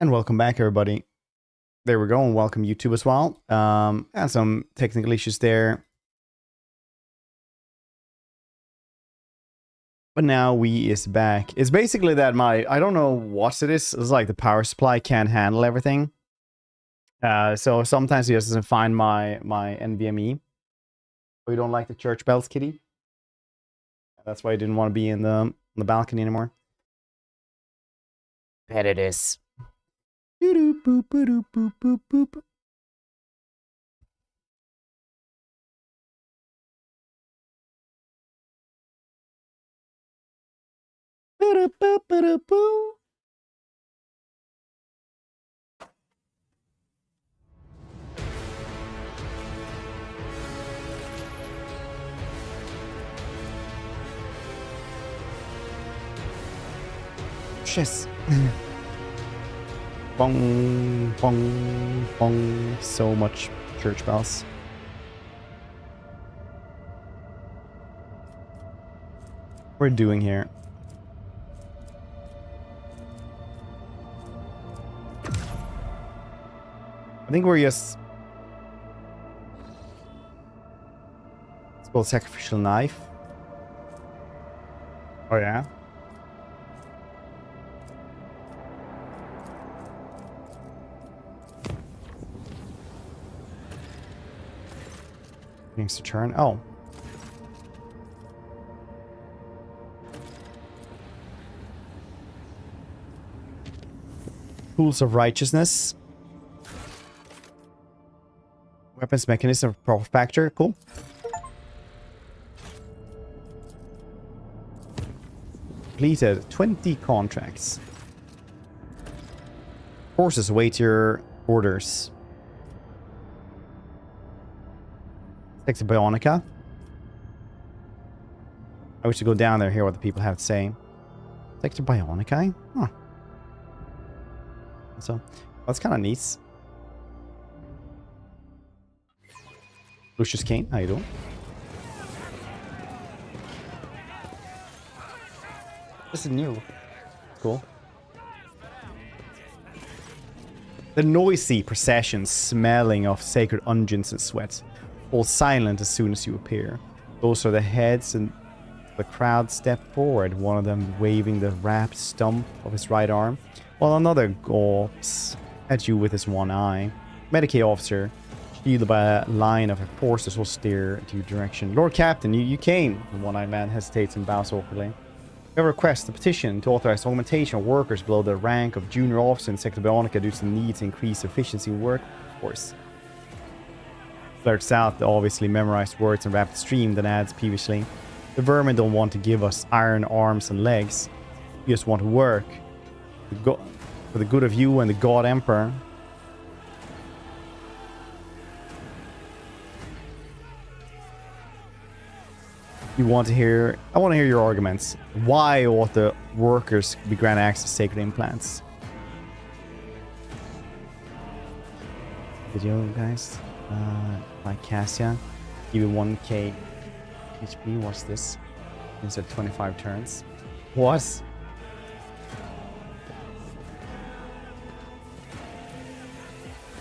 And welcome back, everybody. There we go, and welcome YouTube as well. And some technical issues there. But now we is back. It's basically that I don't know what it is. It's like the power supply can't handle everything. So sometimes it just doesn't find my NVMe. We don't like the church bells, kitty. That's why I didn't want to be in the balcony anymore. Bet it is. Boop, boop, boop, boop, boop, boop. Yes. Bong, bong, bong. So much church bells. What we're doing here. I think we're just... It's called sacrificial knife. Oh yeah? Things to turn. Oh. Tools of righteousness. Weapons mechanism of profit factor. Cool. Completed 20 contracts. Forces await your orders. Sector Bionica. I wish to go down there, hear what the people have to say. Sector Bionica? Huh. So, that's kind of neat. Lucius Kane, how you doing? This is new. Cool. The noisy procession smelling of sacred unguents and sweat. All silent as soon as you appear. Those are the heads, and the crowd step forward, one of them waving the wrapped stump of his right arm, while another gawps at you with his one eye. Medicaid officer, shielded by a line of forces, will steer to your direction. Lord Captain, you came. The one-eyed man hesitates and bows awkwardly. We have a request, a petition to authorize augmentation of workers below the rank of junior officer in Sector Bionica due to the need to increase efficiency in workforce. Blurts out the obviously memorized words in rapid stream, then adds peevishly, the vermin don't want to give us iron arms and legs. We just want to work. For the good of you and the God Emperor. I want to hear your arguments. Why ought the workers be granted access to sacred implants? Video, guys. Like Cassia, even 1k HP. What's this? Instead 25 turns. What?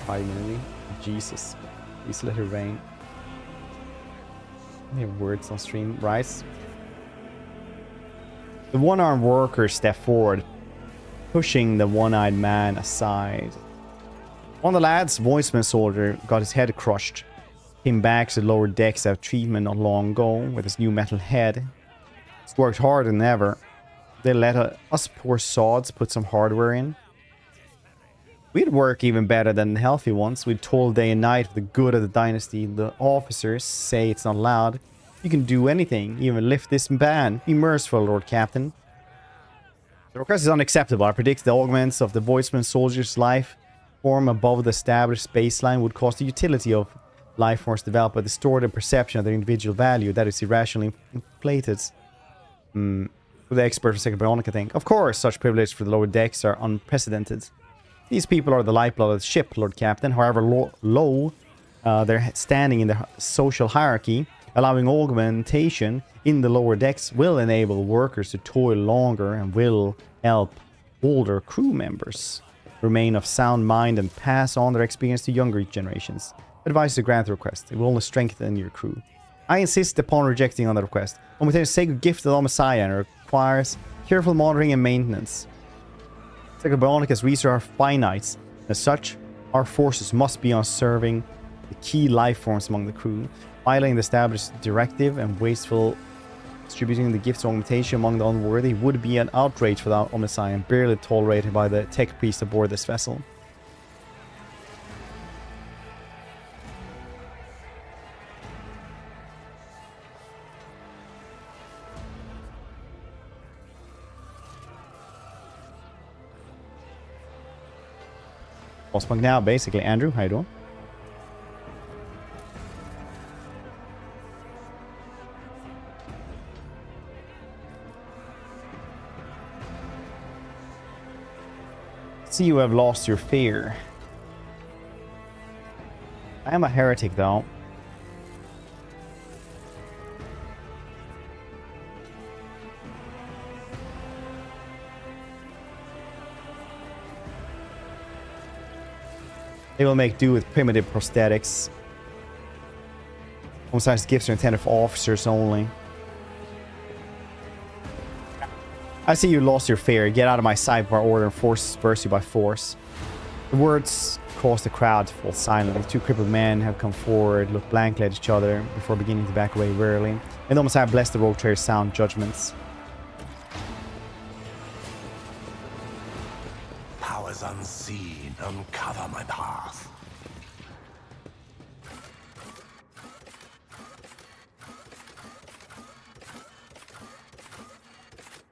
Finally, Jesus, please let it rain. We have words on stream. Rise. The one-armed worker stepped forward, pushing the one-eyed man aside. One of the lads, voiceman soldier, got his head crushed. Came back to the lower decks after treatment not long ago with his new metal head. He's worked harder than ever. They let us poor sods put some hardware in. We'd work even better than the healthy ones. We'd toil day and night for the good of the dynasty. The officers say it's not allowed. You can do anything, even lift this ban. Be merciful, Lord Captain. The request is unacceptable. I predict the augments of the voiceman soldier's life form above the established baseline would cause the utility of life forms develop a distorted perception of their individual value that is irrationally inflated. What the expert for Sector Bionica think? Of course, such privileges for the lower decks are unprecedented. These people are the lifeblood of the ship, Lord Captain. However low they're standing in the social hierarchy, allowing augmentation in the lower decks will enable workers to toil longer and will help older crew members. remain of sound mind and pass on their experience to younger generations. Advise to grant the request. It will only strengthen your crew. I insist upon rejecting on the request. Omnithere's sacred gift of the Messiah and requires careful monitoring and maintenance. Sacred Bionicus resources are finite. As such, our forces must be on serving the key life forms among the crew. Violating the established directive and wasteful distributing the gifts of augmentation among the unworthy would be an outrage without Omnissiah and barely tolerated by the tech priest aboard this vessel. Boss Punk now, basically. Andrew, how you doing? See, you have lost your fear. I am a heretic, though. They will make do with primitive prosthetics. Homicide's gifts are intended for officers only. I see you lost your fear. Get out of my sight by order and force disperse you by force. The words caused the crowd to fall silent. The two crippled men have come forward, looked blankly at each other before beginning to back away wearily. And almost have blessed the rogue trader's sound judgments. Powers unseen, uncover my path.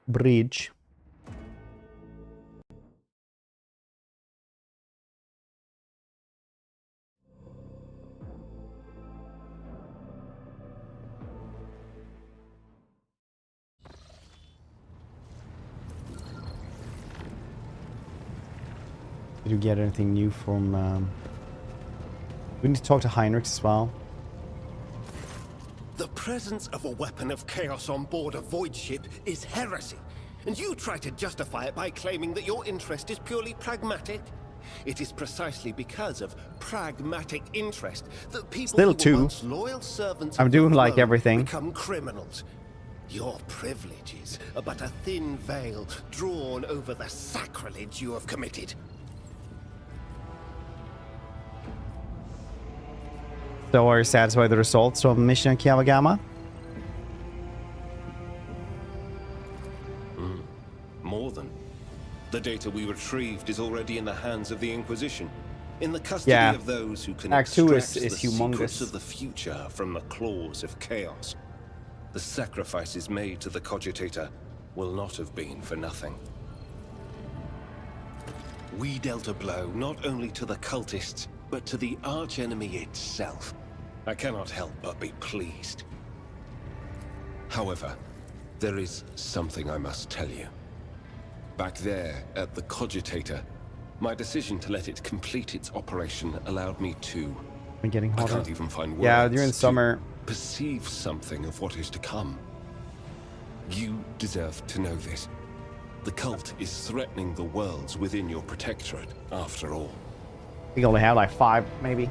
Bridge. Did you get anything new from... We need to talk to Heinrich as well. The presence of a weapon of chaos on board a void ship is heresy, and you try to justify it by claiming that your interest is purely pragmatic. It is precisely because of pragmatic interest that people Still who were too. once loyal servants I'm of doing the like throne everything. become criminals. Your privileges are but a thin veil drawn over the sacrilege you have committed. So are you satisfied with the results of Mission Kiavagama? More than. The data we retrieved is already in the hands of the Inquisition, in the custody of those who can Act 2 extract is the humongous. secrets of the future from the claws of chaos. The sacrifices made to the Cogitator will not have been for nothing. We dealt a blow not only to the cultists, but to the archenemy itself. I cannot help but be pleased. However, there is something I must tell you. Back there at the Cogitator, my decision to let it complete its operation allowed me to... I'm getting I hotter. can't even find words. Yeah, during to summer. perceive something of what is to come. You deserve to know this. The cult is threatening the worlds within your protectorate, after all. I think I only have like 5, maybe.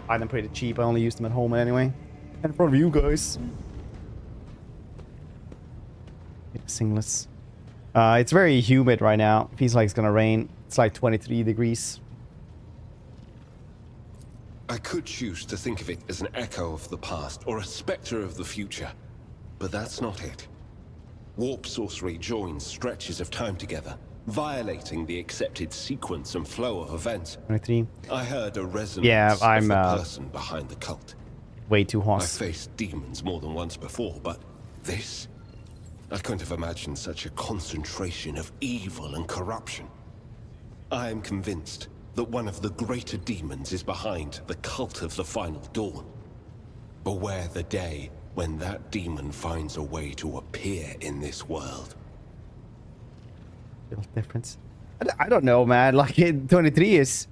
Buy them pretty cheap. I only use them at home anyway. In front of you guys. Singlets. It's very humid right now. Feels like it's gonna rain. It's like 23 degrees. I could choose to think of it as an echo of the past or a specter of the future, but that's not it. Warp sorcery joins stretches of time together, violating the accepted sequence and flow of events. 23. I heard a resonance I'm of the person behind the cult. way too hot. I faced demons more than once before, but this... I couldn't have imagined such a concentration of evil and corruption. I am convinced that one of the greater demons is behind the cult of the Final Dawn. Beware the day when that demon finds a way to appear in this world. Little difference. I don't know, man. Like 23 is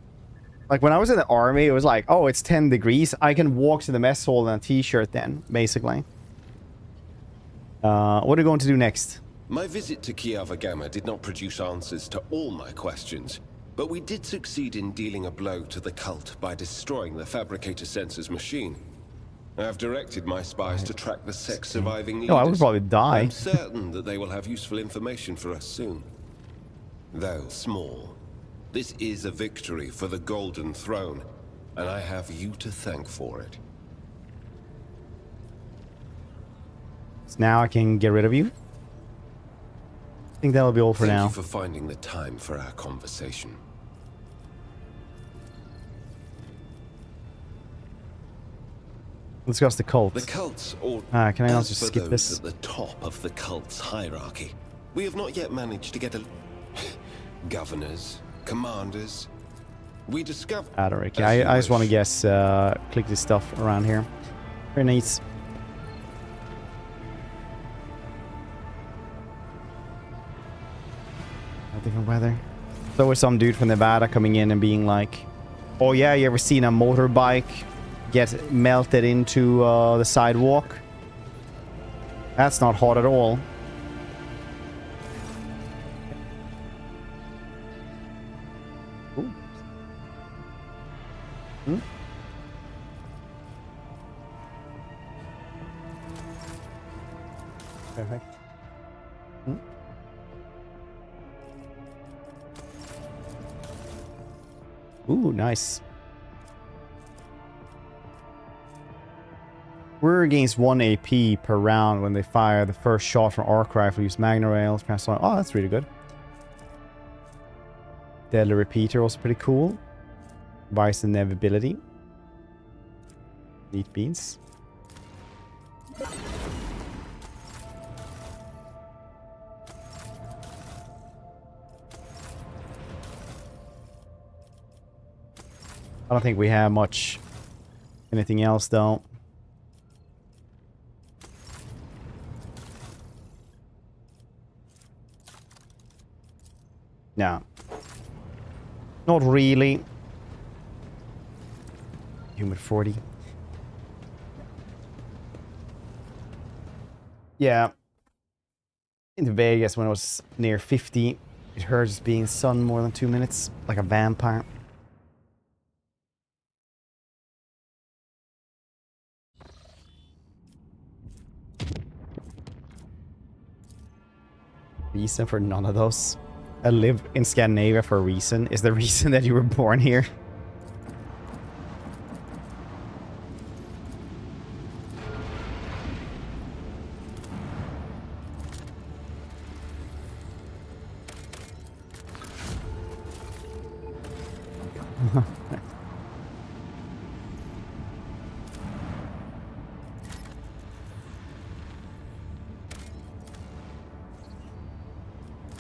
like when I was in the army, it was like, oh, it's 10 degrees. I can walk to the mess hall in a t-shirt then, basically. What are you going to do next? My visit to Kiavagama did not produce answers to all my questions, but we did succeed in dealing a blow to the cult by destroying the fabricator sensor's machine. I've directed my spies to track the sect's surviving leaders. No, I would probably die. I'm certain that they will have useful information for us soon. Though small, this is a victory for the Golden Throne, and I have you to thank for it. So now I can get rid of you. I think that'll be all for now. Thank you for finding the time for our conversation. Let's discuss the cult. The cults, or can I not as just for skip those this? at the top of the cult's hierarchy, we have not yet managed to get a governors, commanders. We discovered. Okay, I just want to guess. Click this stuff around here. Very nice. Different weather. So was some dude from Nevada coming in and being like, "Oh yeah, you ever seen a motorbike get melted into the sidewalk? That's not hot at all." Ooh. Hmm? Perfect. Hmm? Ooh, nice. We're against 1 AP per round when they fire the first shot from arc rifle. Use magna rails. Oh, that's really good. Deadly repeater, also pretty cool. Buys the inevitability. Neat beans. I don't think we have much anything else though. No. Not really. Humid 40. Yeah. In Vegas when it was near 50, it hurts being sun more than 2 minutes, like a vampire. Reason for none of those. I live in Scandinavia for a reason. Is the reason that you were born here?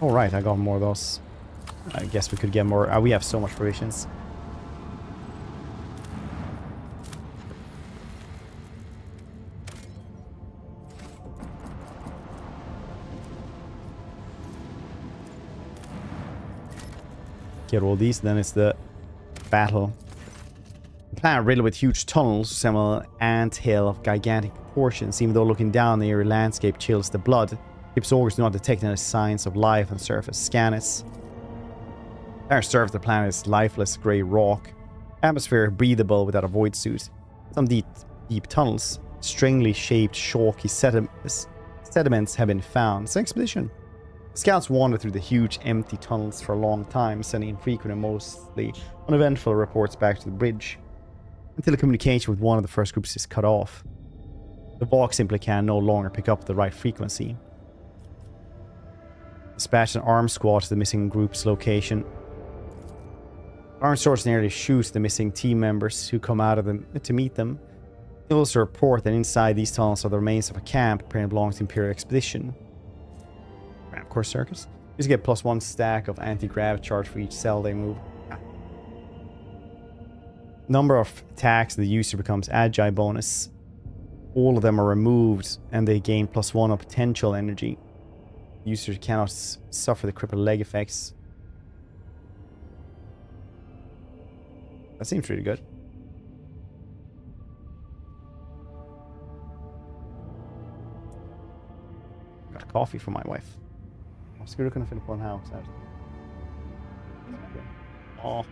All right, I got more of those. I guess we could get more. We have so much provisions. Get all these, then it's the battle. The planet riddled with huge tunnels resemble an anthill of gigantic proportions. Even though looking down, the eerie landscape chills the blood. Ship's augers do not detect any signs of life on the surface. Scan it. The entire surface of the planet is lifeless grey rock. Atmosphere breathable without a void suit. Some deep tunnels. Strangely shaped, chalky sediments have been found. It's an expedition. The scouts wandered through the huge empty tunnels for a long time, sending infrequent and mostly uneventful reports back to the bridge, until the communication with one of the first groups is cut off. The Vox simply can no longer pick up the right frequency. Dispatched an armed squad to the missing group's location. Armed source nearly shoots the missing team members who come out of them to meet them. They also report that inside these tunnels are the remains of a camp apparently belonging to the Imperial expedition. Of course, circus. Just get +1 stack of anti-grav charge for each cell they move. Number of attacks the user becomes agile bonus. All of them are removed and they gain +1 of potential energy. Users cannot suffer the crippled leg effects. That seems really good. Got a coffee for my wife. Jag skulle kunna fylla på den här också. Oh.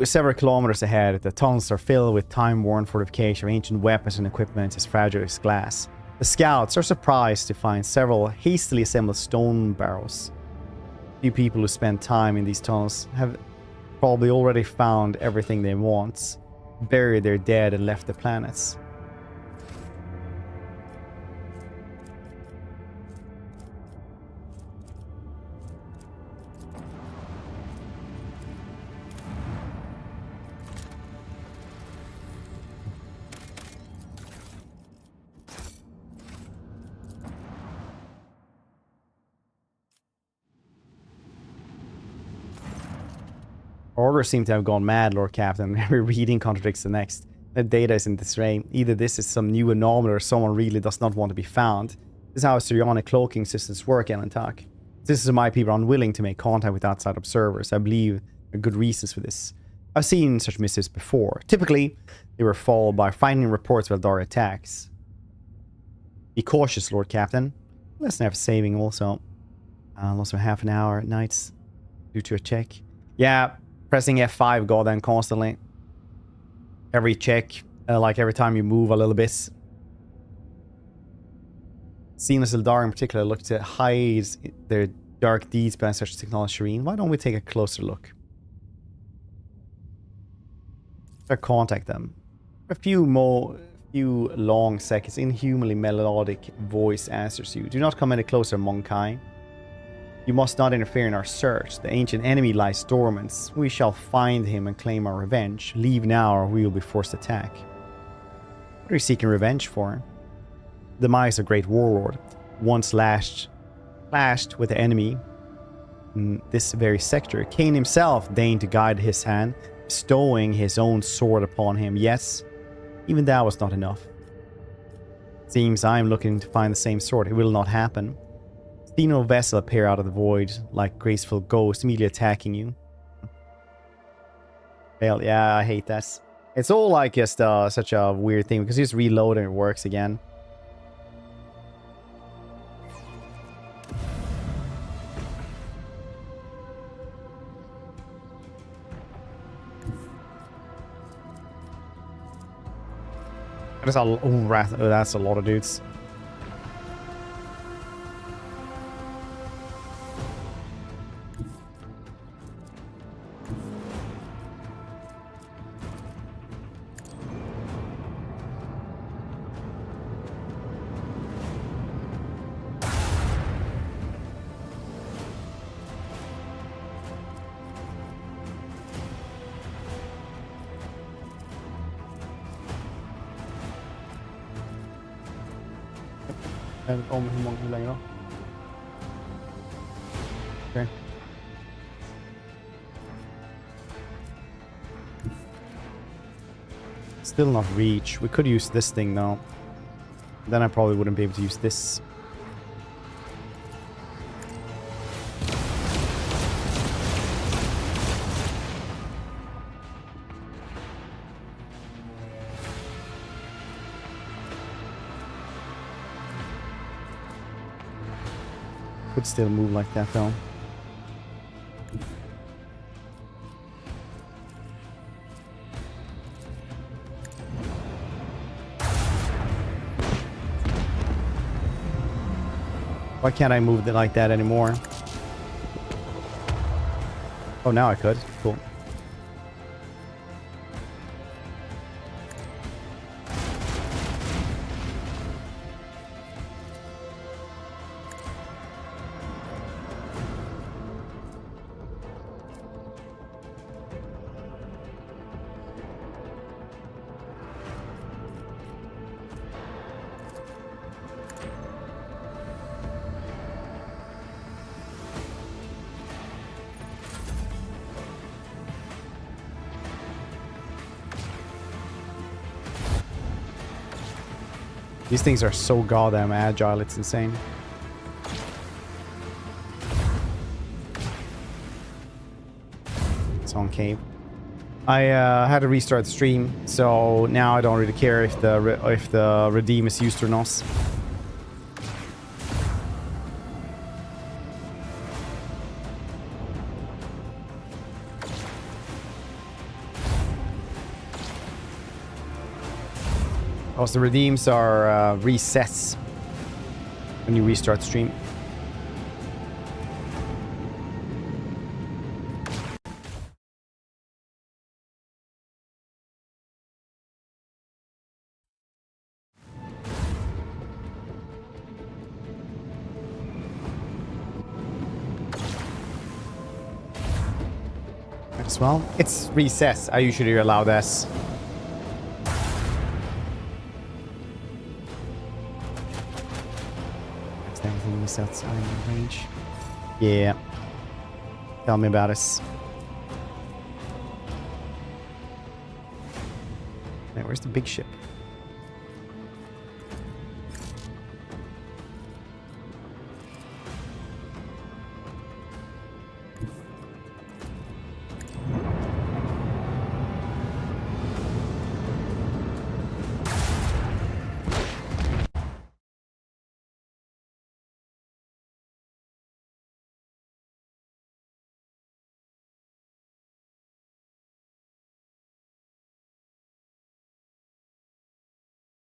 Several kilometers ahead, the tunnels are filled with time-worn fortification of ancient weapons and equipment as fragile as glass. The scouts are surprised to find several hastily assembled stone barrows. Few people who spend time in these tunnels have probably already found everything they want, buried their dead and left the planets. Orders seem to have gone mad, Lord Captain. Every reading contradicts the next. The data is in disarray. Either this is some new anomaly or someone really does not want to be found. This is how psionic cloaking systems work, Elentak. This is why people are unwilling to make contact with outside observers. I believe there are good reasons for this. I've seen such missives before. Typically, they were followed by frightening reports of Eldari attacks. Be cautious, Lord Captain. Let's have saving also. Lost half an hour at nights due to a check. Yeah. Pressing F5 goddamn constantly. Every check, like every time you move a little bit. Xenos Eldar in particular look to hide their dark deeds behind such technology. Why don't we take a closer look? Or contact them. A few long seconds, inhumanly melodic voice answers you. Do not come any closer, Monkai. You must not interfere in our search. The ancient enemy lies dormant. We shall find him and claim our revenge. Leave now or we will be forced to attack. What are you seeking revenge for? The demise of great warlord. Once clashed with the enemy in this very sector. Cain himself deigned to guide his hand, bestowing his own sword upon him. Yes, even that was not enough. Seems I am looking to find the same sword. It will not happen. See no vessel appear out of the void like graceful ghosts immediately attacking you. Fail. Yeah, I hate that. It's all like just such a weird thing because you just reload and it works again. That's a lot of dudes. Om hur länge då? Okej. Still not reach. We could use this thing now. Then I probably wouldn't be able to use this. Could still move like that though. Why can't I move it like that anymore? Oh, now I could. Cool. These things are so goddamn agile, it's insane. It's on cave. I had to restart the stream, so now I don't really care if the redeem is used or not. Also, the redeems are resets when you restart stream. As well, it's resets. I usually allow this. Everything resets out of range. Yeah. Tell me about it. Hey, where's the big ship?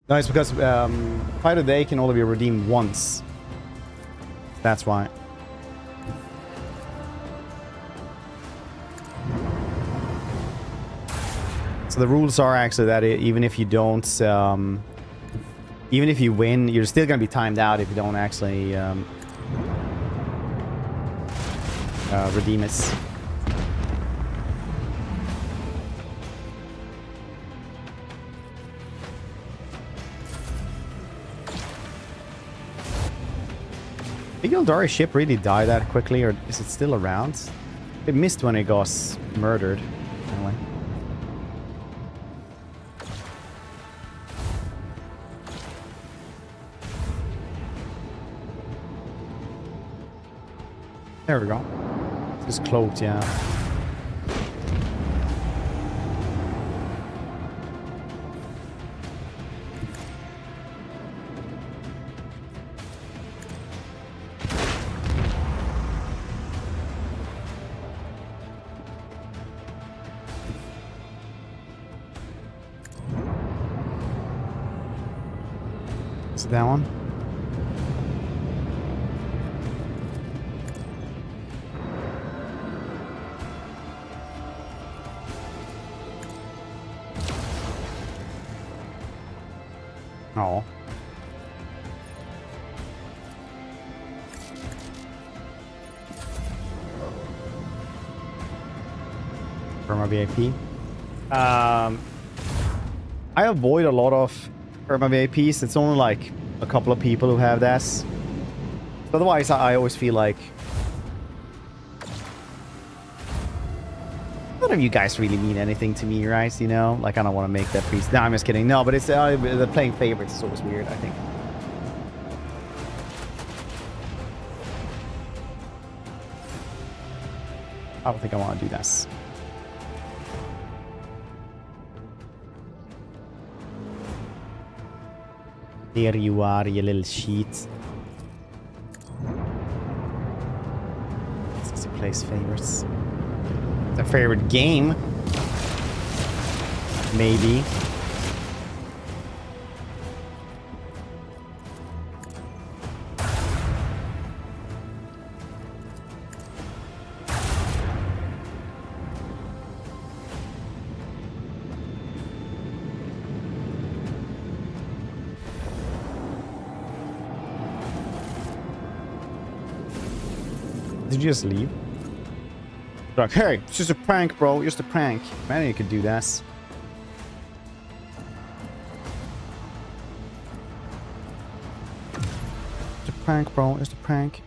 No, it's because Fight of the Day can only be redeemed once. That's why. So the rules are actually that even if you don't, even if you win, you're still going to be timed out if you don't actually redeem it. Did Gildari's ship really die that quickly, or is it still around? It missed when it got murdered. Anyway. There we go. It's cloaked, yeah. Is it that one? Oh. Perma VIP. I avoid a lot of Perma VIPs. It's only like a couple of people who have this. Otherwise, I always feel like none of you guys really mean anything to me, right? You know, like I don't want to make that priest. No, I'm just kidding. No, but it's the playing favorites is always weird, I think. I don't think I want to do this. There you are, you little sheet. This is a place favorites. The favorite game? Maybe. Did you just leave? Like, hey, it's just a prank, bro. Just a prank. Man, you could do this. It's a prank, bro. Just a prank.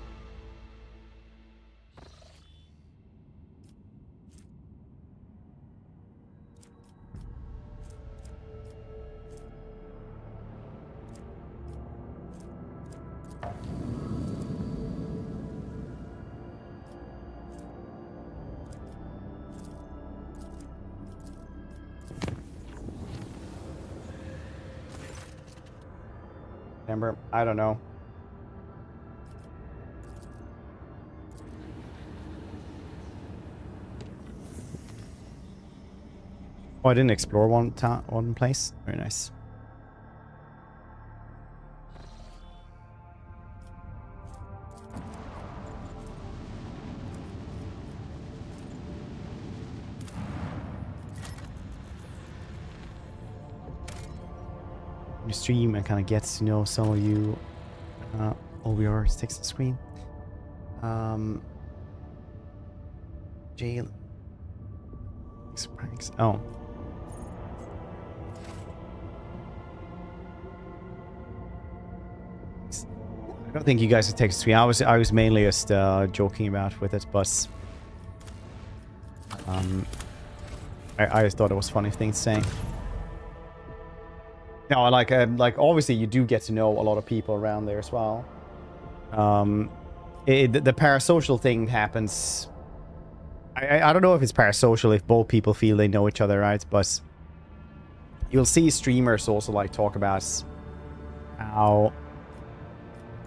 Remember, I don't know. Oh, I didn't explore one place. Very nice. your stream and kind of gets to know some of you. OBR text screen. Jail. Pranks. Oh. I don't think you guys would text me. I was mainly just joking about with it, but I just thought it was a funny thing to say. No, like obviously you do get to know a lot of people around there as well. The parasocial thing happens. I don't know if it's parasocial if both people feel they know each other, right? But you'll see streamers also like talk about how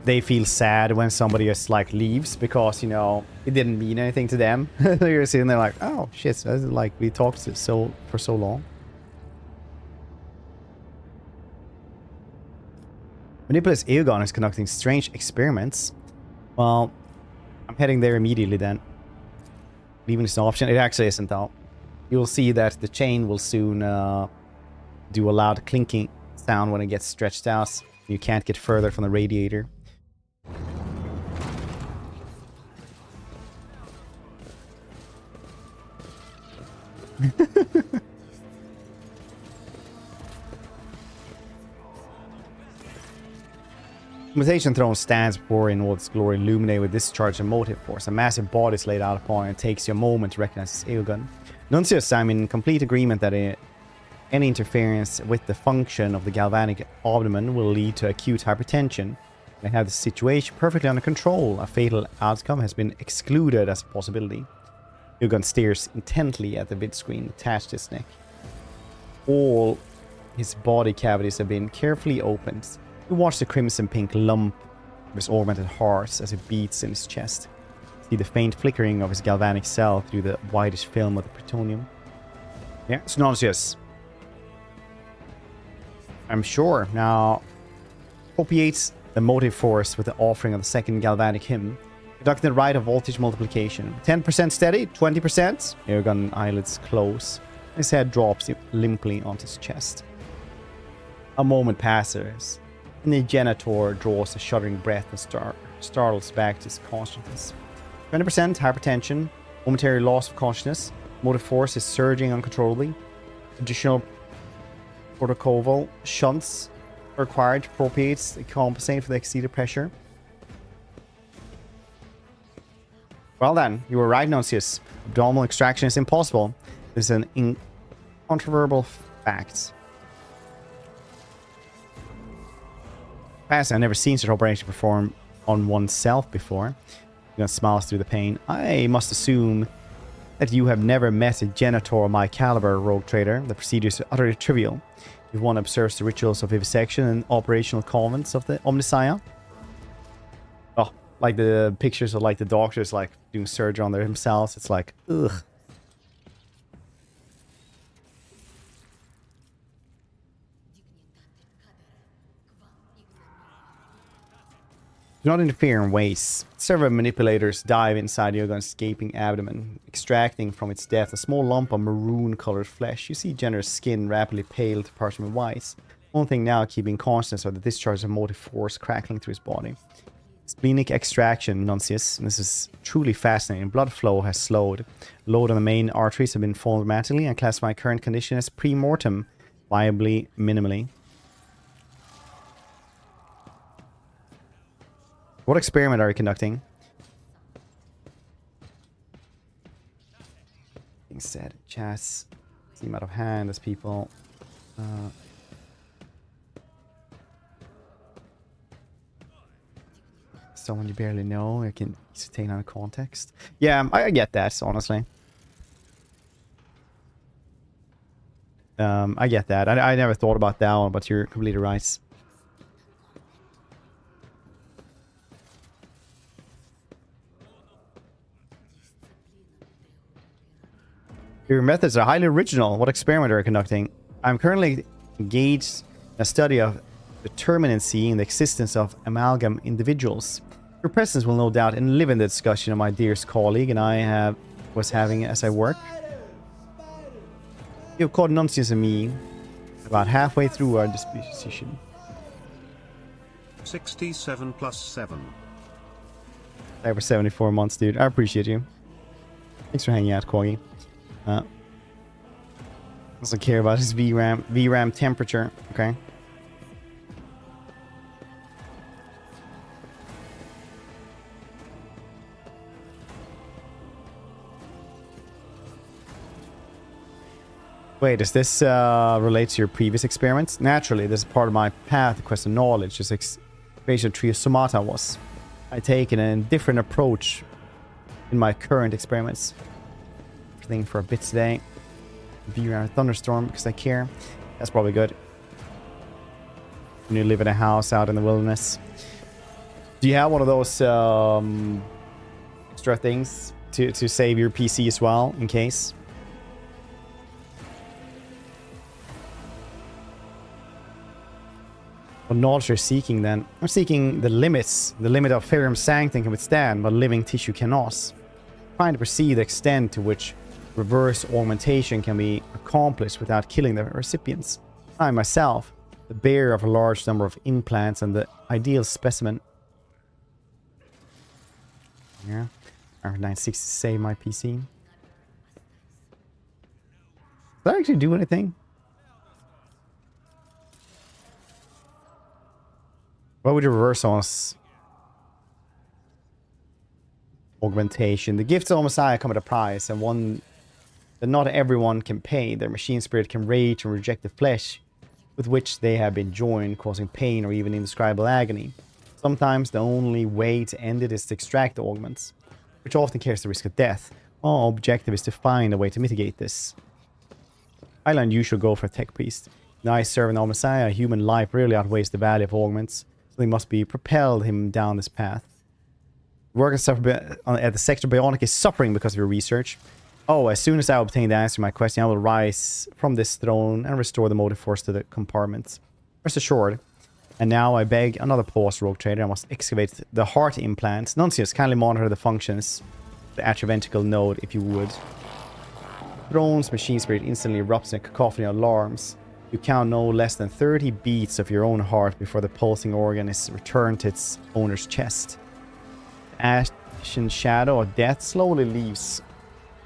they feel sad when somebody just like leaves because, you know, it didn't mean anything to them. You're sitting there like, oh shit, like we talked for so long. Manipulous Aegon is conducting strange experiments. Well, I'm heading there immediately then. Leaving is an option. It actually isn't though. You'll see that the chain will soon do a loud clinking sound when it gets stretched out. You can't get further from the radiator. Mutation Throne stands before in all its glory, illuminated with discharge and motive force. A massive body is laid out upon it. It takes you a moment to recognize its Aegon. Nuncius, I'm in complete agreement that any interference with the function of the galvanic abdomen will lead to acute hypertension. I have the situation perfectly under control. A fatal outcome has been excluded as a possibility. Aegon stares intently at the vid screen attached to his neck. All his body cavities have been carefully opened. You watch the crimson-pink lump of his augmented heart as it beats in his chest. See the faint flickering of his galvanic cell through the whitish film of the plutonium. Yeah, it's Nuncius. I'm sure. Now, appropriates the motive force with the offering of the second galvanic hymn. Conducting the rite of voltage multiplication. 10% steady, 20%. Aegon eyelids close. His head drops limply onto his chest. A moment passes. And the genitor draws a shuddering breath and startles back to his consciousness. 20% hypertension, momentary loss of consciousness, motive force is surging uncontrollably. Additional protocol shunts are required to appropriate and compensate for the exceeded pressure. Well then, you were right, Nuncius. Abdominal extraction is impossible. This is an incontrovertible fact. I've never seen such operation performed on oneself before. He smiles through the pain. I must assume that you have never met a genitor of my caliber, rogue trader. The procedures are utterly trivial. If one observes the rituals of vivisection and operational convents of the Omnissiah. Oh, like the pictures of like the doctors like doing surgery on themselves. It's like, ugh. Do not interfere and waste. Several manipulators dive inside Aegon's gaping abdomen, extracting from its depth a small lump of maroon-colored flesh. You see Jenner's skin rapidly pale to parchment white. One thing now keeping consciousness of the discharge of motive force crackling through his body. Splenic extraction, Nuncius. This is truly fascinating. Blood flow has slowed. Load on the main arteries have been formed dramatically and classify current condition as pre-mortem, viably minimally. What experiment are you conducting? Being said, chats seem out of hand as people. Someone you barely know, you can ascertain out of context. Yeah, I get that, honestly. I get that. I never thought about that one, but you're completely right. Your methods are highly original. What experiment are you conducting? I'm currently engaged in a study of determinacy in the existence of amalgam individuals. Your presence will no doubt enliven the discussion of my dearest colleague and I was having as I work. You've caught Nuncius and me about halfway through our disposition. 67 plus 7. Over 74 months, dude. I appreciate you. Thanks for hanging out, Corgi. Doesn't care about his VRAM temperature. Okay. Wait, does this relate to your previous experiments? Naturally, this is part of my path to quest of knowledge. This creation of Trio Somata was. I take a different approach in my current experiments. Everything for a bit today. Be around a thunderstorm because I care. That's probably good. When you live in a house out in the wilderness. Do you have one of those extra things to save your PC as well, in case? What knowledge you're seeking then? I'm seeking the limits. The limit of Imperium sanctum can withstand, but living tissue cannot. Trying to perceive the extent to which reverse augmentation can be accomplished without killing the recipients. I myself, the bearer of a large number of implants and the ideal specimen. Yeah. R960 save my PC. Did I actually do anything? What would you reverse on us? Augmentation. The gifts of Messiah come at a price, and one that not everyone can pay. Their machine spirit can rage and reject the flesh with which they have been joined, causing pain or even indescribable agony. Sometimes the only way to end it is to extract the augments, which often carries the risk of death. Our objective is to find a way to mitigate this. Island, you should go for a tech priest. Now serving our Messiah, human life really outweighs the value of augments. They must be propelled him down this path. Work at the sector Bionic is suffering because of your research. Oh, as soon as I obtain the answer to my question, I will rise from this throne and restore the motive force to the compartments. Rest assured. And now I beg another pause, Rogue Trader. I must excavate the heart implants. Nuncius, kindly monitor the functions. The atriventical node, if you would. Throne's machine spirit instantly erupts in a cacophony of alarms. You count no less than 30 beats of your own heart before the pulsing organ is returned to its owner's chest. The ashen shadow of death slowly leaves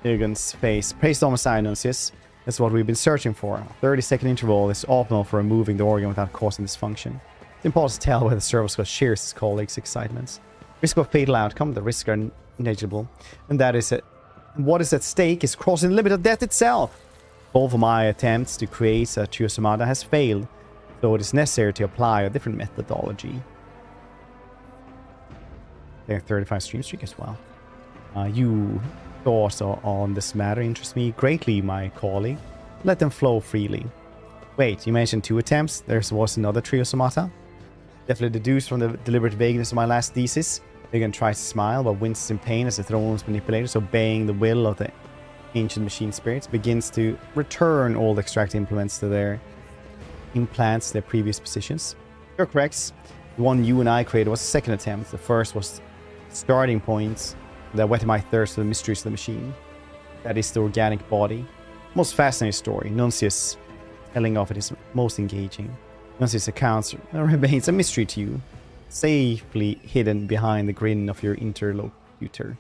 Ilgun's face. Praise the Messiah, Nuncius. That's what we've been searching for. A 30-second interval is optimal for removing the organ without causing dysfunction. It's impossible to tell whether the service shares his colleagues' excitements. Risk of fatal outcome, the risks are negligible. And that is it. What is at stake is crossing the limit of death itself. Both of my attempts to create a Trio Somata has failed, so it is necessary to apply a different methodology. There are 35 stream streak as well. You thoughts on this matter interest me greatly, my colleague. Let them flow freely. Wait, you mentioned 2 attempts. There was another Trio Somata. Definitely deduced from the deliberate vagueness of my last thesis. Megan tries to smile, but winces in pain as the throne's manipulators, obeying the will of the ancient machine spirits, begins to return all the extract implements to their implants, their previous positions. You're correct. The one you and I created was the second attempt. The first was starting points that whetted my thirst for the mysteries of the machine. That is the organic body. Most fascinating story. Nuncius telling of it is most engaging. Nuncius' accounts remains a mystery to you, safely hidden behind the grin of your interlocutor.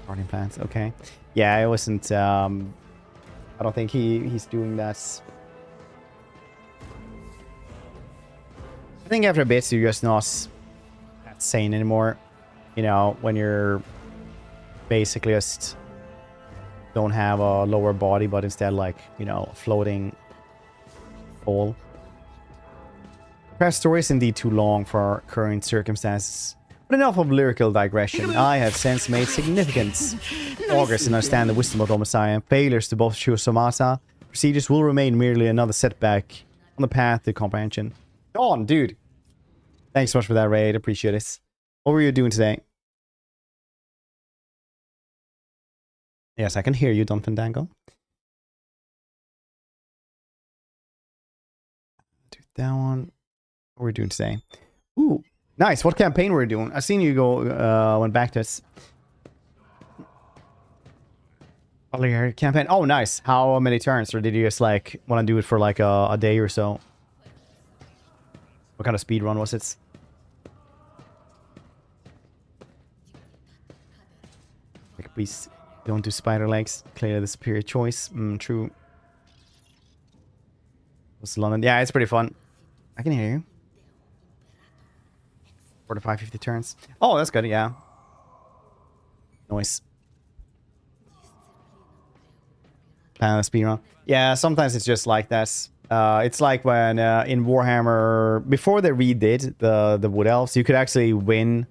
Implants, okay. Yeah, I wasn't I don't think he's doing that. I think after a bit you're just not that sane anymore. You know, when you're basically just don't have a lower body, but instead like, you know, floating ball. Perhaps story is indeed too long for our current circumstances. But enough of lyrical digression. I have since made significant progress in understanding the wisdom of the Messiah, and failures to both Trio Somata procedures will remain merely another setback on the path to comprehension. Dawn, dude. Thanks so much for that raid. Appreciate it. What were you doing today? Yes, I can hear you, Don Fandango. Do that one. What were we doing today? Ooh. Nice. What campaign were you doing? I seen you go, went back to it. Earlier campaign. Oh, nice. How many turns? Or did you just, like, want to do it for, like, a day or so? What kind of speed run was it? Like, please don't do spider legs. Clearly the superior choice. True. What's London? Yeah, it's pretty fun. I can hear you. 45, 50 turns. Oh, that's good, yeah. Nice. Plan a speedrun. Yeah, sometimes it's just like that. It's like when in Warhammer, before they redid the Wood Elves, you could actually win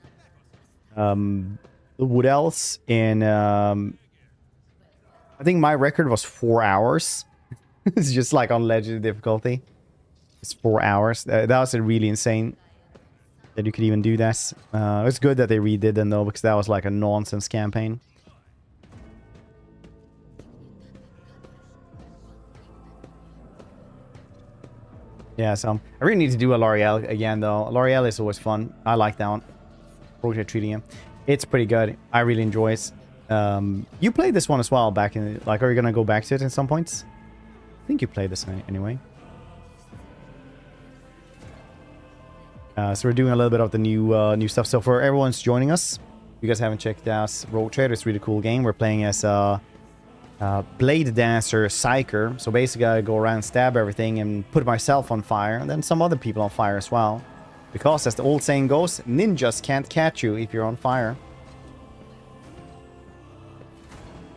the Wood Elves in... I think my record was 4 hours. It's just like on legendary difficulty. It's 4 hours. That was really insane that you could even do that. It's good that they redid them though, because that was like a nonsense campaign. Yeah, so I really need to do a L'Oreal again though. L'Oreal is always fun. I like that one. Project treating him. It's pretty good. I really enjoy it. You played this one as well back in... Like, are you gonna go back to it at some points? I think you played this anyway. So we're doing a little bit of the new stuff. So for everyone's joining us, if you guys haven't checked out Rogue Trader, it's a really cool game. We're playing as Blade Dancer Psyker. So basically I go around, stab everything, and put myself on fire, and then some other people on fire as well. Because as the old saying goes, ninjas can't catch you if you're on fire.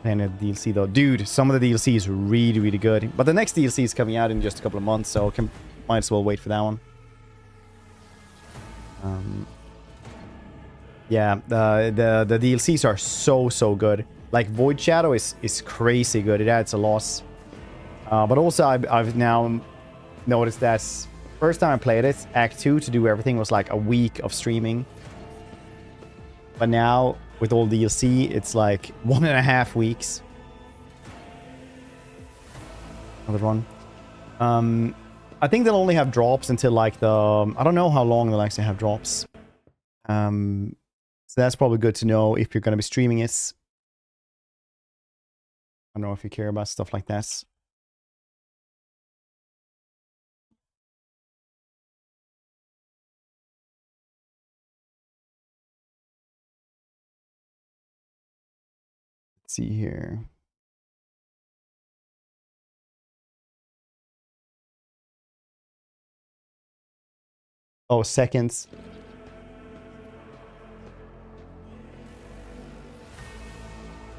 And the DLC though, dude, some of the DLC is really, really good. But the next DLC is coming out in just a couple of months, so might as well wait for that one. Yeah, the DLCs are so good. Like Void Shadow is crazy good. It adds a lot. But also I've now noticed that first time I played it, Act 2 to do everything was like a week of streaming. But now with all DLC, it's like 1.5 weeks. Another one. I think they'll only have drops until like the... I don't know how long they'll actually have drops. So that's probably good to know if you're going to be streaming it. I don't know if you care about stuff like that. Let's see here. Oh, seconds.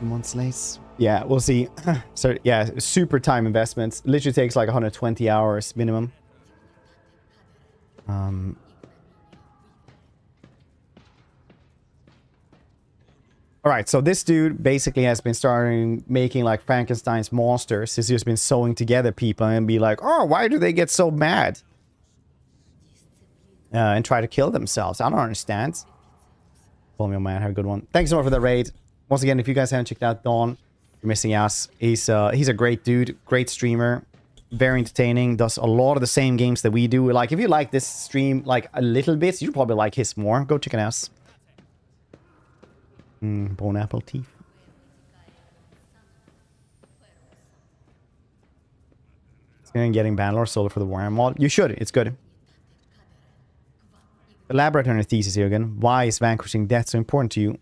Months late. Yeah, we'll see. So yeah, super time investments. Literally takes like 120 hours minimum. Alright, so this dude basically has been starting making like Frankenstein's monsters. He's just been sewing together people and be like, oh, why do they get so mad? And try to kill themselves. I don't understand. Pull me, oh man, have a good one. Thanks so much for the raid. Once again, if you guys haven't checked out Dawn, you're missing out. He's a great dude, great streamer, very entertaining, does a lot of the same games that we do. Like, if you like this stream, like, a little bit, you probably like his more. Go check it out. Bone apple teeth. And getting Bannerlord solo for the Warhammer mod. You should, it's good. Elaborate on your thesis here again. Why is vanquishing death so important to you?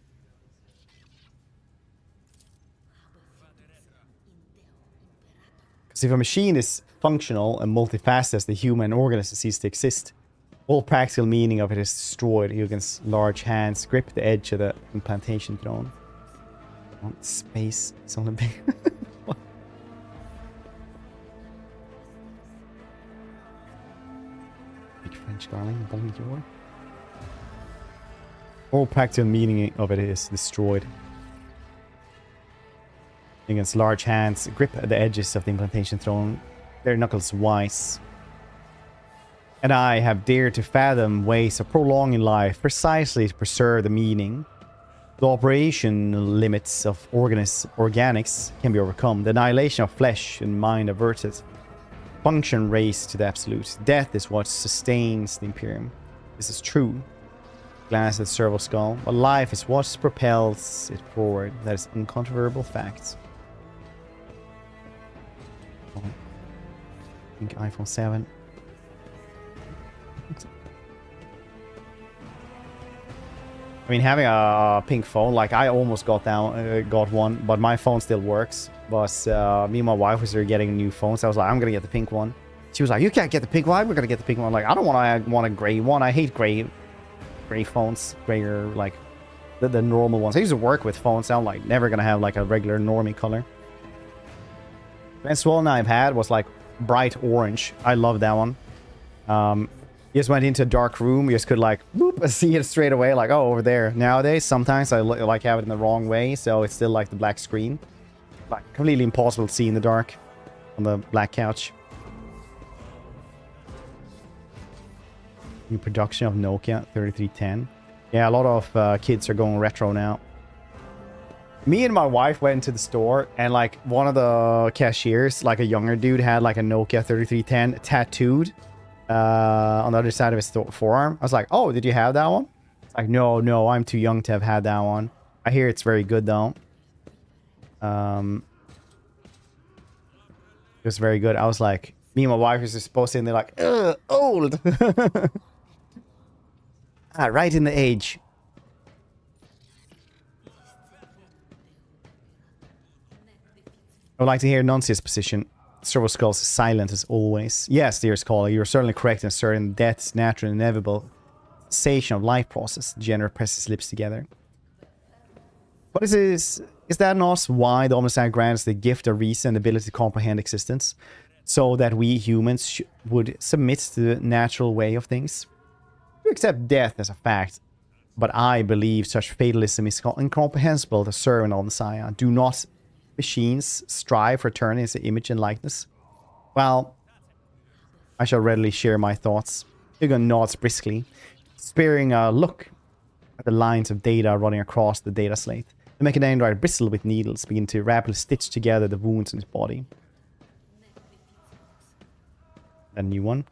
Because if a machine is functional and multifaceted as the human organism ceases to exist, all practical meaning of it is destroyed. You against large hands grip the edge of the implantation throne. Space is on the big. Big French darling, bonjour. All practical meaning of it is destroyed. Against large hands grip at the edges of the implantation throne, their knuckles wise. And I have dared to fathom ways of prolonging life precisely to preserve the meaning. The operation limits of organics can be overcome. The annihilation of flesh and mind averted. Function raised to the absolute. Death is what sustains the Imperium. This is true. Glance at the serval skull. But life is what propels it forward. That is incontrovertible fact. I think iPhone 7. I mean, having a pink phone, like I almost got one, but my phone still works. But me and my wife was getting a new phone, so I was like, I'm gonna get the pink one. She was like, you can't get the pink one. We're gonna get the pink one. I'm like, I don't want a gray one. I hate gray phones, grayer, like the normal ones. I used to work with phones, so I'm like never gonna have like a regular normie color. Best one I've had was like bright orange. I love that one. You just went into a dark room, you just could like boop, see it straight away, like, oh, over there. Nowadays, sometimes I like have it in the wrong way, so it's still like the black screen. Like completely impossible to see in the dark on the black couch. New production of Nokia 3310. Yeah, a lot of kids are going retro now. Me and my wife went to the store, and like one of the cashiers, like a younger dude, had like a Nokia 3310 tattooed on the other side of his forearm. I was like, oh, did you have that one? It's like, no, I'm too young to have had that one. I hear it's very good though. It was very good. I was like, me and my wife was just posting, they're like, ugh, old. Right in the age. I would like to hear Nuncius' position. Servo Skulls is silent as always. Yes, dear Scholar, you're certainly correct in asserting death's natural and inevitable cessation of life process. Jenner presses lips together. What is that not why the Omniscient grants the gift of reason and the ability to comprehend existence? So that we humans would submit to the natural way of things? You accept death as a fact, but I believe such fatalism is incomprehensible to serve an Omnissiah. Do not machines strive for turning its image and likeness? Well, I shall readily share my thoughts. Hugo nods briskly, sparing a look at the lines of data running across the data slate. The mechanic android bristle with needles, begin to rapidly stitch together the wounds in his body. A new one.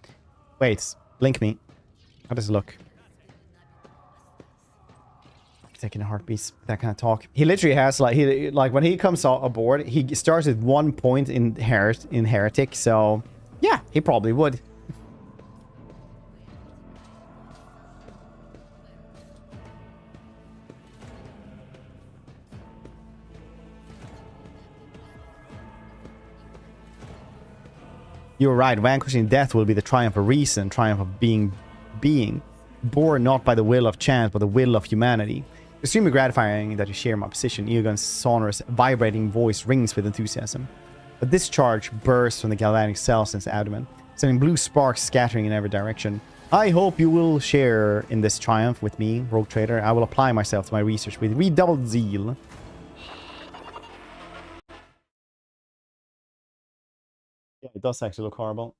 Wait, blink me. How does it look? Taking heartbeats, that kind of talk. He literally has like when he comes aboard, he starts at 1 point in heretic. So yeah, he probably would. You're right. Vanquishing death will be the triumph of reason, triumph of being, born not by the will of chance, but the will of humanity. Extremely gratifying that you share my position. Egon's sonorous, vibrating voice rings with enthusiasm. A discharge bursts from the galvanic cells in his abdomen, sending blue sparks scattering in every direction. I hope you will share in this triumph with me, Rogue Trader. I will apply myself to my research with redoubled zeal. Yeah, it does actually look horrible.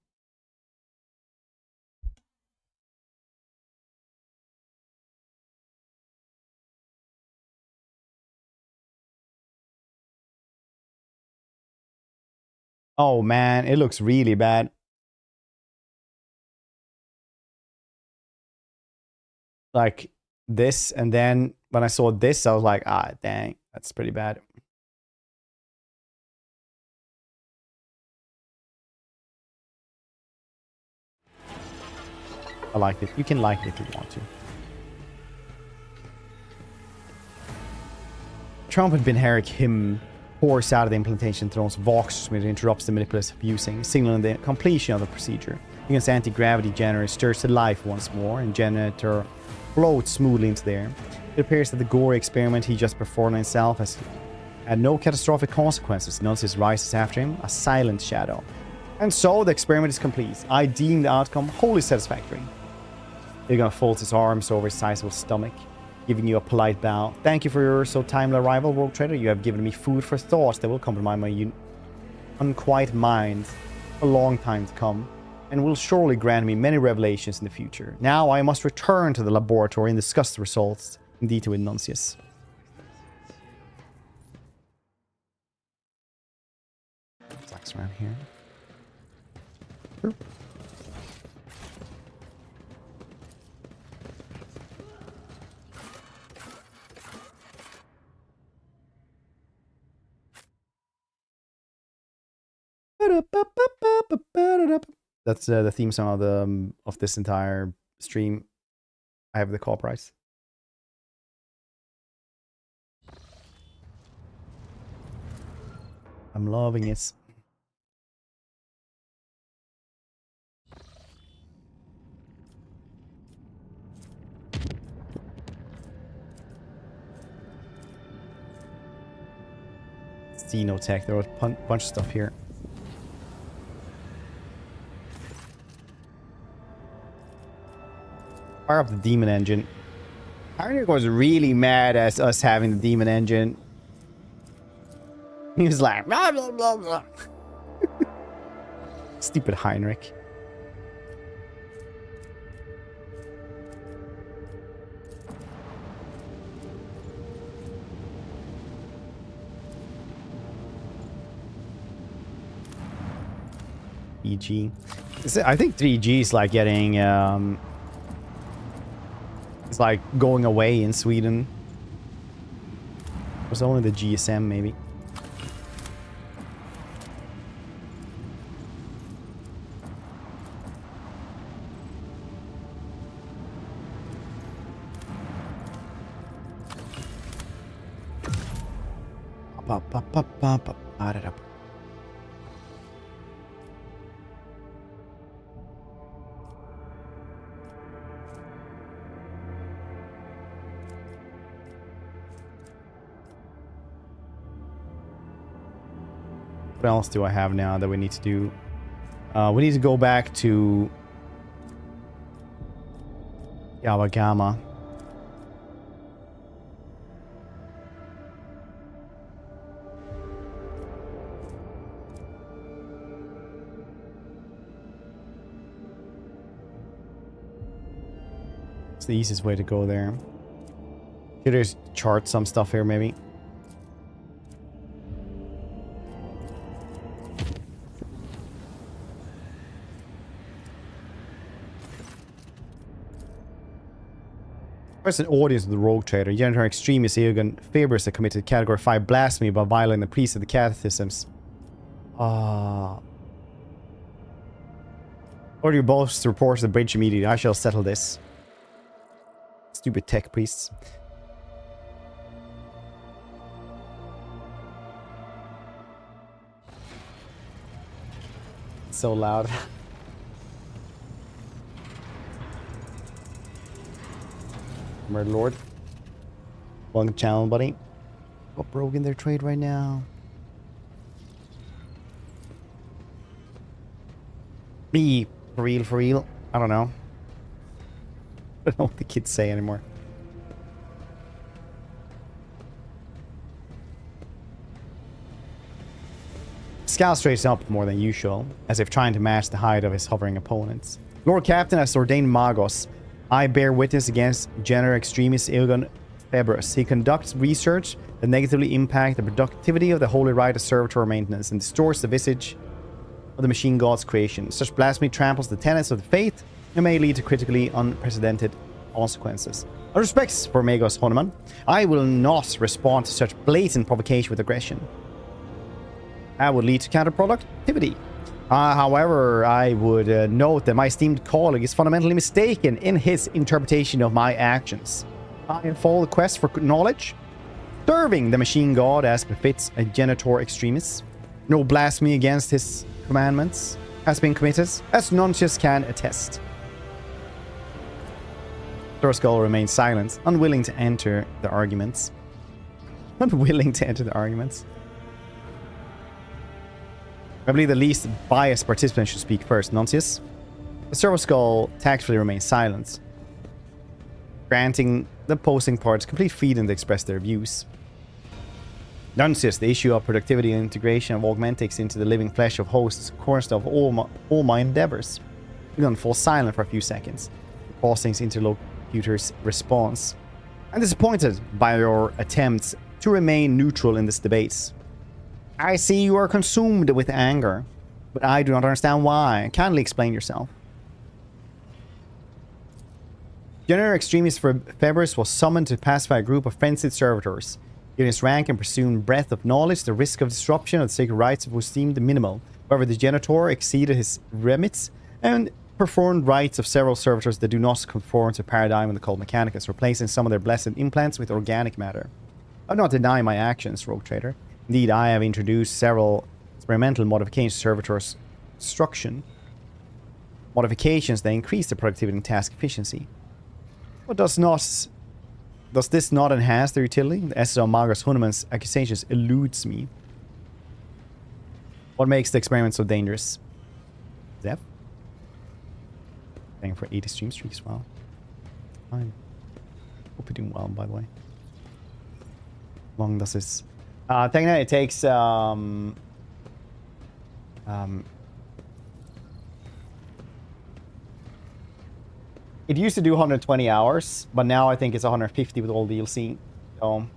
Oh man, it looks really bad. Like this, and then when I saw this, I was like, ah, dang, that's pretty bad. I like it. You can like it if you want to. Triumphant Binheric hymn pours out of the implantation throne's vox when it interrupts the manipulative abusing, signaling the completion of the procedure. Against anti-gravity generator stirs to life once more, and generator floats smoothly into the air. It appears that the gory experiment he just performed on himself has had no catastrophic consequences. Nuncius rises after him, a silent shadow. And so the experiment is complete. I deem the outcome wholly satisfactory. Ilgan folds his arms over his sizable stomach, giving you a polite bow. Thank you for your so timely arrival, Rogue Trader. You have given me food for thought that will compromise my unquiet mind for a long time to come, and will surely grant me many revelations in the future. Now I must return to the laboratory and discuss the results in detail with Nuncius. Flax around here. Sure. That's the theme song of this entire stream. I have the call price. I'm loving it. Xenotech, there was a bunch of stuff here. Fire up the demon engine. Heinrich was really mad at us having the demon engine. He was like, blah, blah, blah, blah. Stupid Heinrich. EG. I think 3G is like getting it's like going away in Sweden. It was only the GSM maybe. What else do I have now that we need to do? We need to go back to Yawagama. It's the easiest way to go there. Should I just chart some stuff here maybe? First, an audience of the rogue trader. Janitor extremist Eogan Faber's that committed category 5 blasphemy by violating the priests of the catechisms. Order your boss to report to the bridge immediately. I shall settle this. Stupid tech priests. So loud. Murder Lord. Welcome to channel, buddy. Got broke in their trade right now. Me, for real, for real. I don't know. I don't know what the kids say anymore. Scout straightens up more than usual, as if trying to match the height of his hovering opponents. Lord Captain has ordained Magos. I bear witness against General Extremist Ilgon Febres. He conducts research that negatively impacts the productivity of the Holy Rite of Servitor Maintenance and distorts the visage of the Machine God's creation. Such blasphemy tramples the tenets of the faith and may lead to critically unprecedented consequences. Out of respects for Magos Honeman, I will not respond to such blatant provocation with aggression. That would lead to counterproductivity. However, I would note that my esteemed colleague is fundamentally mistaken in his interpretation of my actions. I follow the quest for knowledge, serving the machine god as befits a genitor extremis. No blasphemy against his commandments has been committed, as Nuntius can attest. Thorskell remains silent, unwilling to enter the arguments. Unwilling to enter the arguments. I believe the least biased participant should speak first. Nuntius. The Servo-Skull tactfully remains silent, granting the opposing parts complete freedom to express their views. Nuntius, the issue of productivity and integration of augmentics into the living flesh of hosts, cornerstone of all my endeavors. We're going to fall silent for a few seconds, pausing his interlocutor's response. I'm disappointed by your attempts to remain neutral in this debate. I see you are consumed with anger, but I do not understand why. Kindly explain yourself. General Extremist Febres was summoned to pacify a group of frenzied servitors. Given his rank and presumed breadth of knowledge, the risk of disruption of the sacred rites was deemed minimal. However, the Genitor exceeded his remits and performed rites of several servitors that do not conform to paradigm in the cult Mechanicus, replacing some of their blessed implants with organic matter. I do not deny my actions, Rogue Trader. Indeed, I have introduced several experimental modifications to servitors' construction. Modifications that increase the productivity and task efficiency. But does this not enhance their utility? The SSO Magnus Hunneman's accusations eludes me. What makes the experiment so dangerous? Zeph? Thank you for 80 stream streaks. Wow. Fine. Hope you're doing well, by the way. How long does this... technically it takes... it used to do 120 hours, but now I think it's 150 with all DLC. So...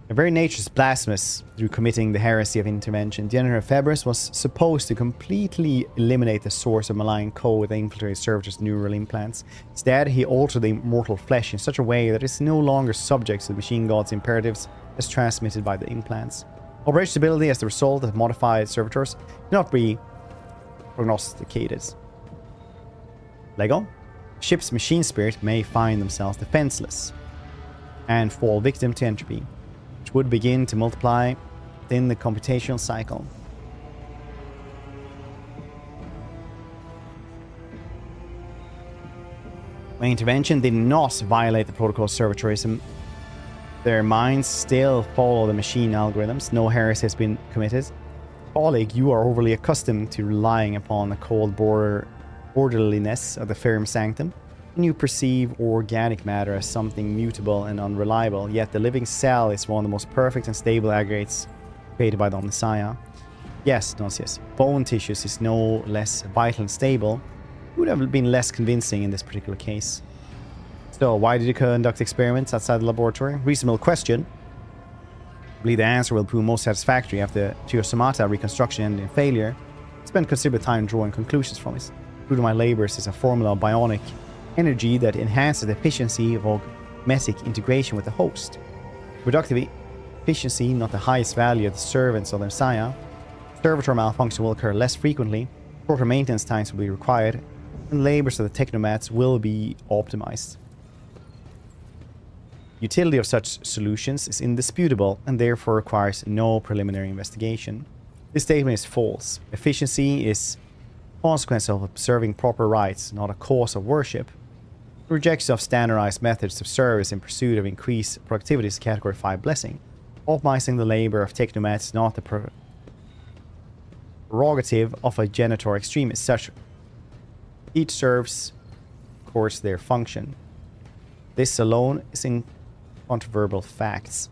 The very nature is blasphemous through committing the heresy of intervention. General Febris was supposed to completely eliminate the source of malign code that infiltrated servitors' neural implants. Instead, he altered the immortal flesh in such a way that it's no longer subject to the machine god's imperatives as transmitted by the implants. Operation stability as the result of modified servitors cannot be prognosticated. Lego? Ship's machine spirit may find themselves defenseless and fall victim to entropy, which would begin to multiply within the computational cycle. My intervention did not violate the protocol of servitorism. Their minds still follow the machine algorithms. No heresy has been committed. Colleague, you are overly accustomed to relying upon the cold orderliness of the Ferrum Sanctum, and you perceive organic matter as something mutable and unreliable, yet the living cell is one of the most perfect and stable aggregates created by the Omnissiah. Yes, Nocius, bone tissues is no less vital and stable. It would have been less convincing in this particular case. So, why did you conduct experiments outside the laboratory? Reasonable question. I believe the answer will prove most satisfactory after Geosomata reconstruction ended in failure. I spent considerable time drawing conclusions from it. Fruit of my labors is a formula of bionic energy that enhances the efficiency of augmetic integration with the host. Productive efficiency, not the highest value of the servants of the Messiah. Servitor malfunction will occur less frequently, shorter maintenance times will be required, and labors of the technomats will be optimized. Utility of such solutions is indisputable and therefore requires no preliminary investigation. This statement is false. Efficiency is a consequence of observing proper rites, not a cause of worship. The rejection of standardized methods of service in pursuit of increased productivity is a Category 5 blessing. Optimizing the labor of technomats is not the prerogative of a genitor extremist. Such each serves, of course, their function. This alone is incontrovertible facts.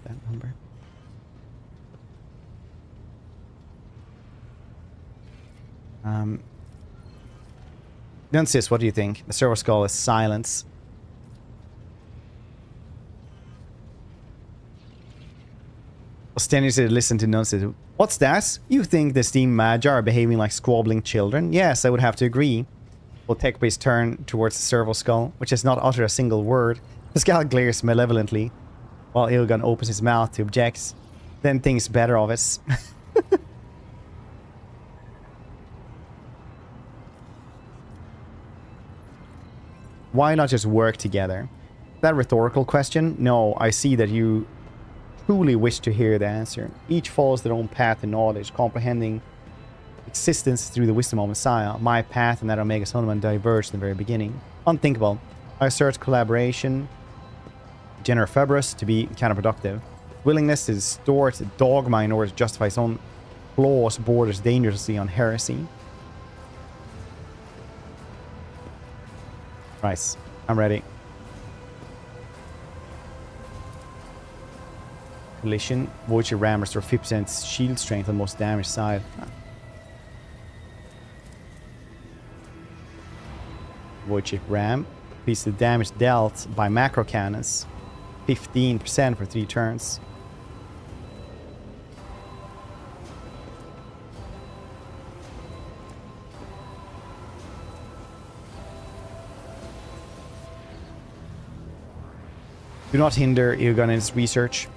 That number. Nuncis, what do you think? The servo skull is silence. Ostenius listened to Nuncis. What's that? You think the steam magi are behaving like squabbling children? Yes, I would have to agree. Will Techbase turn towards the servo skull, which has not uttered a single word. Pascal glares malevolently, while Ilgun opens his mouth to object, then thinks better of it. Why not just work together? That rhetorical question? No, I see that you truly wish to hear the answer. Each follows their own path to knowledge, comprehending existence through the wisdom of Messiah. My path and that of Omega Sonman diverged in the very beginning. Unthinkable. I assert collaboration, General Febris, to be counterproductive. Willingness to distort dogma in order to justify his own flaws borders dangerously on heresy. Right, I'm ready. Collision. Voidship ram restore 50% shield strength on the most damaged side. Voidship ram. Increase the damage dealt by macro cannons. 15% for 3 turns. Do not hinder Ilgun in his research.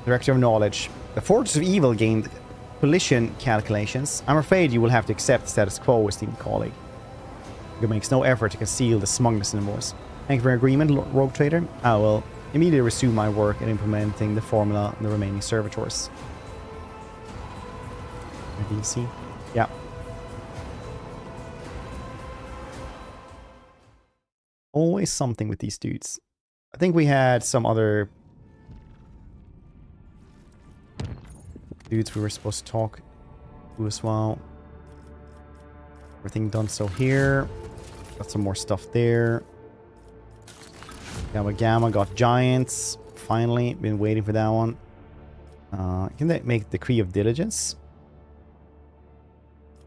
Director of Knowledge. The Fortress of Evil gained collision calculations. I'm afraid you will have to accept the status quo, esteemed colleague. It makes no effort to conceal the smugness in the voice. Thank you for your agreement, rogue trader. I will immediately resume my work in implementing the formula on the remaining servitors. DC. Yeah. Always something with these dudes. I think we had some other dudes we were supposed to talk to as well. Everything done so here. Got some more stuff there. Gamma got giants. Finally, been waiting for that one. Can they make decree of diligence?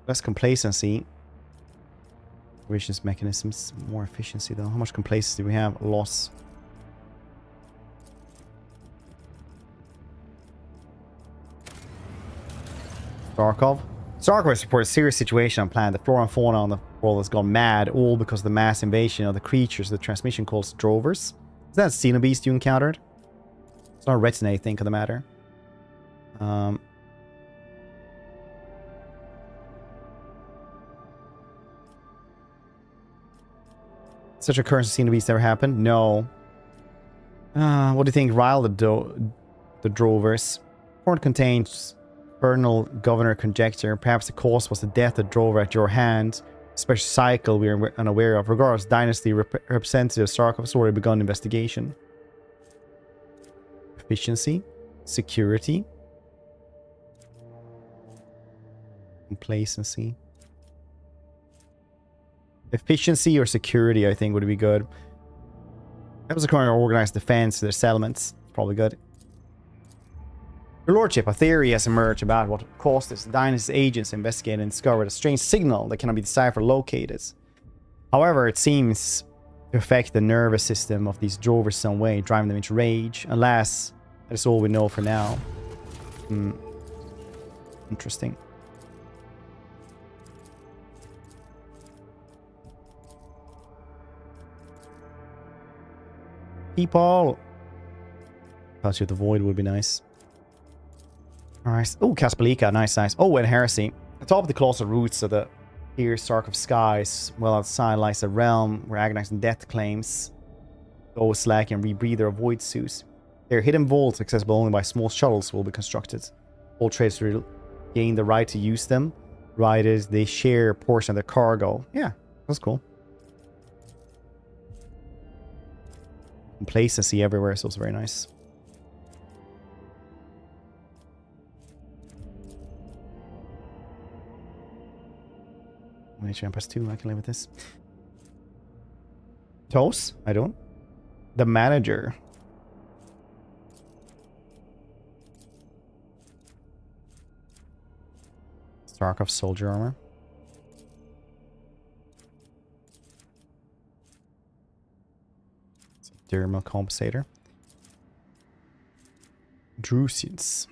Less complacency. Operations mechanisms, more efficiency though. How much complacency do we have? Loss. Starkov. Starkov has reported a serious situation on planet. The flora and fauna on the world has gone mad, all because of the mass invasion of the creatures the transmission calls drovers. Is that a xenobeast you encountered? It's not a retinue, think of the matter. Such occurrence of xenobeasts ever happened? No. What do you think? Rile the drovers. Report contains Colonel Governor conjecture. Perhaps the cause was the death of Drover at your hand. Special cycle we are unaware of. Regardless, Dynasty representative Starkov has already begun investigation. Efficiency. Security. Complacency. Efficiency or security, I think, would be good. That was a kind of organized defense to their settlements. Probably good. Your Lordship, a theory has emerged about what caused this. Dynasty's agents investigated and discovered a strange signal that cannot be deciphered or located. However, it seems to affect the nervous system of these drovers some way, driving them into rage. Alas, that is all we know for now. Interesting. People. Touch of the void would be nice. Alright. Oh, Kaspalika. Nice, nice. Oh, and Heresy. Atop of the colossal roots of the fierce arc of skies, well outside lies a realm where agonizing death claims those lacking rebreather of void suits. Their hidden vaults, accessible only by small shuttles, will be constructed. All traders will gain the right to use them. Riders, they share a portion of their cargo. Yeah, that's cool. Complacency everywhere, so it's very nice. Nature Empress 2, I can live with this. Toast? I don't. The manager. Starkov soldier armor. Thermal compensator. Drusians.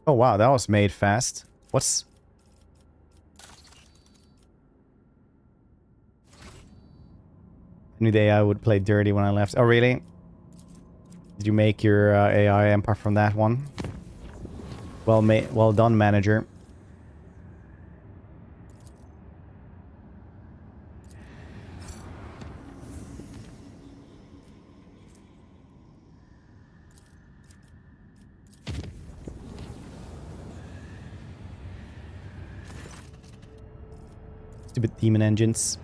Oh wow, that was made fast. What's... I knew the AI would play dirty when I left. Oh really? Did you make your AI empire from that one? Well done, manager. Stupid demon engines.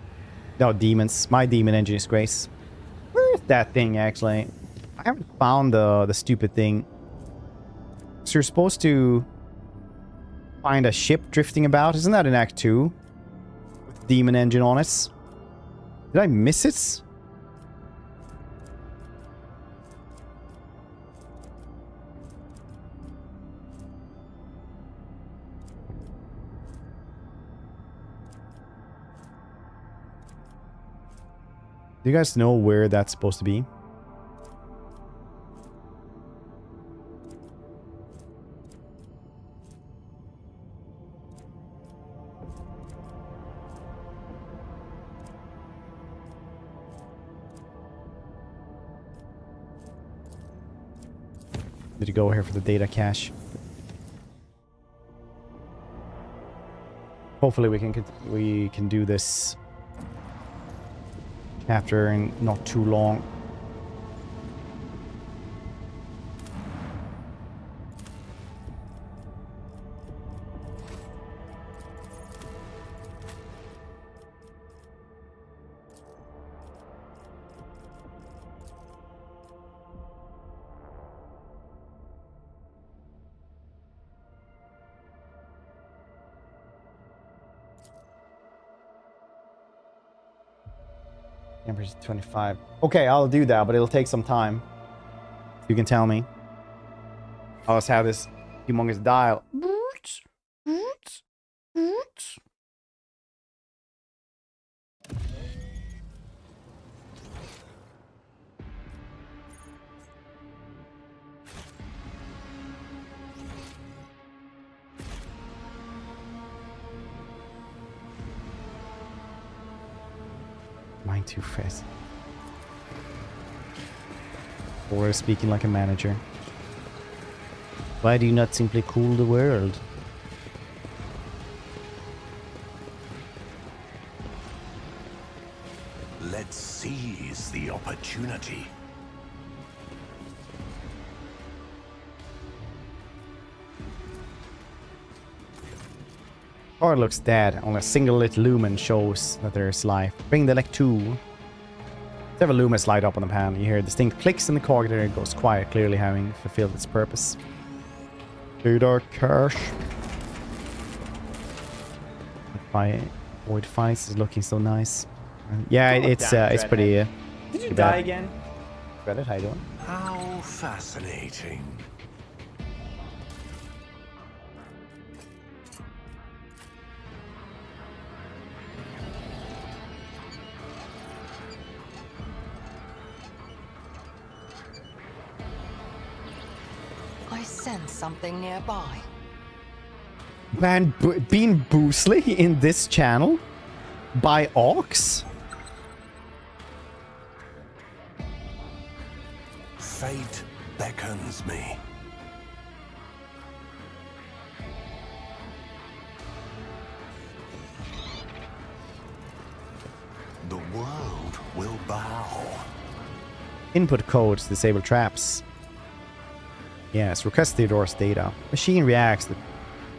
No, demons. My demon engine is Grace. Where is that thing, actually? I haven't found the stupid thing. So you're supposed to find a ship drifting about. Isn't that in Act 2? With the demon engine on it. Did I miss it? Do you guys know where that's supposed to be? Did you go here for the data cache? Hopefully we can do this chapter in not too long. Average 25. Okay, I'll do that, but it'll take some time. You can tell me. I'll just have this humongous dial. Mine too fast. Or speaking like a manager. Why do you not simply cool the world? Let's seize the opportunity. Car looks dead. Only a single lit lumen shows that there is life. Bring the elect 2. Several lumens light up on the panel. You hear distinct clicks in the car there. It goes quiet, clearly having fulfilled its purpose. Data cache. By void fights is looking so nice. Yeah, it's pretty. Did you die again? Reddit, how you doing? How fascinating. I sense something nearby. Man, being Boosly in this channel? By Ox? Fate beckons me. The world will bow. Input codes disable traps. Yes, request Theodore's data. Machine reacts. The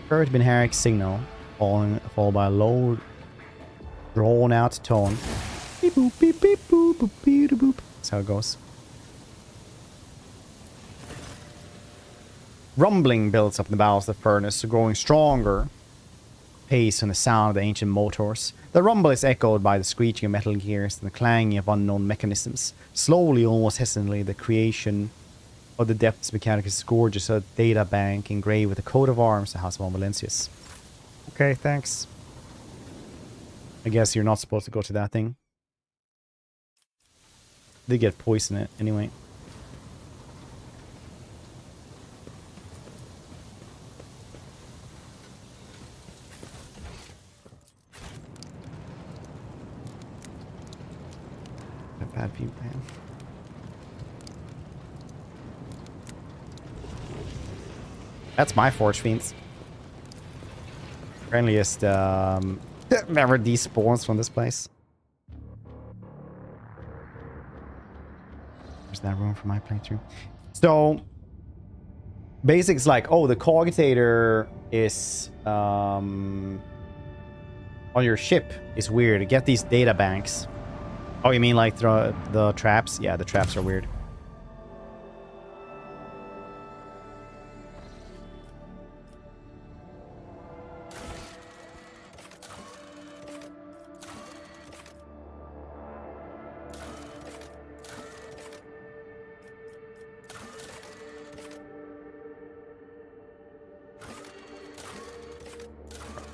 current binary signal followed by a low, drawn-out tone. Beep boop beep beep boop boop beep boop. That's how it goes. Rumbling builds up in the bowels of the furnace, growing stronger. Pace and the sound of the ancient motors. The rumble is echoed by the screeching of metal gears and the clanging of unknown mechanisms. Slowly, almost hesitantly, the creation of the depths mechanicus gorgeous a data bank engraved with a coat of arms, the House of Valencius. Okay, thanks. I guess you're not supposed to go to that thing. They get poison it anyway. A bad view, man. That's my Forge Fiends. Friendliest, never despawns from this place. There's that room for my playthrough. So, basics like, oh, the cogitator is, on your ship is weird. Get these data banks. Oh, you mean like the traps? Yeah, the traps are weird.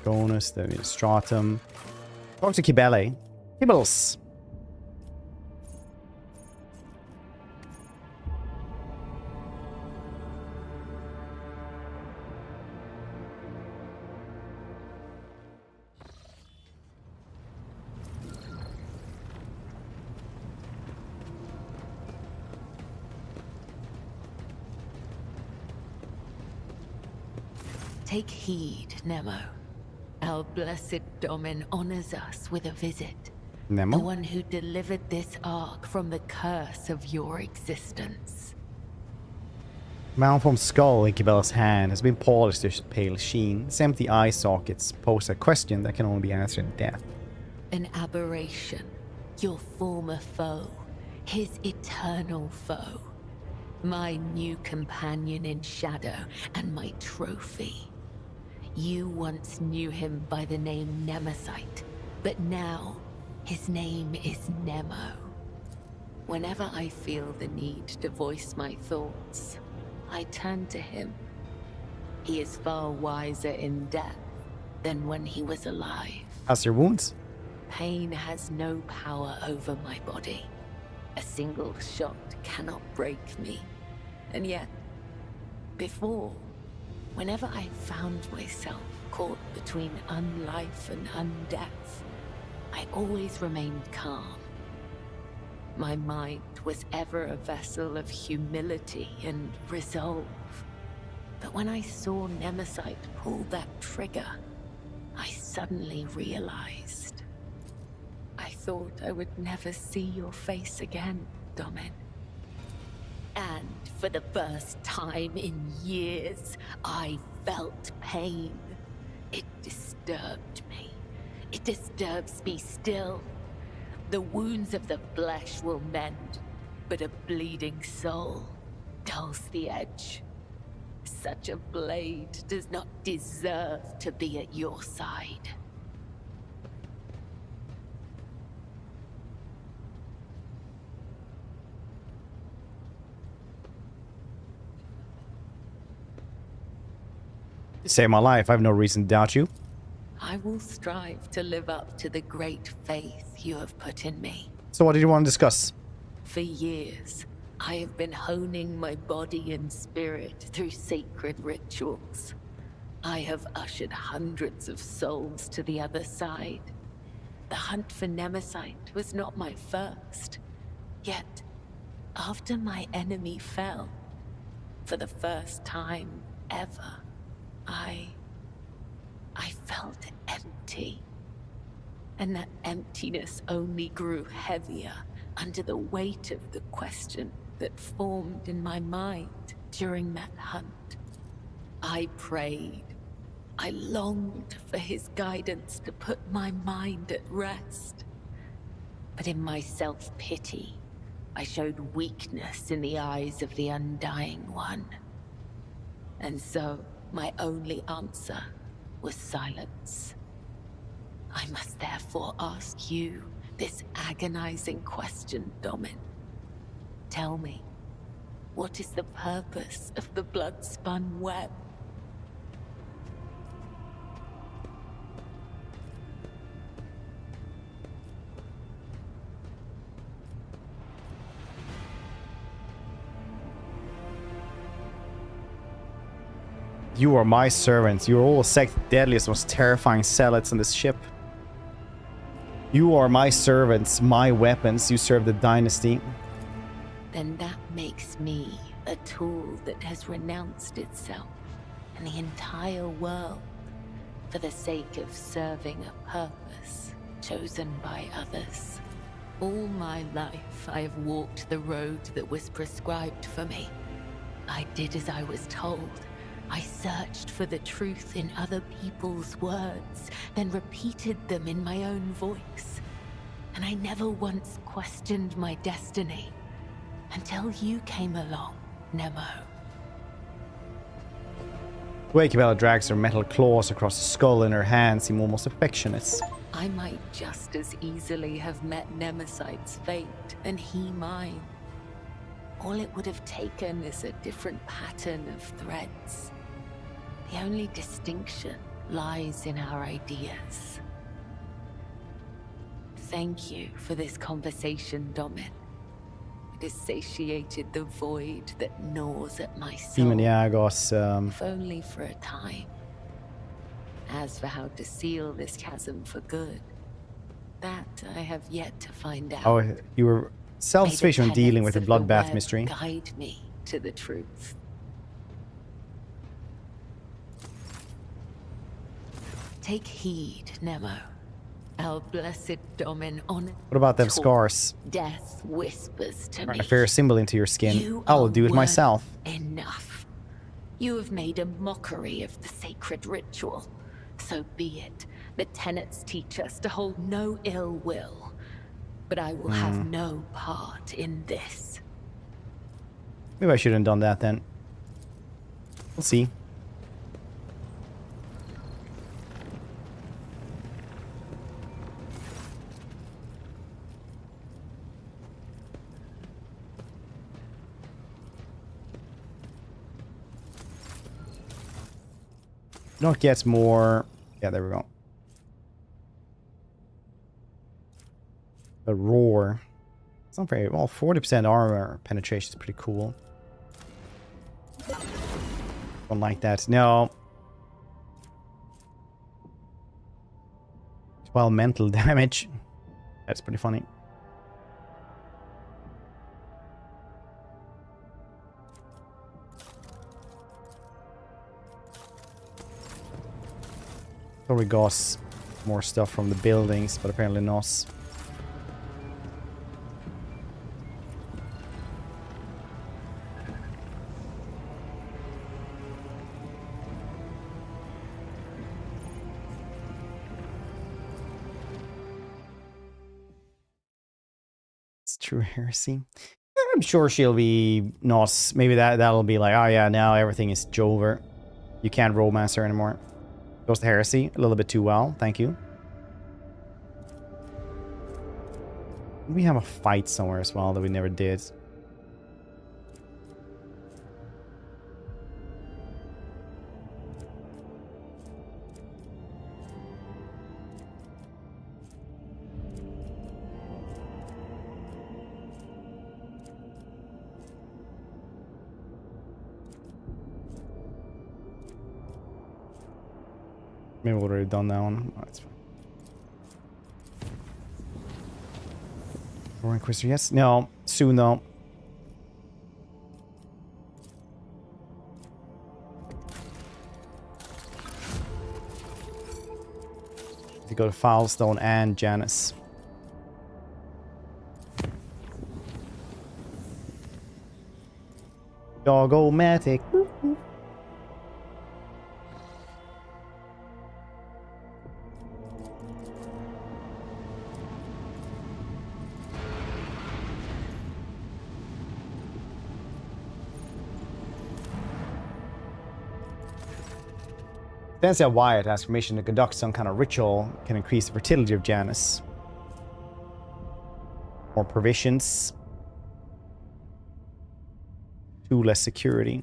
Bonus, the stratum. Talk to Kibele. Kibbles. Take heed, Nemo. Our blessed Domin honors us with a visit. Nemo? The one who delivered this ark from the curse of your existence. Malformed skull in Cabela's hand has been polished to pale sheen. Its empty eye sockets pose a question that can only be answered in death. An aberration. Your former foe. His eternal foe. My new companion in shadow and my trophy. You once knew him by the name Nemesite, but now his name is Nemo. Whenever I feel the need to voice my thoughts, I turn to him. He is far wiser in death than when he was alive. How's your wounds? Pain has no power over my body. A single shot cannot break me. And yet, before, whenever I found myself caught between unlife and undeath, I always remained calm. My mind was ever a vessel of humility and resolve. But when I saw Nemesite pull that trigger, I suddenly realized. I thought I would never see your face again, Domin. And for the first time in years, I felt pain. It disturbed me. It disturbs me still. The wounds of the flesh will mend, but a bleeding soul dulls the edge. Such a blade does not deserve to be at your side. You saved my life. I have no reason to doubt you. I will strive to live up to the great faith you have put in me. So what did you want to discuss? For years, I have been honing my body and spirit through sacred rituals. I have ushered hundreds of souls to the other side. The hunt for Nemesite was not my first. Yet, after my enemy fell, for the first time ever, I felt empty. And that emptiness only grew heavier under the weight of the question that formed in my mind during that hunt. I prayed. I longed for his guidance to put my mind at rest. But in my self-pity, I showed weakness in the eyes of the Undying One. And so, my only answer was silence. I must therefore ask you this agonizing question, Domin. Tell me, what is the purpose of the blood-spun web? You are my servants. You are all the deadliest, most terrifying zealots on this ship. You are my servants, my weapons. You serve the dynasty. Then that makes me a tool that has renounced itself and the entire world for the sake of serving a purpose chosen by others. All my life, I have walked the road that was prescribed for me. I did as I was told. I searched for the truth in other people's words, then repeated them in my own voice. And I never once questioned my destiny until you came along, Nemo. Wakebella drags her metal claws across the skull in her hands, seem almost affectionate. I might just as easily have met Nemesite's fate and he mine. All it would have taken is a different pattern of threads. The only distinction lies in our ideas. Thank you for this conversation, Domin. It has satiated the void that gnaws at my soul, if only for a time. As for how to seal this chasm for good, that I have yet to find out. Oh, you were self-sufficient when dealing with the bloodbath mystery. Guide me to the truth. Take heed, Nemo. Our blessed Domin on What about them scars? Death whispers to me. A fair symbol into your skin. You I will are do it worth myself. Enough. You have made a mockery of the sacred ritual. So be it. The tenets teach us to hold no ill will. But I will have no part in this. Maybe I shouldn't have done that then. We'll see. Not gets more. Yeah, there we go. The roar. It's not very well. 40% armor penetration is pretty cool. Don't like that. No. 12 mental damage. That's pretty funny. So we got more stuff from the buildings, but apparently not. It's true heresy. I'm sure she'll be not. Maybe that'll be like, oh yeah, now everything is Jover. You can't romance her anymore. Goes to heresy a little bit too well. Thank you. We have a fight somewhere as well that we never did. Maybe we've already done that one. Oh, that's fine. Roaring Inquisitor, yes? No. Soon, though. To go to Foulstone and Janus. Dog-o-matic. Fancy Wyatt asks permission to conduct some kind of ritual can increase the fertility of Janus. More provisions. 2 less security.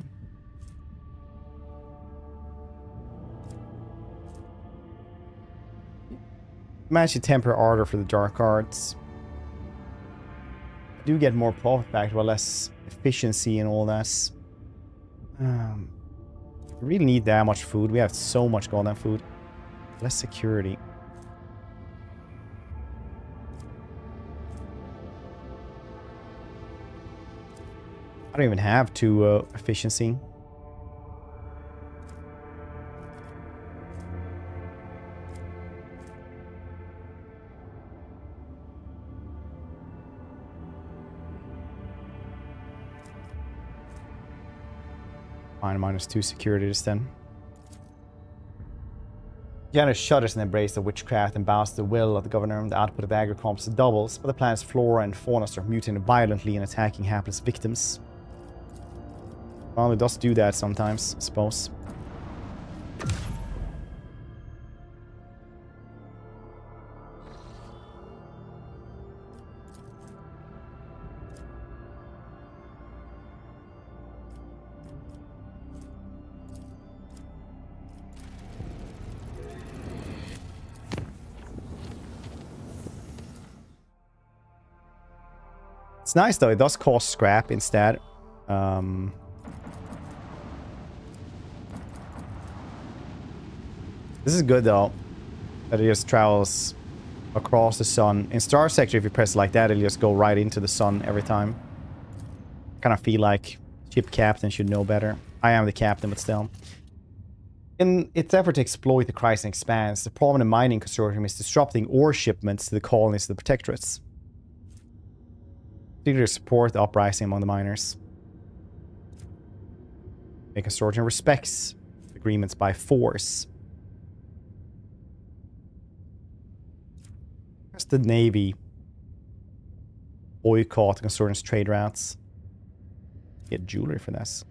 Manage to temper ardor for the dark arts. I do get more profit back, but less efficiency and all that. We really need that much food. We have so much goddamn food. Less security. I don't even have 2 efficiency. Fine, -2 security just then. Janus shudders in the embrace of witchcraft and bows to the will of the governor. The output of agri-crops doubles, but the planet's flora and fauna start mutating violently and attacking hapless victims. Well, it does do that sometimes, I suppose. It's nice though, it does cost scrap instead. This is good though, that it just travels across the sun. In Star Sector, if you press it like that, it'll just go right into the sun every time. I kind of feel like ship captain should know better. I am the captain, but still. In its effort to exploit the Koronus Expanse, the prominent mining consortium is disrupting ore shipments to the colonies of the protectorates. Eager to support the uprising among the miners. The consortium respects agreements by force. Where's the Navy? Boycott the consortium's trade routes. Get jewelry for this.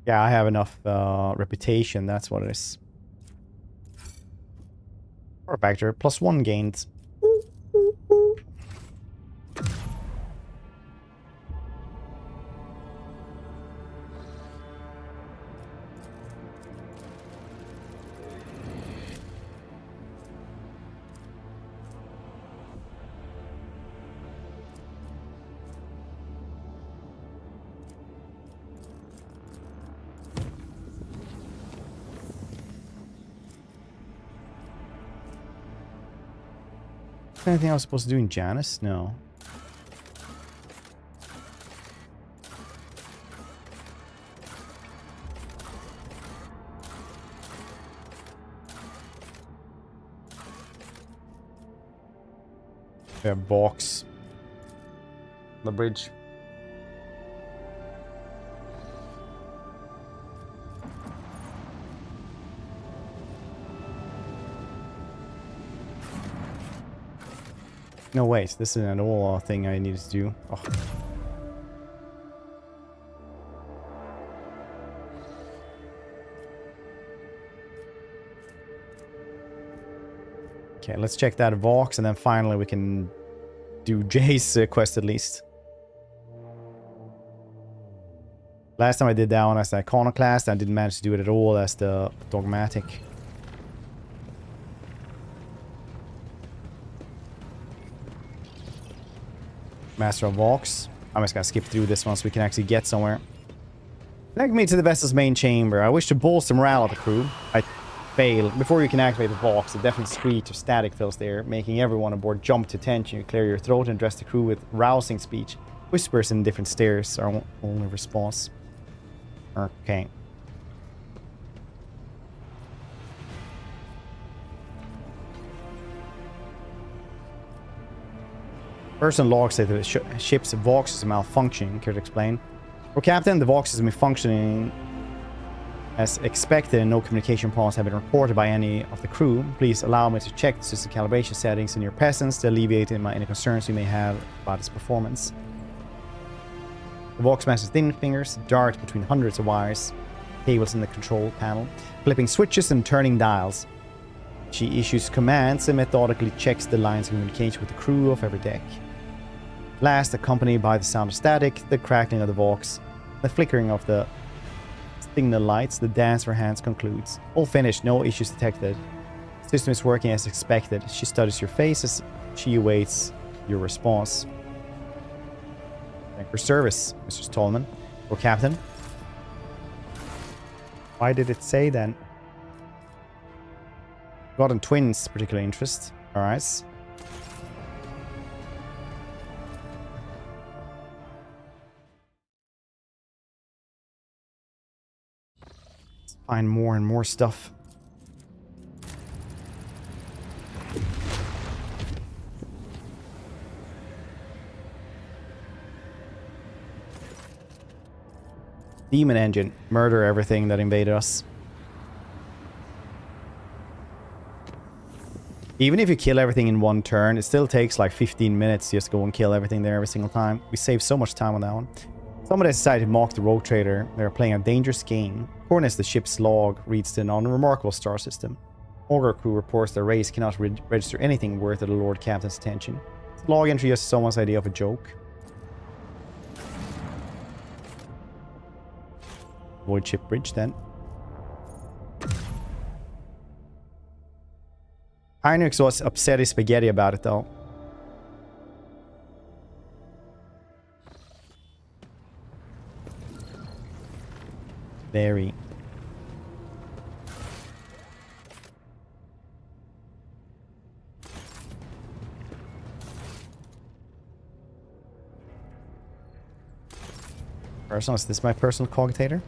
Yeah, I have enough reputation, that's what it is. Power factor, +1 gained. Anything I was supposed to do in Janus? No. We have box. The bridge. No, wait, this isn't at all a thing I needed to do. Oh. Okay, let's check that Vox, and then finally we can do Jay's quest at least. Last time I did that one as the Iconoclast, I didn't manage to do it at all as the Dogmatic. Master of Vox. I'm just gonna skip through this one so we can actually get somewhere. Connect me to the vessel's main chamber. I wish to bolster morale of the crew. I fail. Before you can activate the Vox, a deafening screech of static fills the air, making everyone aboard jump to attention. You clear your throat and address the crew with rousing speech. Whispers and different stares are only response. Okay. Person logs say that the ship's Vox is malfunctioning. Care to explain? For Captain, the Vox has been functioning as expected and no communication problems have been reported by any of the crew. Please allow me to check the system calibration settings in your presence to alleviate any concerns you may have about its performance. The Vox master's thin fingers dart between hundreds of wires, cables in the control panel, flipping switches and turning dials. She issues commands and methodically checks the lines of communication with the crew of every deck. Last, accompanied by the sound of static, the crackling of the Vox, the flickering of the signal lights, the dance for hands concludes. All finished, no issues detected. The system is working as expected. She studies your face as she awaits your response. Thank you for service, Mr. Stallman. Or Captain. Why did it say then? God and twins, particular interest. Alright. Find more and more stuff. Demon engine. Murder everything that invaded us. Even if you kill everything in one turn, it still takes like 15 minutes just to go and kill everything there every single time. We save so much time on that one. Somebody decided to mock the rogue trader. They are playing a dangerous game. According to the ship's log, reads the unremarkable star system. Augur crew reports their race cannot register anything worthy of the Lord Captain's attention. This log entry is someone's idea of a joke. Voidship bridge then. Heinrich was upset as spaghetti about it though. Very. Personal, is this my personal cogitator?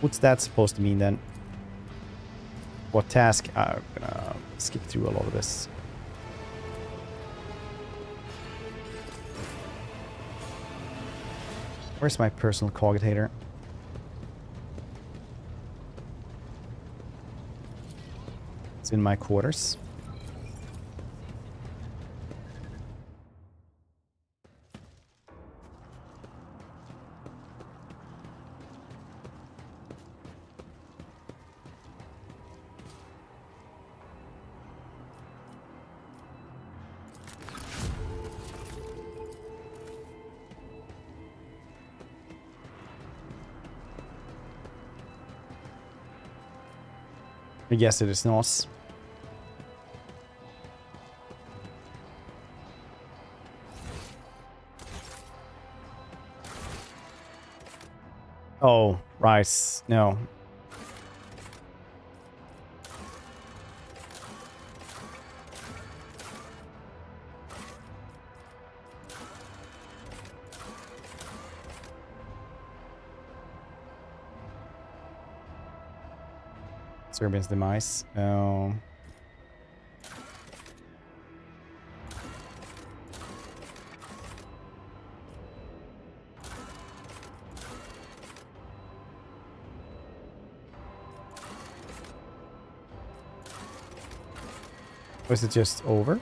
What's that supposed to mean then? What task? I'm gonna skip through a lot of this. Where's my personal cogitator? It's in my quarters. I guess it is not. Oh, right. No. Serbian's demise. Oh. Was it just over?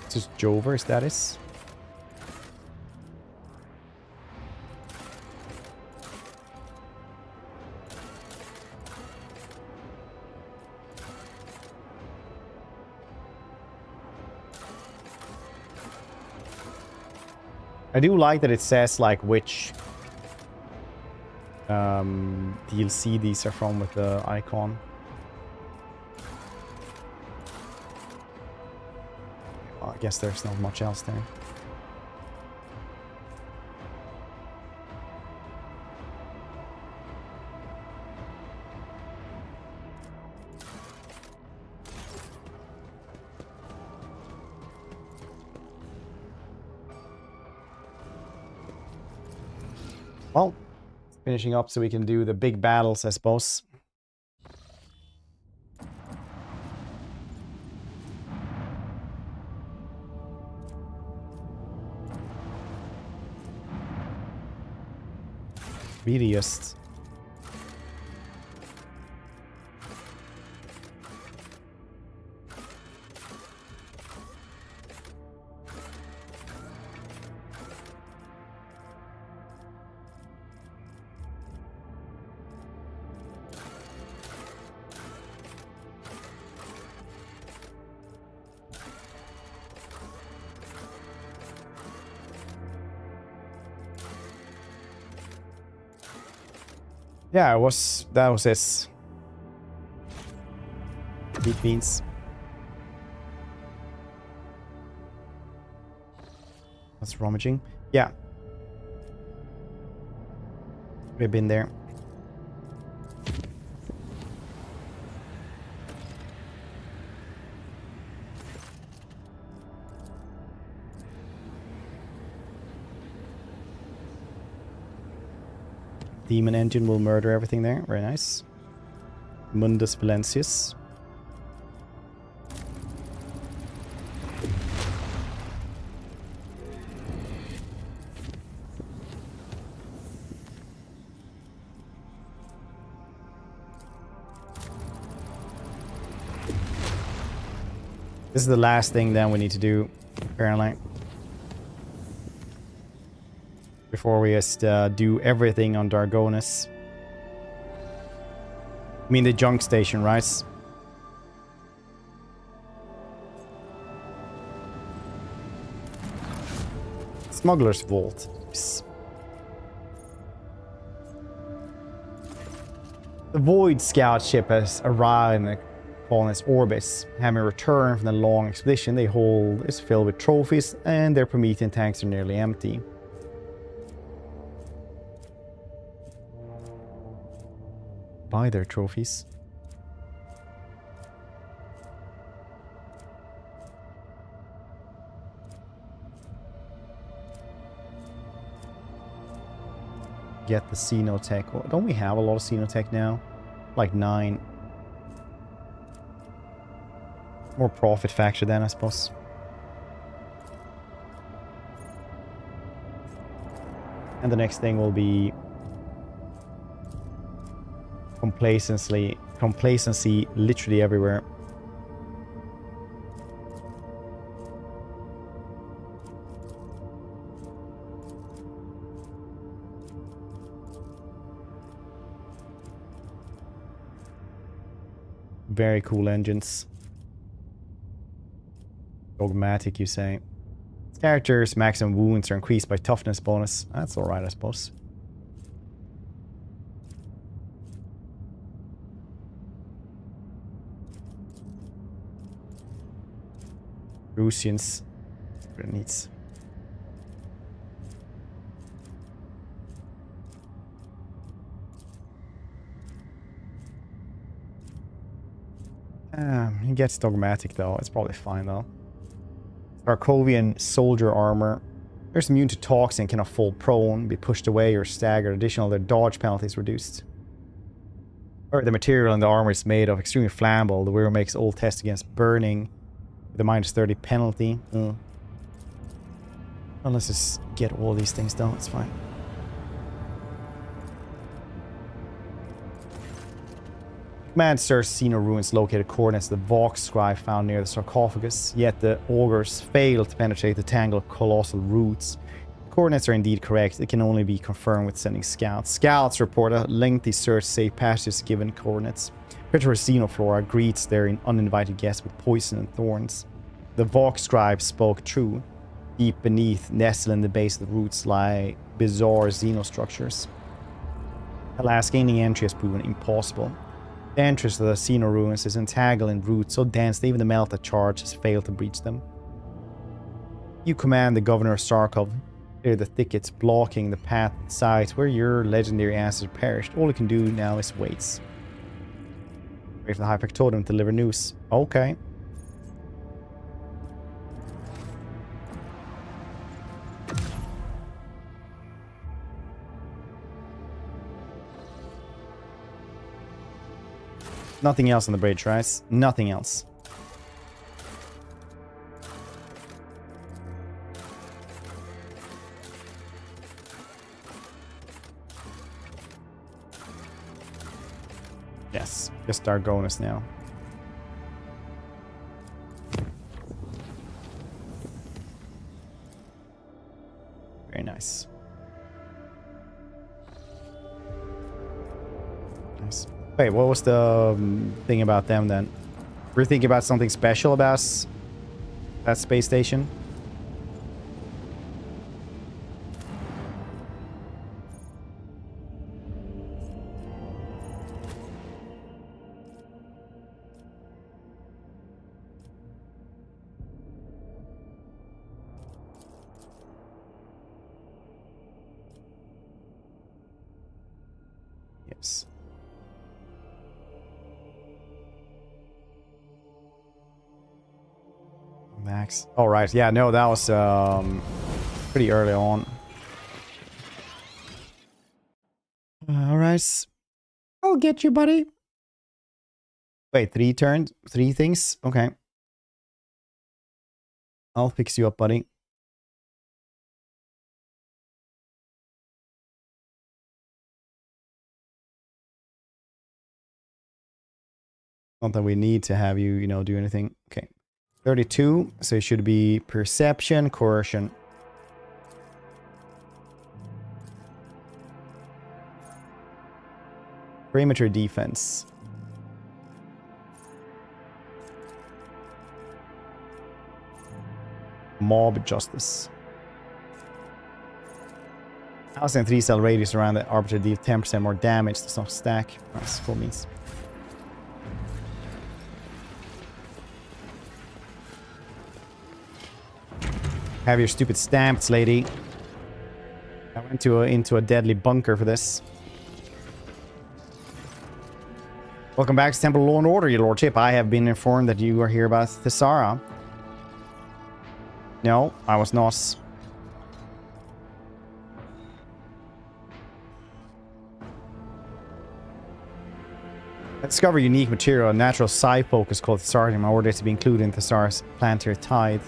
It's just Jover, is that it? I do like that it says like which DLC these are from with the icon. Well, I guess there's not much else there. Well, finishing up so we can do the big battles, I suppose. Perfidious. Yeah, that was his. Beat beans. That's rummaging. Yeah. We've been there. Demon engine will murder everything there. Very nice. Mundus Valentius. This is the last thing then we need to do, apparently. Before we just do everything on Dargonus. I mean the junk station, right? Smuggler's Vault. The Void Scout ship has arrived in the colonist's orbits. Having returned from the long expedition they hold is filled with trophies and their Promethean tanks are nearly empty. Buy their trophies. get the xenotech. Well, don't we have a lot of xenotech now? Like 9. More profit factor then, I suppose. And the next thing will be complacency literally everywhere. Very cool engines. Dogmatic, you say. Characters' maximum wounds are increased by toughness bonus. That's alright, I suppose. Russians. What it needs. He gets dogmatic though. It's probably fine though. Sarkovian soldier armor. They're immune to toxin, cannot fall prone, be pushed away or staggered. Additional, their dodge penalty is reduced. Or the material in the armor is made of extremely flammable. The wearer makes all tests against burning with a -30 penalty. Well, let's just get all these things done. It's fine. Command search Xeno ruins located coordinates the Vox scribe found near the sarcophagus, yet the augurs failed to penetrate the tangle of colossal roots. The coordinates are indeed correct. It can only be confirmed with sending scouts. Scouts report a lengthy search safe passages given coordinates. Predator xenoflora greets their uninvited guests with poison and thorns. The Vox scribe spoke true. Deep beneath, nestled in the base of the roots, lie bizarre xenostructures. Alas, gaining entry has proven impossible. The entrance to the Xeno ruins is entangled in roots so dense that even the melta charge has failed to breach them. You command the governor of Sarkov, clear the thickets blocking the path to the sites where your legendary ancestors perished. All you can do now is wait. Wait for the Hypactotem to deliver news. Okay. Nothing else on the bridge, right? Nothing else. Yes, just start going us now. Very nice. Nice. Wait, what was the thing about them then? We're thinking about something special about that space station? Yes. Max. All right. Yeah, no, that was pretty early on. All right. I'll get you, buddy. Wait, 3 turns? 3 things? Okay. I'll fix you up, buddy. Not that we need to have you, do anything. Okay. 32, so it should be perception, coercion. Perimeter defense. Mob justice. House and 3-cell radius around the arbiter deal 10% more damage. Does not stack. That's cool means. Have your stupid stamps, lady. I went into a deadly bunker for this. Welcome back to Temple Law and Order, your lordship. I have been informed that you are here about Thessara. No, I was not. Discover unique material, a natural psi focus called Thessarium in order to be included in Thessar's planetary tithe.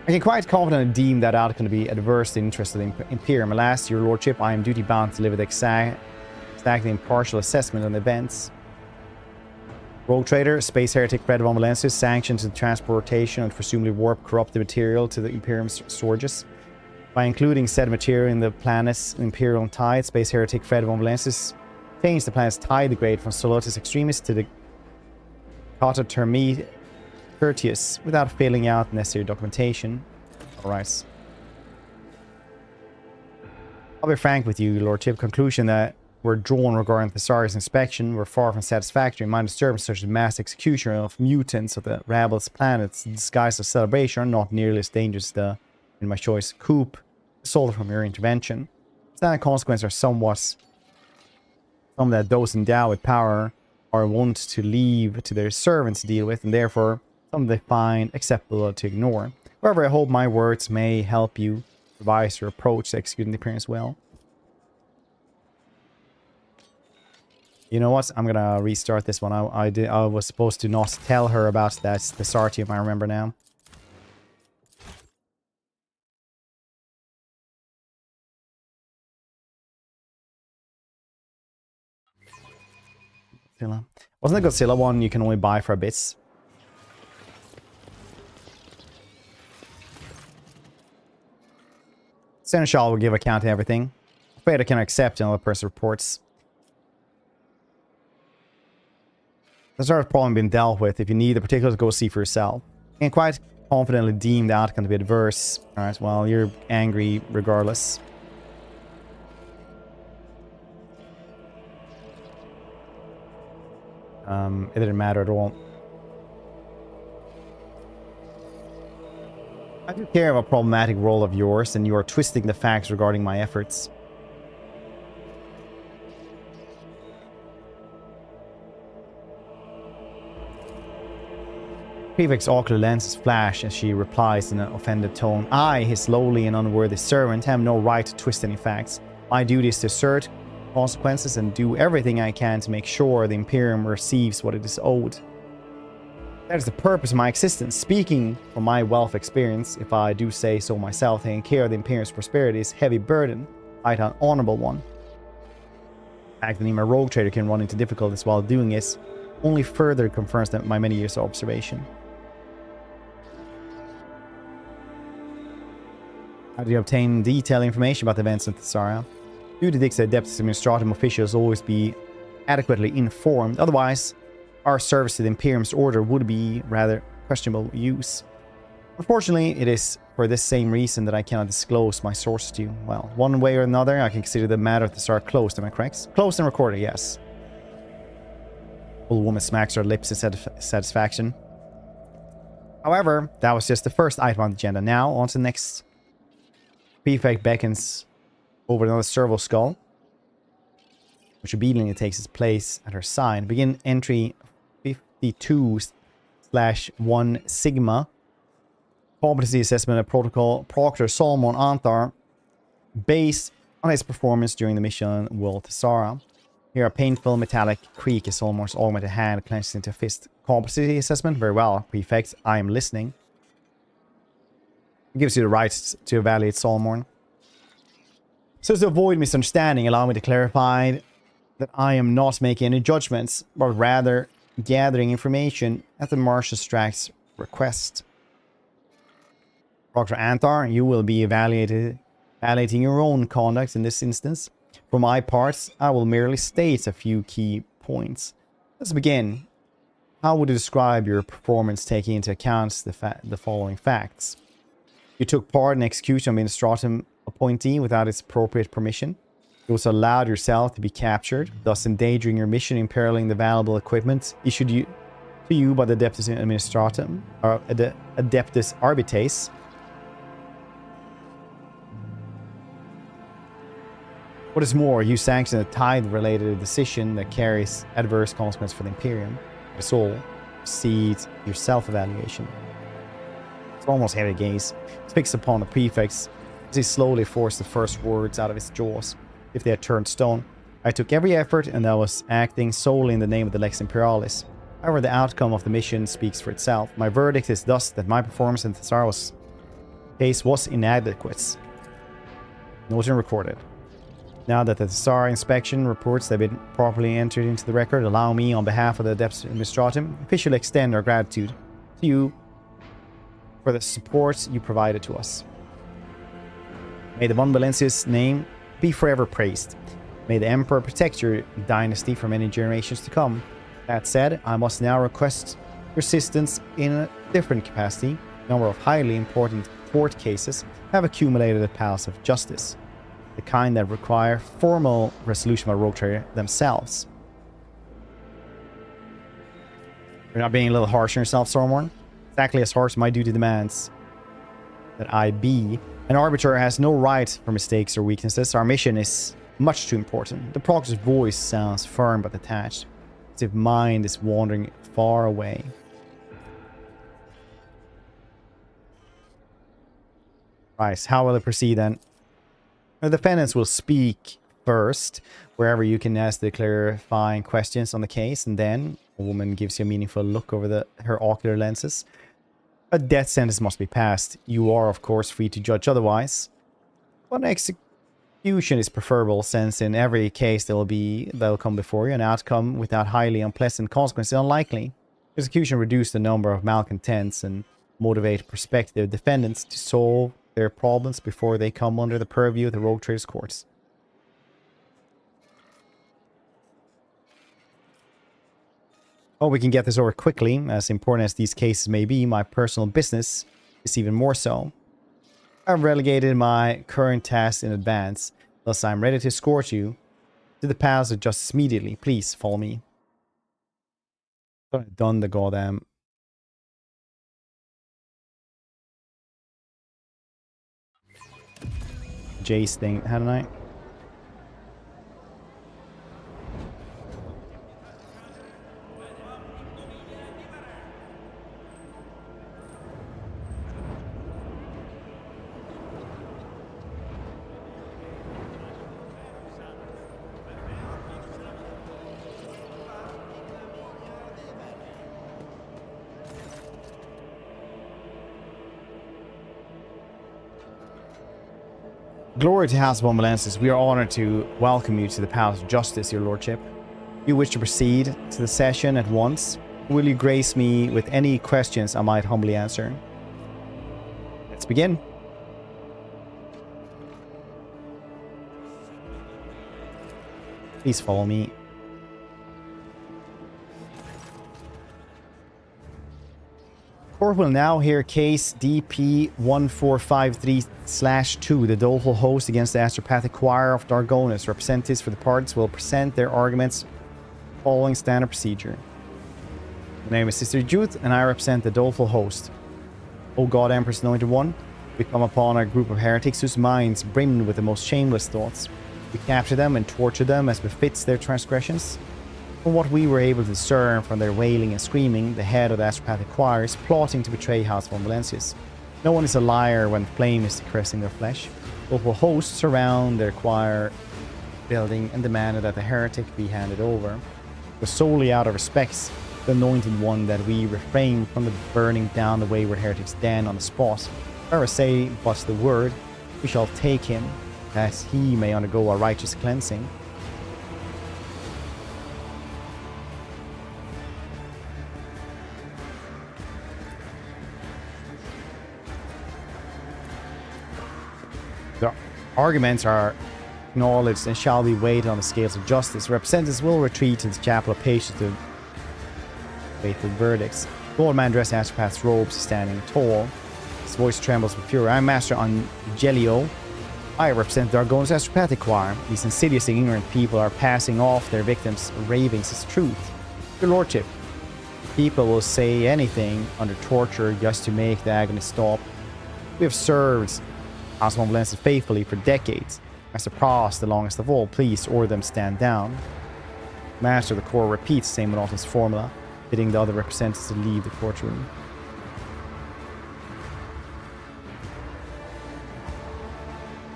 I can quite confidently deem that outcome to be adverse to the interest of the Imperium. Alas, your lordship, I am duty bound to deliver the exactly impartial assessment on the events. Rogue trader, space heretic Fred von Valensis sanctions the transportation and presumably warp corrupted material to the Imperium's storages. By including said material in the planet's Imperial tide, space heretic Fred von Valensis changed the planet's tide grade from Solotus Extremis to the Cata Termi Perfidious without filling out necessary documentation. Alright. I'll be frank with you, Lordship. Conclusion that were drawn regarding Thessari's inspection were far from satisfactory. My disturbance such as mass execution of mutants of the Rabel's planets in disguise of celebration are not nearly as dangerous as the, in my choice, coup resulted from your intervention. Standard consequences are somewhat some that those endowed with power are wont to leave to their servants to deal with, and therefore some they find acceptable to ignore. However, I hope my words may help you revise your approach to executing the appearance well. You know what? I'm gonna restart this one. I was supposed to not tell her about that Thessarium, I remember now. Godzilla. Wasn't the Godzilla one you can only buy for bits? Seneschal will give account to everything. Afraid I can accept another person's reports. The sort of problem been dealt with. If you need the particulars, go see for yourself. You can quite confidently deem the outcome to be adverse. Alright, well, you're angry regardless. It didn't matter at all. I do care of a problematic role of yours, and you are twisting the facts regarding my efforts. Prefect's ocular lenses flash as she replies in an offended tone. I, his lowly and unworthy servant, have no right to twist any facts. My duty is to assert consequences and do everything I can to make sure the Imperium receives what it is owed. That is the purpose of my existence. Speaking from my wealth experience, if I do say so myself, taking care of the Imperium's prosperity is a heavy burden, quite an honorable one. The fact that even a rogue trader can run into difficulties while doing this only further confirms that my many years of observation. How do you obtain detailed information about the events in Thessaria? Duty dictates that Adeptus Administratum officials always be adequately informed, otherwise our service to the Imperium's order would be rather questionable use. Unfortunately, it is for this same reason that I cannot disclose my sources to you. Well, one way or another, I can consider the matter of Thessaria closed, am I correct? Closed and recorded, yes. The woman smacks her lips in satisfaction. However, that was just the first item on the agenda. Now, on to the next. Prefect beckons over another servo skull, which obediently takes its place at her side. Begin entry 52/1 Sigma. Competency assessment of protocol. Proctor Solomon Antar, based on his performance during the mission World Thessara. Here, a painful metallic creak as Solomon's augmented hand clenches into a fist. Competency assessment? Very well, Prefect. I am listening. It gives you the right to evaluate Solomon. So to avoid misunderstanding, allow me to clarify that I am not making any judgments, but rather gathering information at the Marshal-Strax's request. Dr. Antar, you will be evaluating your own conduct in this instance. For my part, I will merely state a few key points. Let's begin. How would you describe your performance taking into account the following facts? You took part in the execution of the Administratum appointee without its appropriate permission. You also allowed yourself to be captured, thus endangering your mission, imperiling the valuable equipment issued to you by the Adeptus Administratum, or Adeptus Arbites. What is more, you sanctioned a tithe-related decision that carries adverse consequences for the Imperium. It's all precedes your self-evaluation. It's almost heavy gaze. It's fixed upon the prefects as he slowly forced the first words out of his jaws, if they had turned stone. I took every effort, and I was acting solely in the name of the Lex Imperialis. However, the outcome of the mission speaks for itself. My verdict is thus that my performance in the Thesaurus case was inadequate. Noted and recorded. Now that the Thesaurus inspection reports have been properly entered into the record, allow me, on behalf of the Adeptus Administratum, officially extend our gratitude to you for the support you provided to us. May the Von Valencia's name be forever praised. May the Emperor protect your dynasty for many generations to come. That said, I must now request your assistance in a different capacity. A number of highly important court cases have accumulated at Palace of Justice, the kind that require formal resolution by Rogue Trader themselves. You're not being a little harsh on yourself, Stormborn? Exactly as harsh as my duty demands that I be. An arbiter has no right for mistakes or weaknesses. Our mission is much too important. The Prog's voice sounds firm but detached, as if mind is wandering far away. Right, how will it proceed then? The defendants will speak first, wherever you can ask the clarifying questions on the case, and then a woman gives you a meaningful look over her ocular lenses. A death sentence must be passed. You are, of course, free to judge otherwise. But execution is preferable, since in every case that'll come before you, an outcome without highly unpleasant consequences is unlikely. Execution reduces the number of malcontents and motivate prospective defendants to solve their problems before they come under the purview of the Rogue Traders courts. Well, we can get this over quickly. As important as these cases may be, my personal business is even more so. I've relegated my current tasks in advance, thus I'm ready to escort you to the Palace of Justice immediately. Please follow me. I've done the goddamn Jace thing, hadn't I? Glory to House Von Valensis. We are honored to welcome you to the Palace of Justice, your lordship. If you wish to proceed to the session at once, will you grace me with any questions I might humbly answer? Let's begin. Please follow me. Court will now hear case DP 1453/2, the doleful host against the astropathic choir of Dargonus. Representatives for the parties will present their arguments following standard procedure. My name is Sister Judith, and I represent the doleful host. O God, Empress Anointed One, we come upon a group of heretics whose minds brimmed with the most shameless thoughts. We capture them and torture them as befits their transgressions. From what we were able to discern from their wailing and screaming, the head of the astropathic choir is plotting to betray House Von Valencius. No one is a liar when flame is caressing their flesh. Local hosts surround their choir building and demanded that the heretic be handed over. It was solely out of respect to the Anointed One that we refrained from the burning down the wayward heretic's den on the spot. However, say but the word, we shall take him, that he may undergo a righteous cleansing. The arguments are acknowledged and shall be weighed on the scales of justice. Representatives will retreat to the chapel of patience to wait the verdicts. The old man dressed in astropath's robes is standing tall. His voice trembles with fury. I'm Master Angelio. I represent the Dargonus astropathic choir. These insidious and ignorant people are passing off their victims' ravings as truth. Your lordship, people will say anything under torture just to make the agony stop. We have served House Von Valencius faithfully for decades. Master Prost, the longest of all, please order them stand down. Master of the Court repeats the same monotonous formula, bidding the other representatives to leave the courtroom.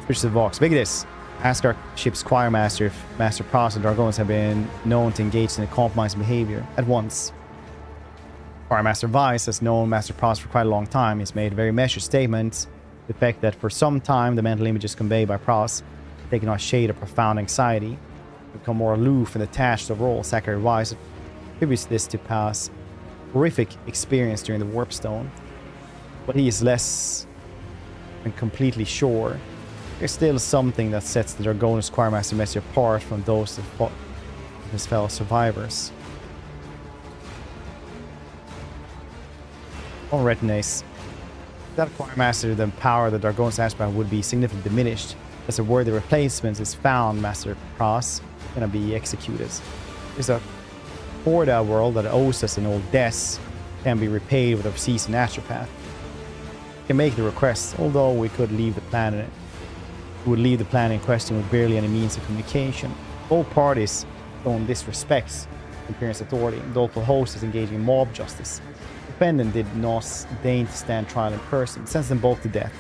Switch to the Vox. Vigdis, Ask our ship's choir master if Master Pross and Dargonis have been known to engage in a compromising behavior at once. Choir Master Weiss has known Master Pross for quite a long time. He's made very measured statements to the effect that for some time the mental images conveyed by Pross have taken on a shade of profound anxiety, become more aloof and detached overall. Psyker Weiss attributes this to Pross' horrific experience during the Warpstone, but he is less than completely sure. There's still something that sets the Dargonis Choir Master message apart from those of his fellow survivors. On retinues, without a Choir Master, the power of the Dargonis aspect would be significantly diminished. As a worthy replacement is found, Master Pross cannot be executed. There's a Horda world that owes us an old debts can be repaid with a seasoned astropath. We can make the request, although we could leave the planet. We would leave the planet in question with barely any means of communication. Both parties shown disrespects Imperium's authority. The local host is engaging in mob justice. The defendant did not deign to stand trial in person, sends them both to death.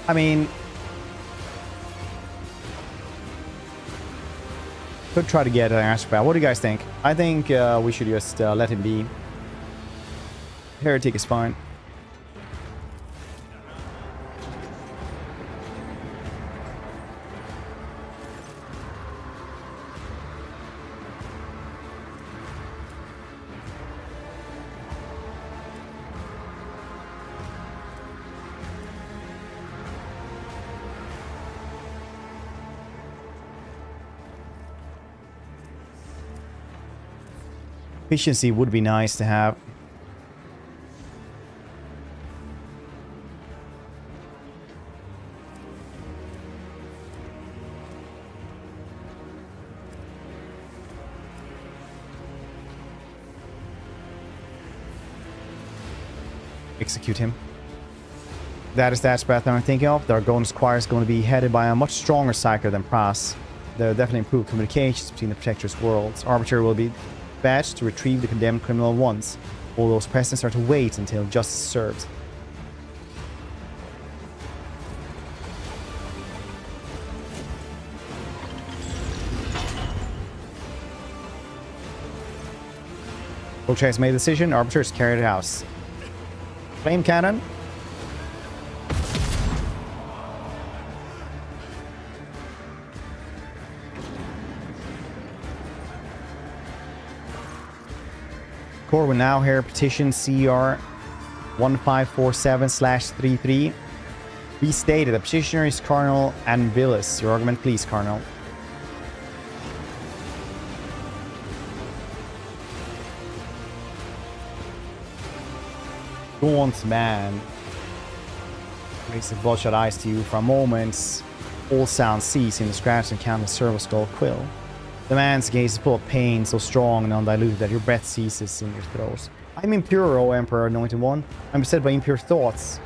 I mean, could try to get an answer back. What do you guys think? I think we should just let him be. Heretic is fine. Efficiency would be nice to have. Execute him. That is that path I'm thinking of. The Dargonis Choir is going to be headed by a much stronger Psyker than Pross. They'll definitely improve communications between the Protector's worlds. Arbiter will be dispatched to retrieve the condemned criminal at once. All those present are to wait until justice is served. Coach has made a decision. Arbiters carried it out. Flame cannon. Core will now hear petition CR 1547/33. Restated. The petitioner is Colonel Anvilus. Your argument, please, Colonel. Gaunt man. Raises bloodshot eyes to you for a moment. All sounds cease in the scratch and count the serval skull quill. The man's gaze is full of pain, so strong and undiluted that your breath ceases in your throat. I'm impure, O Emperor Anointed One. I'm beset by impure thoughts.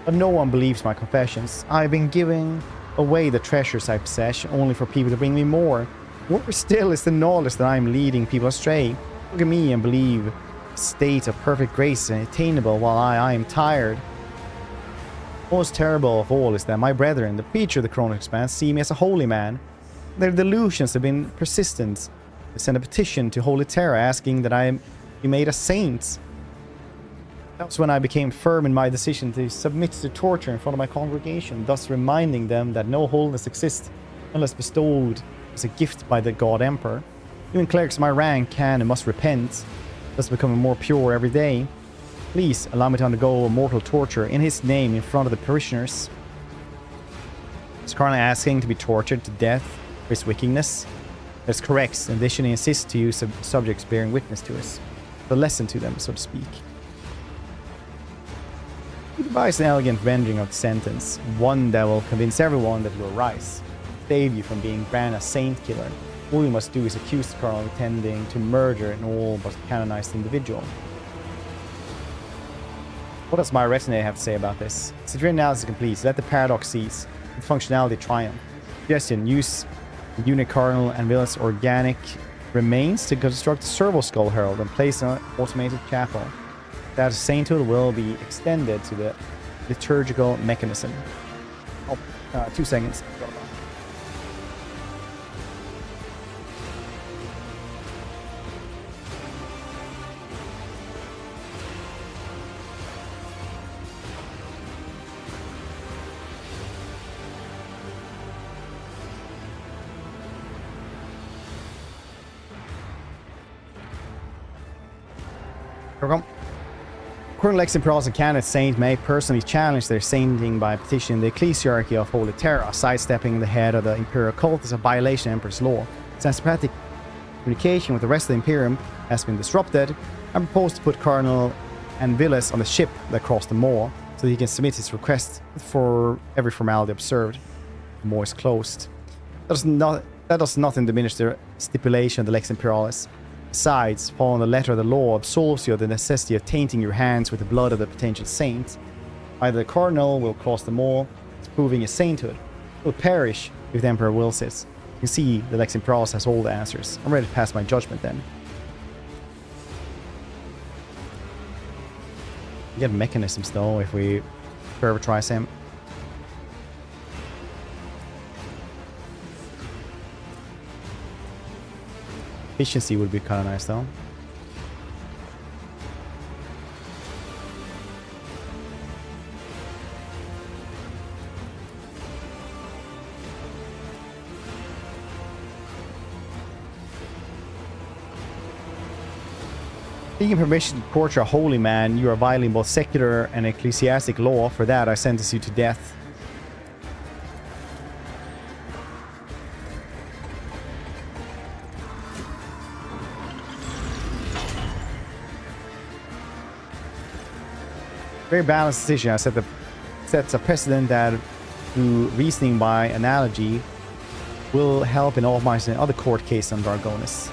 But no one believes my confessions. I've been giving away the treasures I possess only for people to bring me more. Worse still is the knowledge that I'm leading people astray. Look at me and believe a state of perfect grace is attainable while I am tired. Most terrible of all is that my brethren, the preacher of the Koronus Expanse, see me as a holy man. Their delusions have been persistent. They sent a petition to Holy Terra asking that I be made a saint. That was when I became firm in my decision to submit to torture in front of my congregation, thus reminding them that no holiness exists unless bestowed as a gift by the God Emperor. Even clerics of my rank can and must repent, thus becoming more pure every day. Please allow me to undergo mortal torture in his name in front of the parishioners. Is currently asking to be tortured to death for his wickedness. That's correct. In addition, he insists to use subjects bearing witness to us. The lesson to them, so to speak. He devised an elegant rendering of the sentence, one that will convince everyone that you are right, save you from being branded a saint killer. All you must do is accuse the colonel of intending to murder an all but canonized individual. What does my retinue have to say about this? Situation analysis complete. Let the paradox cease. Let functionality triumph. Suggestion: use unit kernel and villainous organic remains to construct a servo skull herald and place an automated chapel. That sainthood will be extended to the liturgical mechanism. 2 seconds. Here we go. Coronus Expanse and Canon Saint may personally challenge their sainting by petitioning the ecclesiarchy of Holy Terra, sidestepping the head of the Imperial cult as a violation of Emperor's law. Since practic communication with the rest of the Imperium has been disrupted, I propose to put Cardinal Anvilus on the ship that crossed the Maw, so that he can submit his request for every formality observed. The Maw is closed. That does nothing diminish the stipulation of the Lex Imperialis. Besides, following the letter of the law absolves you of the necessity of tainting your hands with the blood of the potential saint. Either the Cardinal will cross the Maw, proving his sainthood, will perish if the Emperor wills it. You can see the Lex Imperialis has all the answers. I'm ready to pass my judgment then. We get mechanisms though if we perpetuize him. Efficiency would be kind of nice though. Seeking permission to torture a holy man, you are violating both secular and ecclesiastic law. For that, I sentence you to death. Very balanced decision. I sets a precedent that, through reasoning by analogy, will help in optimizing other court cases on Dargonis.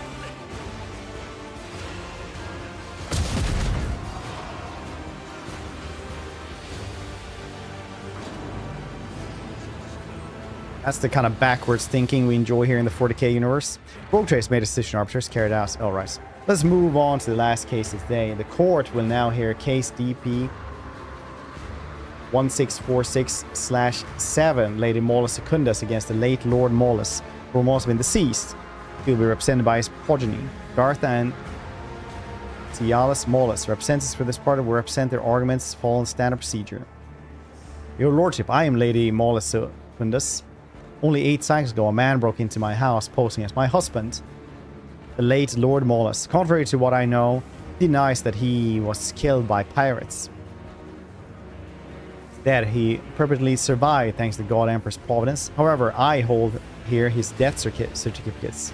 That's the kind of backwards thinking we enjoy here in the 40k universe. Rogue Trace made a decision, arbiters carried out. Alright. Let's move on to the last case of the day. The court will now hear case DP 1646/7, Lady Maulus Secundus against the late Lord Maulus, who has also been deceased. He will be represented by his progeny, Gartha and Cialis Maulus. Representatives for this party will represent their arguments following standard procedure. Your Lordship, I am Lady Maulus Secundus. Only 8 cycles ago, a man broke into my house, posing as my husband, the late Lord Maulus. Contrary to what I know, he denies that he was killed by pirates. Instead, he perpetually survived thanks to the God Emperor's providence. However, I hold here his death certificates,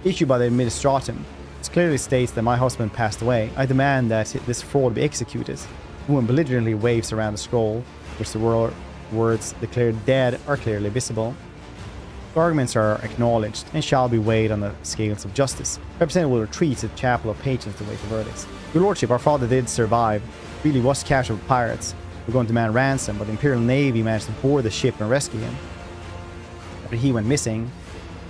issued by the Administratum. It clearly states that my husband passed away. I demand that this fraud be executed. The woman belligerently waves around the scroll, which the words declared dead are clearly visible. The arguments are acknowledged and shall be weighed on the scales of justice. Representative will retreat to the chapel of patrons to wait for verdicts. Your Lordship, our father did survive. Really was captured with pirates. We're going to demand ransom, but the Imperial Navy managed to board the ship and rescue him. After he went missing,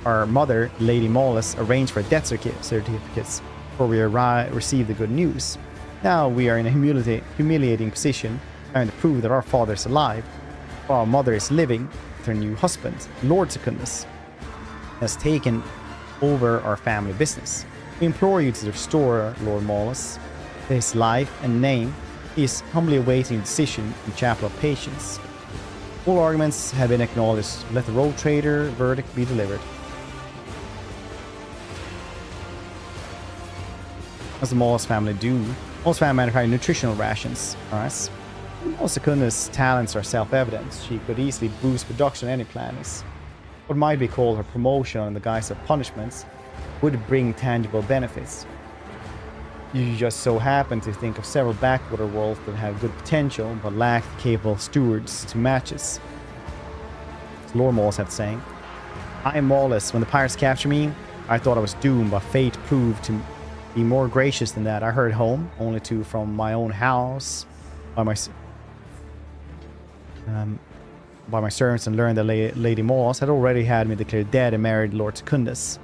our mother, Lady Maulus, arranged for death certificates before we received the good news. Now we are in a humiliating position, having to prove that our father is alive, while our mother is living. Her new husband, Lord Secundus, has taken over our family business. We implore you to restore Lord Maulus to his life and name. He is humbly awaiting a decision in the Chapel of Patience. All arguments have been acknowledged. Let the rogue trader verdict be delivered. As the Maulus family do, Maulus family manufacture nutritional rations. Alright. Maulus Secundus' talents are self-evident. She could easily boost production on any planets. What might be called her promotion in the guise of punishments would bring tangible benefits. You just so happen to think of several backwater worlds that have good potential but lack capable stewards to match us. As Lord Maulus had saying, I am Maulus. When the pirates captured me, I thought I was doomed, but fate proved to be more gracious than that. I heard home, only to from my own house. by my servants and learned that Lady Moss had already had me declared dead and married Lord Secundus.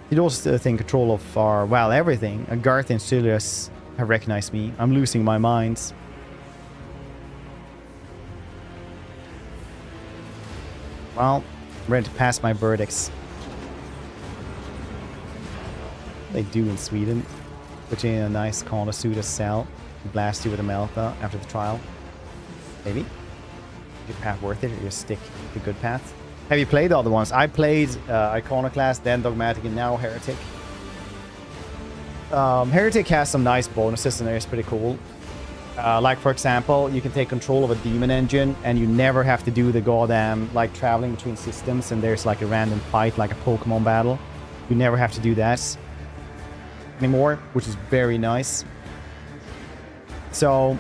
He'd also think control of our, well, everything. Garth and Silius have recognized me. I'm losing my mind. Well, I'm ready to pass my verdicts. They do in Sweden. Put you in a nice corner suit as cell. Blast you with a Melta after the trial. Maybe. Is your path worth it, or you stick to the good path? Have you played the other ones? I played Iconoclast, then Dogmatic, and now Heretic. Heretic has some nice bonuses, and it's pretty cool. Like, for example, you can take control of a demon engine, and you never have to do the goddamn, like, traveling between systems, and there's, like, a random fight, like a Pokemon battle. You never have to do that anymore, which is very nice. So,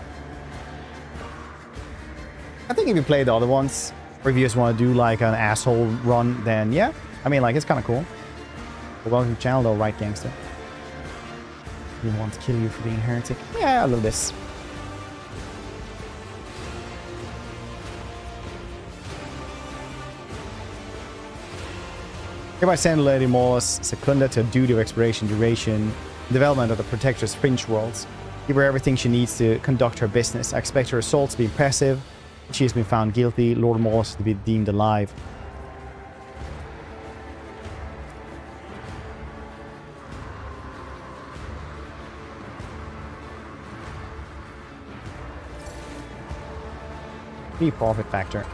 I think if you play the other ones, or if you just want to do like an asshole run, then yeah. I mean, like, it's kind of cool. But welcome to the channel though, right, gangster? You want to kill you for being a heretic? Yeah, I love this. Hereby send Lady Moss Secunda to a duty of exploration duration, development of the Protector's Fringe Worlds. Give her everything she needs to conduct her business. I expect her assault to be impressive. She has been found guilty. Lord Moss to be deemed alive. The profit factor.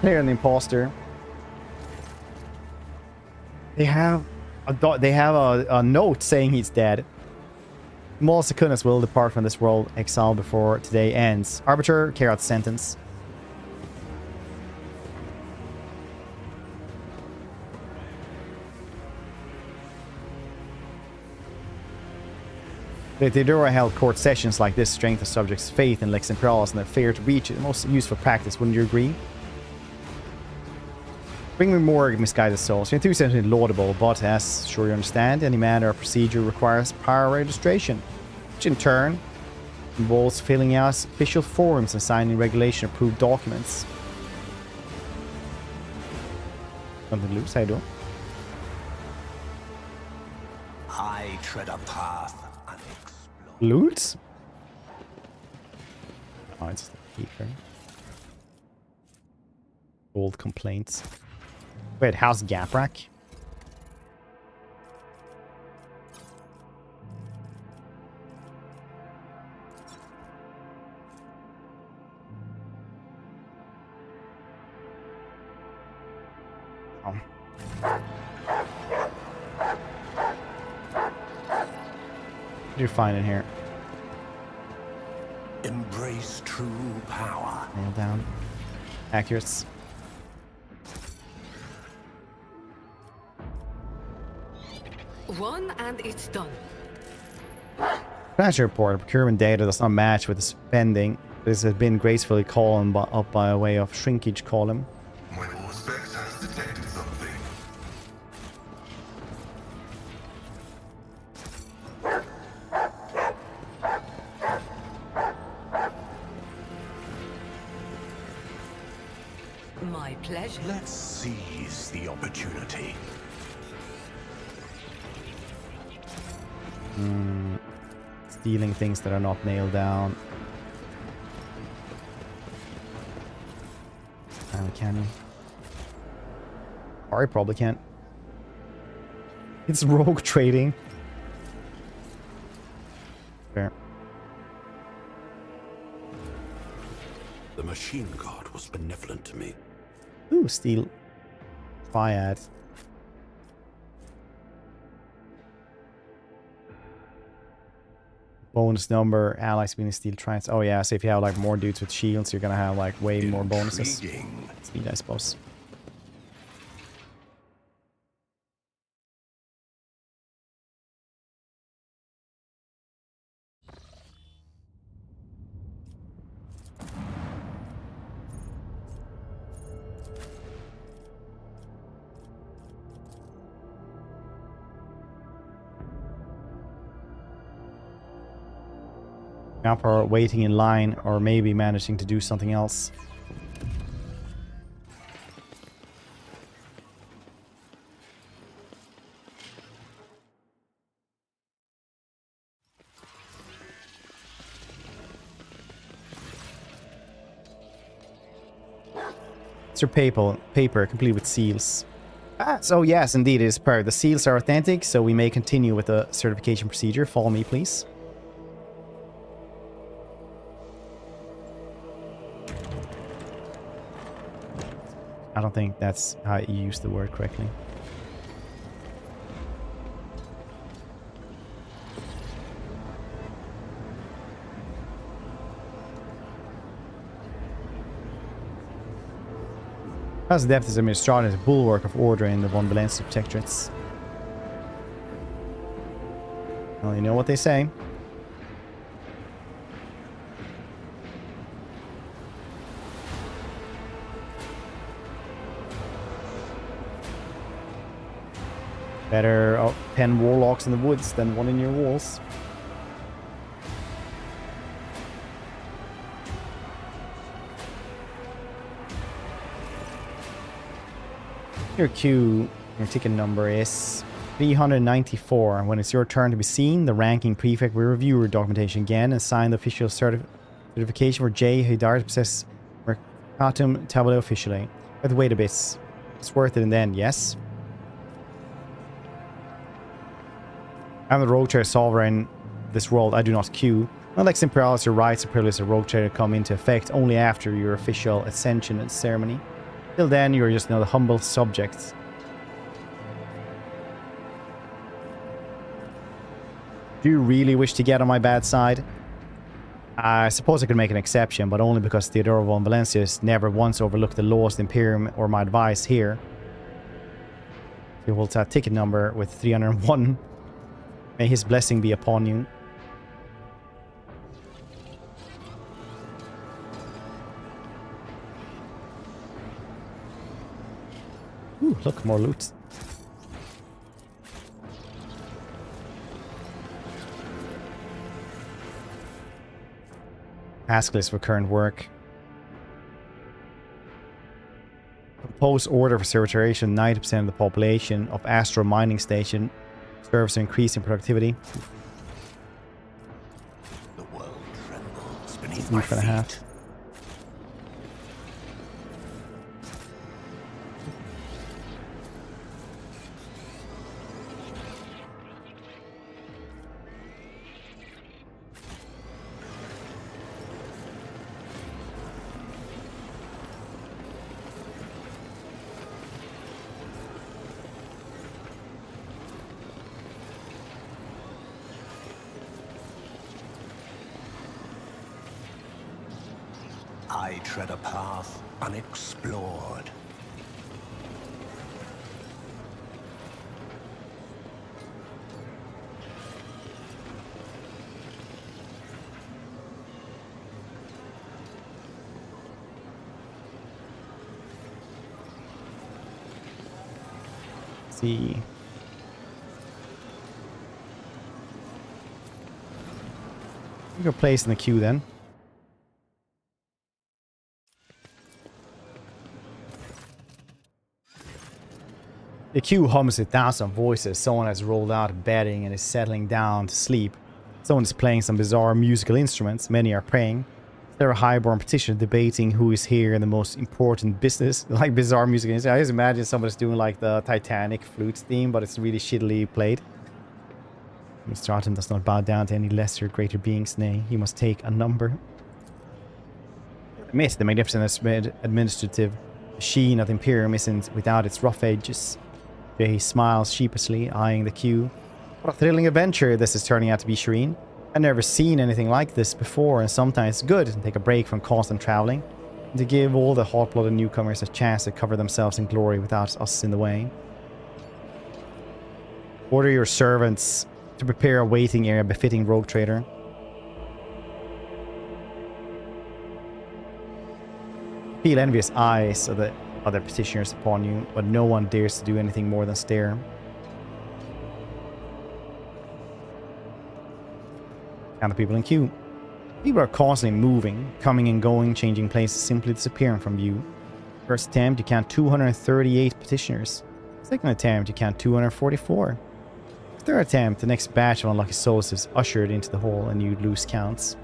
Slayer and the Imposter. They have a note saying he's dead. Moss Secundus will depart from this world exile before today ends. Arbiter, carry out the sentence. The Theodora held court sessions like this strength the subjects' faith in Lex Imperialis and their fear to reach it. The most useful practice, wouldn't you agree? Bring me more misguided souls. Your enthusiasm is laudable, but as sure you understand, any manner of procedure requires prior registration, which in turn involves filling out official forms and signing regulation-approved documents. Something loose, how you doing? I tread a path unexplored. Loot? Oh, it's the keeper. Old complaints. Wait, how's Gaprak? Oh. What do you find in here? Embrace true power. Nail down. Accurates. One and it's done. Financial report. Procurement data does not match with the spending. This has been gracefully called up by a way of shrinkage column. My Auspex has detected something. My pleasure. Let's seize the opportunity. Stealing things that are not nailed down. Can you? Or I probably can't. It's rogue trading. Fair. The machine god was benevolent to me. Ooh, steal. Fiad. Bonus number, allies being steel trines. Oh yeah, so if you have like more dudes with shields, you're gonna have like way more bonuses. Speed, I suppose. Manpower waiting in line, or maybe managing to do something else. It's your paper complete with seals. So yes, indeed, it is per. The seals are authentic, so we may continue with the certification procedure. Follow me, please. I don't think that's how you use the word correctly. As depth is administrated as a bulwark of order in the Von Valencia Protectorates. Well, you know what they say. Better 10 warlocks in the woods than one in your walls. Your queue, your ticket number is 394. When it's your turn to be seen, the ranking prefect will review your documentation again and sign the official certification for J. Hidar to possess Mercatum Tableau officially. You have to wait a bit. It's worth it in the end, yes? I'm the rogue trader solver in this world. I do not queue. Unlike Imperius, your rights of perilous and rogue trader come into effect only after your official ascension and ceremony. Till then, you're just another humble subject. Do you really wish to get on my bad side? I suppose I could make an exception, but only because Theodoro von Valencius never once overlooked the laws of the Imperium or my advice here. He holds that ticket number with 301. May his blessing be upon you. Ooh, look, more loot. Task list for current work. Proposed order for certification. 90% of the population of Astro Mining Station serves to increase in productivity. The world trembles beneath my Week and a half. feet. I tread a path unexplored. Let's see. Your place in the queue then. The queue hums with 1,000 voices. Someone has rolled out of bedding and is settling down to sleep. Someone is playing some bizarre musical instruments. Many are praying. There are highborn petitioners debating who is here in the most important business. Like bizarre music instruments. I just imagine somebody's doing like the Titanic flute theme, but it's really shittily played. Mr. Autumn does not bow down to any lesser, greater beings. Nay, he must take a number. Admit the magnificent administrative machine of the Imperium isn't without its rough edges. He smiles sheepishly, eyeing the queue. What a thrilling adventure this is turning out to be, Shireen. I've never seen anything like this before, and sometimes it's good to take a break from constant traveling, and to give all the hot-blooded newcomers a chance to cover themselves in glory without us in the way. Order your servants to prepare a waiting area befitting rogue trader. Feel envious eyes of the other petitioners upon you, but no one dares to do anything more than stare. Count the people in queue. People are constantly moving, coming and going, changing places, simply disappearing from view. First attempt, you count 238 petitioners. Second attempt, you count 244. Third attempt, the next batch of unlucky souls is ushered into the hall and you lose counts.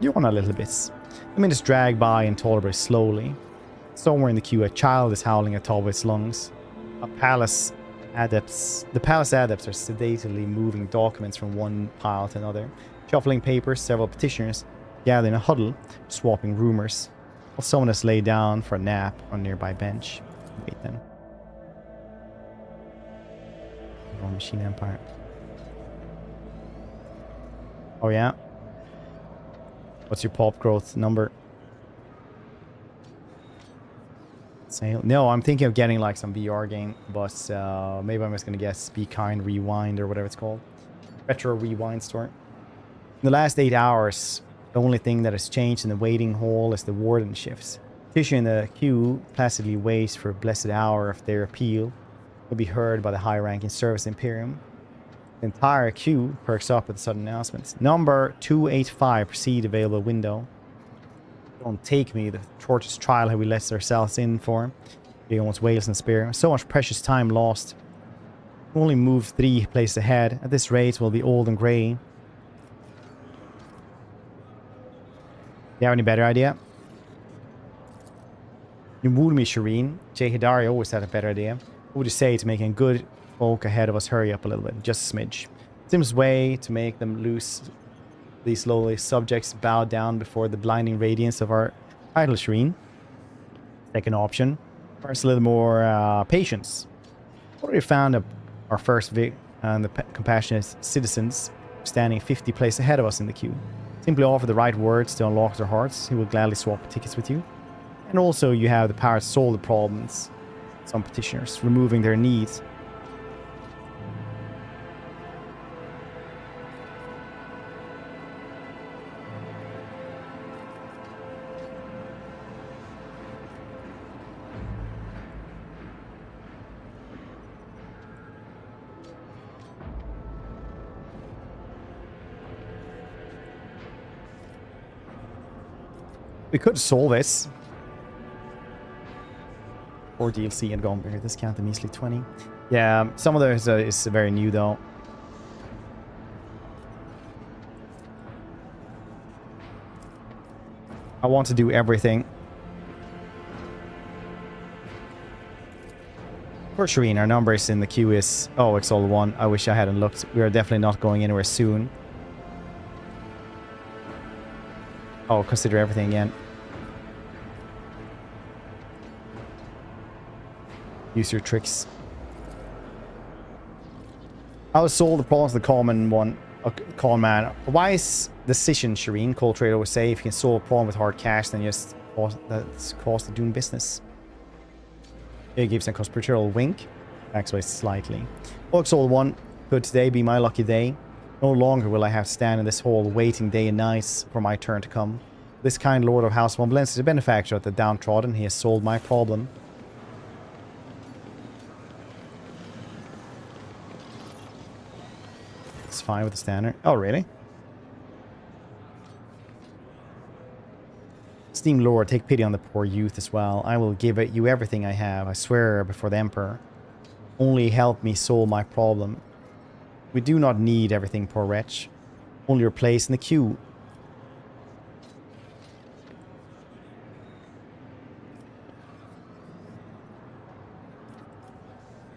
You're on a little bit. The minutes drag by intolerably slowly. Somewhere in the queue, a child is howling at the top of its lungs. The palace adepts are sedately moving documents from one pile to another. Shuffling papers, several petitioners gather in a huddle, swapping rumors. While someone has laid down for a nap on a nearby bench. Wait then. Machine Empire. Oh yeah? What's your pop growth number? Sale? No, I'm thinking of getting like some VR game, but maybe I'm just gonna guess Be Kind Rewind or whatever it's called. Retro Rewind store. In the last 8 hours, the only thing that has changed in the waiting hall is the warden shifts. Tissue in the queue placidly waits for a blessed hour of their appeal will be heard by the high-ranking service Imperium. The entire queue perks up with the sudden announcements. Number 285, proceed available window. Don't take me, the shortest trial have we let ourselves in for. He almost wails in despair. So much precious time lost. Only moved 3 places ahead. At this rate, we'll be old and grey. Do you have any better idea? You wooed me, Shireen. Jay Hidari always had a better idea. What would you say to making good folk ahead of us hurry up a little bit? Just a smidge. Sim's way to make them loose these lowly subjects bow down before the blinding radiance of our title, Shireen. Second option. First, a little more patience. Already found our first Vic and the compassionate citizens standing 50 places ahead of us in the queue. Simply offer the right words to unlock their hearts. He will gladly swap tickets with you. And also you have the power to solve the problems. Some petitioners, removing their needs. We could solve this. Or DLC and gone here. Discount the measly 20. Yeah, some of those is very new though. I want to do everything. For Shireen, our numbers in the queue is... Oh, it's all one. I wish I hadn't looked. We are definitely not going anywhere soon. Oh, consider everything again. Use your tricks. I was sold the problems of the common one. Con man. A wise decision, Shireen. Cold Trader would say, if you can solve a problem with hard cash, then just that's cost of doing business. It gives a conspiratorial wink. Backs away slightly. Oxall 1. Could today be my lucky day? No longer will I have to stand in this hall waiting day and nights for my turn to come. This kind Lord of House Moblence is a benefactor of the downtrodden. He has solved my problem. It's fine with the standard. Oh, really? Esteemed Lord, take pity on the poor youth as well. I will give you everything I have. I swear before the Emperor. Only help me solve my problem. We do not need everything, poor wretch. Only your place in the queue.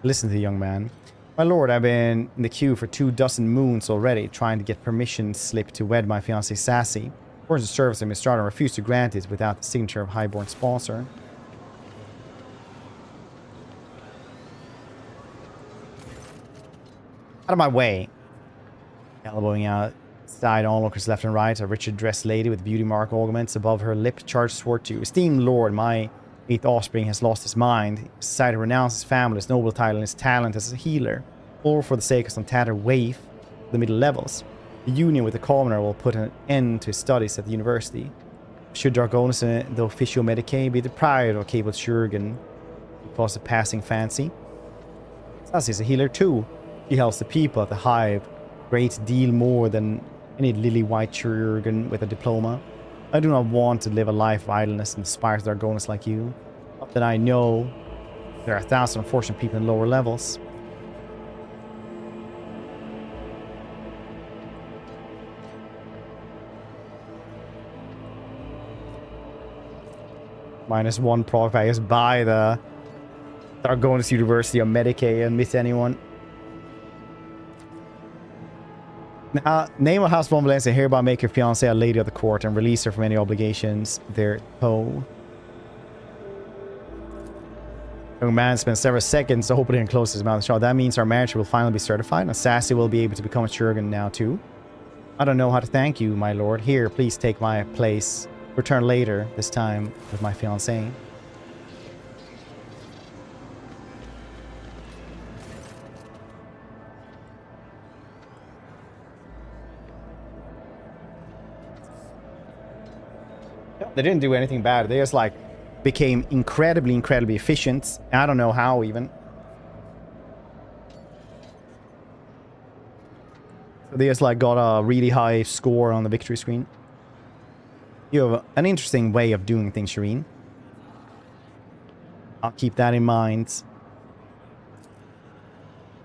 Listen to the young man. My lord, I've been in the queue for 24 moons already, trying to get permission slip to wed my fiancée Sassy. According to service of Mistrata, refused to grant it without the signature of highborn sponsor. Out of my way. Elbowing outside onlookers left and right, a richly dressed lady with beauty mark augments above her lip charged toward you. Esteemed lord, my 8th offspring has lost his mind. He decided to renounce his family, his noble title, and his talent as a healer, all for the sake of some tattered waif of the middle levels. The union with the commoner will put an end to his studies at the university. Should Dragonus and the official Medicaid be deprived of capable Shurgan because of passing fancy? Sassy is a healer too. She helps the people at the hive great deal more than I need lily white chirurgeon with a diploma. I do not want to live a life of idleness and aspire to Dargonus like you. Not that I know there are 1,000 unfortunate people in lower levels. -1 proc, I guess, by the Dargonus University of Medicaid and miss anyone. Name of House von Valencia, hereby make your fiancée a lady of the court and release her from any obligations thereto. Young man spends several seconds opening and closing his mouth shut. That means our marriage will finally be certified, and Sassy will be able to become a Chirurgeon now too. I don't know how to thank you, my lord. Here, please take my place. Return later, this time with my fiancée. They didn't do anything bad. They just like became incredibly efficient. I don't know how even. So they just like got a really high score on the victory screen. You have an interesting way of doing things, Shireen. I'll keep that in mind.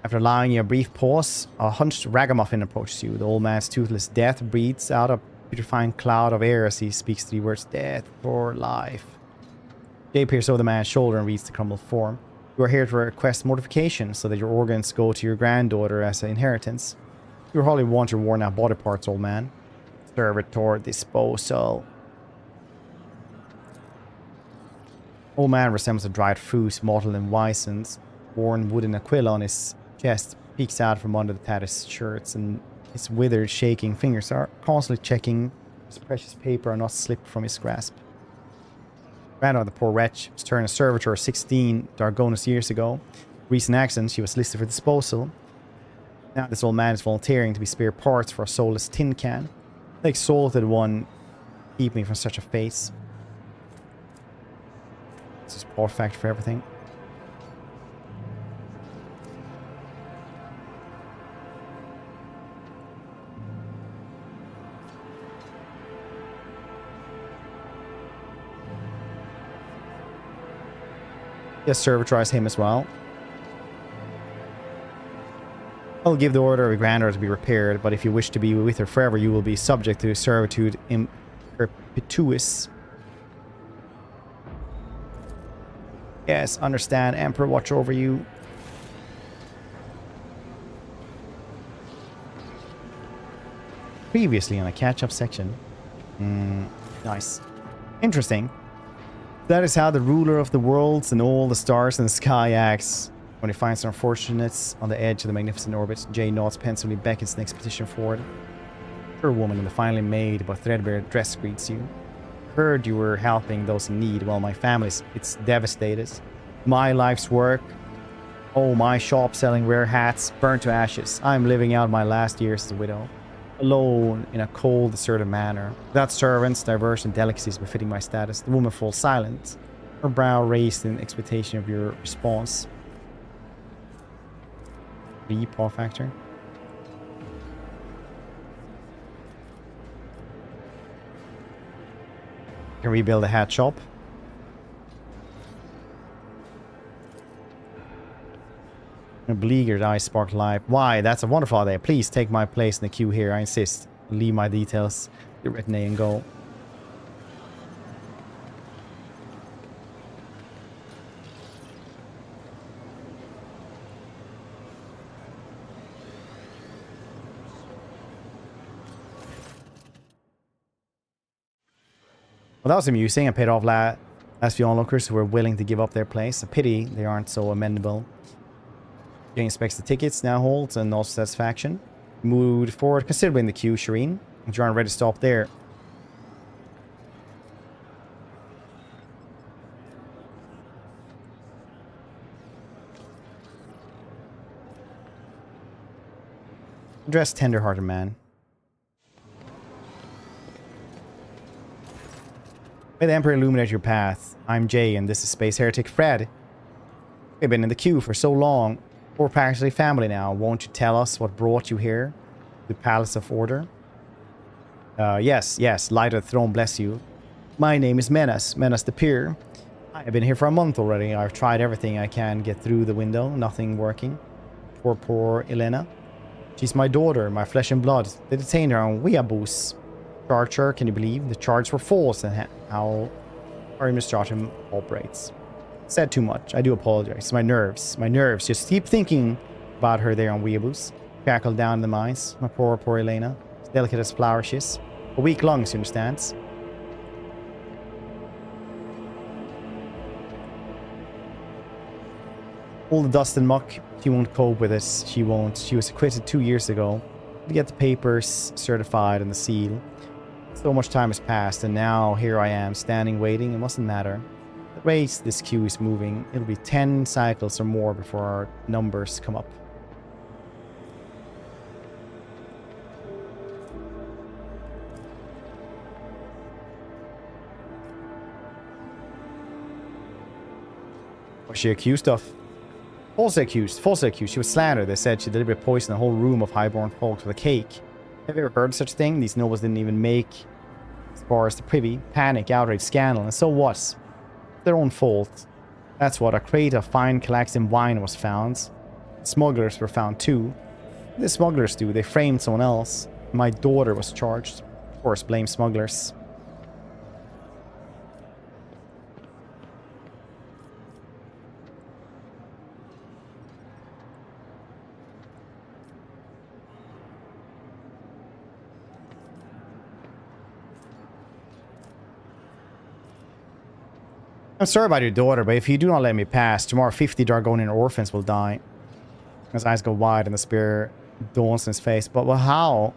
After allowing you a brief pause, a hunched ragamuffin approaches you. The old man's toothless death breathes out a putrefying cloud of air as he speaks the words death or life. Jay peers over the man's shoulder and reads the crumbled form. You are here to request mortification so that your organs go to your granddaughter as an inheritance. You hardly want your worn out body parts, old man. Servitor disposal. Old man resembles a dried fruit, mottled and wizened. Worn wooden aquila on his chest peeks out from under the tattered shirts, and his withered, shaking fingers are constantly checking his precious paper and not slip from his grasp. Granddaughter, the poor wretch, was turned a servitor of 16 Dargonus years ago. Recent accident, she was listed for disposal. Now this old man is volunteering to be spare parts for a soulless tin can. The exalted one, keep me from such a face. This is perfect for everything. Yes, servitorize him as well. I'll give the order of your granddaughter to be repaired, but if you wish to be with her forever, you will be subject to servitude in perpetuous. Yes, understand. Emperor, watch over you. Previously on a catch-up section. Nice. Interesting. That is how the ruler of the worlds and all the stars in the sky acts. When he finds the unfortunates on the edge of the magnificent orbit, Jay nods pensively, beckons an expedition forward. Poor woman in the finely made but threadbare dress greets you. Heard you were helping those in need. Well, my family's it's devastated. My life's work. Oh, my shop selling rare hats burned to ashes. I'm living out my last years as a widow. Alone in a cold, deserted manor. Without servants, diverse and delicacies befitting my status. The woman falls silent, her brow raised in expectation of your response. The paw factor. Can we build a hat shop? A bleared eyes spark life. Why? That's a wonderful idea. Please take my place in the queue here. I insist. Leave my details. The retinue and go. Well, that was amusing. I paid off last few onlookers who were willing to give up their place. A pity they aren't so amendable. Jay inspects the tickets, now holds, and no satisfaction. Moved forward considerably in the queue, Shireen. And you aren't ready to stop there. Address tender-hearted man. May the Emperor illuminate your path. I'm Jay, and this is Space Heretic Fred. We've been in the queue for so long. We're practically family now. Won't you tell us what brought you here? The Palace of Order? Yes, light of the throne, bless you. My name is Menace the Peer. I have been here for a month already. I've tried everything I can get through the window, nothing working. Poor Elena. She's my daughter, my flesh and blood. They detained her on Weeaboos. Charged her, can you believe? The charges were false and how our misjudgment operates. Said too much. I do apologize. My nerves. Just keep thinking about her there on Weeaboos. Shackled down in the mines. My poor Elena. As delicate as flower she is. A weak lungs, you understand? All the dust and muck, she won't cope with it. She won't. She was acquitted 2 years ago to get the papers certified and the seal. So much time has passed, and now here I am, standing, waiting. It mustn't matter. The race this queue is moving. It'll be 10 cycles or more before our numbers come up. Was she accused of? Falsely accused. She was slandered. They said she deliberately poisoned a whole room of highborn folks with a cake. Have you ever heard of such a thing? These nobles didn't even make as far as the privy. Panic, outrage, scandal, and so what? Their own fault. That's what. A crate of fine Calaxian wine was found. Smugglers were found too. What did the smugglers do? They framed someone else. My daughter was charged. Of course, blame smugglers. I'm sorry about your daughter, but if you do not let me pass, tomorrow 50 Dargonian orphans will die. His eyes go wide and the spear dawns in his face. But well, how?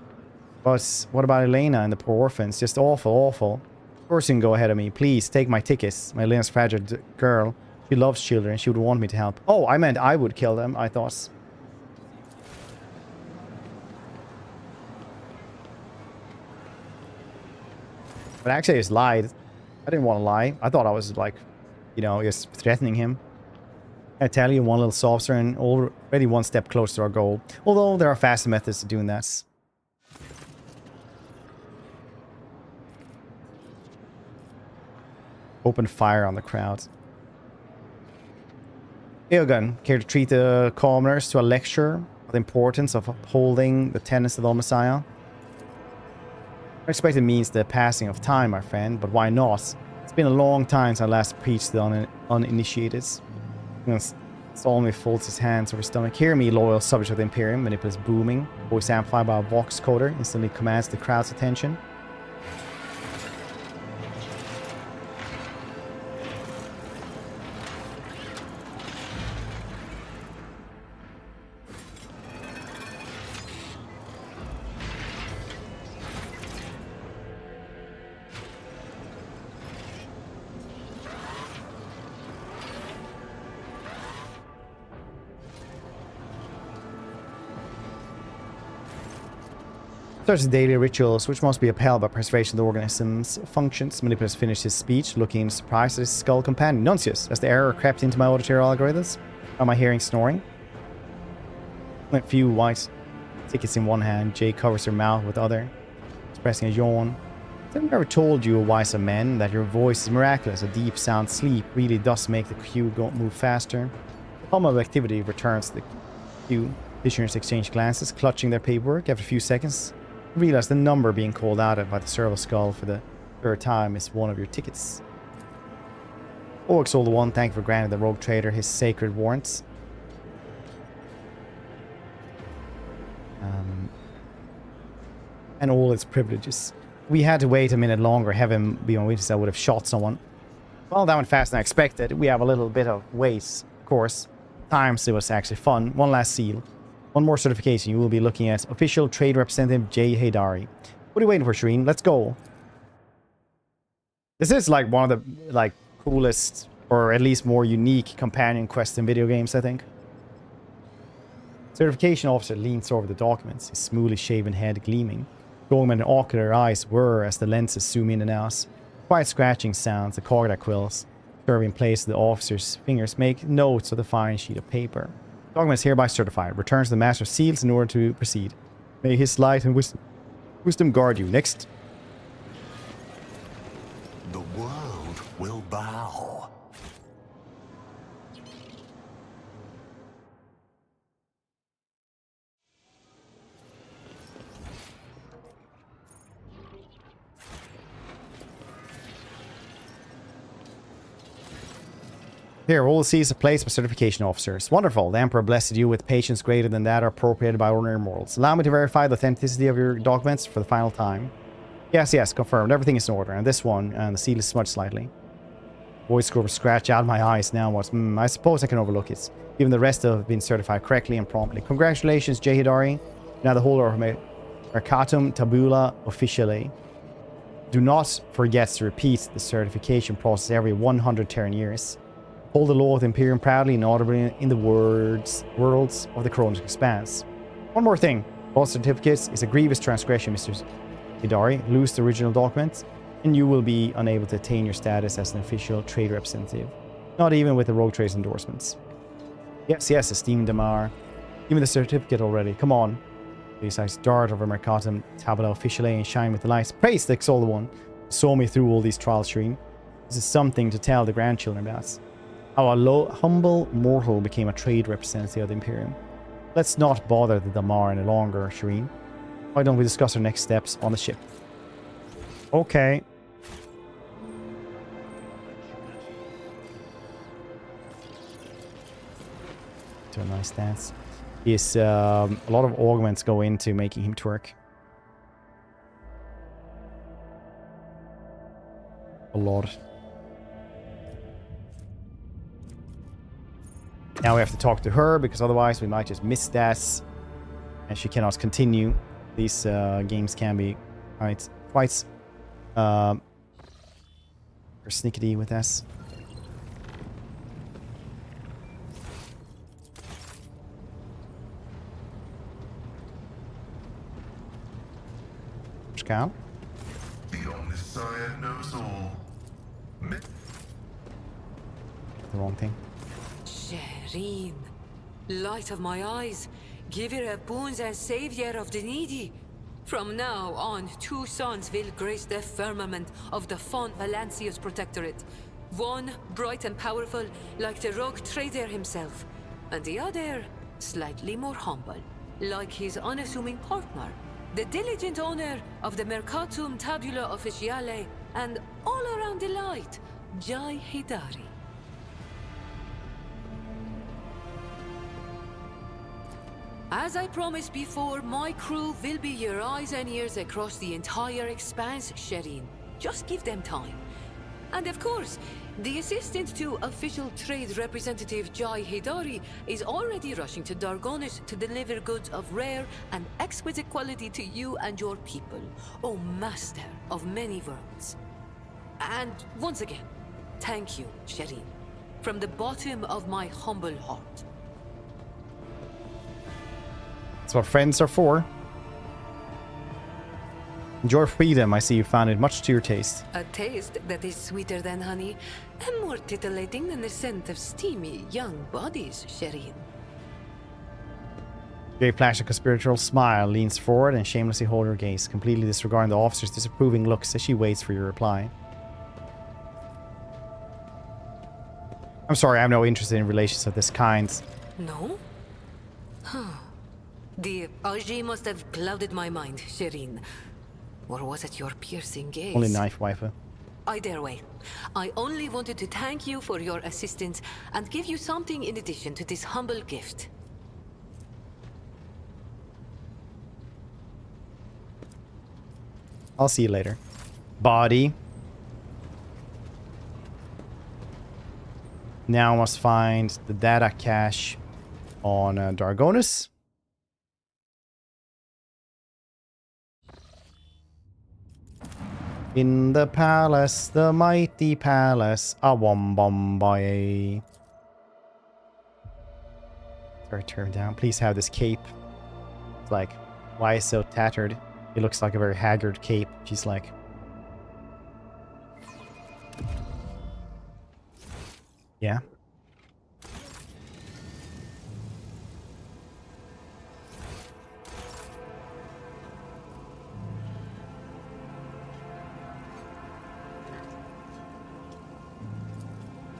But what about Elena and the poor orphans? Just awful. Of course you can go ahead of me. Please, take my tickets. My Elena's fragile girl. She loves children. She would want me to help. Oh, I meant I would kill them, I thought. But actually I just lied. I didn't want to lie. I thought I was like, you know, just threatening him. I tell you, one little saucer and already one step closer to our goal. Although there are faster methods to doing that. Open fire on the crowd. Eogan, care to treat the commoners to a lecture on the importance of upholding the tenets of the Messiah? I expect it means the passing of time, my friend, but why not? It's been a long time since I last preached to the uninitiated. Solemnly folds his hands over his stomach. Hear me, loyal subject of the Imperium. Manipulates booming. Voice amplified by a vox coder. Instantly commands the crowd's attention. Starts daily rituals, which must be upheld by preservation of the organism's functions. Manipulus finished his speech, looking surprised at his skull companion. Nuncius, has the error crept into my auditory algorithms? Am I hearing snoring? A few white tickets in one hand, Jay covers her mouth with other, expressing a yawn. I've never told you, wiser men, that your voice is miraculous. A deep, sound sleep really does make the queue move faster. The hum of activity returns to the queue. Visionaries exchange glances, clutching their paperwork. After a few seconds, realize the number being called out by the serval skull for the third time is one of your tickets. Oryx Old One, thank you for granting the rogue trader his sacred warrants. And all its privileges. We had to wait a minute longer, have him be on witness. I would have shot someone. Well, that went faster than I expected. We have a little bit of waste, of course. Times it was actually fun. One last seal. One more certification. You will be looking at official trade representative Jay Haydari. What are you waiting for, Shireen? Let's go. This is like one of the coolest or at least more unique companion quests in video games, I think. Certification officer leans over the documents, his smoothly shaven head gleaming. Dogman and ocular eyes whir as the lenses zoom in and out. Quiet scratching sounds, the cogita quills, serving in place of the officer's fingers, make notes of the fine sheet of paper. Dogman is hereby certified. Returns the master seals in order to proceed. May his light and wisdom guard you. Next Here, all sees a place for certification officers. Wonderful. The Emperor blessed you with patience greater than that are appropriated by ordinary mortals. Allow me to verify the authenticity of your documents for the final time. Yes, yes, confirmed. Everything is in order. And this one, and the seal is smudged slightly. Voice scroll scratch out my eyes now. I suppose I can overlook it. Even the rest have been certified correctly and promptly. Congratulations, Jay Hidari. Now the holder of Mercatum Tabula officially. Do not forget to repeat the certification process every 100 Terran years. Hold the law of the Imperium proudly and audibly in the worlds of the Koronus Expanse. One more thing. False certificates is a grievous transgression, Mr. Hidari. Lose the original documents, and you will be unable to attain your status as an official trade representative. Not even with the Rogue Trade's endorsements. Yes, yes, esteemed Damar. Give me the certificate already. Come on. These eyes dart over Mercatum Tabula officially and shine with the lights. Praise the Exalted One. Saw me through all these trials, Shireen. This is something to tell the grandchildren about. How a humble mortal became a trade representative of the Imperium. Let's not bother the Damar any longer, Shireen. Why don't we discuss our next steps on the ship? Okay. To a nice dance. Is a lot of augments go into making him twerk. A lot. Now we have to talk to her, because otherwise we might just miss that. And she cannot continue. These games can be quite persnickety with us. Scout. The Omniscient knows all. The wrong thing. Shireen, light of my eyes, giver of boons and savior of the needy. From now on, two sons will grace the firmament of the Font Valancius Protectorate. One bright and powerful, like the rogue trader himself, and the other slightly more humble, like his unassuming partner, the diligent owner of the Mercatum Tabula Officiale, and all around the light, Jai Hidari. As I promised before, my crew will be your eyes and ears across the entire expanse, Shireen. Just give them time. And of course, the assistant to official trade representative Jai Hidari is already rushing to Dargonis to deliver goods of rare and exquisite quality to you and your people, O master of many worlds. And once again, thank you, Shireen, from the bottom of my humble heart. That's what friends are for. Enjoy freedom. I see you found it much to your taste. A taste that is sweeter than honey and more titillating than the scent of steamy young bodies, Shireen. Jay flashed a conspiratorial smile, leans forward, and shamelessly holds her gaze, completely disregarding the officer's disapproving looks as she waits for your reply. I'm sorry, I have no interest in relations of this kind. No? Huh. The Aji must have clouded my mind, Shireen. Or was it your piercing gaze? Only knife, waifu. Either way, I only wanted to thank you for your assistance and give you something in addition to this humble gift. I'll see you later. Body. Now I must find the data cache on Dargonis. In the palace, the mighty palace, Bombay. Sorry, turn down. Please have this cape. It's like, why is it so tattered? It looks like a very haggard cape. She's like, yeah.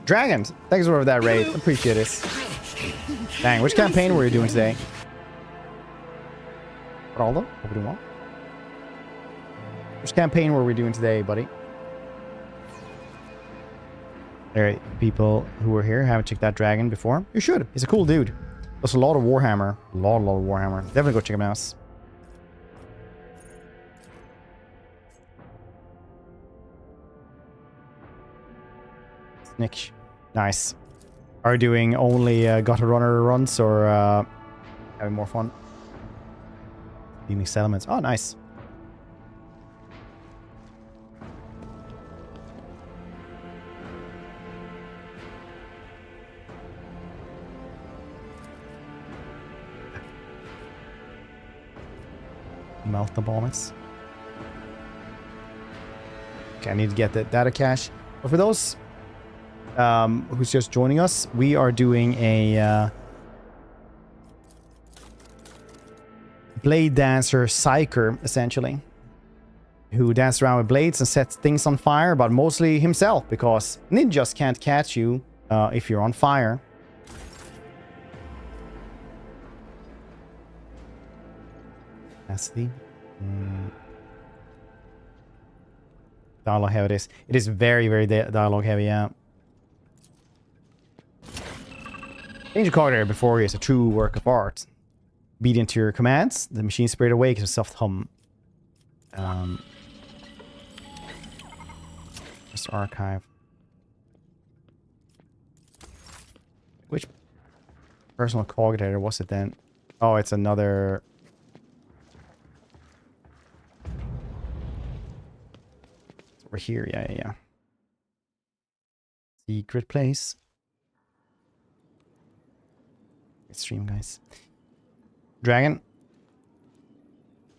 Dragons, thanks for that raid. Appreciate it. Dang, which campaign were you doing today? Ronaldo? What? Which campaign were we doing today, buddy? There are people who were here haven't checked that dragon before. You should. He's a cool dude. Does a lot of Warhammer. A lot of Warhammer. Definitely go check him out. Nick. Nice. Are you doing only gutter runner runs or having more fun? Leaving settlements. Oh, nice. Melt the bonnets. Okay, I need to get the data cache. But for those who's just joining us, we are doing a blade dancer psyker, essentially, who dances around with blades and sets things on fire, but mostly himself, because ninjas can't catch you if you're on fire. That's the dialogue heavy. It is. It is very, very dialogue heavy. Yeah. Change the card before you is a true work of art. Obedient to your commands, the machine spirit awakes with a soft hum. Just archive. Which personal cogitator was it then? Oh, it's another. It's over here. Yeah. Secret place. Stream, guys. Dragon,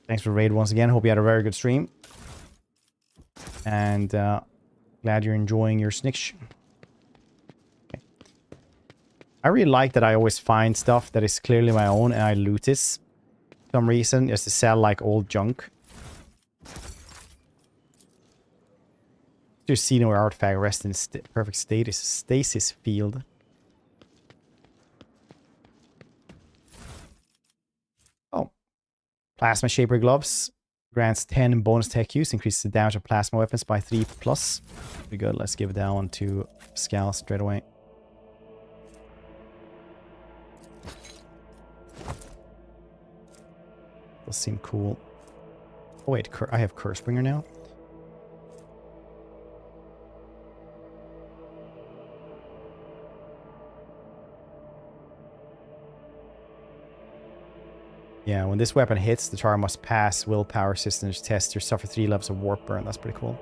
thanks for raid once again. Hope you had a very good stream, and glad you're enjoying your snitch. Okay. I really like that I always find stuff that is clearly my own and I loot this for some reason, just to sell like old junk. Just see no artifact rest in perfect stasis field. Plasma Shaper Gloves grants 10 bonus tech use, increases the damage of plasma weapons by 3+. Pretty good. Let's give that one to Scal straight away. Those seem cool. Oh wait, I have Cursebringer now. Yeah, when this weapon hits, the target must pass willpower resistance test. You suffer 3 levels of warp burn. That's pretty cool.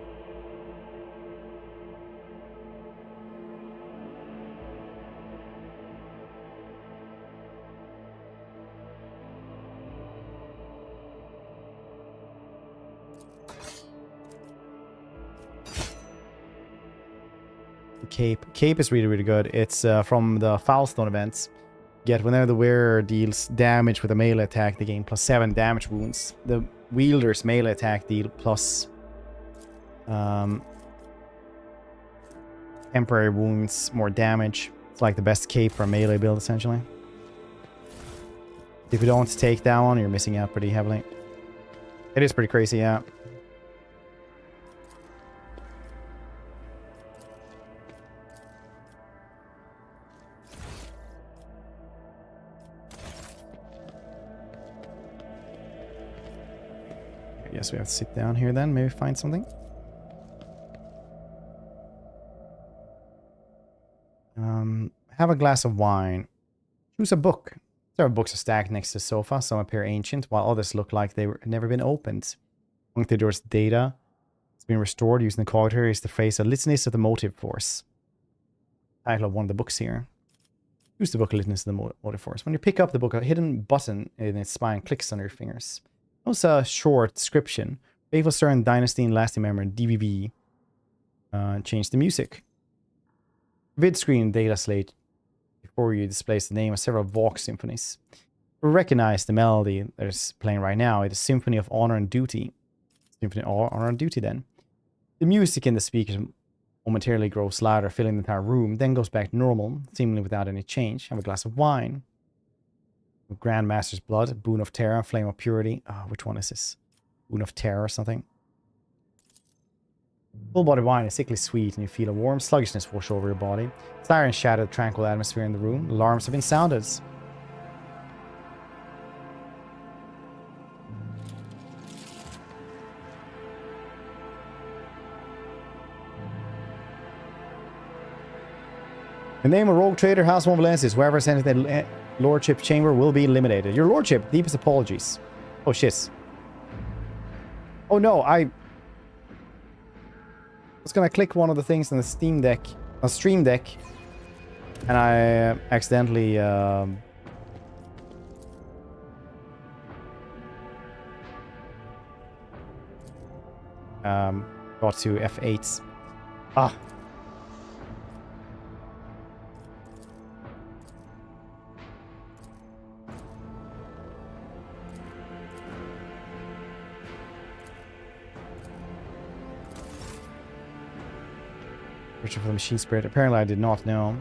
Cape is really, really good. It's from the Foulstone events. Yet whenever the wearer deals damage with a melee attack, they gain +7 damage wounds. The wielder's melee attack deal plus temporary wounds, more damage. It's like the best cape for a melee build, essentially. If you don't take that one, you're missing out pretty heavily. It is pretty crazy, yeah. Guess we have to sit down here then, maybe find something. Have a glass of wine. Choose a book. There are books stacked next to the sofa. Some appear ancient, while others look like they had never been opened. Among the door's data has been restored using the cogitator is the phrase "A Litanies of the Motive Force." Title of one of the books here. Use the book Litanies of the Motive Force. When you pick up the book, a hidden button in its spine clicks under your fingers. Also a short description. Faithful Stern Dynasty and Lasting Memory DVB. Change the music. Vid screen data slate before you displays the name of several Vox symphonies. We recognize the melody that is playing right now. It is Symphony of Honor and Duty. Symphony of Honor and Duty then. The music in the speakers momentarily grows louder, filling the entire room, then goes back to normal, seemingly without any change. Have a glass of wine. Grandmaster's Blood, Boon of Terror, Flame of Purity. Which one is this? Boon of Terror or something. Full body wine is sickly sweet, and you feel a warm sluggishness wash over your body. Sirens shatter the tranquil atmosphere in the room. Alarms have been sounded. The name of Rogue Trader, House of Valensis. Whoever has entered the Lordship Chamber will be eliminated. Your Lordship, deepest apologies. Oh, shit. Oh, no, I was gonna click one of the things on the Stream Deck, and I accidentally got to F8. Ah. Searching for the machine spirit. Apparently I did not know.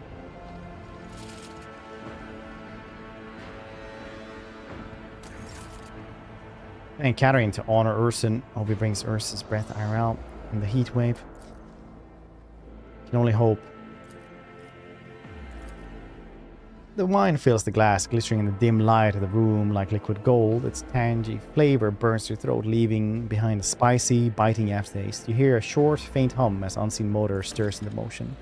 And Catherine to honor Urson. Hope he brings Ursa's breath IRL in the heat wave. Can only hope. The wine fills the glass, glittering in the dim light of the room like liquid gold. Its tangy flavor burns your throat, leaving behind a spicy, biting aftertaste. You hear a short, faint hum as unseen motor stirs into motion.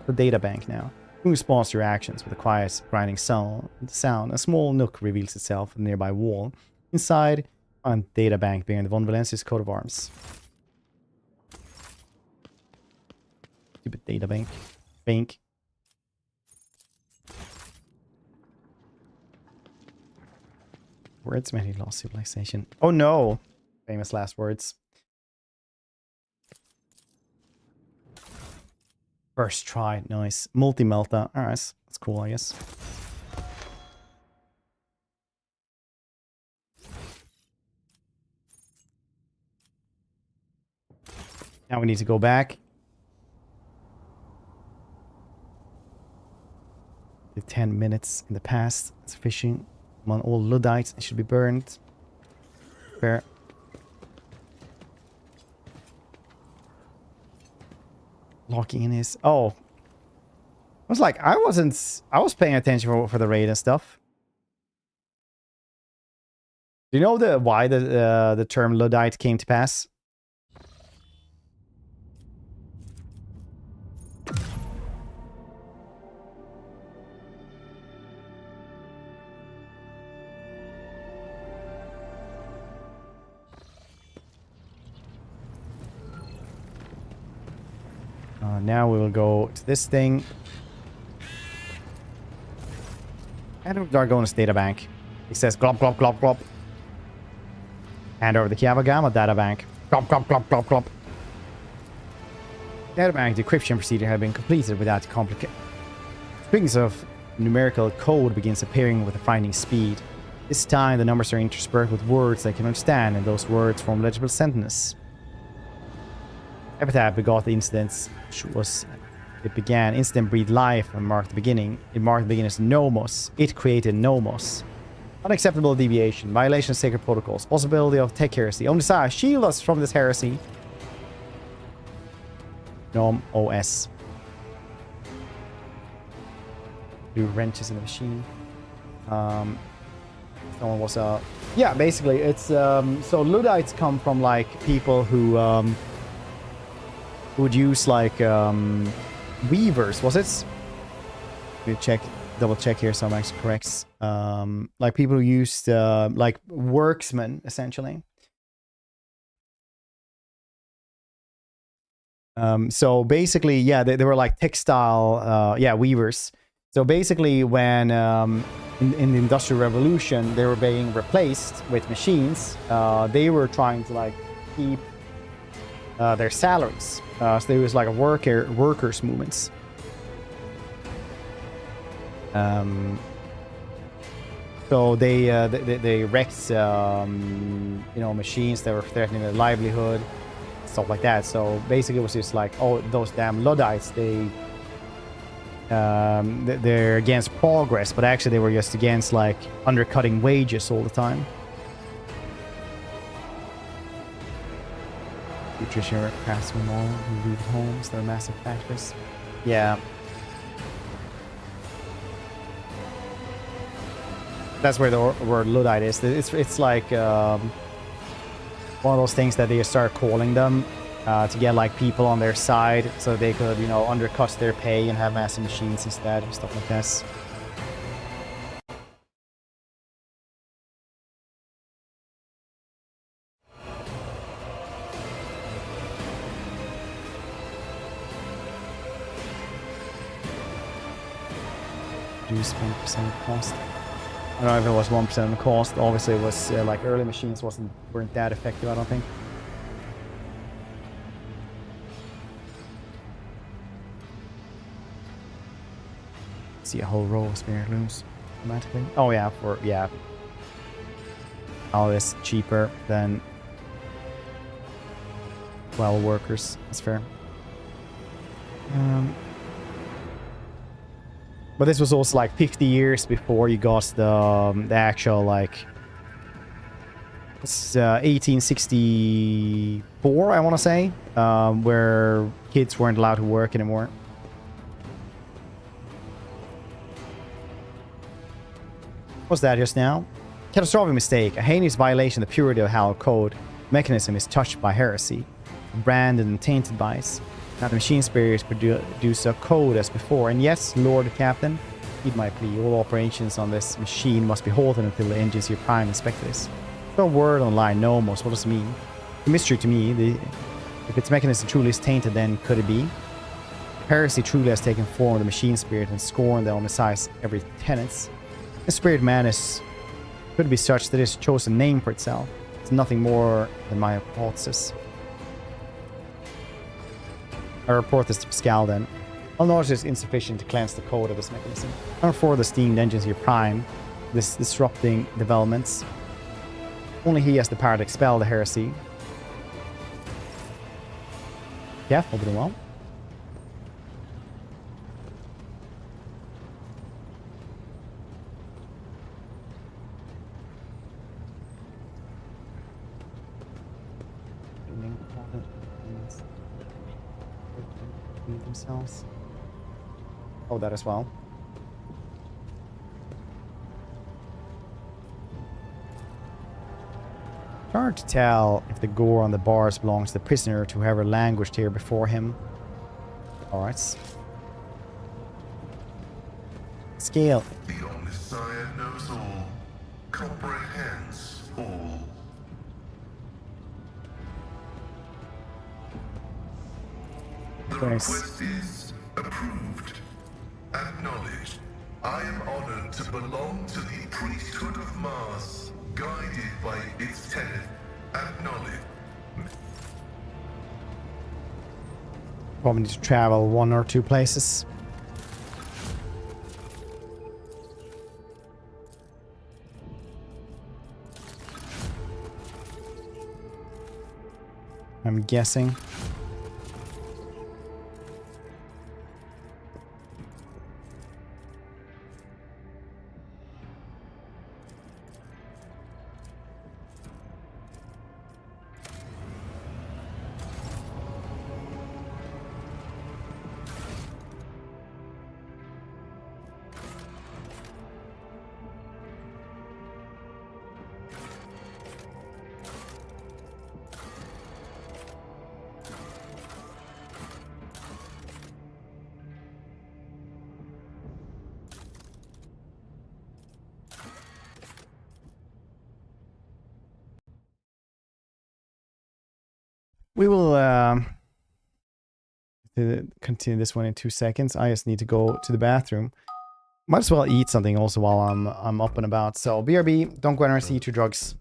The data bank now. You responds to your actions with a quiet, grinding sound. A small nook reveals itself on a nearby wall. Inside, a data bank bearing the Von Valensis coat of arms. Stupid data bank. Bank. Words many lost civilization. Oh no! Famous last words. First try, nice. Multi-melta. Alright, that's cool, I guess. Now we need to go back. The 10 minutes in the past. It's fishing. On all Luddites, it should be burned. Fair. Locking in his... Oh. I was like, I was paying attention for the raid and stuff. Do you know why the term Luddite came to pass? Now we will go to this thing. And we're going to data bank. It says glop glop glop glop. Hand over the Kiavagama data bank. Glop glop glop glop glop. Data bank decryption procedure had been completed without complication. Strings of numerical code begins appearing with a frightening speed. This time the numbers are interspersed with words they can understand, and those words form legible sentences. Epitaph begot the incidents. It began. Incident breathed life and marked the beginning. It marked the beginning as nomos. It created nomos. Unacceptable deviation. Violation of sacred protocols. Possibility of tech heresy. Only desire. Shield us from this heresy. Nom OS. Do wrenches in the machine. Someone was yeah, basically it's so Luddites come from like people who would use like weavers, was it? Let me double check here so I'm actually correct. Like people who used like worksmen essentially. So basically, yeah, they were like textile, weavers. So basically, when in the Industrial Revolution they were being replaced with machines, they were trying to like keep their salaries. So there was like a workers' movements. So they wrecked machines that were threatening their livelihood, stuff like that. So basically, it was just like, oh, those damn Luddites, they're against progress, but actually they were just against like undercutting wages all the time. Nutrition craftsmen all who leave homes, they're massive factors. Yeah. That's where the word Luddite is. It's like one of those things that they start calling them to get like people on their side so they could, you know, undercut their pay and have massive machines instead and stuff like this. Reduce 1% cost. I don't know if it was 1% of the cost. Obviously, it was like early machines weren't that effective, I don't think. See a whole row of spare looms automatically. Oh yeah, all this cheaper than well workers. That's fair. But this was also like 50 years before you got the actual like it's 1864, I want to say, where kids weren't allowed to work anymore. What's that just now? Catastrophic mistake. A heinous violation of the purity of Hallowed Code. Mechanism is touched by heresy, branded and tainted by it. Now the machine spirits produce a code as before. And yes, Lord Captain, heed my plea. All operations on this machine must be halted until the engines of your prime inspect this. No word online, no almost. What does it mean? A mystery to me. If its mechanism truly is tainted, then could it be? Heresy truly has taken form of the machine spirit and scorned the homicides every tenets. The spirit man could be such that it has chosen a name for itself. It's nothing more than my hypothesis. I report this to Pascal then. I'll notice it's insufficient to cleanse the code of this mechanism. Or for the steamed engines of your prime, this disrupting developments. Only he has the power to expel the heresy. Yeah, hope it well. Themselves. Oh, that as well. Hard to tell if the gore on the bars belongs to the prisoner or to whoever languished here before him. Alright. Scale. The Omniscient knows all, comprehends all. The request is approved, acknowledged. I am honored to belong to the priesthood of Mars, guided by its tenet. Acknowledged. Probably need to travel 1 or 2 places. I'm guessing. We will continue this one in 2 seconds. I just need to go to the bathroom. Might as well eat something also while I'm up and about. So BRB, don't go anywhere, see eat your drugs.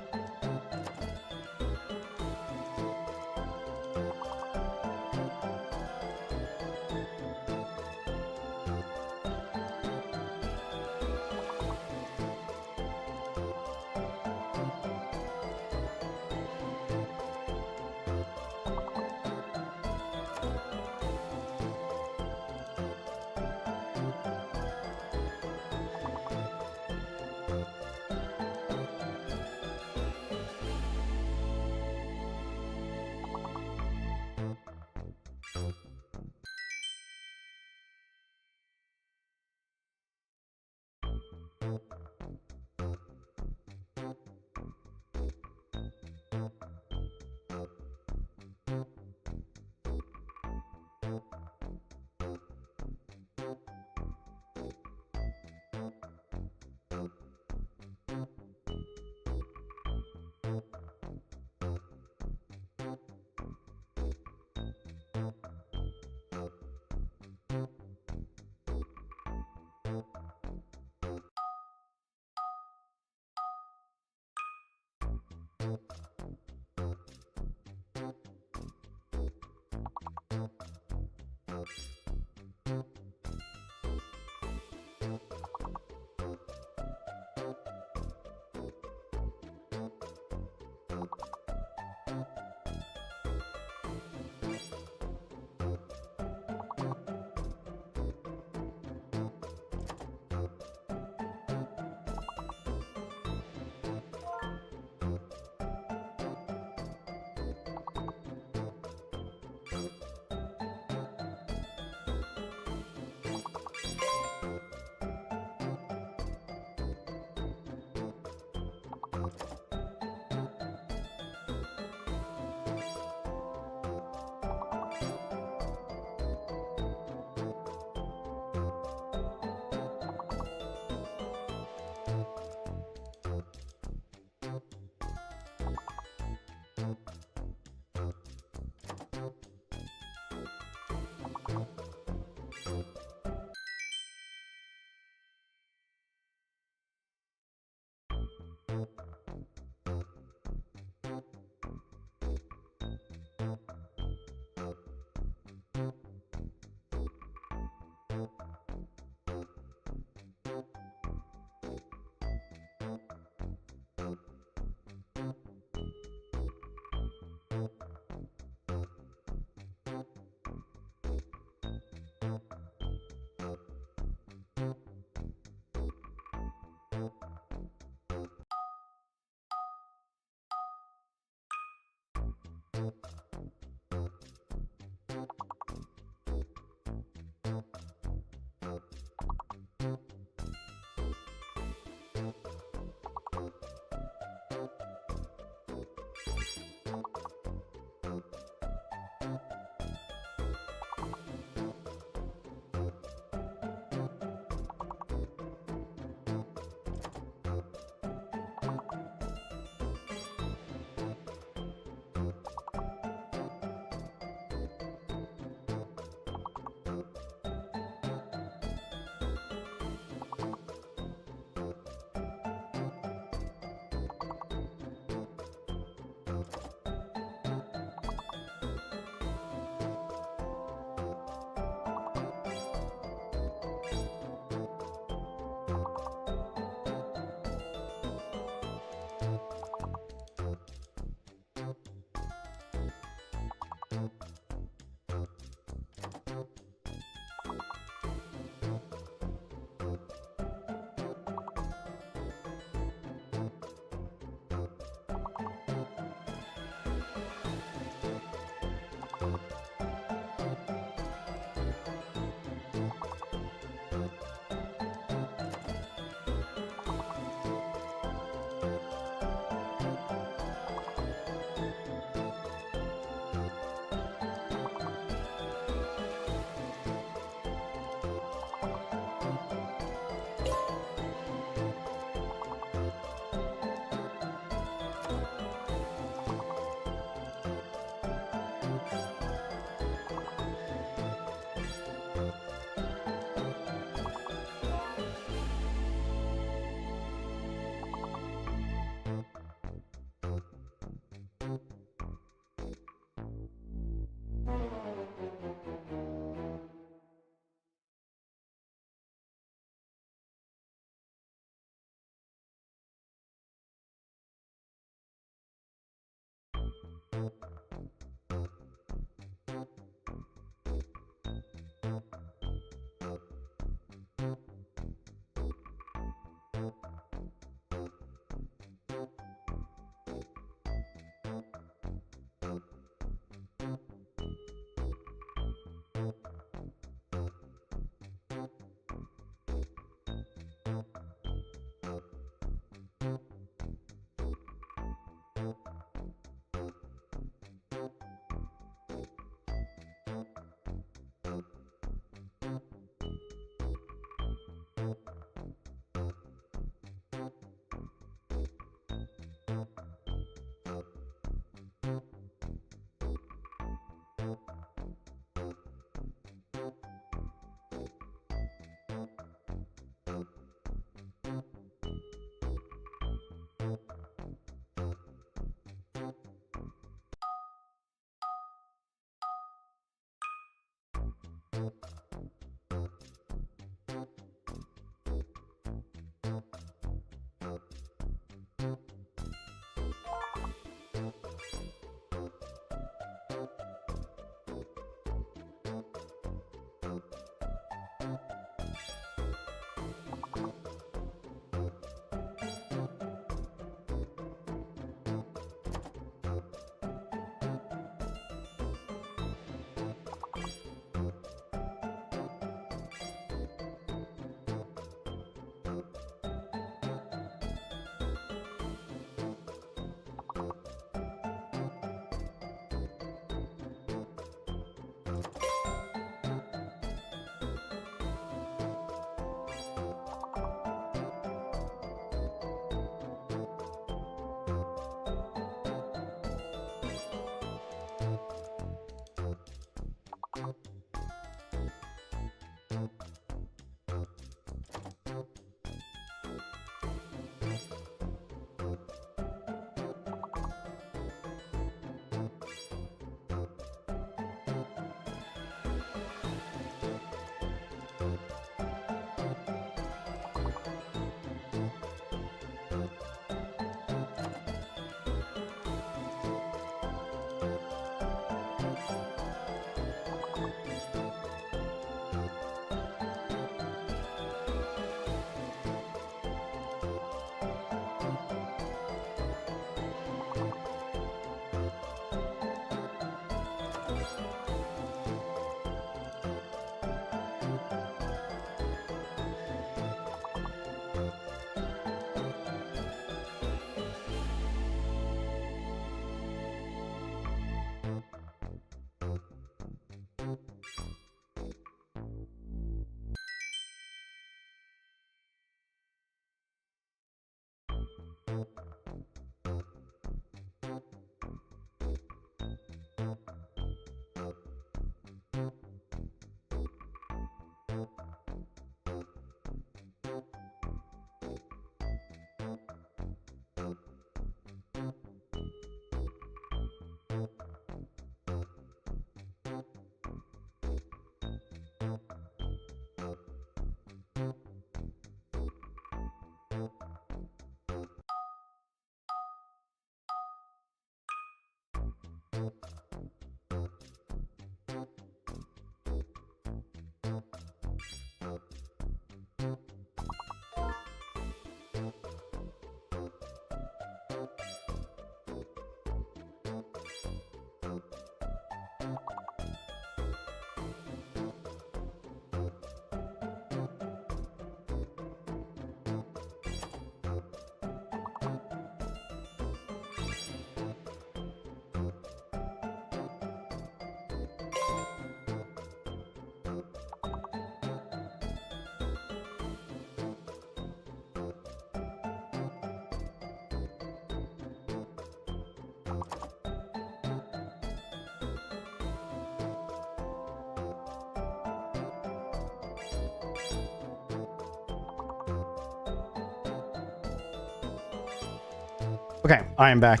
Okay, I am back.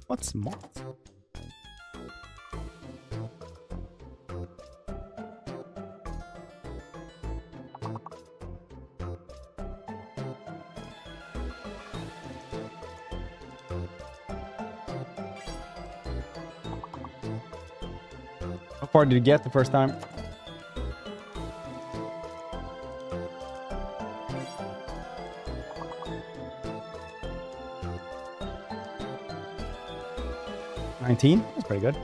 What's moth? How far did you get the first time? That's pretty good.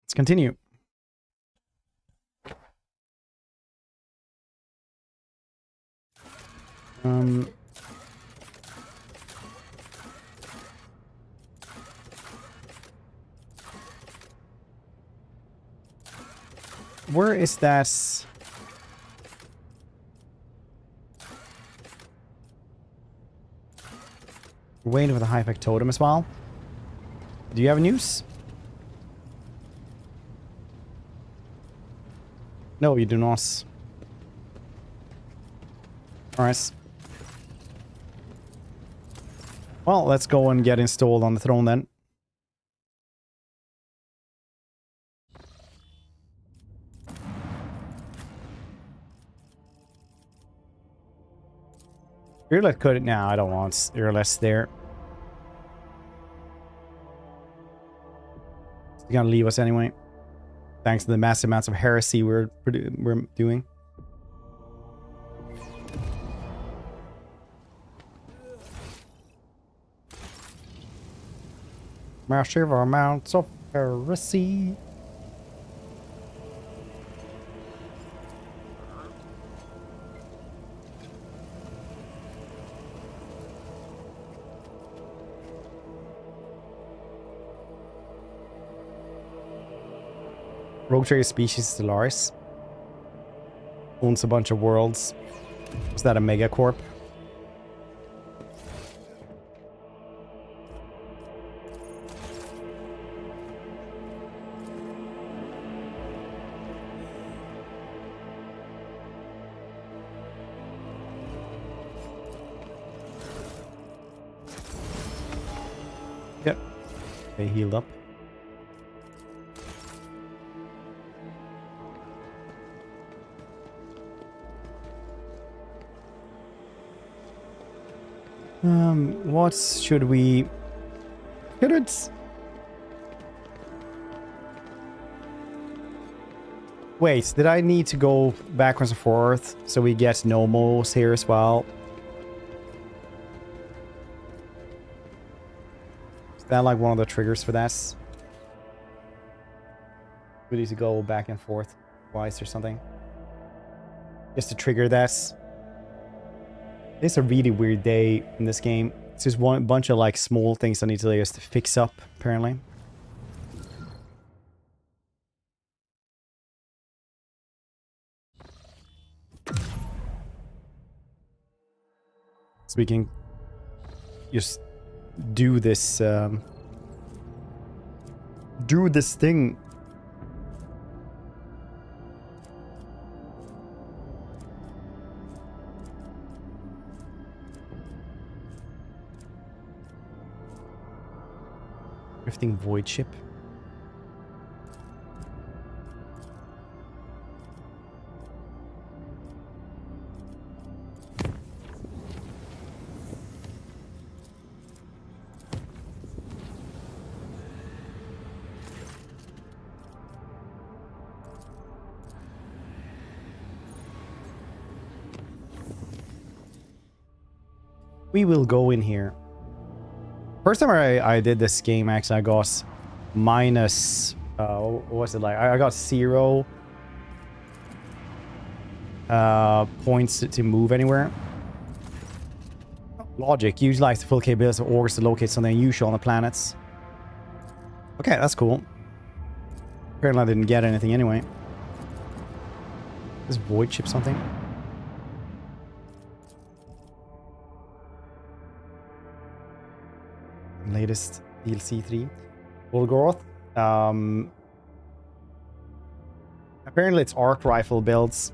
Let's continue. Where is that? We're waiting for the high-tech totem as well. Do you have news? No, you do not. Alright. Well, let's go and get installed on the throne then. Earlet could... No, I don't want Earless there. He's gonna leave us anyway. Thanks to the massive amounts of heresy we're doing. Massive amounts of heresy. Rogue Trader species Stellaris owns a bunch of worlds. Was that a megacorp? Yep. They healed up. What should we... Wait, did I need to go backwards and forth so we get Nomos here as well? Is that like one of the triggers for that? We need to go back and forth twice or something. Just to trigger that. It's a really weird day in this game. It's just one bunch of like small things I need to just fix up, apparently. we can just do this thing. Drifting void ship. We will go in here. First time I did this game, actually, I got minus... what was it like? I got 0 points to move anywhere. Logic. Utilize the full capabilities of organs to locate something unusual on the planets. Okay, that's cool. Apparently I didn't get anything anyway. This void ship something? Latest DLC 3. Volgoroth. Apparently it's arc rifle builds.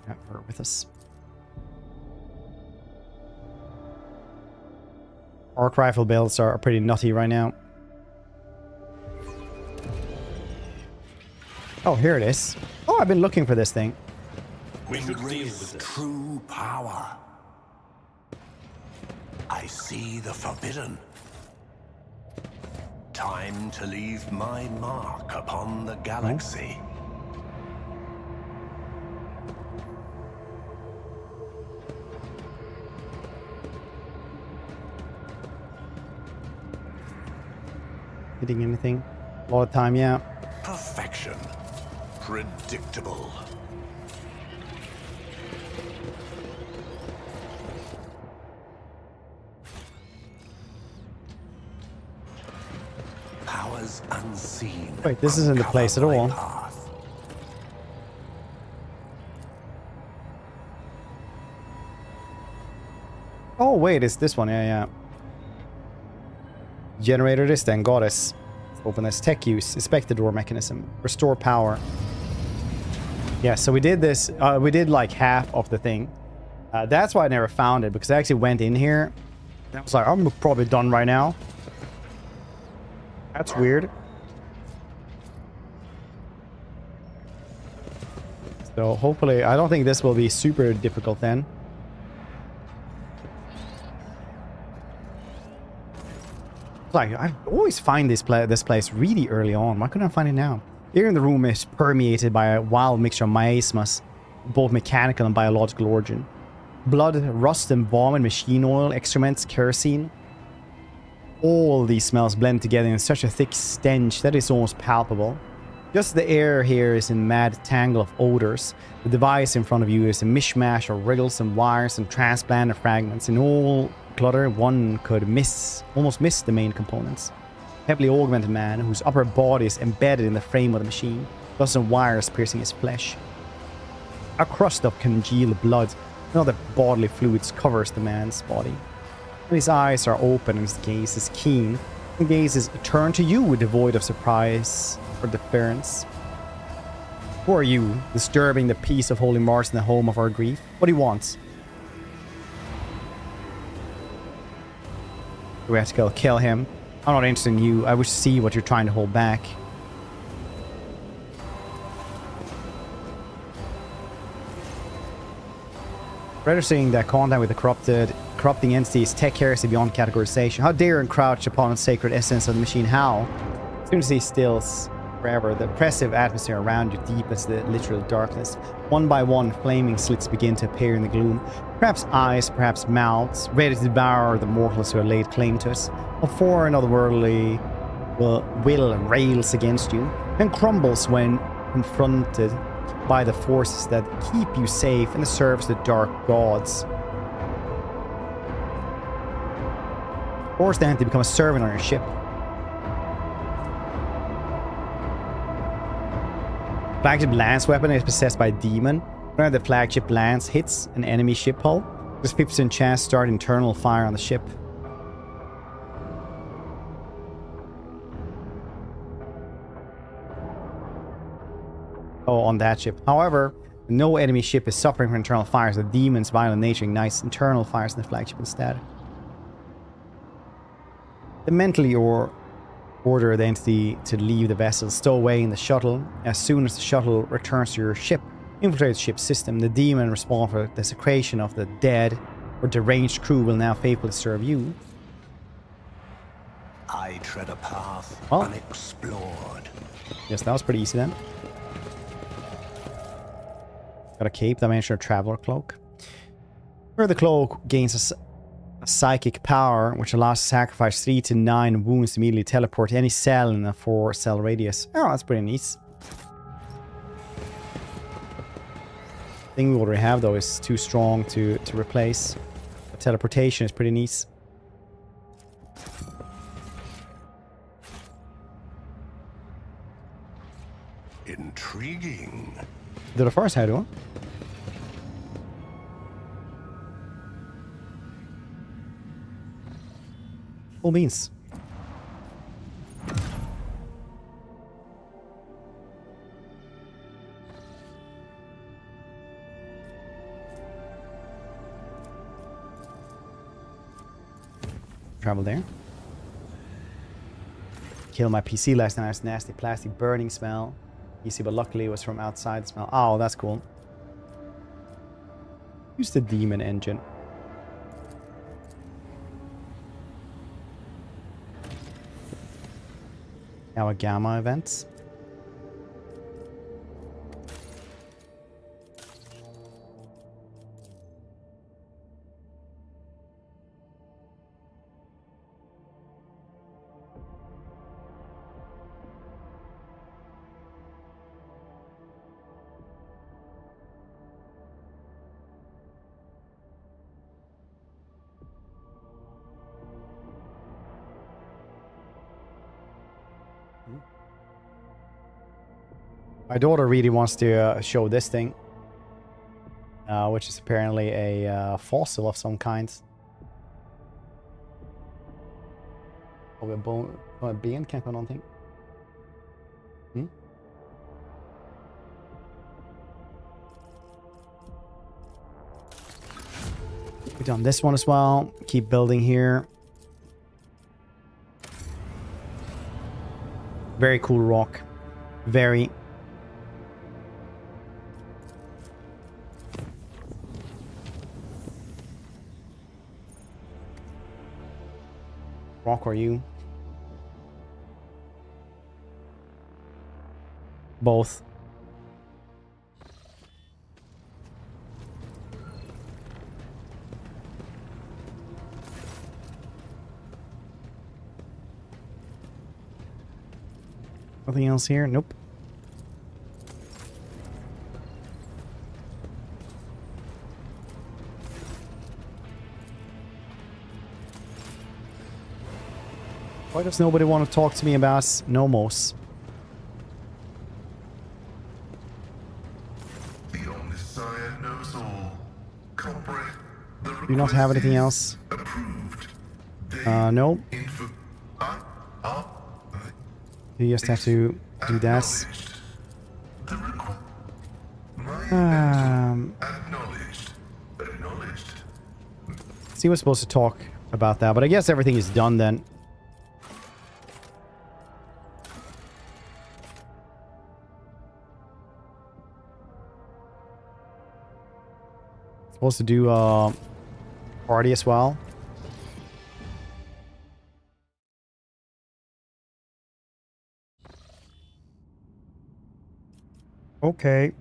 Have her with us. Arc rifle builds are pretty nutty right now. Oh, here it is. Oh, I've been looking for this thing. We should deal with true power. I see the forbidden. Time to leave my mark upon the galaxy. Hitting anything? A lot of time, yeah. Perfection. Predictable. Powers unseen. Wait, this isn't the place at all. Oh, wait, it's this one. Yeah, yeah. Generator this then, goddess. Open this. Tech use. Inspect the door mechanism. Restore power. Yeah, so we did this. We did like half of the thing. That's why I never found it, because I actually went in here. And I was like, I'm probably done right now. That's weird. So hopefully, I don't think this will be super difficult then. Like, I always find this place really early on. Why couldn't I find it now? Here in the room is permeated by a wild mixture of miasmas, both mechanical and biological origin. Blood, rust and vomit, machine oil, excrements, kerosene. All these smells blend together in such a thick stench that is almost palpable. Just the air here is in mad tangle of odors. The device in front of you is a mishmash of riddles and wires and transplanted fragments. In all clutter, one could almost miss the main components. Heavily augmented man whose upper body is embedded in the frame of the machine, dozens of wires piercing his flesh. A crust of congealed blood and other bodily fluids covers the man's body. His eyes are open and his gaze is keen. His gaze is turned to you, devoid of surprise or deference. Who are you, disturbing the peace of Holy Mars in the home of our grief? What do you want? We have to go kill him. I'm not interested in you. I wish to see what you're trying to hold back. Registering that contact with the corrupting entity is tech heresy beyond categorization. How dare you encroach upon the sacred essence of the machine? How? As soon as he stills forever, the oppressive atmosphere around you deepens the literal darkness. One by one, flaming slits begin to appear in the gloom. Perhaps eyes, perhaps mouths, ready to devour the mortals who have laid claim to us. Before another worldly will rails against you and crumbles when confronted by the forces that keep you safe in the service of the dark gods. Force them to become a servant on your ship. Flagship lance weapon is possessed by a demon. Whenever the flagship lands, hits an enemy ship hull, there's 50% chance to start internal fire on the ship. Oh, on that ship. However, no enemy ship is suffering from internal fires. The demon's violent nature ignites internal fires in the flagship instead. The mentally order the entity to leave the vessel, stow away in the shuttle. As soon as the shuttle returns to your ship, infiltrate the ship's system. The demon responsible for the desecration of the dead or deranged crew will now faithfully serve you. I tread a path Well. unexplored. Yes, that was pretty easy then. Got a cape, dimensional traveler cloak. Where the cloak gains a psychic power, which allows to sacrifice 3 to 9 wounds to immediately teleport to any cell in a 4-cell radius. Oh, that's pretty neat. Thing we already have though is too strong to replace. But teleportation is pretty neat. Intriguing. Do the first head one. Cool beans. Travel there. Kill my PC last night. It's nasty plastic burning smell. Easy, but luckily it was from outside the smell. Oh, that's cool. Use the demon engine. Our gamma events. My daughter really wants to show this thing, which is apparently a fossil of some kind. Of a bone, a ben kanske någonting. We've done this one as well. Keep building here. Very cool rock. Very. Rock or you? Both. Nothing else here? Nope. Why does nobody want to talk to me about Nomos? The Omniscient knows all. Comprehend the Do you not have anything else? approved. No. Ah, You just have to do that. the request. Acknowledged. Acknowledged. See, we're supposed to talk about that, but I guess everything is done then. Supposed to do party as well. Okay.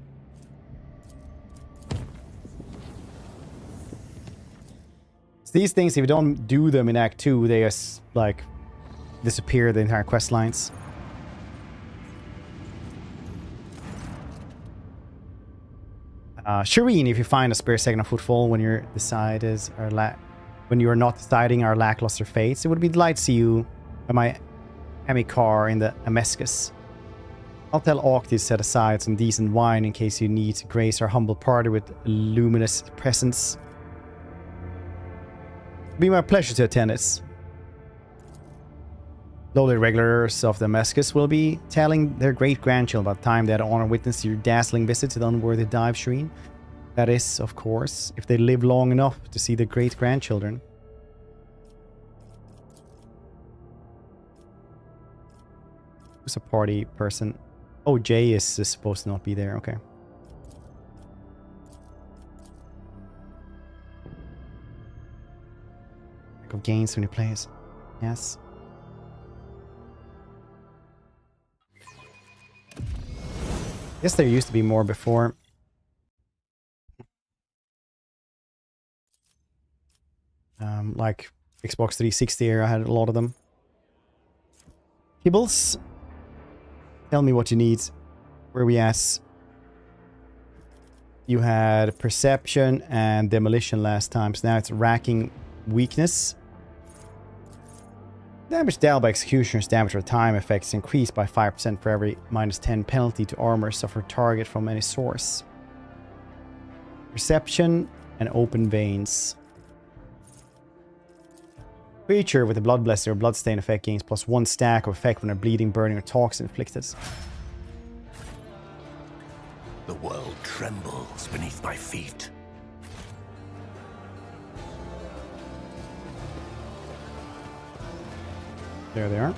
So these things, if you don't do them in Act 2, they just like disappear the entire quest lines. Shireen, if you find a spare second of footfall when your decide is when you are not deciding our lackluster fates, it would be delight to see you by my Hemi car in the Amescus. I'll tell Octi to set aside some decent wine in case you need to grace our humble party with luminous presence. It'll be my pleasure to attend this. Lowly regulars of the Damascus will be telling their great-grandchildren about the time they had honor witness your dazzling visit to the unworthy dive Shireen. That is, of course, if they live long enough to see their great-grandchildren. Who's a party person? Oh, Jay is supposed to not be there. Okay. Lack of gains when he plays. Yes. Guess there used to be more before. Like Xbox 360 era, I had a lot of them. Kibbles, tell me what you need. Where we at? You had perception and demolition last time, so now it's racking weakness. Damage dealt by executioner's damage or time effects increased by 5% for every -10 penalty to armor suffered target from any source. Perception and open veins. Creature with a blood blessing or bloodstain effect gains +1 stack of effect when a bleeding, burning, or toxin inflicted. The world trembles beneath my feet. There they are.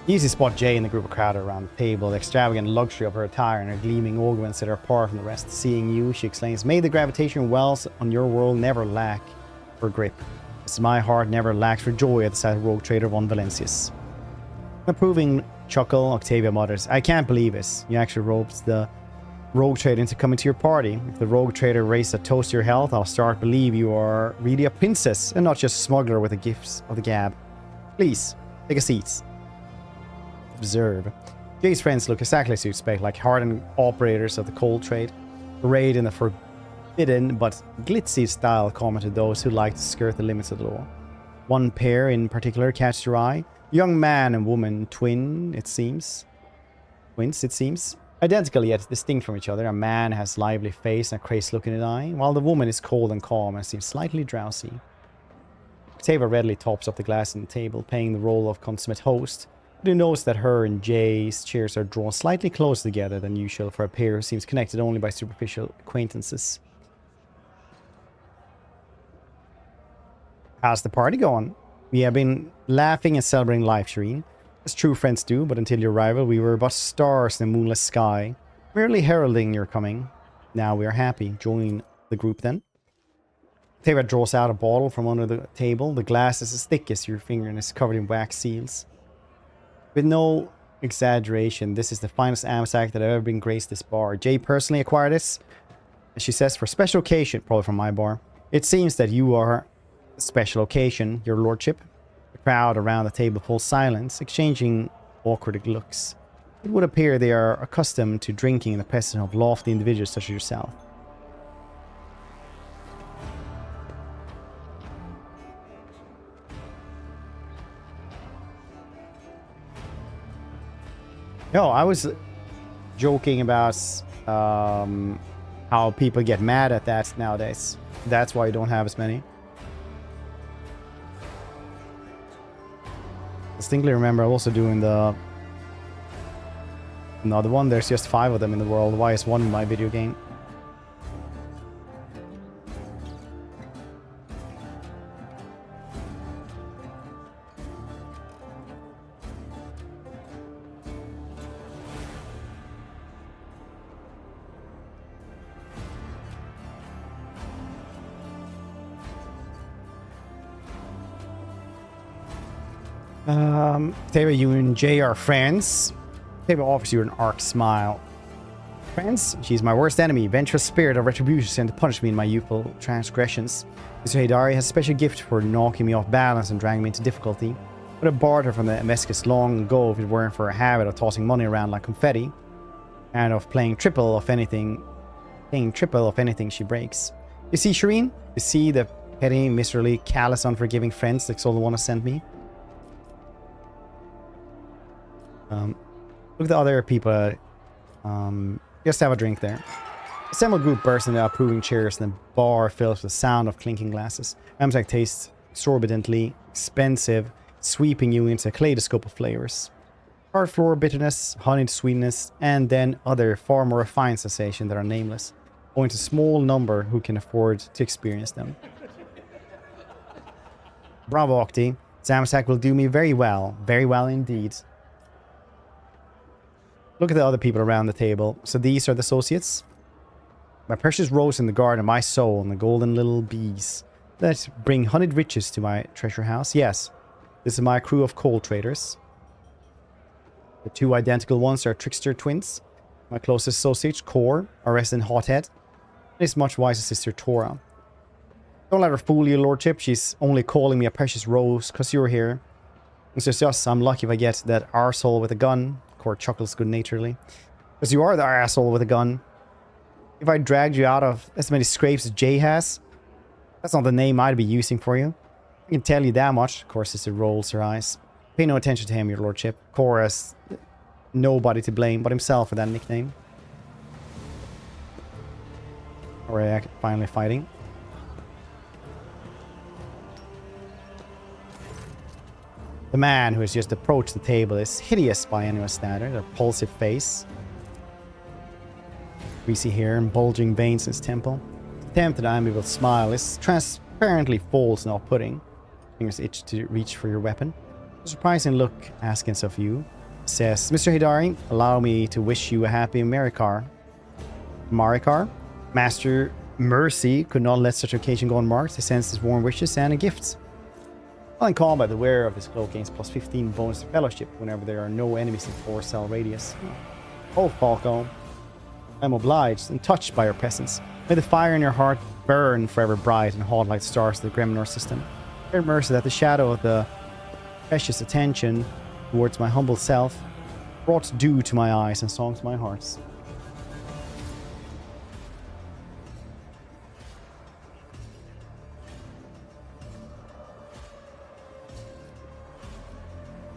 Easy to spot Jay in the group of crowd around the table. The extravagant luxury of her attire and her gleaming ornaments set her apart from the rest. Seeing you, she exclaims, "May the gravitation wells on your world never lack for grip, as my heart never lacks for joy at the sight of rogue trader von Valencius." An approving chuckle, Octavia mutters, "I can't believe this. You actually roped the rogue trader into coming to your party. If the rogue trader raised a toast to your health, I'll start to believe you are really a princess and not just a smuggler with the gifts of the gab. Please, take a seat." Observe. Jay's friends look exactly as you expect, like hardened operators of the coal trade, arrayed in a forbidden but glitzy style common to those who like to skirt the limits of the law. One pair in particular catches your eye. Young man and woman, twins, it seems. Identical yet distinct from each other. A man has a lively face and a crazed look in his eye, while the woman is cold and calm and seems slightly drowsy. Octavia readily tops up the glass on the table, playing the role of consummate host. But you notice that her and Jay's chairs are drawn slightly closer together than usual for a pair who seems connected only by superficial acquaintances. How's the party going? We have been laughing and celebrating life, Shireen, as true friends do, but until your arrival we were but stars in a moonless sky, merely heralding your coming. Now we are happy. Join the group then. Octavia draws out a bottle from under the table. The glass is as thick as your finger and is covered in wax seals. With no exaggeration, this is the finest amass that have ever been graced this bar. Jay personally acquired this, as she says, for special occasion, probably from my bar. It seems that you are a special occasion, your lordship. The crowd around the table falls silence, exchanging awkward looks. It would appear they are accustomed to drinking in the presence of lofty individuals such as yourself. No, I was joking about how people get mad at that nowadays. That's why you don't have as many. Distinctly remember also doing the another one. There's just 5 of them in the world. Why is one in my video game? Octavia, you and Jay are friends. Octavia offers you an arch smile. Friends? She's my worst enemy. Venturous spirit of retribution sent to punish me in my youthful transgressions. Mr. Haydari has a special gift for knocking me off balance and dragging me into difficulty. Would have barred her from the Damascus long ago if it weren't for a habit of tossing money around like confetti, and of paying triple of anything she breaks. You see, Shireen? You see the petty, miserly, callous, unforgiving friends that Solomon has sent me? Look at the other people. Just have a drink there. Assembled group bursts into approving cheers and the bar fills with the sound of clinking glasses. Amtech tastes exorbitantly expensive, sweeping you into a kaleidoscope of flavors. Hard floor bitterness, honeyed sweetness, and then other far more refined sensations that are nameless, owing to a small number who can afford to experience them. Bravo, Octi. Zamsack will do me very well indeed. Look at the other people around the table. So these are the associates. My precious rose in the garden, my soul, and the golden little bees that bring honeyed riches to my treasure house. Yes, this is my crew of coal traders. The two identical ones are trickster twins. My closest associate, Core, our resident hothead, and his much wiser sister, Tora. Don't let her fool you, Lordship. She's only calling me a precious rose because you're here. It's just I'm lucky if I get that arsehole with a gun. Core chuckles good-naturedly. Because you are the arsehole with a gun. If I dragged you out of as many scrapes as Jay has, that's not the name I'd be using for you. I can tell you that much. Of course, Sister rolls her eyes. Pay no attention to him, your Lordship. Core has nobody to blame but himself for that nickname. Alright, finally fighting. The man who has just approached the table is hideous by anyone's standard. A repulsive face, greasy hair and bulging veins in his temple. His attempt at an amiable smile is transparently false and off-putting. Fingers itch to reach for your weapon. A surprising look askance of you. Says, Mr. Hidari, allow me to wish you a happy Marikar. Marikar? Master Mercy could not let such occasion go unmarked. He sends his warm wishes and a gift. While in combat, the wearer of this cloak gains plus 15 bonus to fellowship whenever there are no enemies in 4-cell radius. Oh, Falco. I'm obliged and touched by your presence. May the fire in your heart burn forever bright and hot like stars of the Gremnor system. Pray mercy that the shadow of the precious attention towards my humble self brought dew to my eyes and song to my hearts.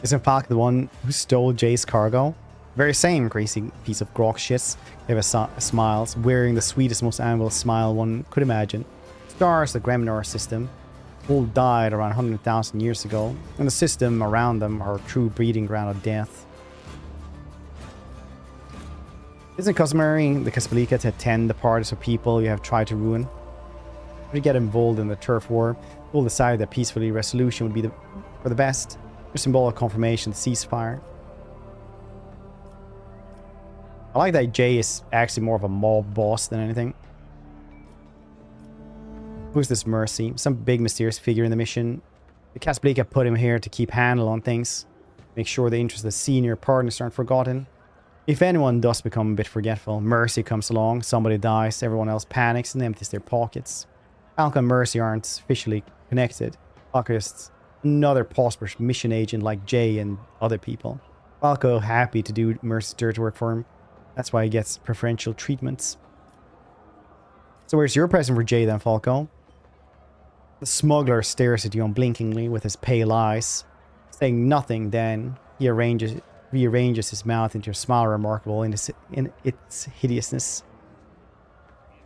Isn't Falk the one who stole Jay's cargo? Very same greasy piece of grok shits. Ever smiles, wearing the sweetest, most amiable smile one could imagine. Stars, the Gremnor system, all died around 100,000 years ago, and the system around them are a true breeding ground of death. Isn't it customary the Casablanca to attend the parties of people you have tried to ruin? If you get involved in the turf war, we'll decide that peacefully resolution would be for the best. A symbolic confirmation of the ceasefire. I like that Jay is actually more of a mob boss than anything. Who's this Mercy? Some big mysterious figure in the mission. The Casablanca put him here to keep handle on things. Make sure the interests of the senior partners aren't forgotten. If anyone does become a bit forgetful, Mercy comes along, somebody dies, everyone else panics and empties their pockets. Falco and Mercy aren't officially connected. Falco is another prosperous mission agent like Jay and other people. Falco happy to do Mercy's dirty work for him. That's why he gets preferential treatments. So where's your present for Jay then, Falco? The smuggler stares at you unblinkingly with his pale eyes. Saying nothing, then he rearranges his mouth into a smile remarkable in its hideousness.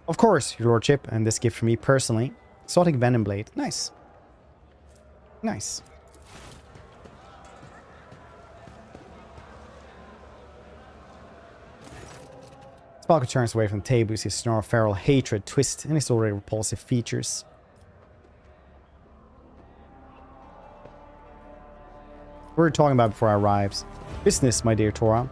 Of course, your lordship, and this gift for me personally. Exotic venom blade. Nice. Nice. Falco turns away from the table. You see a snarl of feral hatred twist in his already repulsive features. We were talking about before I arrived. Business, my dear Tora.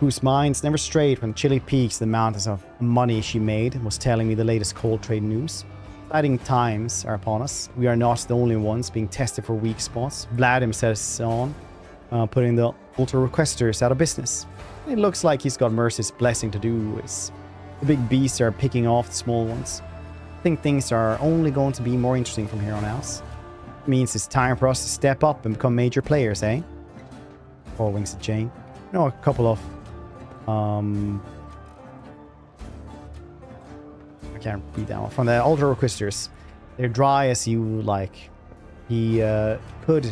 Whose minds never strayed from chilly peaks to the mountains of money she made, was telling me the latest coal trade news. Exciting times are upon us. We are not the only ones being tested for weak spots. Vladim says on, putting the ultra requesters out of business. It looks like he's got Mercy's blessing to do is the big beasts are picking off the small ones. I think things are only going to be more interesting from here on out. It means it's time for us to step up and become major players, eh? Paul winks at Jane. You know, a couple of I can't read that one. From the Ultra Requisters. They're dry as you like. He could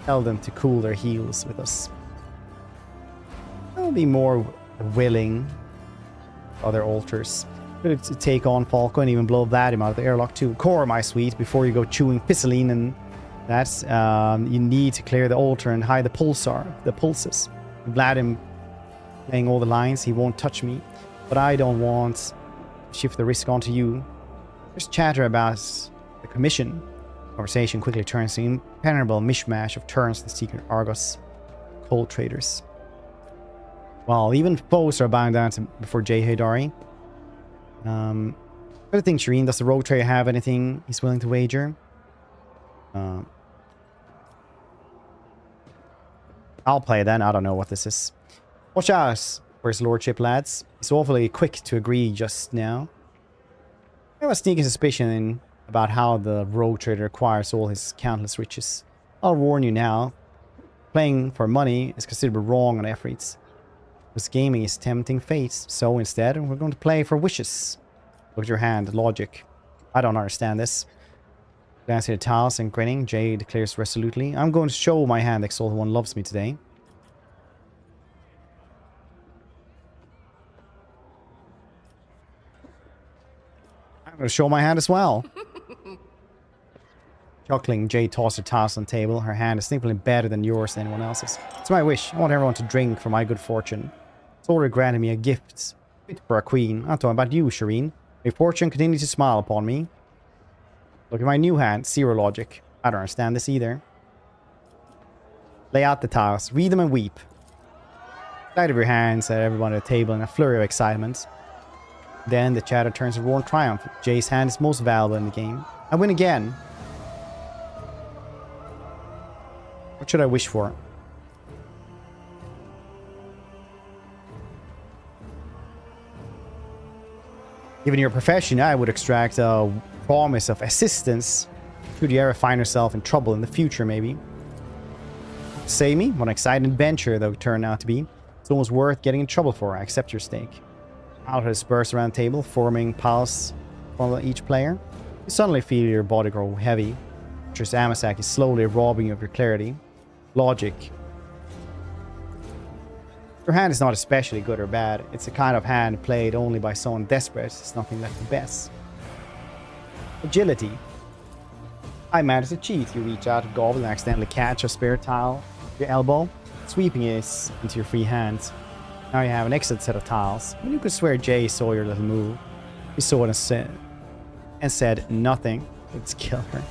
Tell them to cool their heels with us. I'll be more willing. Other altars. To take on Falco and even blow Vladim out of the airlock too. Core, my sweet, before you go chewing Pisceline and that's, you need to clear the altar and hide the pulses. Vladim playing all the lines, he won't touch me. But I don't want to shift the risk onto you. There's chatter about the commission. Conversation quickly turns to an impenetrable mishmash of turns to secret Argos cold traders. Well, even foes are bowing down before Jay Haydari. What do you think, Shireen? Does the rogue trader have anything he's willing to wager? I'll play then. I don't know what this is. Watch out for his lordship, lads. He's awfully quick to agree just now. I have a sneaking suspicion about how the rogue trader acquires all his countless riches. I'll warn you now. Playing for money is considered wrong on efforts. Because gaming is tempting fate. So instead, we're going to play for wishes. Look at your hand. Logic. I don't understand this. Glancing at the tiles and grinning, Jay declares resolutely, I'm going to show my hand Exalted One loves me today. I'm going to show my hand as well. Chuckling, Jay tossed her tiles on the table. Her hand is simply better than yours than anyone else's. It's my wish. I want everyone to drink for my good fortune. It's already granted me a gift. Fit for a queen. I'm talking about you, Shireen. May fortune continue to smile upon me. Look at my new hand. Zero logic. I don't understand this either. Lay out the tiles. Read them and weep. Side of your hands at everyone at the table in a flurry of excitement. Then the chatter turns to roar in triumph. Jay's hand is most valuable in the game. I win again. What should I wish for? Given your profession, I would extract a promise of assistance should you ever find yourself in trouble in the future, maybe. Say me, what an exciting adventure that would turn out to be. It's almost worth getting in trouble for. I accept your stake. Out disperse around the table, forming piles from each player. You suddenly feel your body grow heavy. Just amass is slowly robbing you of your clarity. Logic. Your hand is not especially good or bad. It's a kind of hand played only by someone desperate. It's nothing like the best. Agility. I managed to cheat. You reach out to gobble and accidentally catch a spare tile with your elbow, sweeping it into your free hand. Now you have an extra set of tiles. But you could swear Jay saw your little move. He saw it and said nothing. Let's kill her.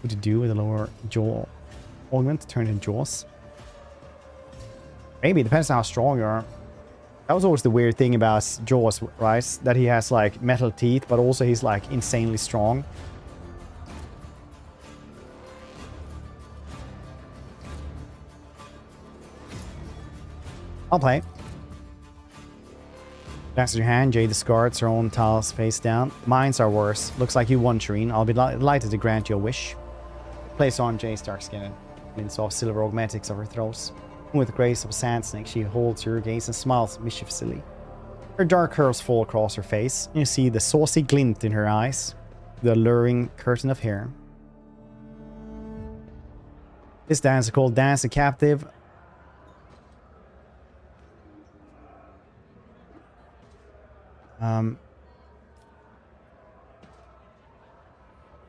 What to do with the lower jaw augment to turn into jaws? Maybe, it depends on how strong you are. That was always the weird thing about Jaws, right? That he has like metal teeth, but also he's like insanely strong. I'll play. That's your hand. Jay discards her own tiles face down. Mines are worse. Looks like you won, Shireen. I'll be delighted to grant you a wish. Place on Jay's dark skin and glints off silver augmentics of her throat. With the grace of a sand snake, she holds your gaze and smiles mischievously. Her dark curls fall across her face. You see the saucy glint in her eyes, the alluring curtain of hair. This dance is called Dance the Captive.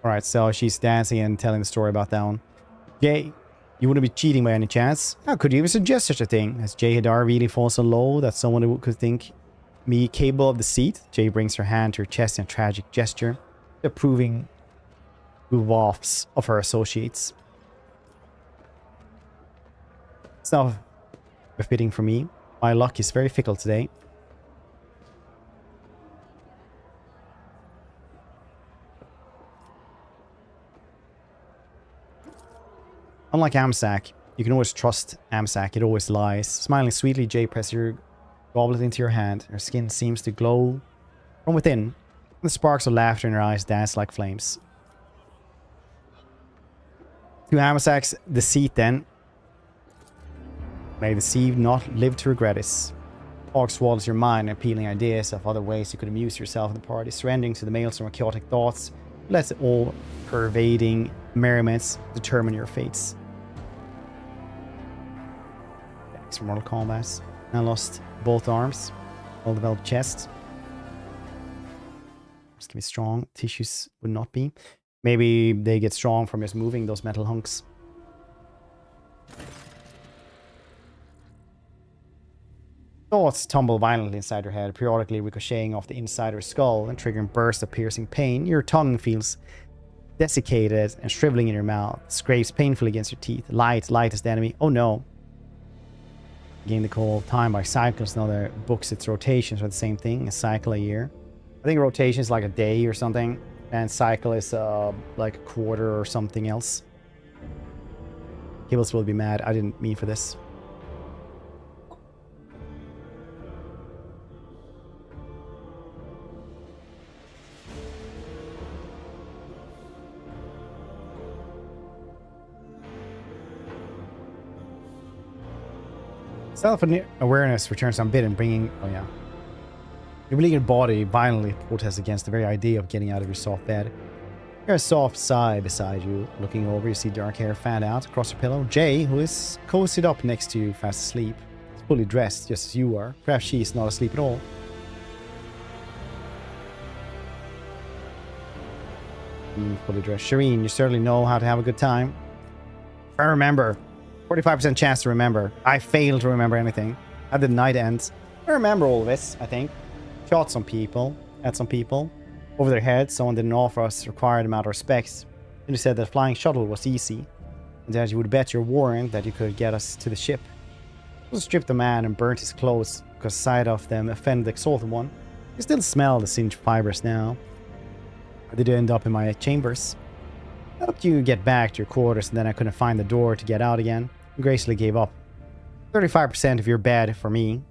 Alright, so she's dancing and telling the story about that one. Jay, you wouldn't be cheating by any chance? How could you even suggest such a thing? Has Jay Hadar really fallen so low that someone could think me capable of deceit? Jay brings her hand to her chest in a tragic gesture, approving wafts of her associates. It's not befitting for me. My luck is very fickle today. Unlike Amsack, you can always trust Amsack, it always lies. Smiling sweetly, Jay presses your goblet into your hand. Her skin seems to glow from within. The sparks of laughter in her eyes dance like flames. To Amsack's deceit then. May deceived not live to regret it. Talk swallows your mind, appealing ideas of other ways you could amuse yourself in the party. Surrendering to the maelstrom of chaotic thoughts, let it all pervading merriments determine your fates. Thanks for Mortal Kombat. I lost both arms. Well-developed chest. Just can be strong. Tissues would not be. Maybe they get strong from just moving those metal hunks. Thoughts tumble violently inside your head, periodically ricocheting off the inside of your skull and triggering bursts of piercing pain. Your tongue feels desiccated and shriveling in your mouth, scrapes painfully against your teeth. Light is the enemy. Oh no. Gain the call time by cycles. Another books its rotations for the same thing, a cycle a year. I think rotation is like a day or something, and cycle is like a quarter or something else. Kibbles will be mad. I didn't mean for this. Self-awareness returns unbidden, bringing... Oh, yeah. Your beleaguered body violently protests against the very idea of getting out of your soft bed. There's a soft sigh beside you. Looking over, you see dark hair fanned out across your pillow. Jay, who is cozied up next to you, fast asleep. Is fully dressed, just as you are. Perhaps she is not asleep at all. Fully dressed. Shireen, you certainly know how to have a good time. If I remember... 45% chance to remember. I failed to remember anything. How did the night end? I remember all of this, I think. Shot some people. At some people. Over their heads. Someone didn't offer us the required amount of respect. Then you said that flying shuttle was easy. And that you would bet your warrant that you could get us to the ship. So stripped the man and burnt his clothes because sight of them offended the exalted one. You still smell the singed fibers now. Or did you end up in my chambers? I helped you get back to your quarters and then I couldn't find the door to get out again. You gracefully gave up. 35% of your bed for me.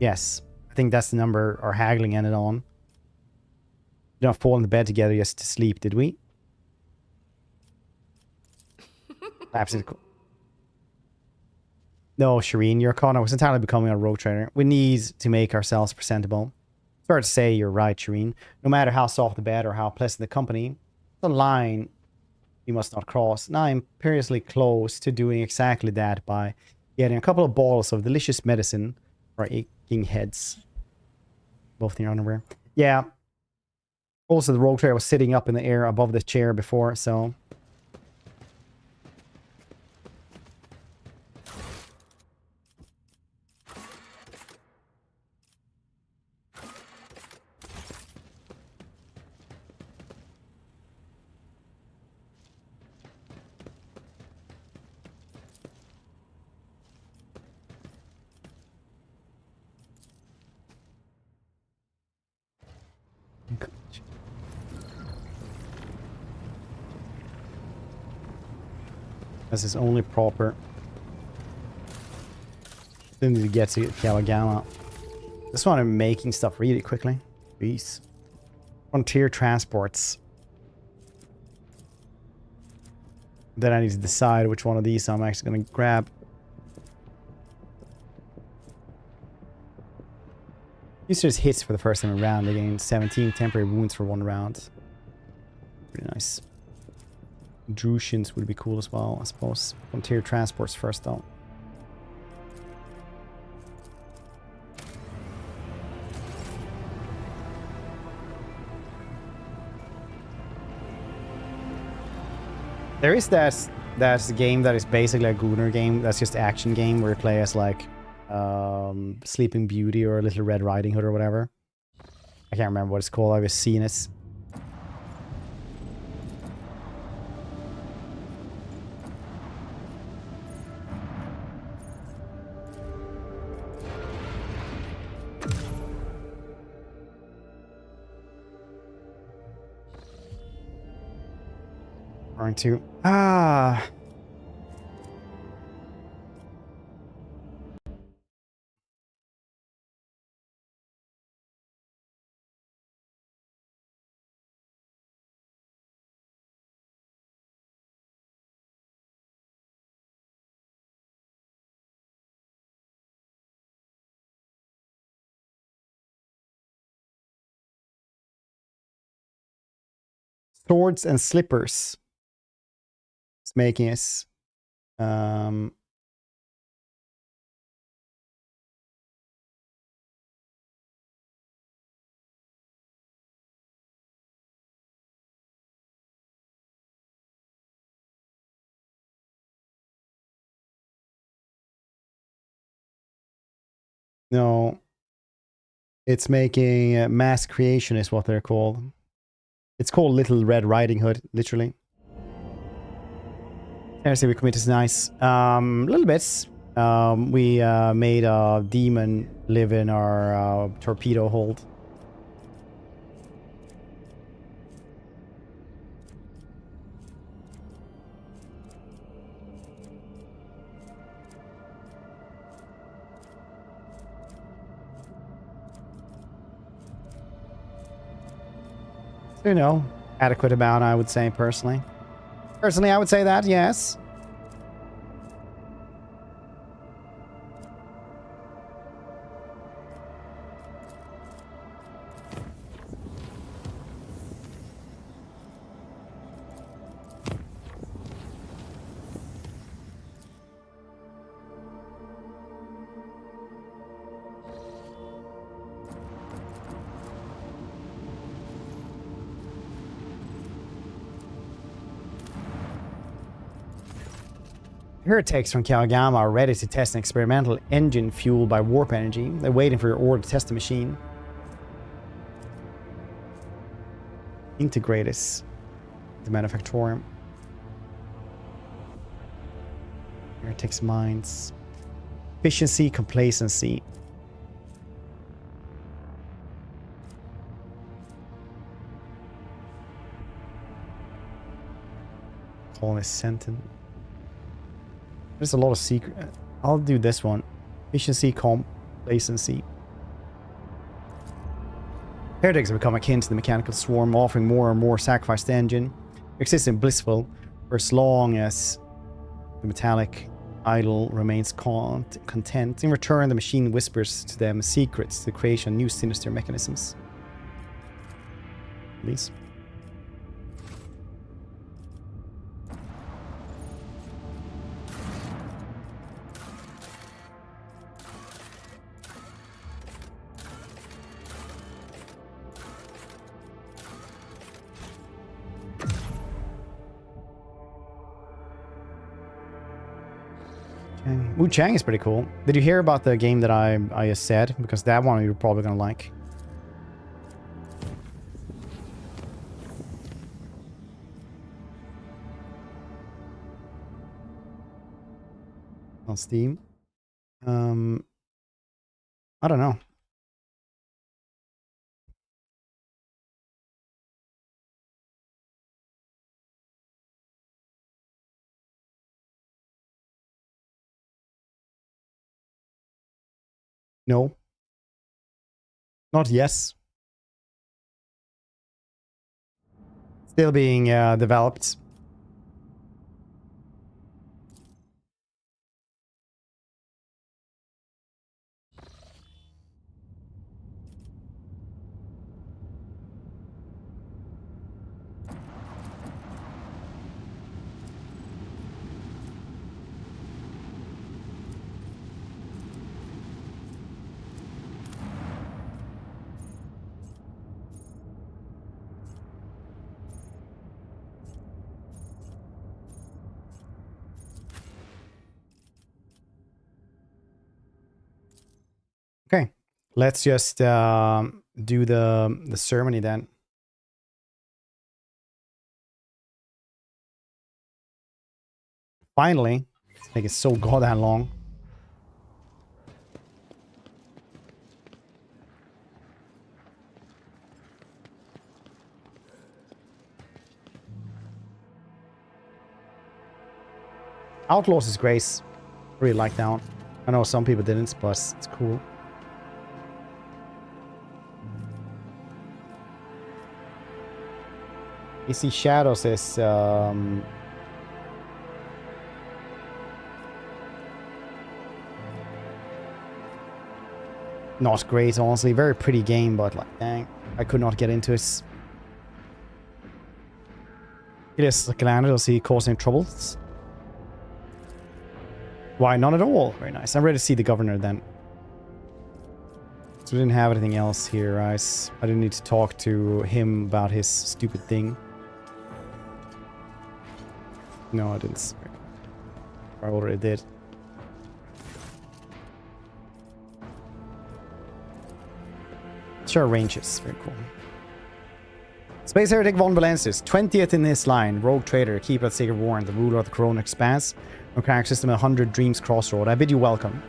Yes, I think that's the number our haggling ended on. We don't fall in the bed together just to sleep, did we? Absolutely. No, Shireen, your Connor was entirely becoming a rogue trader. We need to make ourselves presentable. Sorry to say, you're right, Shireen. No matter how soft the bed or how pleasant the company, the line you must not cross. Now I'm perilously close to doing exactly that by getting a couple of balls of delicious medicine for aching heads. Both in your underwear. Yeah. Also, the rogue trader was sitting up in the air above the chair before, so... This is only proper. Then to get to Kalagama. Just want to making stuff really quickly. Jeez. Frontier transports. Then I need to decide which one of these I'm actually going to grab. Users hits for the first time around. They gain 17 temporary wounds for 1 round. Pretty nice. Drusians would be cool as well, I suppose. Frontier transports first, though. There is that game that is basically a Gunnar game. That's just action game where you play as like Sleeping Beauty or Little Red Riding Hood or whatever. I can't remember what it's called. I've just seen it. Going to Swords and Slippers. It's making us. Um, no, it's making mass creation is what they're called. It's called Little Red Riding Hood, literally. Seriously, we commit is nice. Little bits. We made a demon live in our torpedo hold. So, you know, adequate amount, I would say, personally. Personally, I would say that, yes. Heretics from Kalgama are ready to test an experimental engine fueled by warp energy. They're waiting for your order to test the machine. Integrators. The manufactorium. Heretics minds. Efficiency, complacency. Colonist sentence. There's a lot of secret. I'll do this one. Efficiency, complacency. Heretics have become akin to the mechanical swarm, offering more and more sacrificed engine. Existing blissful for as long as the metallic idol remains content. In return, the machine whispers to them secrets to the creation of new sinister mechanisms. Please. Wu Chang is pretty cool. Did you hear about the game that I said? Because that one you're probably gonna like. On Steam. I don't know. No. Not yes. Still being developed. Okay, let's just do the ceremony then. Finally, it's taking so goddamn long. Outlaws is Grace. Really like that one. I know some people didn't, but it's cool. You see Shadows is not great, honestly. Very pretty game, but like, dang, I could not get into it. It is Galandra, does he causing troubles? Why, none at all. Very nice. I'm ready to see the governor then. So we didn't have anything else here, right? I didn't need to talk to him about his stupid thing. No, I didn't. I already did. Sure, ranges. Very cool. Space Heretic von Valensis, 20th in his line. Rogue Trader, Keeper of the Sacred Warrant, the ruler of the Koronus Expanse. No character system 100 Dreams Crossroad. I bid you welcome.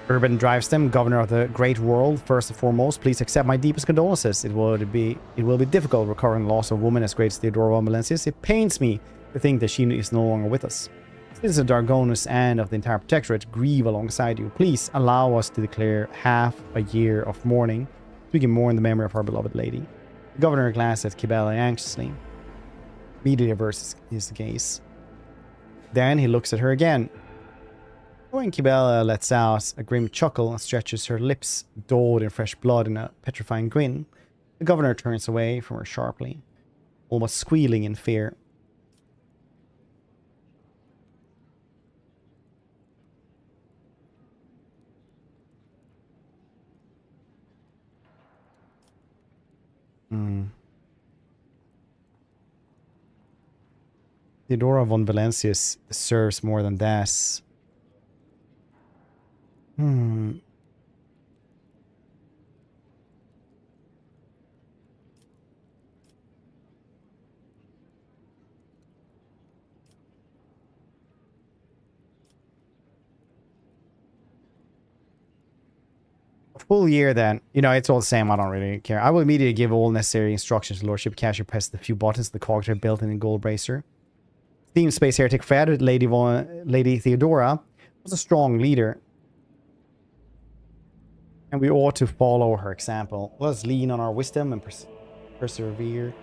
Urban Drivestem, Governor of the Great World, first and foremost, please accept my deepest condolences. It will be difficult recovering the loss of a woman as great as Theodora von Valensis. It pains me to think that she is no longer with us. Citizens of Dargonus and of the entire Protectorate grieve alongside you. Please allow us to declare half a year of mourning so we can mourn the memory of our beloved lady. The governor glanced at Kibele anxiously. Immediately averts his gaze. Then he looks at her again. When Kibele lets out a grim chuckle and stretches her lips, dawed in fresh blood in a petrifying grin, the governor turns away from her sharply, almost squealing in fear. Theodora von Valensis deserves more than that. A full year then. You know, it's all the same. I don't really care. I will immediately give all necessary instructions to Lordship. Casually press the few buttons the cognitor built in a gold bracer. Team Space Heretic Fred, Lady Theodora, was a strong leader. And we ought to follow her example. Let us lean on our wisdom and persevere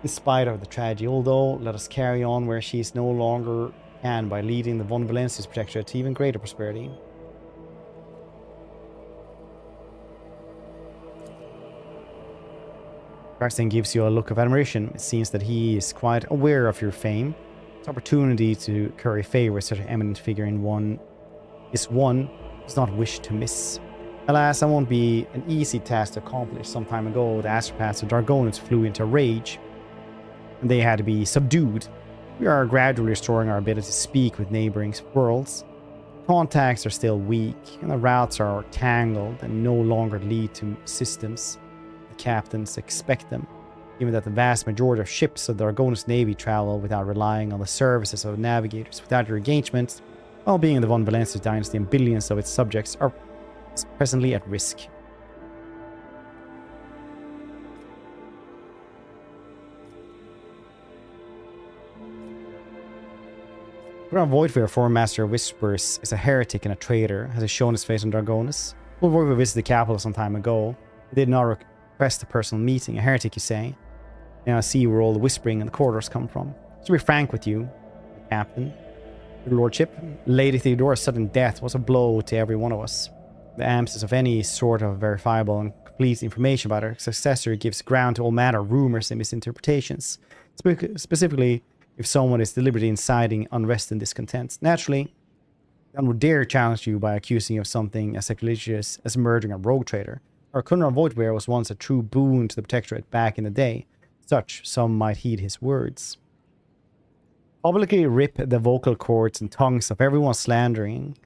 in spite of the tragedy. Although, let us carry on where she is no longer can by leading the Von Valensis Protectorate to even greater prosperity. Braxton gives you a look of admiration. It seems that he is quite aware of your fame. This opportunity to curry favor with such an eminent figure in one does not wish to miss. Alas, that won't be an easy task to accomplish. Some time ago, the astropaths of Dargonus flew into rage, and they had to be subdued. We are gradually restoring our ability to speak with neighboring worlds. Contacts are still weak, and the routes are tangled and no longer lead to systems the captains expect them. Given that the vast majority of ships of the Dargonus Navy travel without relying on the services of navigators, without your engagement, well-being of the Von Valensis dynasty and billions of its subjects are presently at risk. Grand Voidware, former master of whispers, is a heretic and a traitor, has he shown his face on Dargonus. Old Voidware visited the capital some time ago. He did not request a personal meeting. A heretic, you say? Now I see where all the whispering and the corridors come from. To be frank with you, Captain, Your Lordship, Lady Theodora's sudden death was a blow to every one of us. The absence of any sort of verifiable and complete information about her successor gives ground to all manner of rumors and misinterpretations, specifically if someone is deliberately inciting unrest and discontent. Naturally, none would dare challenge you by accusing you of something as sacrilegious as murdering a rogue trader. Our Koronus Voidware was once a true boon to the Protectorate back in the day. Such, some might heed his words. Publicly rip the vocal cords and tongues of everyone slandering.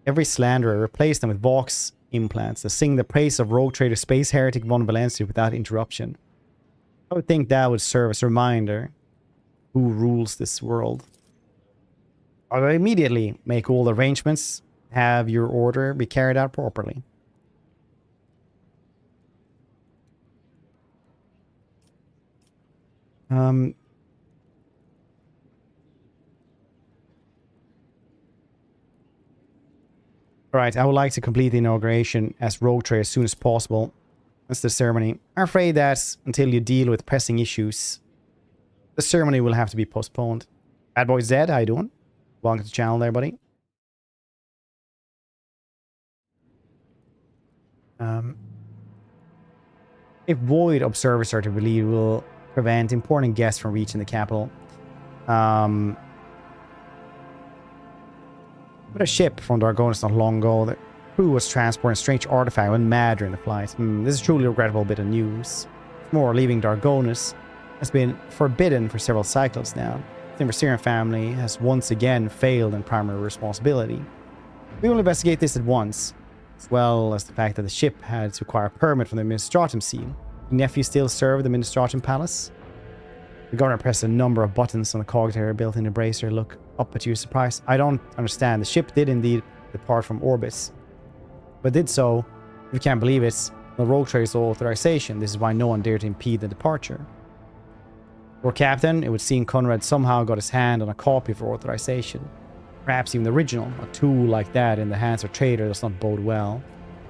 Every slanderer, replace them with vox implants that sing the praise of rogue trader Space Heretic Von Valensis without interruption. I would think that would serve as a reminder who rules this world. I will immediately make all arrangements, have your order be carried out properly. Alright, I would like to complete the inauguration as rogue trader as soon as possible. That's the ceremony. I'm afraid that until you deal with pressing issues, the ceremony will have to be postponed. Bad Boy Zed, how you doing? Welcome to the channel there, buddy. If void observers are to believe, will prevent important guests from reaching the capital. But a ship from Dargonus not long ago, the crew was transporting a strange artifact went mad during the flight. This is truly a regrettable bit of news. More, leaving Dargonus has been forbidden for several cycles now. The Imperium family has once again failed in primary responsibility. We will investigate this at once, as well as the fact that the ship had to acquire a permit from the Administratum seal. The nephew still served the Administratum Palace? The governor pressed a number of buttons on the cogitator built in the bracer. Look up at you, surprised. I don't understand. The ship did indeed depart from orbit, but did so, if you can't believe it, the rogue trace authorization. This is why no one dared to impede the departure. Lord Captain, it would seem Conrad somehow got his hand on a copy for authorization. Perhaps even the original. A tool like that in the hands of a traitor does not bode well.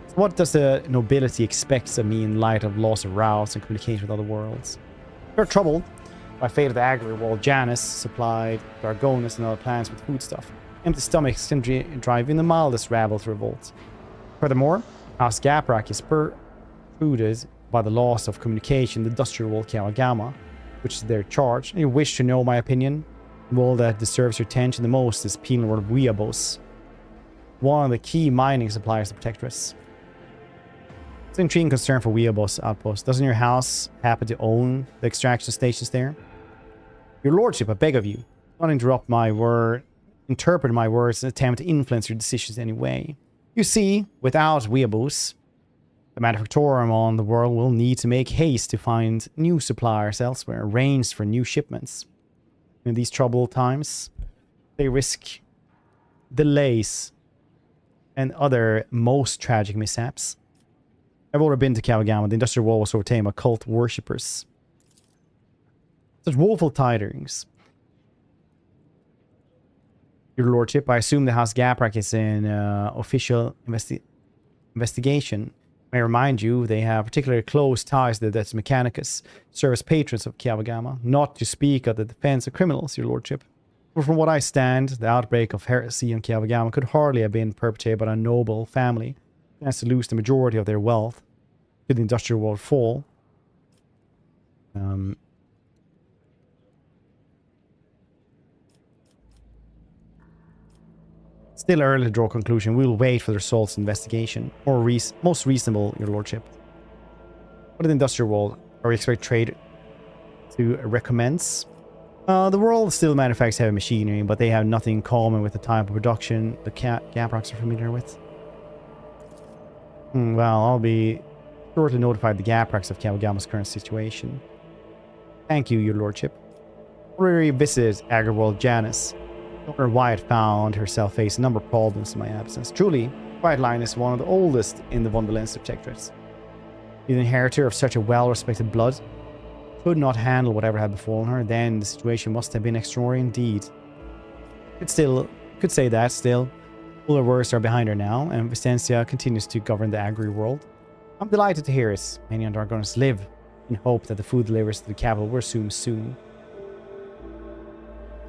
So what does the nobility expect of me in light of loss of routes and communication with other worlds? They're troubled by fate of the Agri world. Janus supplied Dargonus and other planets with foodstuff. Empty stomachs can drive in the mildest rabble to revolt. Furthermore, House Gaprak is pertruded by the loss of communication in the industrial world Kawagama, which is their charge. And you wish to know my opinion? The world that deserves your attention the most is penal world Weabos, one of the key mining suppliers to Protectress. It's an intriguing concern for Weabos outpost. Doesn't your house happen to own the extraction stations there? Your lordship, I beg of you, don't interrupt my word, interpret my words and attempt to influence your decisions in any way. You see, without Weabos, the Manufactorum on the world will need to make haste to find new suppliers elsewhere, arrange for new shipments. In these troubled times, they risk delays and other most tragic mishaps. I've already been to Kawagama. The industrial world was overtaken by cult worshippers. Such woeful tidings. Your lordship, I assume the House Gaprak is in official investigation. May I remind you, they have particularly close ties to the Deus Mechanicus, serve as patrons of Kawagama, not to speak of the defense of criminals, your lordship. But from what I stand, the outbreak of heresy in Kawagama could hardly have been perpetrated by a noble family that has to lose the majority of their wealth to the industrial world fall. Still early to draw a conclusion. We will wait for the results of the investigation. Or most reasonable, your lordship. What in the industrial world? Are we expect trade to recommence? The world still manufactures heavy machinery, but they have nothing in common with the type of production the Gapraks are familiar with. Well, I'll be sure to notify the Gapraks of Kawagama's current situation. Thank you, your lordship. Already visited Agriworld Janus. Governor Wyatt found herself facing a number of problems in my absence. Truly, Wyatt Line is one of the oldest in the Vondelens Protectorate. The inheritor of such a well-respected blood could not handle whatever had befallen her, then the situation must have been extraordinary indeed. Could say that still. All her worries are behind her now, and Vicencia continues to govern the Agri world. I'm delighted to hear it. Many are going to live in hope that the food delivers to the capital will resume soon.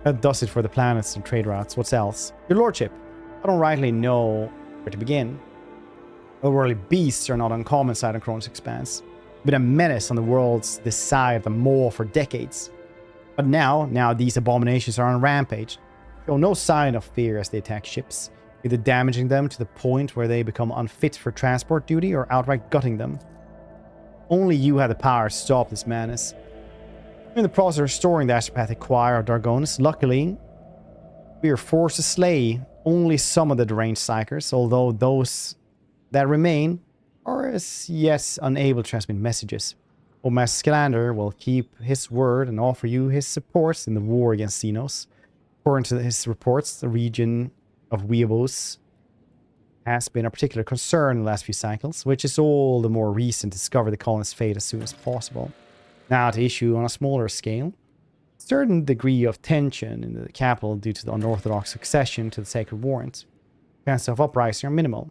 That does it for the planets and trade routes. What's else? Your lordship, I don't rightly know where to begin. Otherworldly beasts are not uncommon side of Koronus Expanse. Been a menace on the world's this side of the Maw for decades. But now these abominations are on rampage. Show no sign of fear as they attack ships, either damaging them to the point where they become unfit for transport duty or outright gutting them. Only you have the power to stop this madness. In the process of restoring the astropathic choir of Dargonus, luckily, we are forced to slay only some of the deranged psykers, although those that remain are as yet unable to transmit messages. Master Scalander will keep his word and offer you his support in the war against xenos. According to his reports, the region of Weabos has been a particular concern in the last few cycles, which is all the more reason to discover the colony's fate as soon as possible. Now to issue on a smaller scale, a certain degree of tension in the capital due to the unorthodox succession to the Sacred Warrant. Chances of uprising are minimal,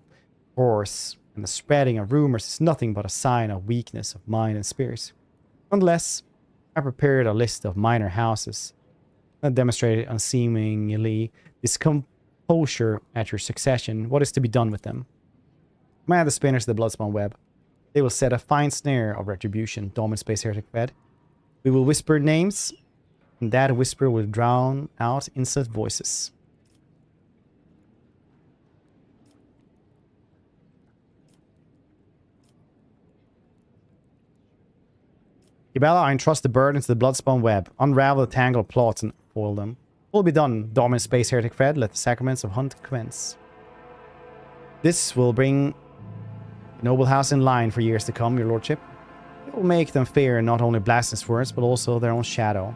of course, and the spreading of rumors is nothing but a sign of weakness of mind and spirit. Nonetheless, I prepared a list of minor houses that demonstrated unseemingly discomposure at your succession. What is to be done with them? Command the spinners of the Bloodspawn web. They will set a fine snare of retribution. Dominant Space Heretic fed. We will whisper names, and that whisper will drown out insolent voices. Ibella, I entrust the burden to the Bloodspawn web. Unravel the tangled plots and foil them. Will be done. Dominant space heretic Fred, let the sacraments of hunt commence. This will bring the noble house in line for years to come, your lordship. It will make them fear not only blasphemous words, but also their own shadow.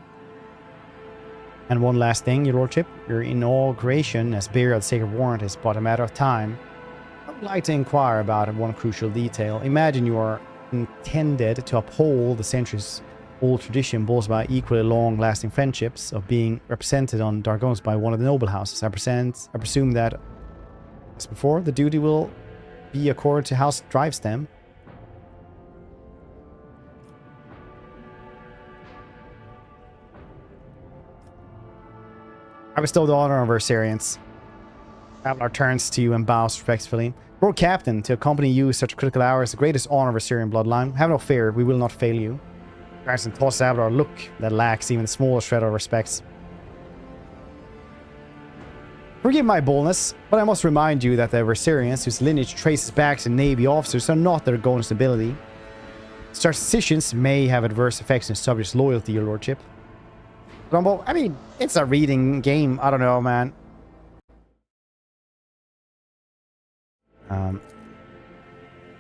And one last thing, your lordship. Your inauguration as bearer of the sacred warrant is but a matter of time. I would like to inquire about one crucial detail. Imagine you are intended to uphold the centuries-old tradition boasted by equally long-lasting friendships of being represented on Dargonis by one of the noble houses. I presume that, as before, the duty will be accorded to House Drivestem. I bestow the honor of our Syrians. Traveler turns to you and bows respectfully. Lord Captain, to accompany you such a critical hour is the greatest honor of our Syrian bloodline. Have no fear, we will not fail you. Garrison tosses Avalar a look that lacks even the smallest shred of respect. Forgive my boldness, but I must remind you that the Versarians, whose lineage traces back to Navy officers, are not their Dargonis nobility. Such decisions may have adverse effects on subjects' loyalty, your lordship. Rumble, I mean, it's a reading game. I don't know, man.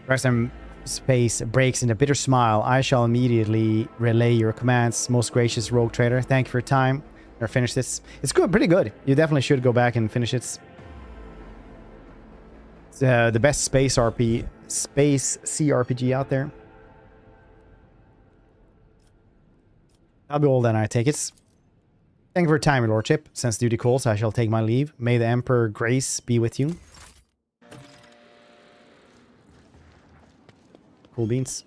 Restam's face breaks in a bitter smile. I shall immediately relay your commands, most gracious rogue trader. Thank you for your time. Or finish this. It's good, pretty good. You definitely should go back and finish it. It's the best space CRPG out there. That'll be all then, I take it. Thank you for your time, your lordship. Since duty calls, I shall take my leave. May the Emperor grace be with you. Cool beans.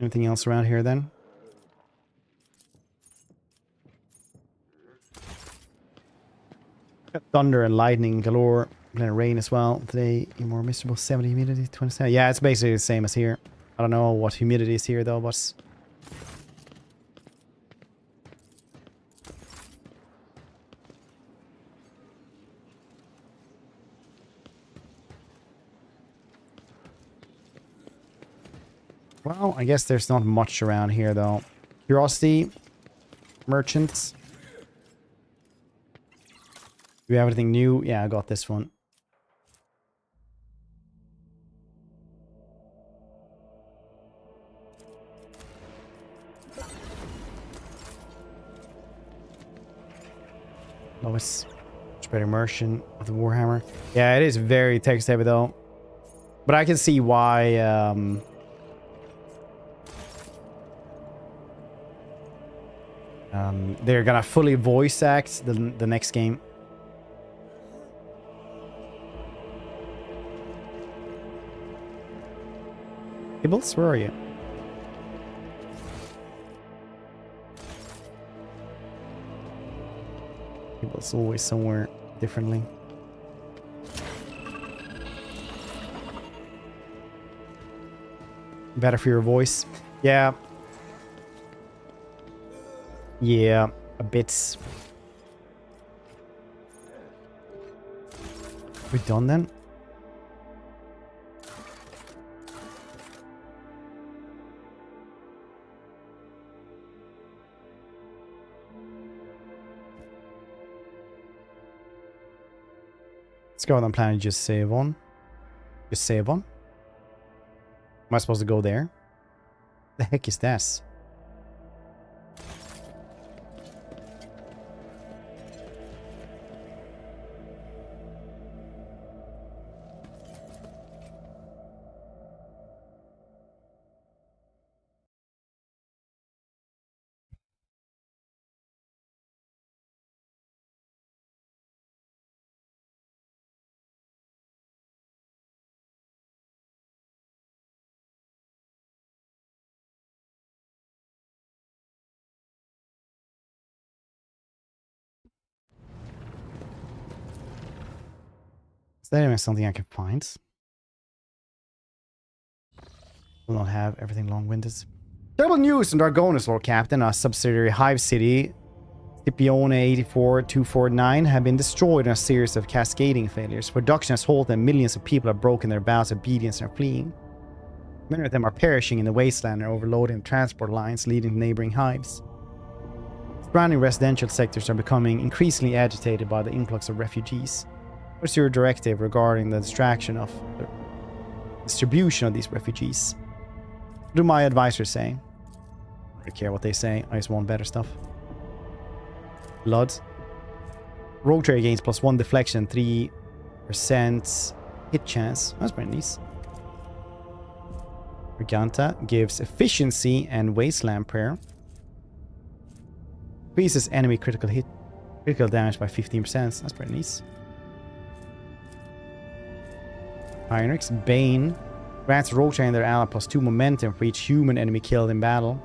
Anything else around here then? Got thunder and lightning galore. Plenty of rain as well. Today, more miserable 70 humidity, 27. Yeah, it's basically the same as here. I don't know what humidity is here though, but... Well, I guess there's not much around here, though. Curiosity. Merchants. Do we have anything new? Yeah, I got this one. Lowest. Spread immersion of the Warhammer. Yeah, it is very text heavy, though. But I can see why... they're gonna fully voice act the next game. Ibbles, where are you? Ibbles always somewhere differently. Better for your voice. Yeah. Yeah, a bit. We done then? Let's go on plan. Just save on. Just save on. Am I supposed to go there? The heck is this? Is that even something I can find? Will not have everything long-winded. Terrible news from Dargonis, Lord Captain. A subsidiary Hive City Scipione 84249 have been destroyed in a series of cascading failures. Production has halted and millions of people have broken their vows of obedience and are fleeing. Many of them are perishing in the wasteland and overloading transport lines leading to neighboring hives. Surrounding residential sectors are becoming increasingly agitated by the influx of refugees. What's your directive regarding the distraction of the distribution of these refugees? What do my advisors say? I don't really care what they say, I just want better stuff. Blood. Rogue Trader gains +1 deflection, 3% hit chance. That's pretty nice. Reganta gives efficiency and wasteland prayer. Increases enemy critical damage by 15%. That's pretty nice. Heinrich's Bane grants Rogue Trader and their ally +2 momentum for each human enemy killed in battle.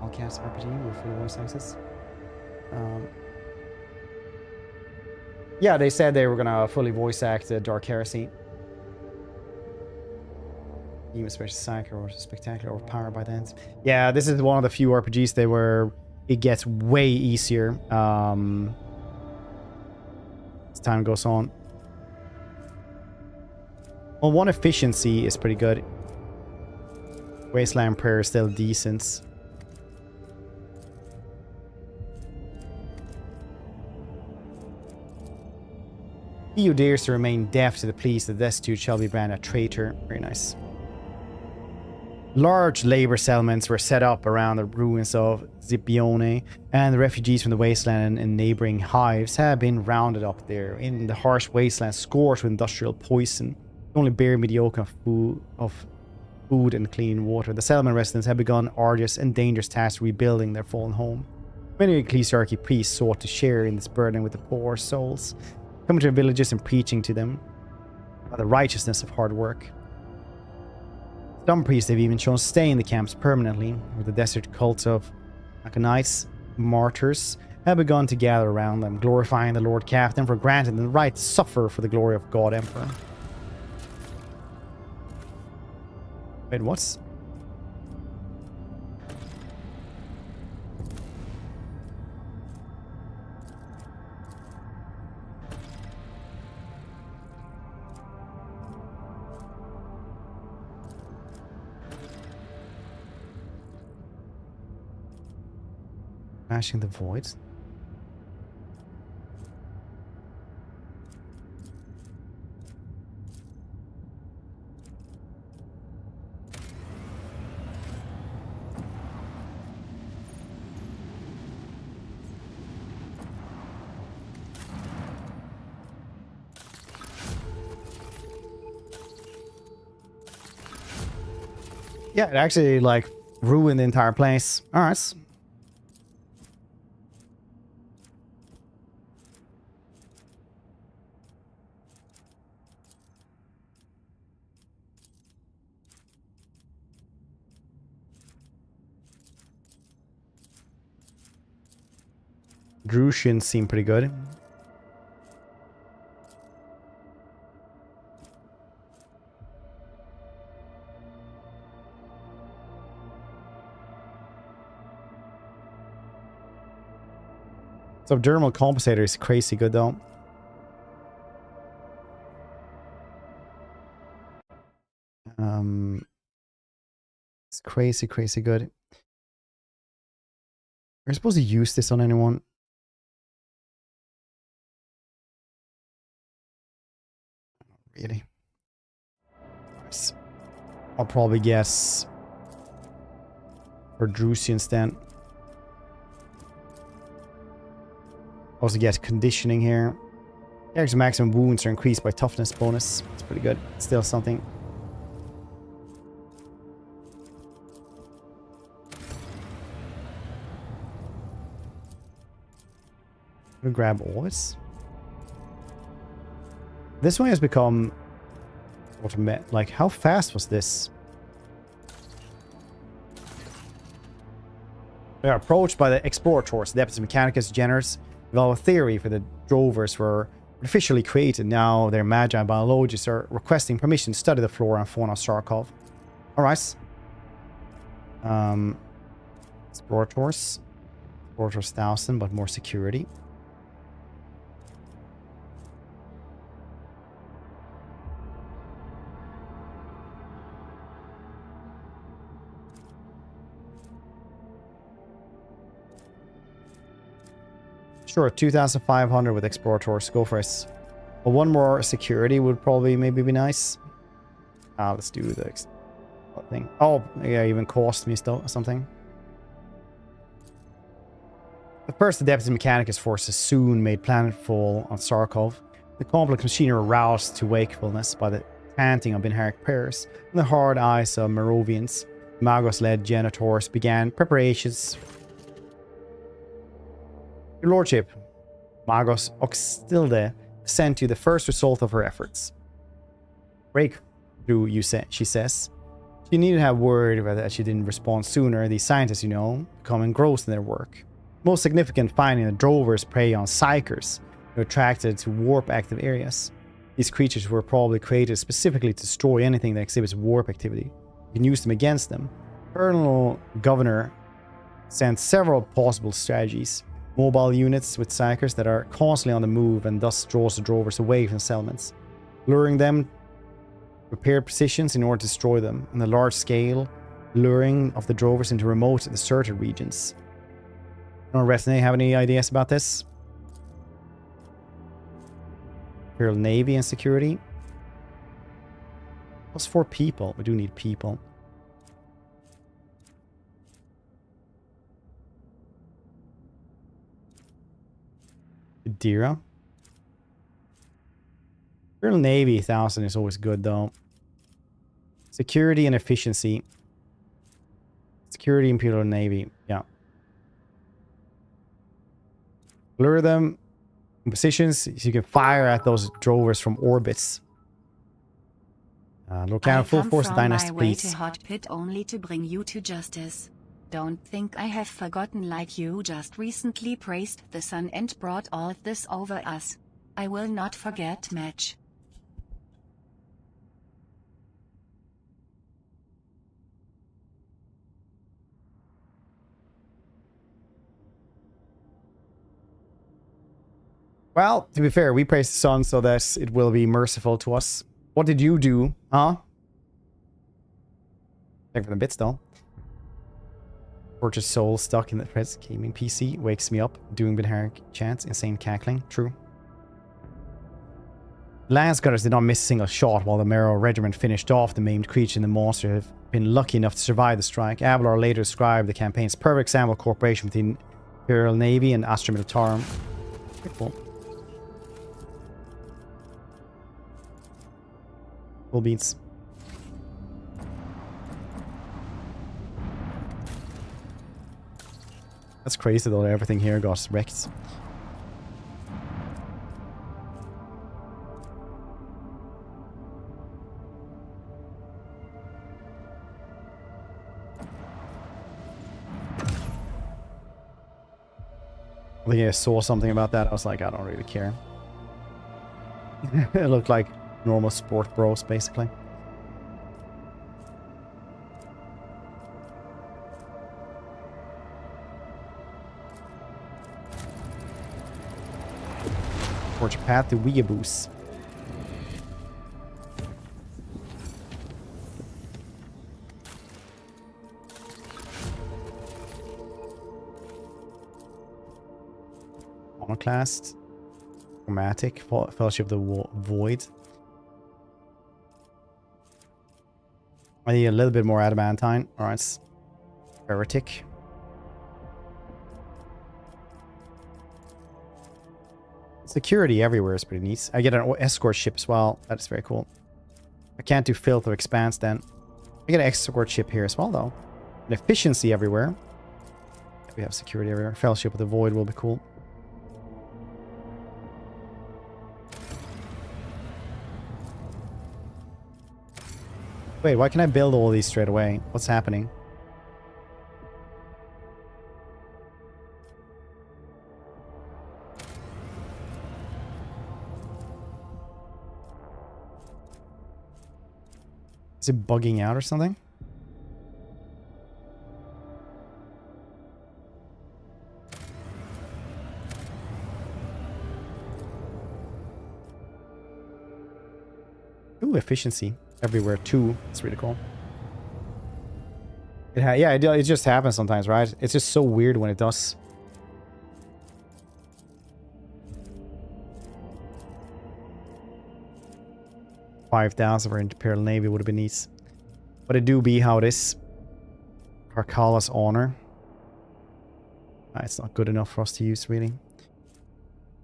All cast RPG with full voice access. Yeah, they said they were gonna fully voice act Dark Heresy. Even especially Psyker was spectacular overpowered by then. Yeah, this is one of the few RPGs they were. It gets way easier as time goes on. Well, one efficiency is pretty good. Wasteland Prayer is still decent. He who dares to remain deaf to the pleas of the destitute shall be branded a traitor. Very nice. Large labor settlements were set up around the ruins of Scipione, and the refugees from the wasteland and neighboring hives have been rounded up there in the harsh wasteland, scorched with industrial poison. Only bare mediocre food and clean water. The settlement residents have begun arduous and dangerous tasks rebuilding their fallen home. Many ecclesiarchy priests sought to share in this burden with the poor souls, coming to their villages and preaching to them about the righteousness of hard work. Some priests have even chosen to stay in the camps permanently, where the desert cults of Aconites, martyrs, have begun to gather around them, glorifying the Lord Captain for granting them the right to suffer for the glory of God Emperor. Wait, what's... Smashing the void. Yeah, it actually like ruined the entire place. All right. Drushians seem pretty good. Subdermal compensator is crazy good though. It's crazy good. Are you supposed to use this on anyone? Really? Nice. I'll probably guess for Drusians then. Also get conditioning here. Character's maximum wounds are increased by toughness bonus. It's pretty good. Still something. I'm gonna grab all this. This one has become automatic. Like, how fast was this? We are approached by the explorators. Adeptus Mechanicus Generis develop a theory for the drovers for Officially created. Now their magi biologists are requesting permission to study the flora and fauna of Sarkov. Alright. Explorators. Explorators 1000, but more security. Sure, 2,500 with explorators. Go for it. Well, one more security would probably maybe be nice. Let's do the thing. Oh, yeah, even cost me something. The first Adeptus Mechanicus forces soon made planetfall on Sarkov. The complex machinery roused to wakefulness by the chanting of Binharic prayers and the hard eyes of Merovians. Magos-led Genitors began preparations. Your Lordship, Magos Oxtilde sent you the first result of her efforts. Breakthrough, she says. She needn't have worried that she didn't respond sooner. These scientists, you know, become engrossed in their work. Most significant finding, the drovers prey on psykers who are attracted to warp-active areas. These creatures were probably created specifically to destroy anything that exhibits warp activity. You can use them against them. Colonel Governor sent several possible strategies. Mobile units with psykers that are constantly on the move and thus draws the drovers away from settlements, luring them to prepared positions in order to destroy them, and the large-scale luring of the drovers into remote and deserted regions. Don't Retinue have any ideas about this? Imperial Navy and security. Plus 4 people. We do need people. Dira. Imperial Navy 1000 is always good though. Security and efficiency. Security, Imperial Navy. Yeah. Lure them in positions so you can fire at those drovers from orbits. Look out, full force dynasty, please. I come from my way to Hot Pit only to bring you to justice. Don't think I have forgotten, like you just recently praised the sun and brought all of this over us. I will not forget, match. Well, to be fair, we praise the sun so that it will be merciful to us. What did you do, huh? Thank for the bits, though. Tortured soul stuck in the Fred's gaming PC wakes me up. Doing Binharic chants, insane cackling. True. Lance Gunners did not miss a single shot while the Marrow Regiment finished off the maimed creature, and the monster have been lucky enough to survive the strike. Avalar later described the campaign's perfect example of cooperation between Imperial Navy and Astra Militarum. Pretty cool. Cool beans. That's crazy though, everything here got wrecked. I think I saw something about that. I was like, I don't really care. It looked like normal sport bros, basically. Forge a path to Weeaboos. Monoclast. Chromatic. Fellowship of the Void. I need a little bit more adamantine. Alright. Heretic. Security everywhere is pretty neat. I get an escort ship as well. That is very cool. I can't do filth or expanse then. I get an escort ship here as well though. And efficiency everywhere. We have security everywhere. Fellowship of the Void will be cool. Wait, why can I build all these straight away? What's happening? Is it bugging out or something? Ooh, efficiency everywhere too. It's really cool. Yeah, it just happens sometimes, right? It's just so weird when it does. $5,000 for Imperial Navy would have been nice. But it do be how it is. Carcala's Honor. It's not good enough for us to use, really.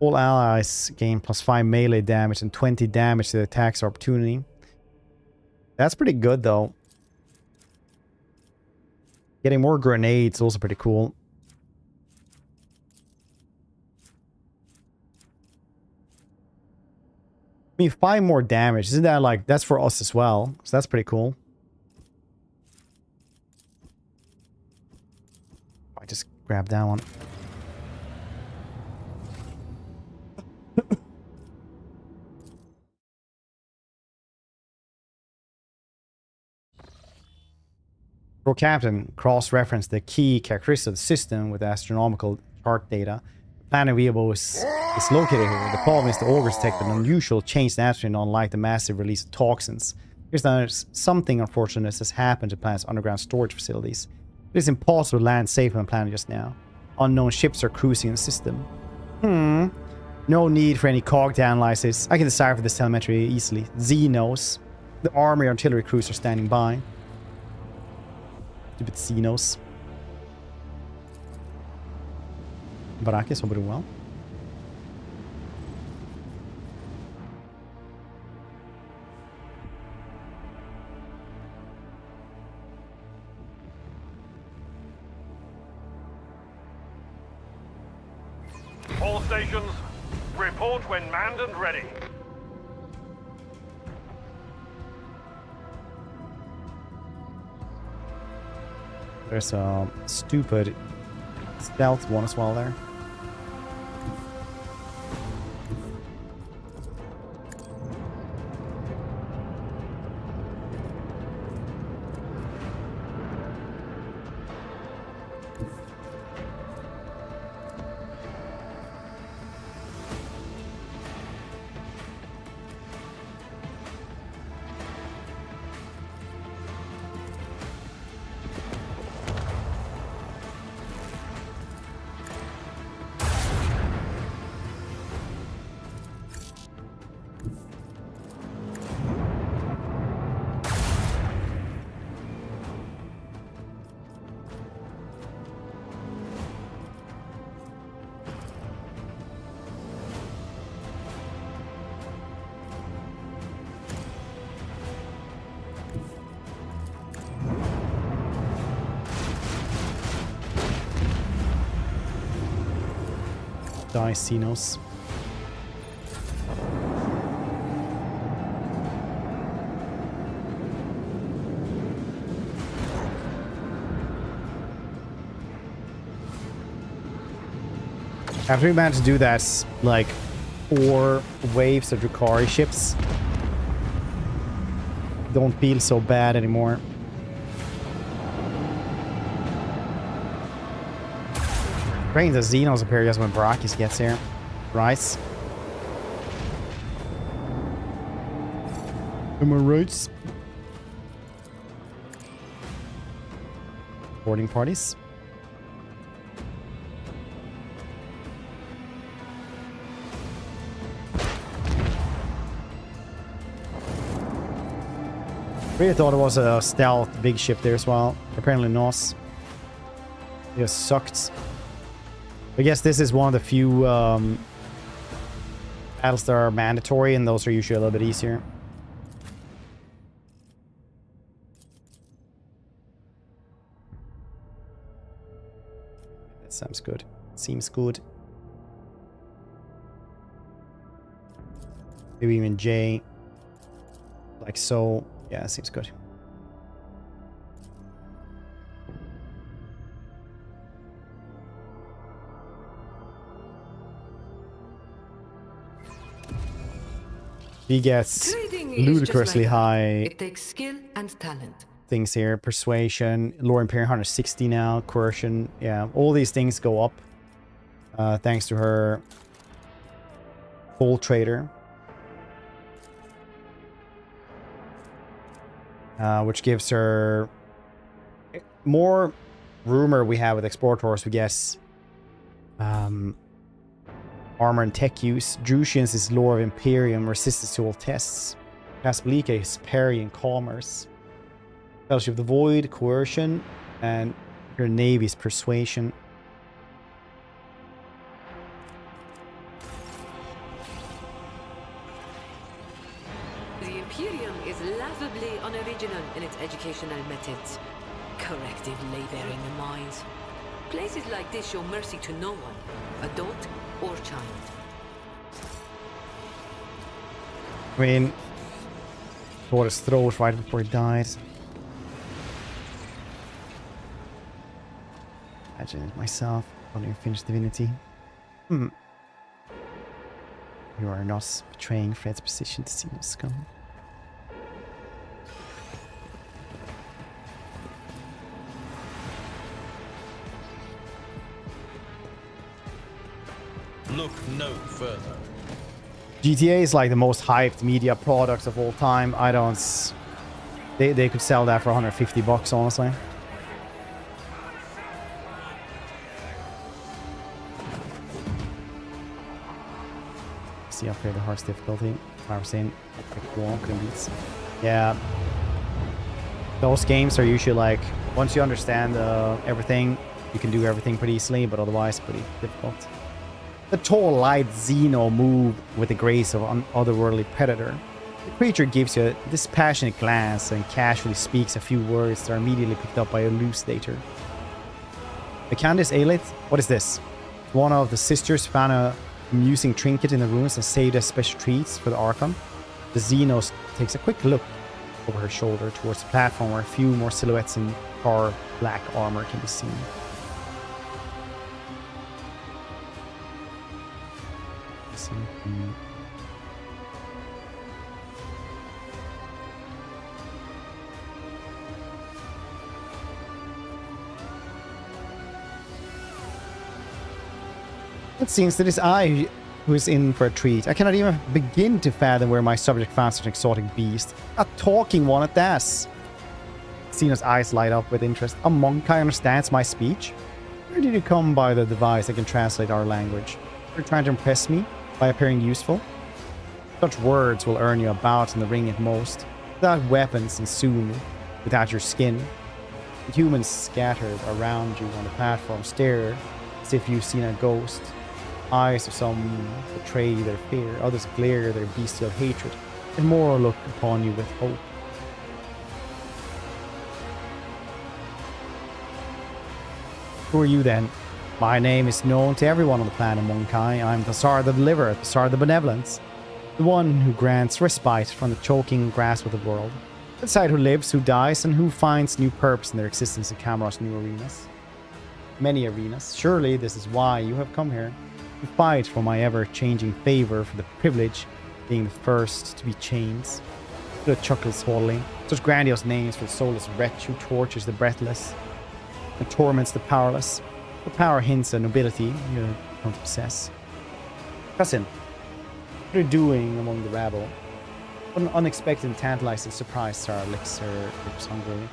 All allies gain +5 melee damage and 20 damage to the attacks opportunity. That's pretty good, though. Getting more grenades is also pretty cool. I mean, 5 more damage. Isn't that like... That's for us as well. So that's pretty cool. I just grabbed that one. Pro Captain cross-referenced the key characteristics of the system with astronomical chart data. The planet Weeabo is located here. The problem is the augurs detect an unusual change in atmosphere, unlike the massive release of toxins. Here's that something unfortunate has happened to the planet's underground storage facilities. It is impossible to land safe on the planet just now. Unknown ships are cruising in the system. No need for any cog to analyze this. I can decipher this telemetry easily. Xenos. The armory artillery crews are standing by. Stupid xenos. Barakis, hope it well. All stations, report when manned and ready. There's a stupid stealth one as well there. Die, xenos. After we managed to do that, like 4 waves of Drukhari ships, don't feel so bad anymore. Bringing the Xenos Imperius when Barakis gets here. Right? Am I right? Boarding parties. Really thought it was a stealth big ship there as well. Apparently not. It just sucked. I guess this is one of the few battles that are mandatory, and those are usually a little bit easier. That sounds good. Seems good. Maybe even J. Like so. Yeah, seems good. He gets Trading is just ludicrously like that. high It takes skill and talent. things here. Persuasion, Lord Imperium 160 now, coercion. Yeah, all these things go up thanks to her gold trader. Which gives her more rumor we have with Explorators. We guess armor and tech use. Drusians is lore of Imperium, resistance to all tests. Casbelika is parry and commerce. Fellowship of the Void, coercion, and your navy's persuasion. The Imperium is laughably unoriginal in its educational methods. Corrective labor in the mines. Places like this show mercy to no one, adult or child. I mean, tore his throat right before he died. Imagine it myself, when you finish Divinity. You are not betraying Fred's position to see the scum. Look no further. GTA is like the most hyped media product of all time. I don't... They could sell that for $150, honestly. See up here the hardest difficulty. I was saying, yeah. Those games are usually like, once you understand everything, you can do everything pretty easily, but otherwise pretty difficult. The tall, light Xeno move with the grace of an otherworldly predator. The creature gives you a dispassionate glance and casually speaks a few words that are immediately picked up by a elucidator. The Candice Aelith? What is this? One of the sisters found a amusing trinket in the ruins and saved as special treats for the Archon. The Xenos takes a quick look over her shoulder towards the platform where a few more silhouettes in far black armor can be seen. It seems that it's I who is in for a treat. I cannot even begin to fathom where my subject found such an exotic beast. A talking one at that. Xeno's eyes light up with interest. A monk understands my speech? Where did you come by the device that can translate our language? You're trying to impress me by appearing useful? Such words will earn you a bout in the ring at most. Without weapons and soon without your skin. The humans scattered around you on the platform stare as if you've seen a ghost. Eyes of some betray their fear, others glare their bestial hatred, and more look upon you with hope. Who are you then? My name is known to everyone on the planet Monkai. I'm Tassar the Deliverer, Tassar the Benevolence, the one who grants respite from the choking grasp of the world. Decide who lives, who dies, and who finds new purpose in their existence in Cameron's new arenas. Many arenas. Surely this is why you have come here. To fight for my ever-changing favor, for the privilege of being the first to be chained. The chuckles haughtily. Such grandiose names for the soulless wretch who tortures the breathless and torments the powerless. The power hints at nobility you don't possess. Cousin, what are you doing among the rabble? What an unexpected and tantalizing surprise, Sarah licks her lips hungrily.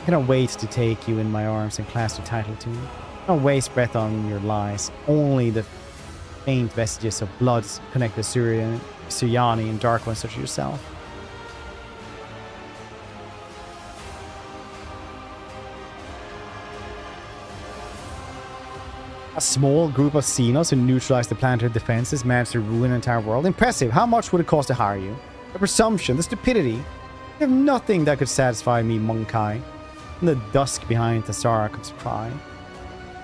I cannot wait to take you in my arms and clasp your title to me. Don't waste breath on your lies. Only the faint vestiges of blood connect the Syriani and dark ones such as yourself. A small group of Xenos who neutralized the planetary defenses managed to ruin an entire world. Impressive. How much would it cost to hire you? The presumption, the stupidity. You have nothing that could satisfy me, Monkai. In the dusk behind Tassara comes a cry.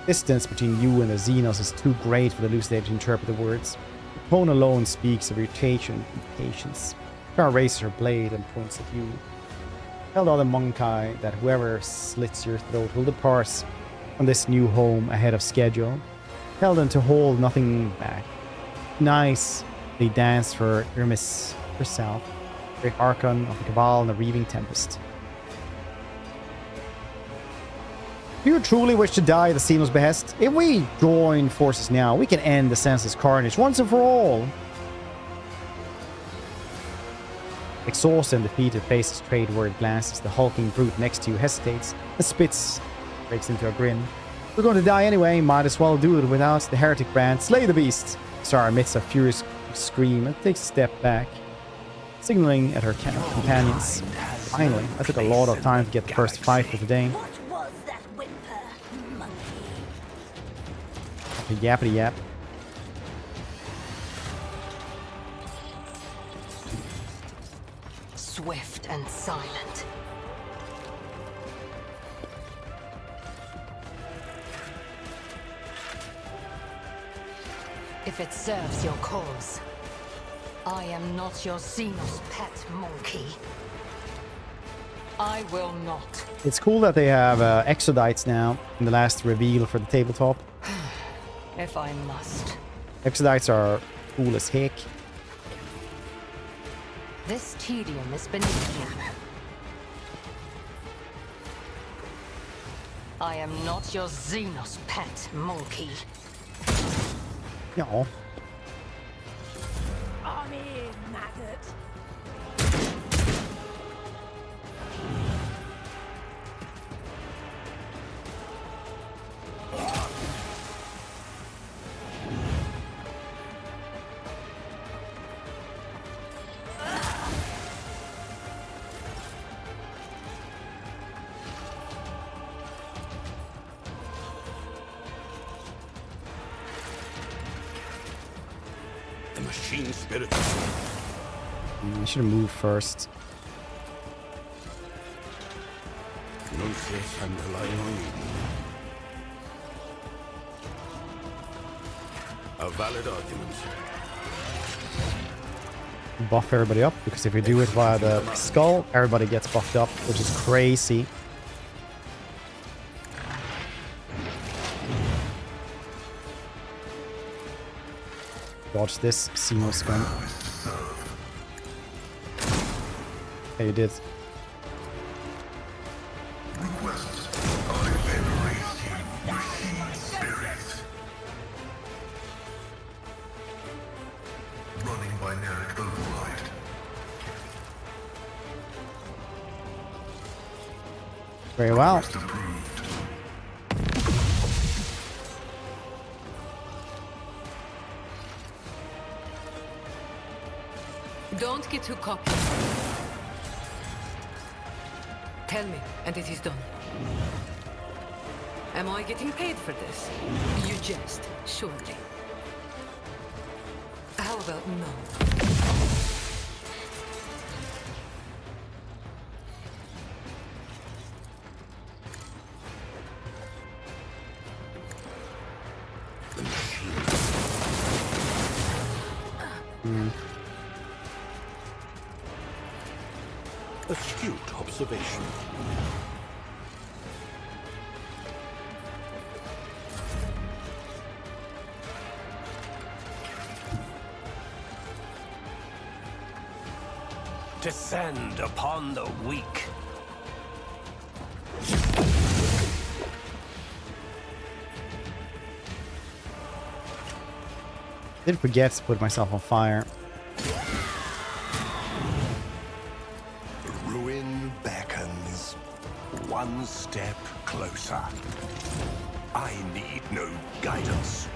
Distance between you and the Xenos is too great for the elucidator to interpret the words. The tone alone speaks of irritation and patience. Tassara raises her blade and points at you. Tell the other Monkai that whoever slits your throat will depart from this new home ahead of schedule. Tell them to hold nothing back. Nice, they dance for Irmis herself. Great Archon of the Cabal and the Reaving Tempest. Do you truly wish to die at the Xenos' behest? If we join forces now, we can end the senseless carnage once and for all. Exhausted and defeated, faces trade-worried glances. The hulking brute next to you hesitates and spits, breaks into a grin. We're going to die anyway, might as well do it without the heretic brand. Slay the beast! Sarah emits a furious scream and takes a step back, signaling at her companions. Finally, I took a lot of time to get the first fight for the day. What was that whimper, monkey? Yappity yap. Swift and silent. If it serves your cause, I am not your xenos pet monkey. I will not. It's cool that they have exodites now in the last reveal for the tabletop. If I must. Exodites are cool as heck. This tedium is beneath you. I am not your xenos pet monkey. Ja. I'm here, maggot. Machine spirit. I should have moved first. No sense I'm relying on you. A valid argument. Buff everybody up, because if you do it via the skull, everybody gets buffed up, which is crazy. Dodge this Xenos gun. Yeah, you did. Running binaric override. Very well. Don't get too cocky. Tell me, and it is done. Am I getting paid for this? You jest, surely. How about no? Astute observation. Descend upon the weak. Did forget to put myself on fire. Ruin beckons. One step closer. I need no guidance.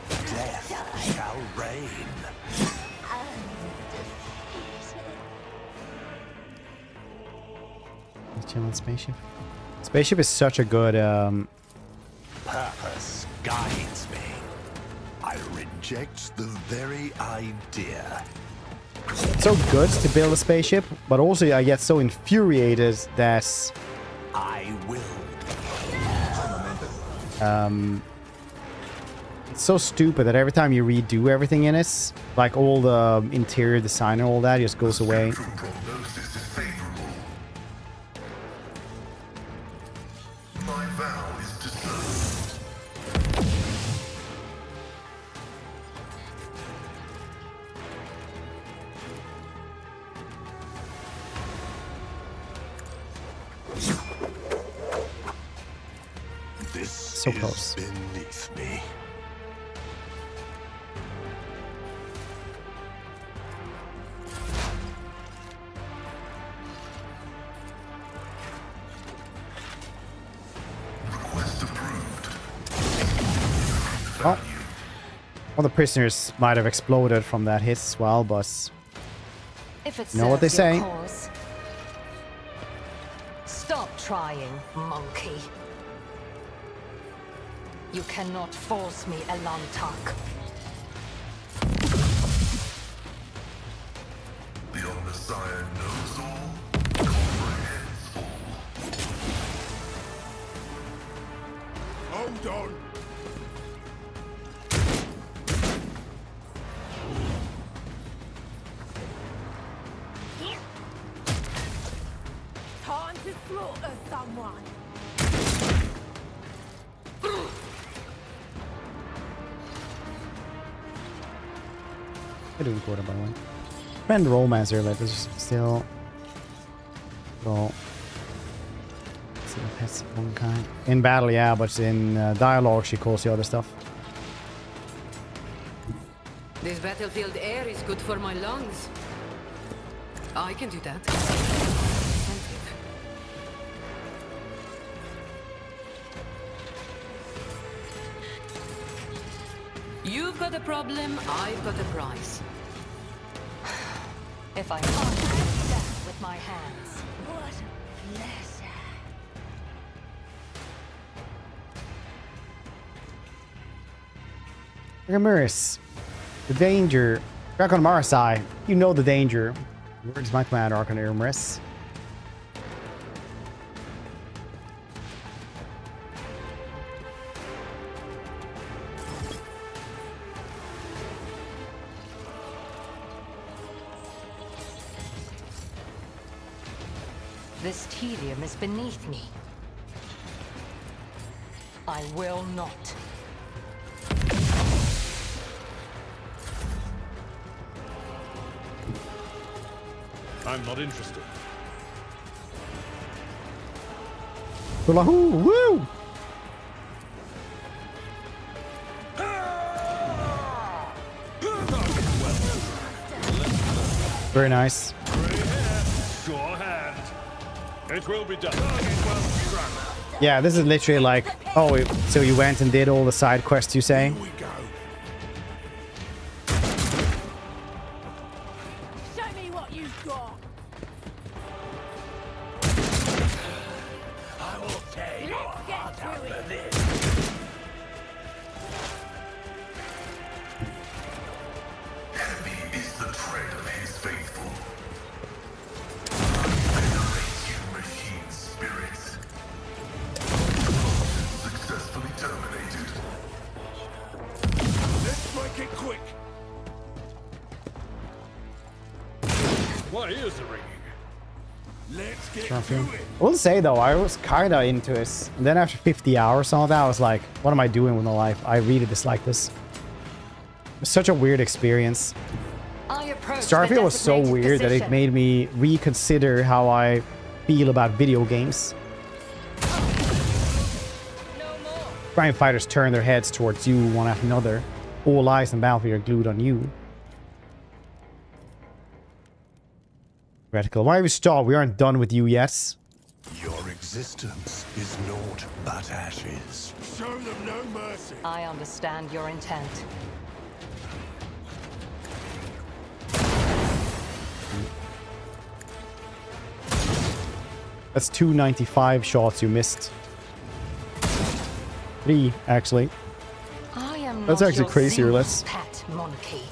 Death shall reign. Chilling spaceship. Spaceship is such a good Purpose guides me. I reject the very idea. so good to build a spaceship, but also I get so infuriated that I will. it's so stupid that every time you redo everything in it, like all the interior design and all that just goes away. Prognosis is favorable. My vow is to serve. So close. Beneath me. Well, all the prisoners might have exploded from that hit as well, but If it you know what they serves your say. cause. Stop trying, monkey. You cannot force me, Elantak. The Omnissiah knows all, comprehends all. Hold on. Time to slaughter someone. They're doing quarter by one. Friend romance here, like this is still. Well, see if that's one kind. In battle, yeah, but in dialogue, she calls the other stuff. This battlefield air is good for my lungs. I can do that. You've got a problem, I've got a prize. If I can't do that with my hands. What a pleasure. Ramirez, the danger. Back on Mars side, you know the danger. Where's my commander, Archon Ramirez? This tedium is beneath me. I will not. I'm not interested. Wahoo! Woo! Very nice. Sure hand. It will be done. Yeah, this is literally like, oh, so you went and did all the side quests, you say? Show me what you've got. I will tear you Let's get to it. Heavy is the tread of his faithful. Venerate you, machine spirits. Successfully terminated. Let's make it quick. My ears are ringing. Let's get Champion. to it. I will say though, I was kind of into it. And then after 50 hours on that, I was like, what am I doing with my life? I really dislike this. It was such a weird experience. I approach Starfield was so weird that it made me reconsider how I feel about video games. Crime fighters turn their heads towards you one after another. All eyes in battlefield are glued on you. Reticle, why have we stopped? We aren't done with you yet. Your existence is naught but ashes. Show them no mercy. I understand your intent. That's 295 shots you missed. 3, actually. I am That's not actually your crazier, xenos let's- pet monkey.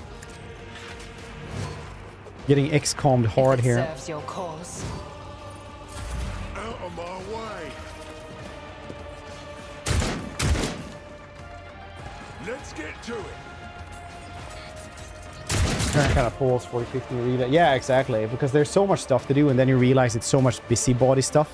Getting XCOM'd hard If it here. serves your cause. Out of my way. Let's get to it. Kind of pause 40, 50, read it. Yeah, exactly. Because there's so much stuff to do, and then you realize it's so much busybody stuff.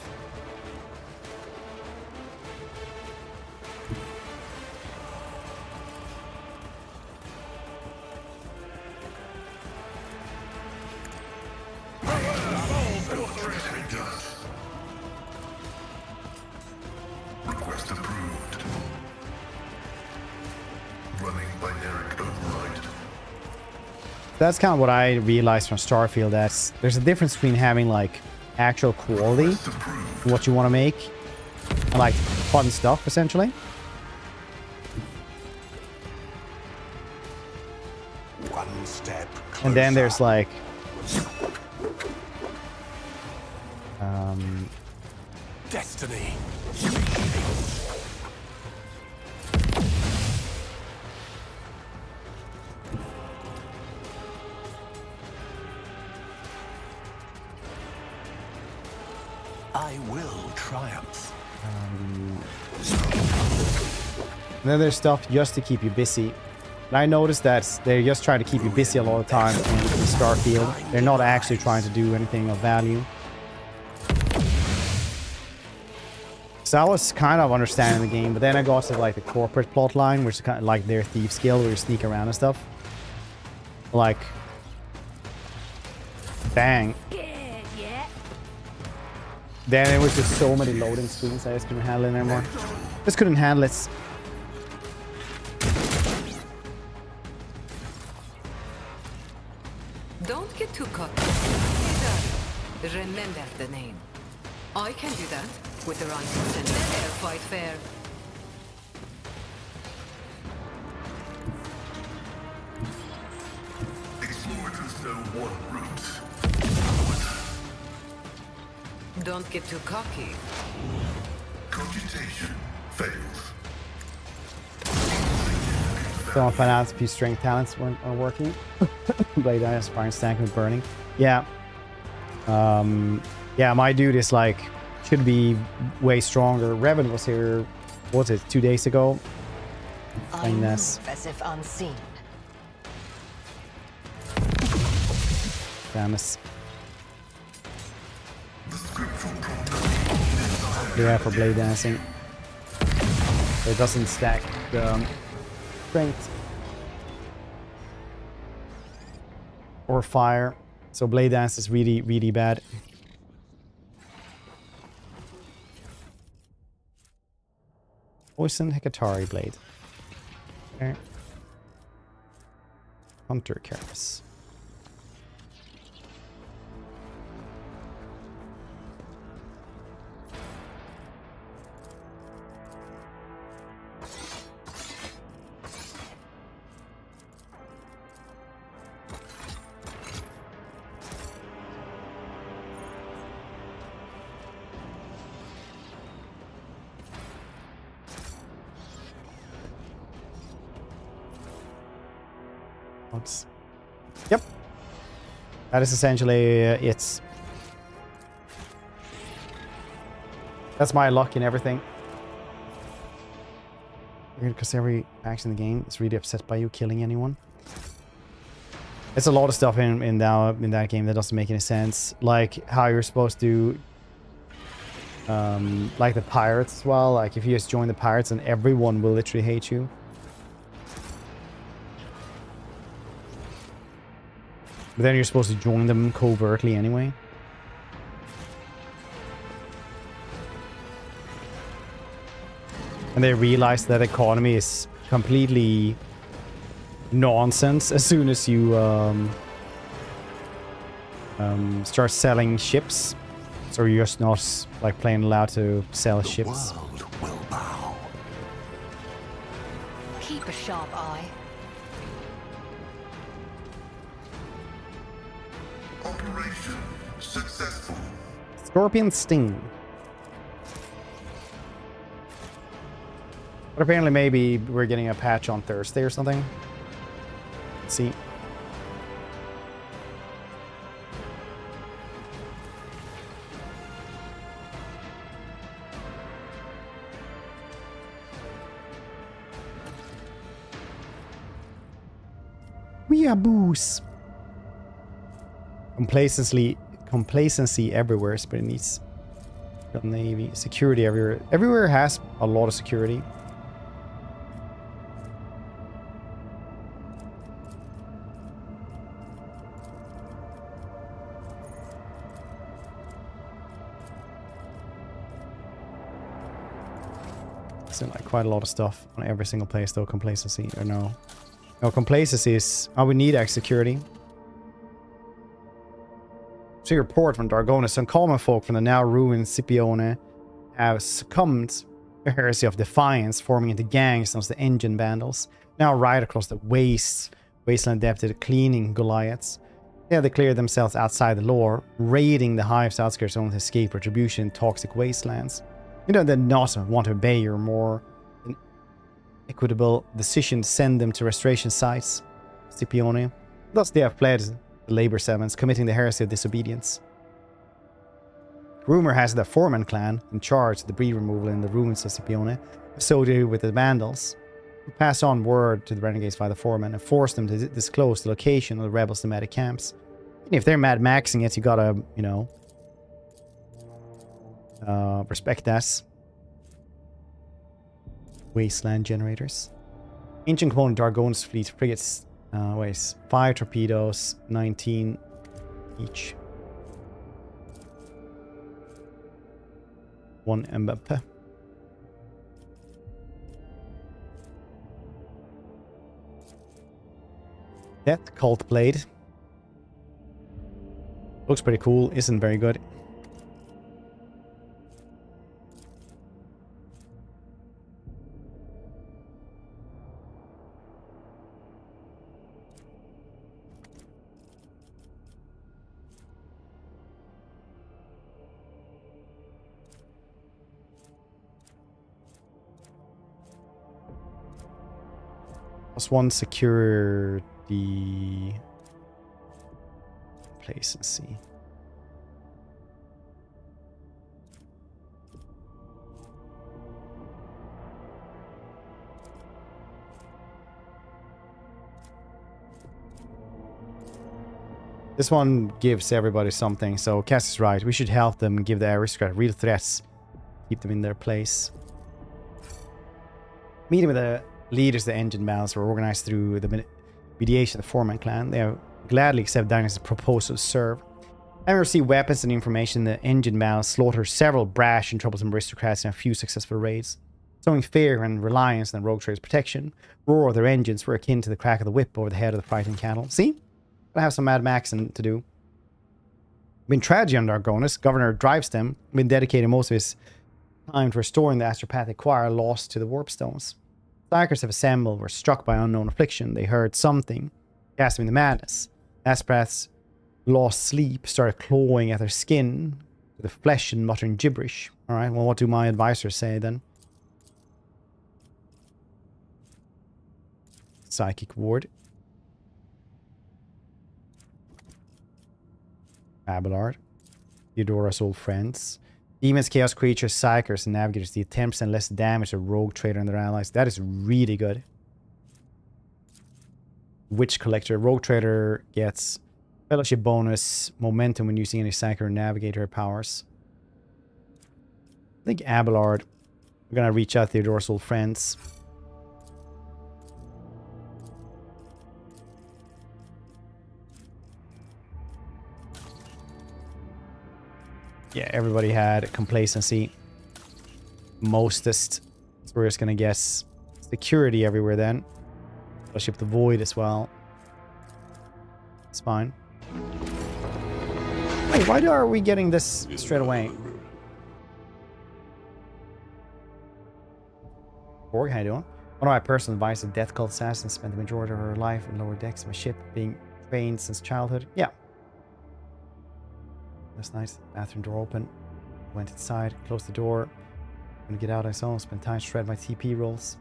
Request approved. running binary override. That's kind of what I realized from Starfield. That there's a difference between having like actual quality, what you want to make, and like fun stuff essentially. One step closer. And then there's like destiny. I will triumph. and then there's stuff just to keep you busy. And I noticed that they're just trying to keep you busy a lot of the time in Starfield. They're not actually trying to do anything of value. So I was kind of understanding the game, but then I got to like the corporate plot line, which is kind of like their thief skill where you sneak around and stuff. Like, bang. Then it was just so many loading screens I just couldn't handle it anymore. Just couldn't handle it. Don't get too cocky. Remember the name. I can do that with the right consent. Fair fight fair. Exploiters know one route. Don't get too cocky. Cogitation fails. Don't find out if your strength talents are working. Blade Eye, Fire and Stank with Burning. Yeah. Yeah, my dude is like, should be way stronger. Revan was here, what was it, 2 days ago? I move as if unseen. Damn it. Yeah, for blade dancing. It doesn't stack the strength or fire, so blade dance is really, really bad. Poison Hecatari blade. Okay. Hunter Carapace. Yep. That is essentially it. That's my luck in everything. Because every action in the game is really upset by you killing anyone. It's a lot of stuff in that game that doesn't make any sense. Like how you're supposed to like the pirates as well. Like if you just join the pirates and everyone will literally hate you. But then you're supposed to join them covertly anyway. And they realize that economy is completely nonsense as soon as you start selling ships. So you're just not like plain allowed to sell ships. World will bow. Keep a sharp eye. Operation successful. Scorpion Sting. But apparently maybe we're getting a patch on Thursday or something. Let's see. Weeaboos. Complacency everywhere is pretty neat. Got Navy. Security everywhere. Everywhere has a lot of security. So like quite a lot of stuff on every single place though. Complacency or no. No, complacency is... Oh, we need X security. So your report from Dargonus. Some common folk from the now ruined Scipione have succumbed to the heresy of defiance, forming into gangs known as the engine vandals. Now right across the wasteland adapted cleaning Goliaths. They have declared themselves outside the law, raiding the hive's outskirts only to escape retribution in toxic wastelands. You know, they not want to obey your more equitable decision to send them to restoration sites, Scipione. Thus they have fled the labor settlements, committing the heresy of disobedience. Rumor has the Foreman clan, in charge of debris removal in the ruins of Scipione, associated with the Vandals, who pass on word to the renegades via the Foreman and force them to disclose the location of the rebels' nomadic camps. And if they're Mad Maxing it, you gotta, you know, respect that. Wasteland generators. Ancient component Dargon's fleet frigates weighs 5 torpedoes, 19 each. 1 Mbappe. Death Cult Blade. Looks pretty cool, isn't very good. +1 security. Complacency. This one gives everybody something, so Cass is right. We should help them and give the aristocrat real threats. Keep them in their place. Meeting with the leaders of the engine battles were organized through the mediation of the Foreman clan. They have gladly accept Dagner's proposal to serve. Having received weapons and information, the engine battles slaughtered several brash and troublesome aristocrats in a few successful raids. Sowing fear and reliance on the rogue trader's protection, roar of their engines were akin to the crack of the whip over the head of the frightened cattle. See? Gonna have some Mad Maxing to do. Been tragedy on Dargonus. Governor Drivestem been dedicating most of his time to restoring the astropathic choir lost to the warpstones. Psykers have assembled, were struck by unknown affliction. They heard something, casting the madness. Aspraths lost sleep, started clawing at their skin, with the flesh and muttering gibberish. Alright, well, what do my advisors say then? Psychic ward. Abelard. Theodora's old friends. Demons, chaos creatures, psykers, and navigators deal 10% less damage to rogue trader and their allies. That is really good. Witch collector. Rogue trader gets fellowship bonus, momentum when using any psyker or navigator powers. I think Abelard. We're gonna reach out to Theodora's old friends. Yeah, everybody had complacency. Mostest. So we're just gonna guess security everywhere then. Fellowship the Void as well. It's fine. Wait, why are we getting this straight away? Borg, how you doing? One of my personal advice, a death cult assassin spent the majority of her life in lower decks of a ship, being trained since childhood. Yeah. Last night, bathroom door open. Went inside, closed the door. When I get out, I saw spent time shred my TP rolls.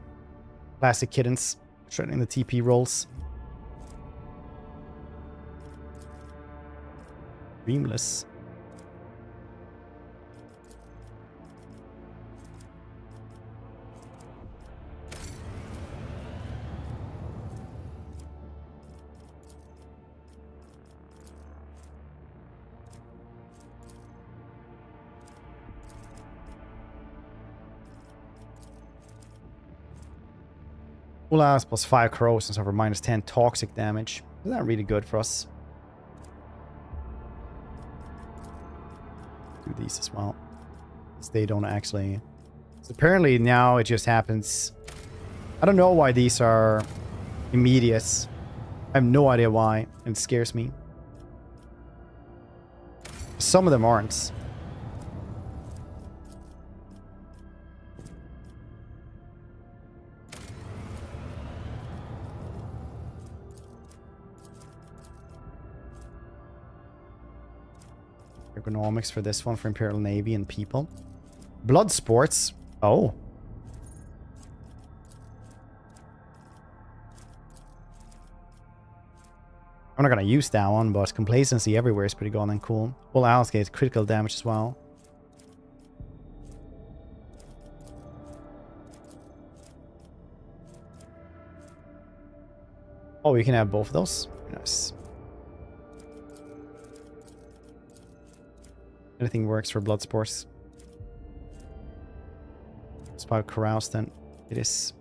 Classic kittens, shredding the TP rolls. Dreamless. Allows +5 corrosions over -10 toxic damage. Isn't that really good for us? Do these as well. They don't actually... It's Apparently now it just happens. I don't know why these are immediate. I have no idea why. It scares me. Some of them aren't. Ergonomics for this one for Imperial Navy and people. Blood sports. Oh. I'm not gonna use that one, but complacency everywhere is pretty golden cool. All allies get critical damage as well. Oh, we can have both of those. Nice. Anything works for blood sports. It's about carouse then. It is.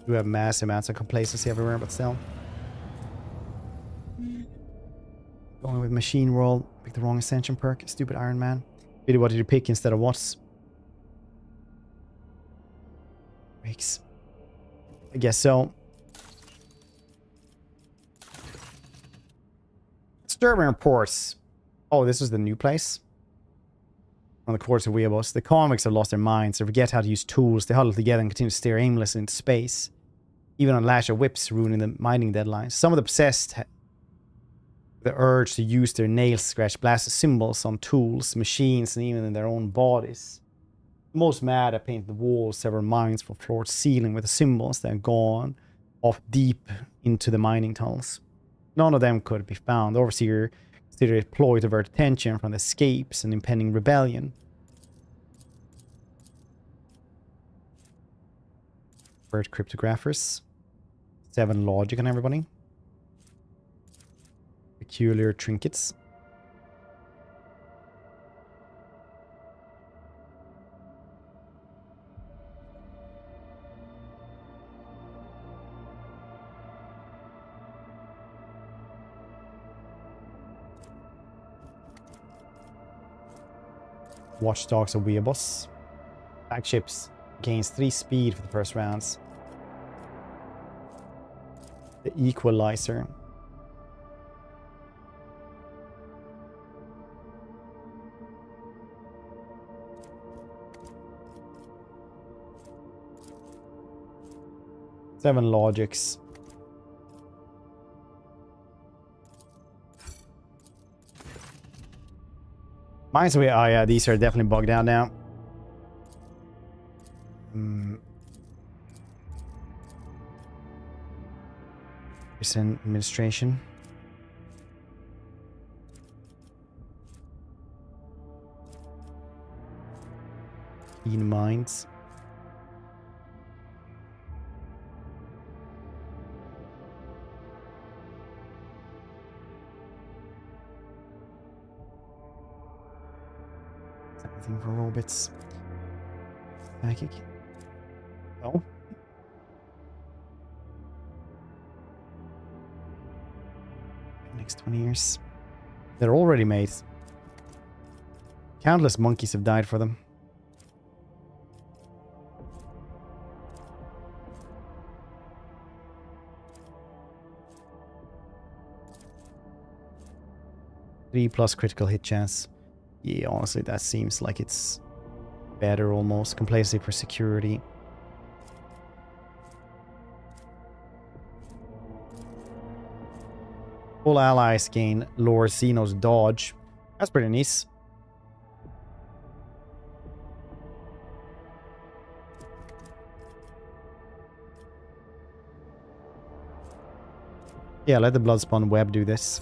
We have massive amounts of complacency everywhere, but still. Going with machine roll. Pick the wrong ascension perk. Stupid Iron Man. Really, what did you pick instead of what? Makes. I guess so. Disturbing reports. Oh, this is the new place. On the course of Weeabos. The convicts have lost their minds. They forget how to use tools. They huddle together and continue to stare aimlessly into space. Even unlash their whips, ruining the mining deadlines. Some of the possessed have the urge to use their nails to scratch blasted symbols on tools, machines, and even in their own bodies. The most mad have painted the walls, several mines from floor to ceiling with the symbols that have gone off deep into the mining tunnels. None of them could be found. The overseer considered it a ploy to divert attention from the escapes and impending rebellion. Bird cryptographers. 7 logic on everybody. Peculiar trinkets. Watchdogs of Weeabos. Flagships gains 3 speed for the first rounds. The Equalizer. Seven logics. Mine's way. Oh yeah, these are definitely bugged out now. It's in administration. Keen minds. Anything for robots? Psychic. No. Next 20 years. They're already made. Countless monkeys have died for them. +3 critical hit chance. Yeah, honestly, that seems like it's better almost. Complacency for security. All allies gain lower xenos dodge. That's pretty nice. Yeah, let the Bloodspawn web do this.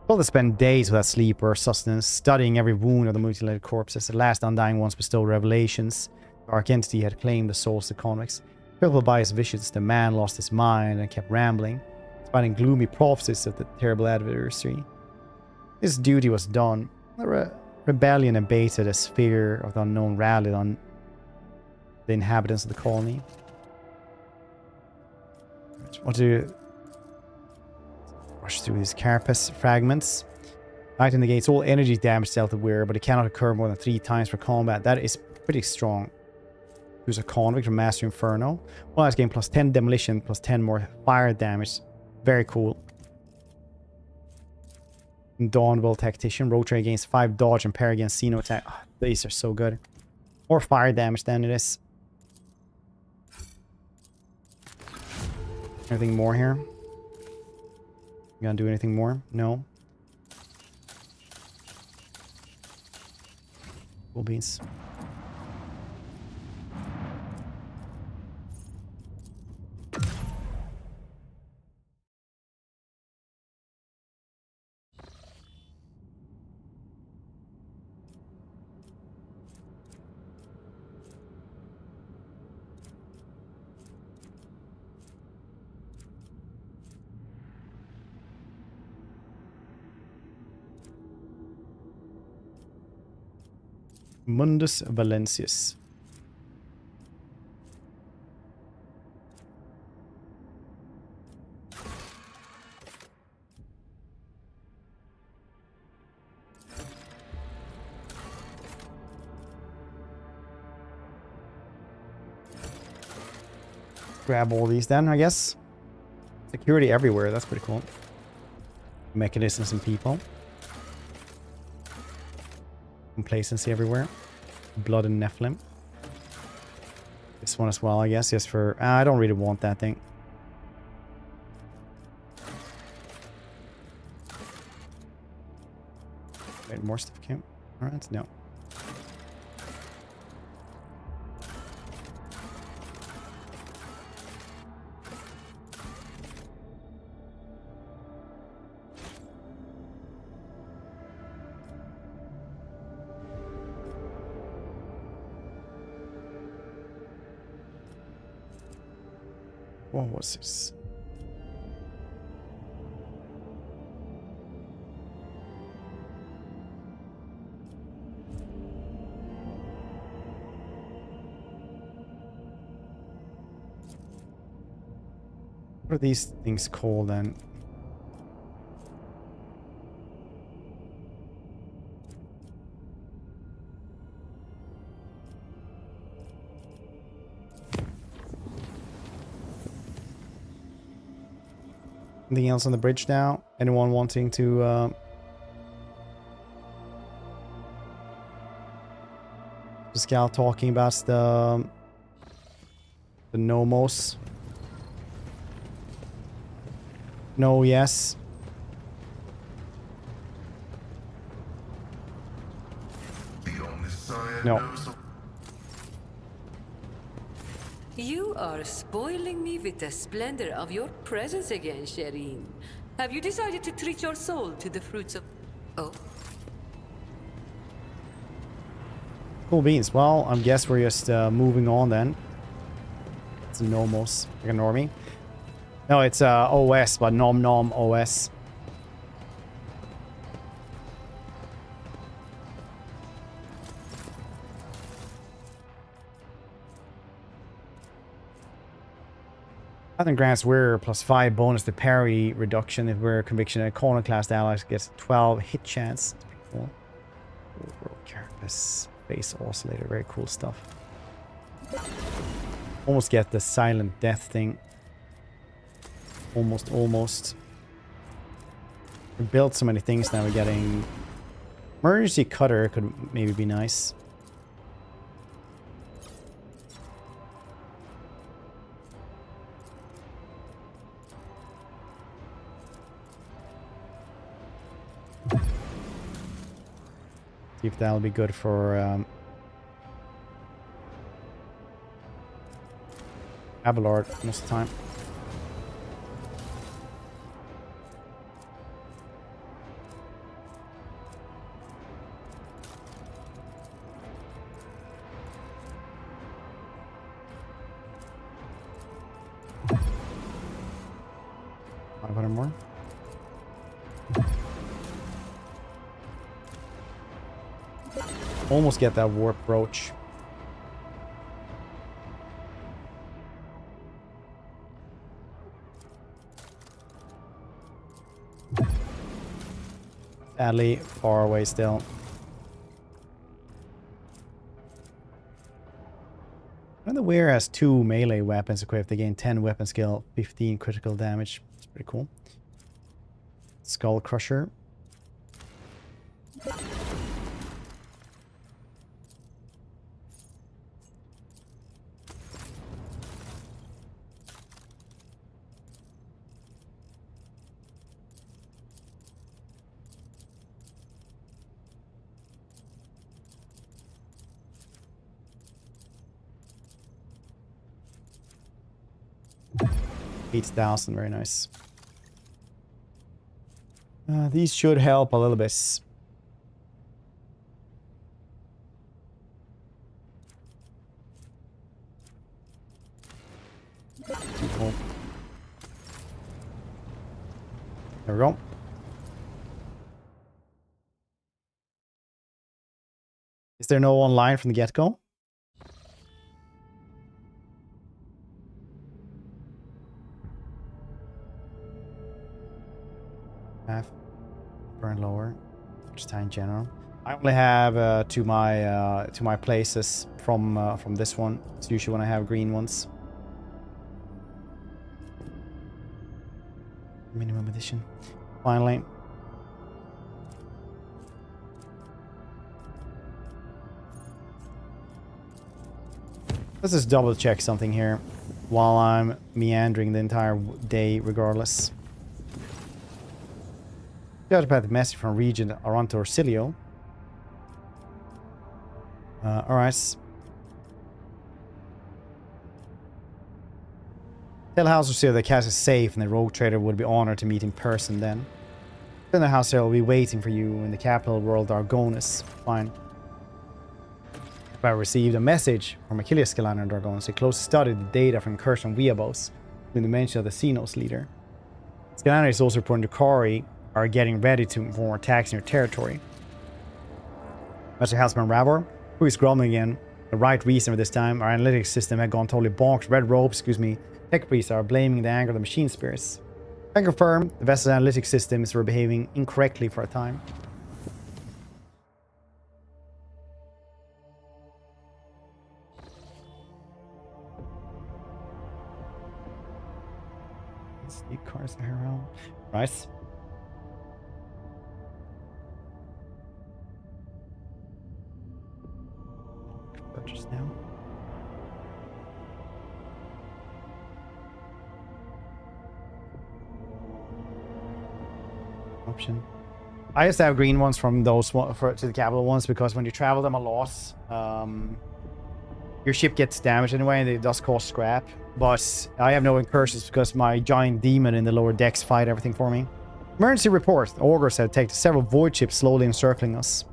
Well, they spend days without sleep or sustenance, studying every wound of the mutilated corpses. The last undying ones bestowed revelations. The Dark Entity had claimed the souls of the convicts. Crippled by his visions, the man lost his mind and kept rambling, fighting gloomy prophecies of the terrible adversary. His duty was done. The rebellion abated as fear of the unknown rallied on the inhabitants of the colony. Want to rush through these carapace fragments. Light negates all energy damage dealt to wearer, but it cannot occur more than 3 times per combat. That is pretty strong. Use a convict from Master Inferno. Well, that's game plus 10 demolition, plus 10 more fire damage. Very cool. Dawnable Tactician. Road trade against 5 dodge and parry against Xeno attack. Oh, these are so good. More fire damage than it is. Anything more here? You gonna do anything more? No. Cool beans. Mundus Valentius. Grab all these then, I guess. Security everywhere, that's pretty cool. Mechanisms and people. Complacency everywhere. Blood and Nephilim. This one as well, I guess. Just for... I don't really want that thing. Wait, more stuff came. Alright, no. What was this? What are these things called then? Anything else on the bridge now? Anyone wanting to scout talking about the nomos? No, yes. No. You are spoiling me with the splendor of your presence again, Shireen. Have you decided to treat your soul to the fruits of... Oh. Cool beans. Well, I guess we're just moving on then. It's Nomos. Ignore me. No, it's OS, but Nom Nom OS. Pattern grants wearer plus 5 bonus to parry reduction if wearer conviction and corner class allies gets 12 hit chance. Cool. Carapace, base oscillator, very cool stuff. Almost get the silent death thing. Almost. We built so many things now. We're getting emergency cutter could maybe be nice. See if that'll be good for Abelard most of the time. More. Almost get that warp brooch. Sadly, far away still. And the Weir has 2 melee weapons equipped. They gain 10 weapon skill, 15 critical damage. It's pretty cool. Skull Crusher. $8,000, very nice. These should help a little bit. There we go. Is there no online from the get-go? Burn lower, just time in general. I only have to my places from this one. It's usually when I have green ones. Minimum edition. Finally. Let's just double check something here while I'm meandering the entire day regardless. Got about the message from Regent Aranto Orsilio. Alright. Tell House Orsilio the cat is safe and the rogue trader would be honored to meet in person then. Then the House Orsilio will be waiting for you in the capital world Argonis. Fine. I received a message from Achilles Scalander and Argonis. He closely studied the data from incursion Weabos with the mention of the xenos leader. Scalander is also reporting to Kari are getting ready to for attacks in your territory. Master Houseman Ravor, who is grumbling again. The right reason for this time, our analytics system had gone totally bonked. Red Robes, tech priests are blaming the anger of the machine spirits. I confirm the vessel's analytics systems were behaving incorrectly for a time. Sleep cars in her realm. Right. Purchase now. Option. I used to have green ones from those to the capital ones because when you travel them a lot, your ship gets damaged anyway and it does cost scrap. But I have no incursions because my giant demon in the lower decks fight everything for me. Emergency report. The augurs have detected several void ships slowly encircling us.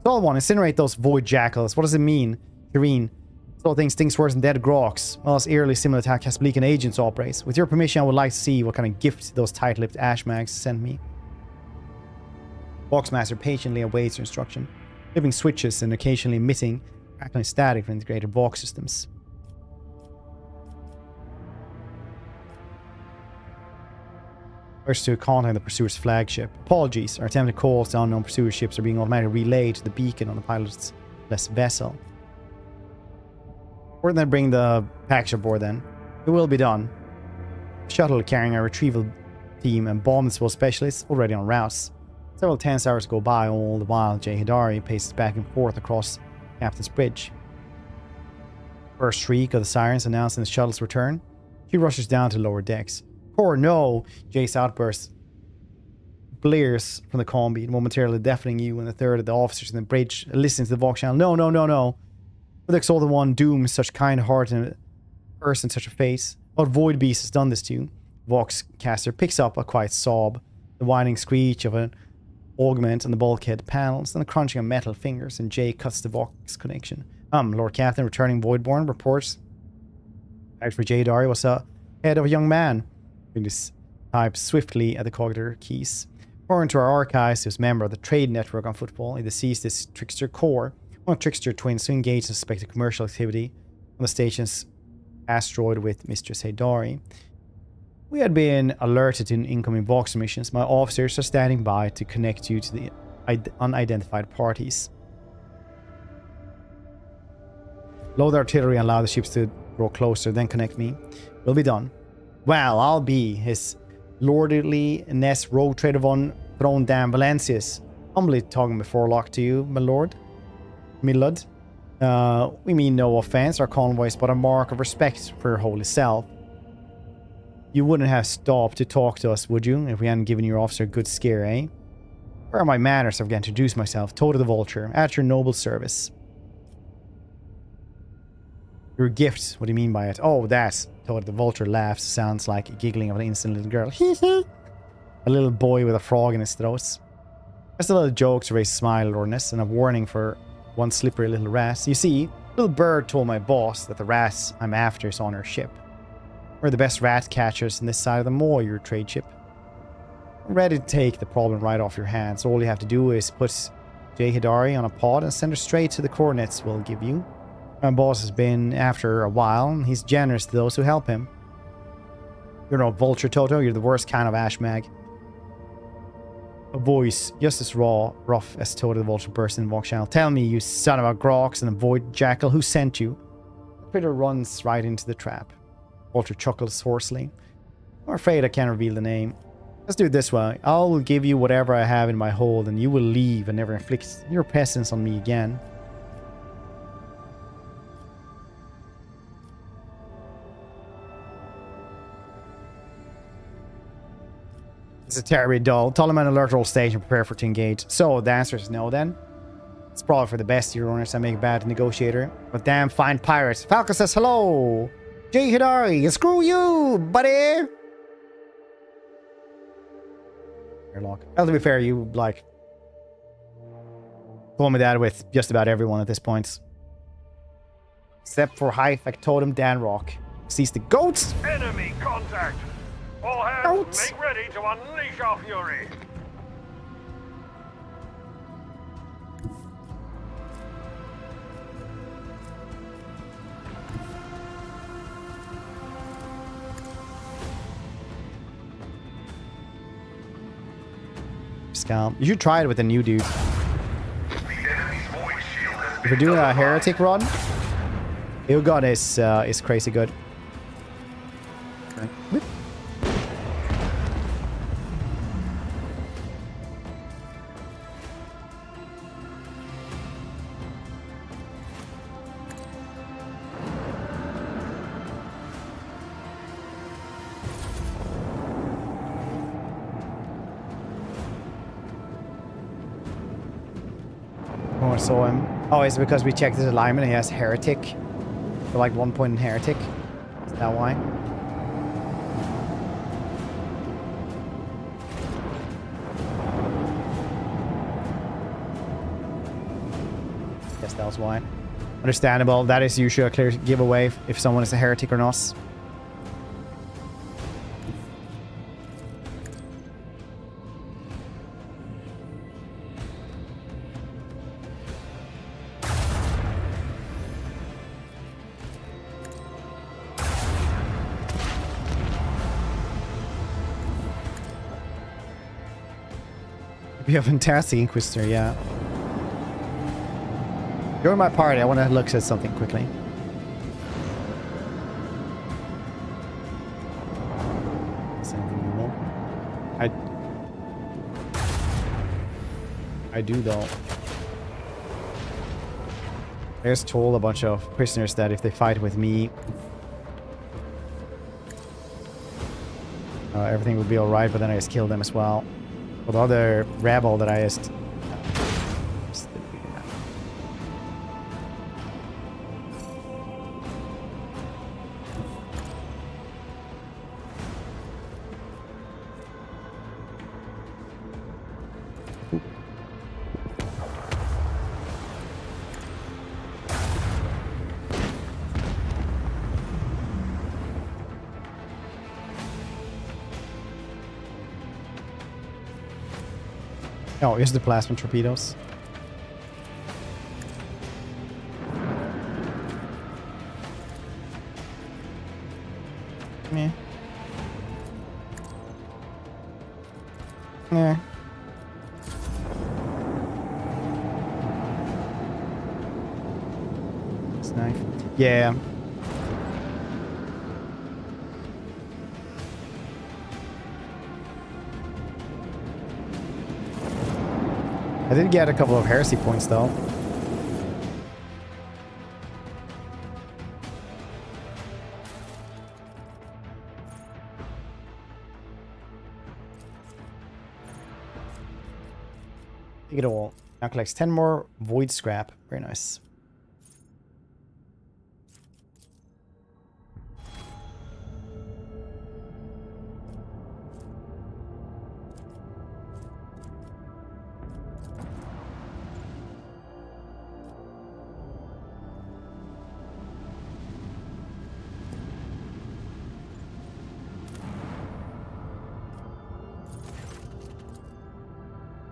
Solid one, incinerate those void jackals. What does it mean? Irene. This whole thing stinks worse than dead groks. Well, it's eerily similar to how Casplecan agents operates. With your permission, I would like to see what kind of gift those tight-lipped ashmags sent me. Boxmaster patiently awaits your instruction, flipping switches and occasionally emitting crackling static from integrated box systems. First to contact the pursuer's flagship. Apologies, our attempted calls to unknown pursuer ships are being automatically relayed to the beacon on the pilot's vessel. Or then bring the package aboard then. It will be done. Shuttle carrying a retrieval team and bomb disposal specialists already on routes. Several tense hours go by, all the while Jay Hidari paces back and forth across Captain's Bridge. First shriek of the sirens announcing the shuttle's return. She rushes down to lower decks. Or no! Jay's outburst blares from the combi, momentarily deafening you and the third of the officers in the bridge listening to the vox channel. No, no, no, no. With Exalted One dooms such kind heart and a person such a face. What void beast has done this to you? Vox caster picks up a quiet sob, the whining screech of an augment on the bulkhead panels, and the crunching of metal fingers, and Jay cuts the Vox connection. Lord Captain, returning Voidborn, reports. Act for Jay Dari was a head of a young man. He types swiftly at the cogitator keys. According to our archives, he was a member of the trade network on football. He deceased his trickster core, one of Trickster twins who engaged in suspected commercial activity on the station's asteroid with Mistress Haydari. We had been alerted to incoming Vox missions. My officers are standing by to connect you to the unidentified parties. Load artillery and allow the ships to draw closer, then connect me. Will be done. Well, I'll be his lordliness rogue trader von Throne Dan Valencius. Humbly talking before lock to you, my lord. Milord. We mean no offense, our convoys, but a mark of respect for your holy self. You wouldn't have stopped to talk to us, would you, if we hadn't given your officer a good scare, eh? Where are my manners? I've got to introduce myself. Toto the Vulture, at your noble service. Your gift, what do you mean by it? Oh, that. Toto the Vulture laughs. Sounds like a giggling of an innocent little girl. A little boy with a frog in his throat. Just a little joke to raise a smile, Lordness, and a warning for one slippery little rat. You see, little bird told my boss that the rat I'm after is on her ship. We're the best rat catchers in this side of the moor, your trade ship. I'm ready to take the problem right off your hands. All you have to do is put Jay Hidari on a pod and send her straight to the coordinates we'll give you. My boss has been after her a while, and he's generous to those who help him. You're no vulture, Toto. You're the worst kind of ashmag. A voice just as rough as Toto the Vulture burst in the Vox channel. Tell me, you son of a Grox and a void jackal, who sent you? The critter runs right into the trap. Vulture chuckles hoarsely. I'm afraid I can't reveal the name. Let's do it this way. I'll give you whatever I have in my hold, and you will leave and never inflict your pestilence on me again. It's a terribly dull. Tolman alert all station, prepare for to engage. So the answer is no then. It's probably for the best, your owners. I make a bad negotiator. But damn fine pirates. Falcon says hello. Jay Hidari, screw you, buddy. Airlock. Well, to be fair, you like told me that with just about everyone at this point. Except for High Factotum Dan Rock. Sees the goats. Enemy contact. All hands, make ready to unleash our fury. Scalp. You should try it with a new dude. If we're doing a heretic run, Ilgon is crazy good. Right. I saw him. Oh, it's because we checked his alignment. He has heretic. So like 1 point in heretic. Is that why? Yes, that was why. Understandable. That is usually a clear giveaway if someone is a heretic or not. Be a fantastic Inquisitor, yeah. Join my party. I want to look at something quickly. Is anything you know? I do though. I just told a bunch of prisoners that if they fight with me, everything would be alright, but then I just killed them as well. For the other rebel that I just... Oh, here's the plasma torpedoes. Yeah. Yeah. It's nice. Yeah. I did get a couple of heresy points though. Take it all. Now collects 10 more void scrap. Very nice.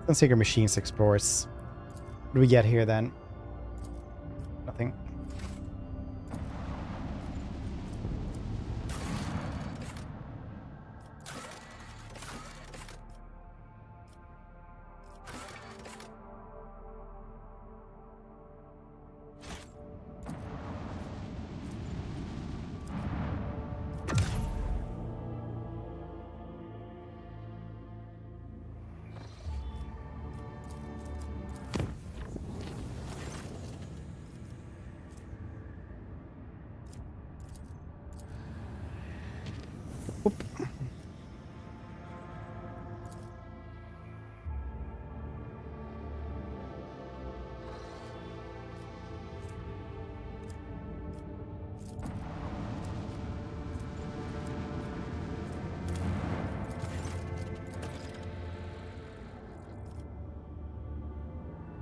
Psyker machines explorers. What do we get here then? Nothing.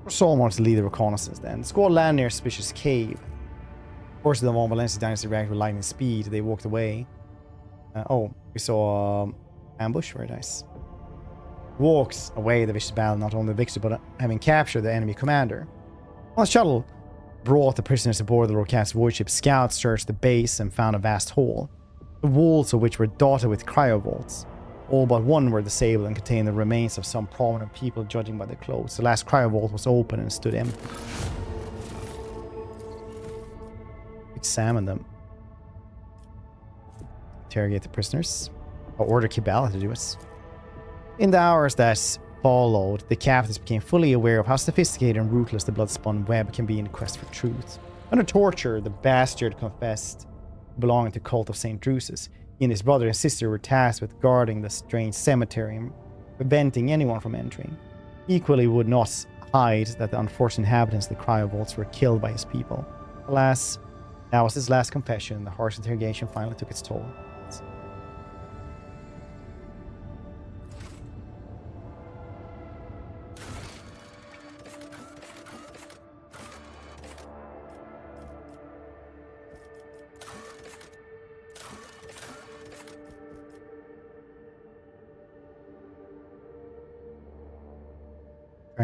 Saul wants to lead the reconnaissance then. Squad land near suspicious cave. Forces of the Von Valencia dynasty reacted with lightning speed. They walked away. Oh, we saw ambush. Very nice. Walks away the vicious battle, not only the victory, but having captured the enemy commander. On the shuttle, brought the prisoners aboard the Lord Cat's voidship. Scouts searched the base and found a vast hall, the walls of which were dotted with cryovaults. All but one were disabled and contained the remains of some prominent people, judging by their clothes. The last cryovault was open and stood empty. Examine them. Interrogate the prisoners. Or order Kibala to do it. In the hours that followed, the captives became fully aware of how sophisticated and ruthless the blood-spun web can be in the quest for truth. Under torture, the bastard confessed belonging to the cult of St. Drusus. He and his brother and sister were tasked with guarding the strange cemetery and preventing anyone from entering. Equally would not hide that the unfortunate inhabitants of the cryovaults were killed by his people. Alas, that was his last confession. The harsh interrogation finally took its toll.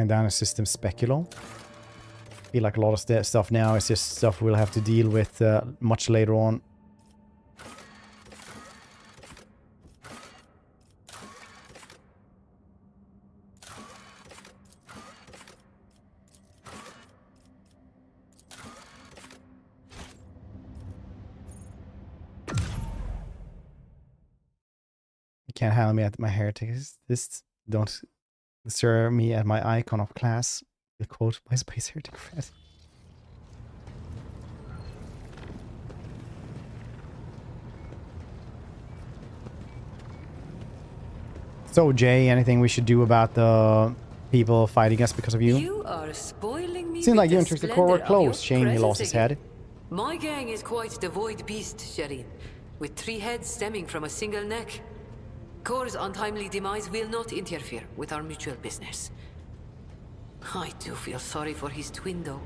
Down a system speculo. I feel like a lot of stuff now is just stuff we'll have to deal with much later on. You can't handle me at my heretics. This don't serve me at my icon of class. The quote by Space Heretic Fred. So Jay, anything we should do about the people fighting us because of you? You are spoiling me. Seems like you and Trixie Core were close. Shane, he lost his head. My gang is quite the void beast, Sherin, with 3 heads stemming from a single neck. Core's untimely demise will not interfere with our mutual business. I do feel sorry for his twin, though.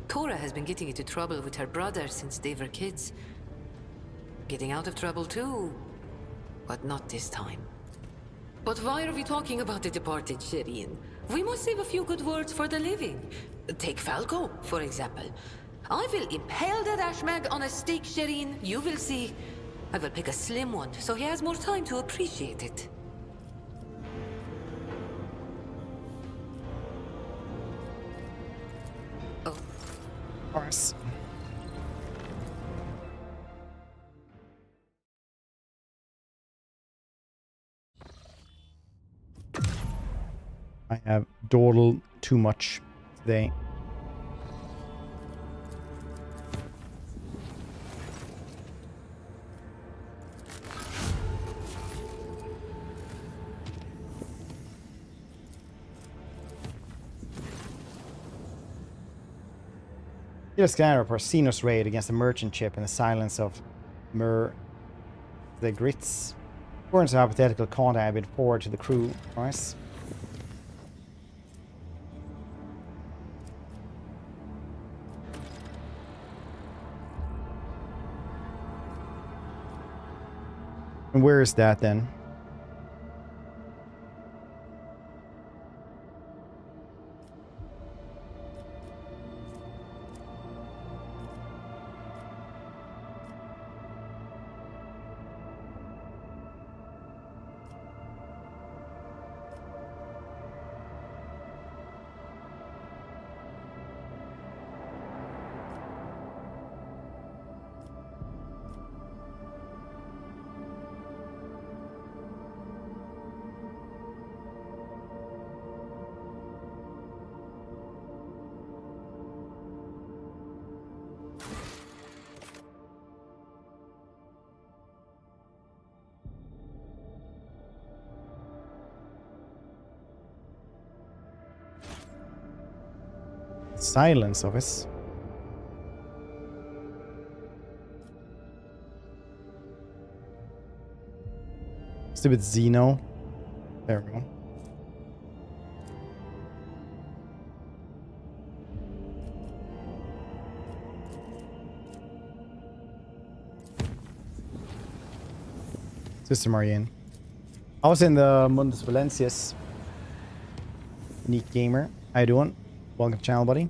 Cora has been getting into trouble with her brother since they were kids. Getting out of trouble too, but not this time. But why are we talking about the departed, Sherin? We must save a few good words for the living. Take Falco, for example. I will impale that Ashmag on a stake, Sherin. You will see. I will pick a slim one, so he has more time to appreciate it. Nice. I have dawdled too much today. Here's a scanner for a xenos raid against a merchant ship in the silence of the grits. According to hypothetical contact, I've been forward to the crew. Nice. And where is that then? Silence of us. Stupid Xeno. There we go. Sister Marianne. I was in the Mundus Valencias. Neat gamer. How you doing? Welcome to the channel, buddy.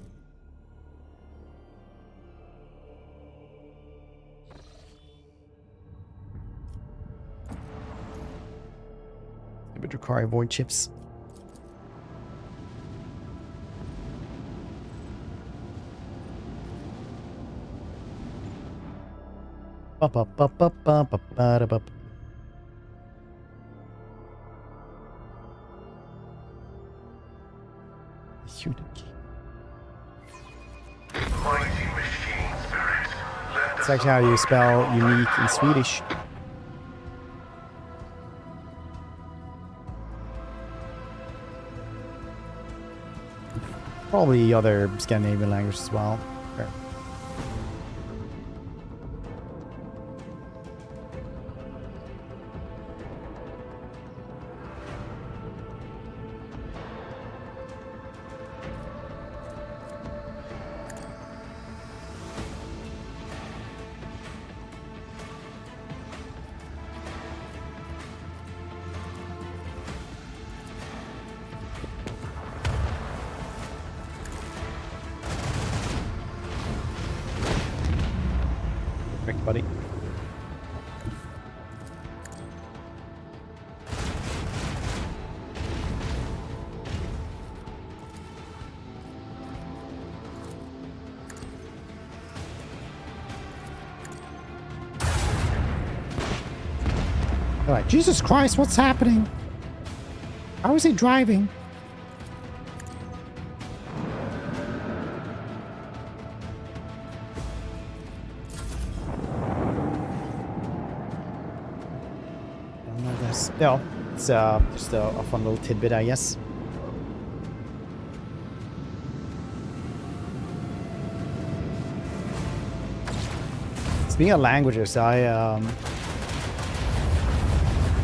It would require void chips. It's actually how you spell unique in Swedish. Probably other Scandinavian languages as well. Sure. Buddy. All right, Jesus Christ, what's happening? How is he driving? No, it's just a fun little tidbit, I guess. Speaking of languages, I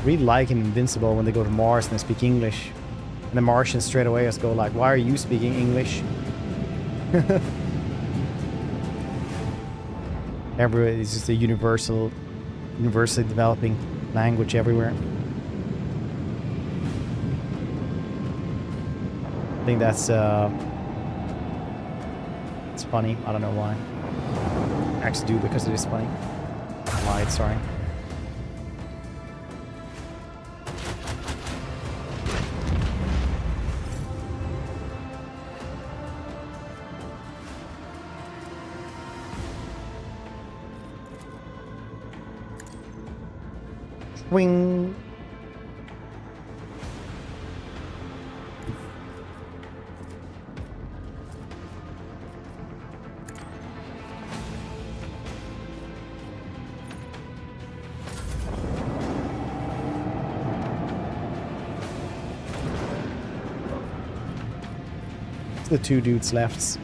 really like in Invincible when they go to Mars and they speak English. And the Martians straight away just go like, why are you speaking English? Everywhere, it's just a universally developing language everywhere. I think that's it's funny. I don't know why. I actually do, because it is funny. I lied, sorry. Swing. The two dudes left.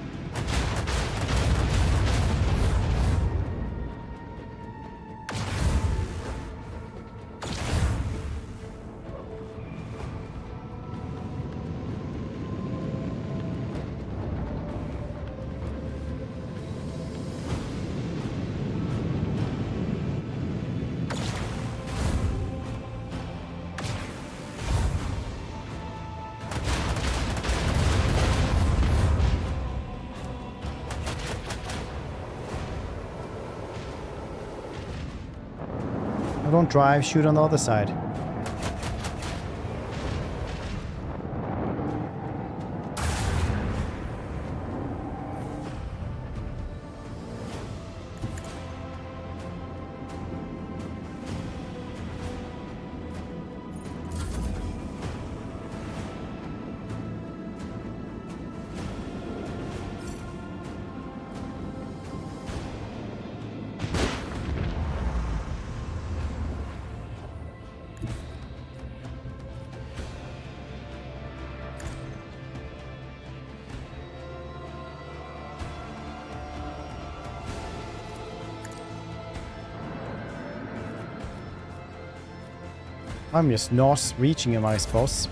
Don't drive, shoot on the other side. I'm just not reaching him, I suppose.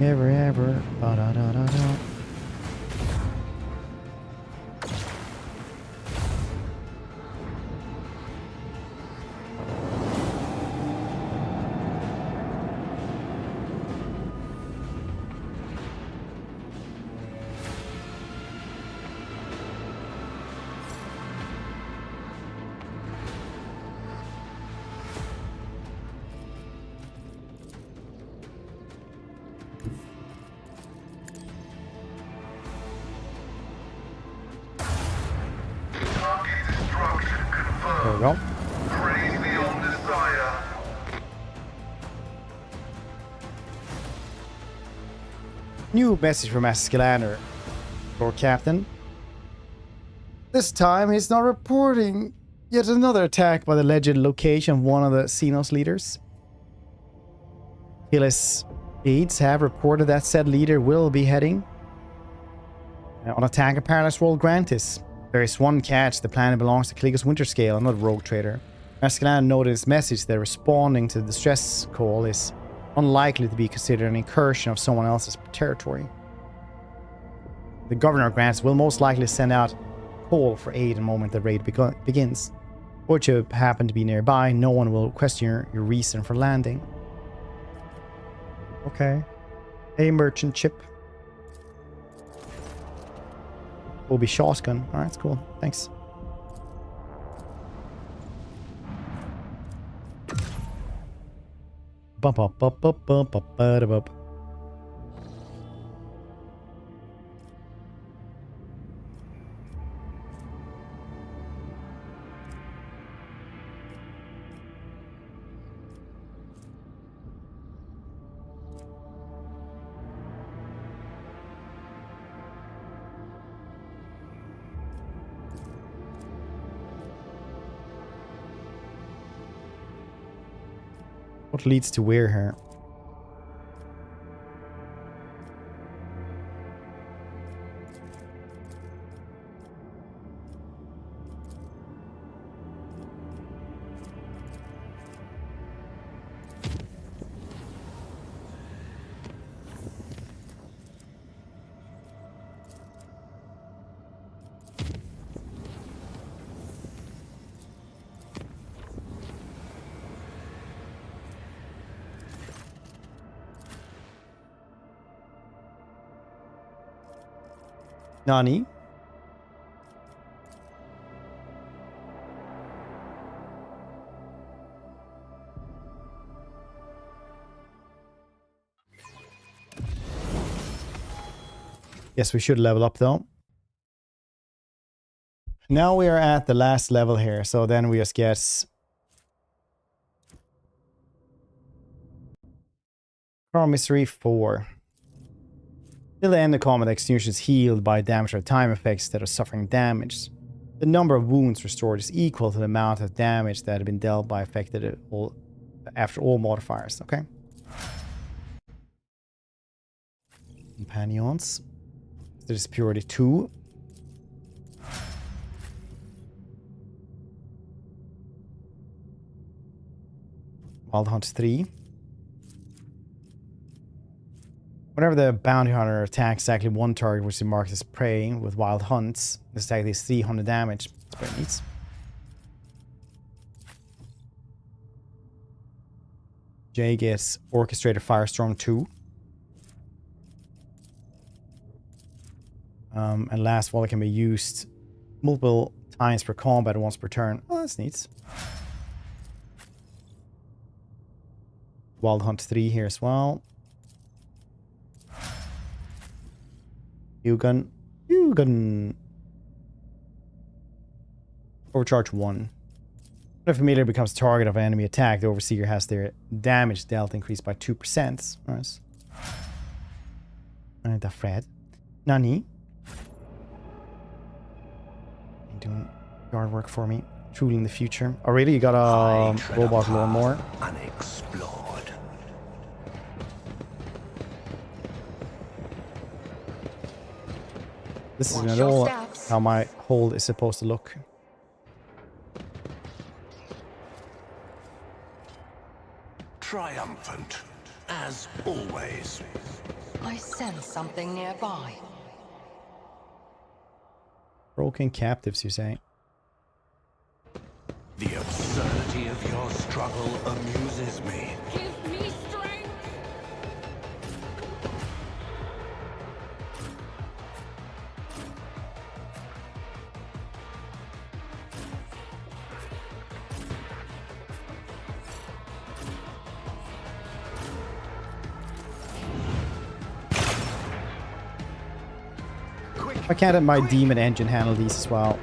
Ever, ba-da-da-da-da. There we go. Praise the old Messiah. New message from Escalander. Lord Captain. This time he's not reporting yet another attack by the alleged location of one of the xenos leaders. Perilous aides have reported that said leader will be heading on attack at Perilous World Grantis. There is one catch: the planet belongs to Caligos Winterscale, not a rogue trader. Escalander noted his message that responding to the distress call is unlikely to be considered an incursion of someone else's territory. The governor of Grants will most likely send out a call for aid the moment the raid begins. Would you happen to be nearby, no one will question your reason for landing. Okay. A merchant ship. Will be shotgun. Alright, that's cool. Thanks. Bump up, bump up, bump up, bump up. What leads to where here? Nani? Yes, we should level up though. Now we are at the last level here, so then we just get Mystery 4. Till the end of combat, extinguisher is healed by damage or time effects that are suffering damage. The number of wounds restored is equal to the amount of damage that had been dealt by affected after all modifiers. Okay. Companions. There's purity 2. Wild Hunt 3. Whenever the bounty hunter attacks exactly one target which is marked as prey with wild hunts, this attack is 300 damage. That's pretty neat. Jay gets Orchestrated Firestorm 2. And last of all, it can be used multiple times per combat and once per turn. Oh, that's neat. Wild Hunt 3 here as well. Hugon. Overcharge 1. When a familiar becomes target of an enemy attack, the overseer has their damage dealt increased by 2%. Nice. And the Fred. Nani. Doing yard work for me. Truly in the future. Oh really? You got a robot lawnmower? Unexplored. This is not all how my hold is supposed to look. Triumphant, as always. I sense something nearby. Broken captives, you say? The absurdity of your struggle amuses me. Give me strength! Why can't my demon engine handle these as well?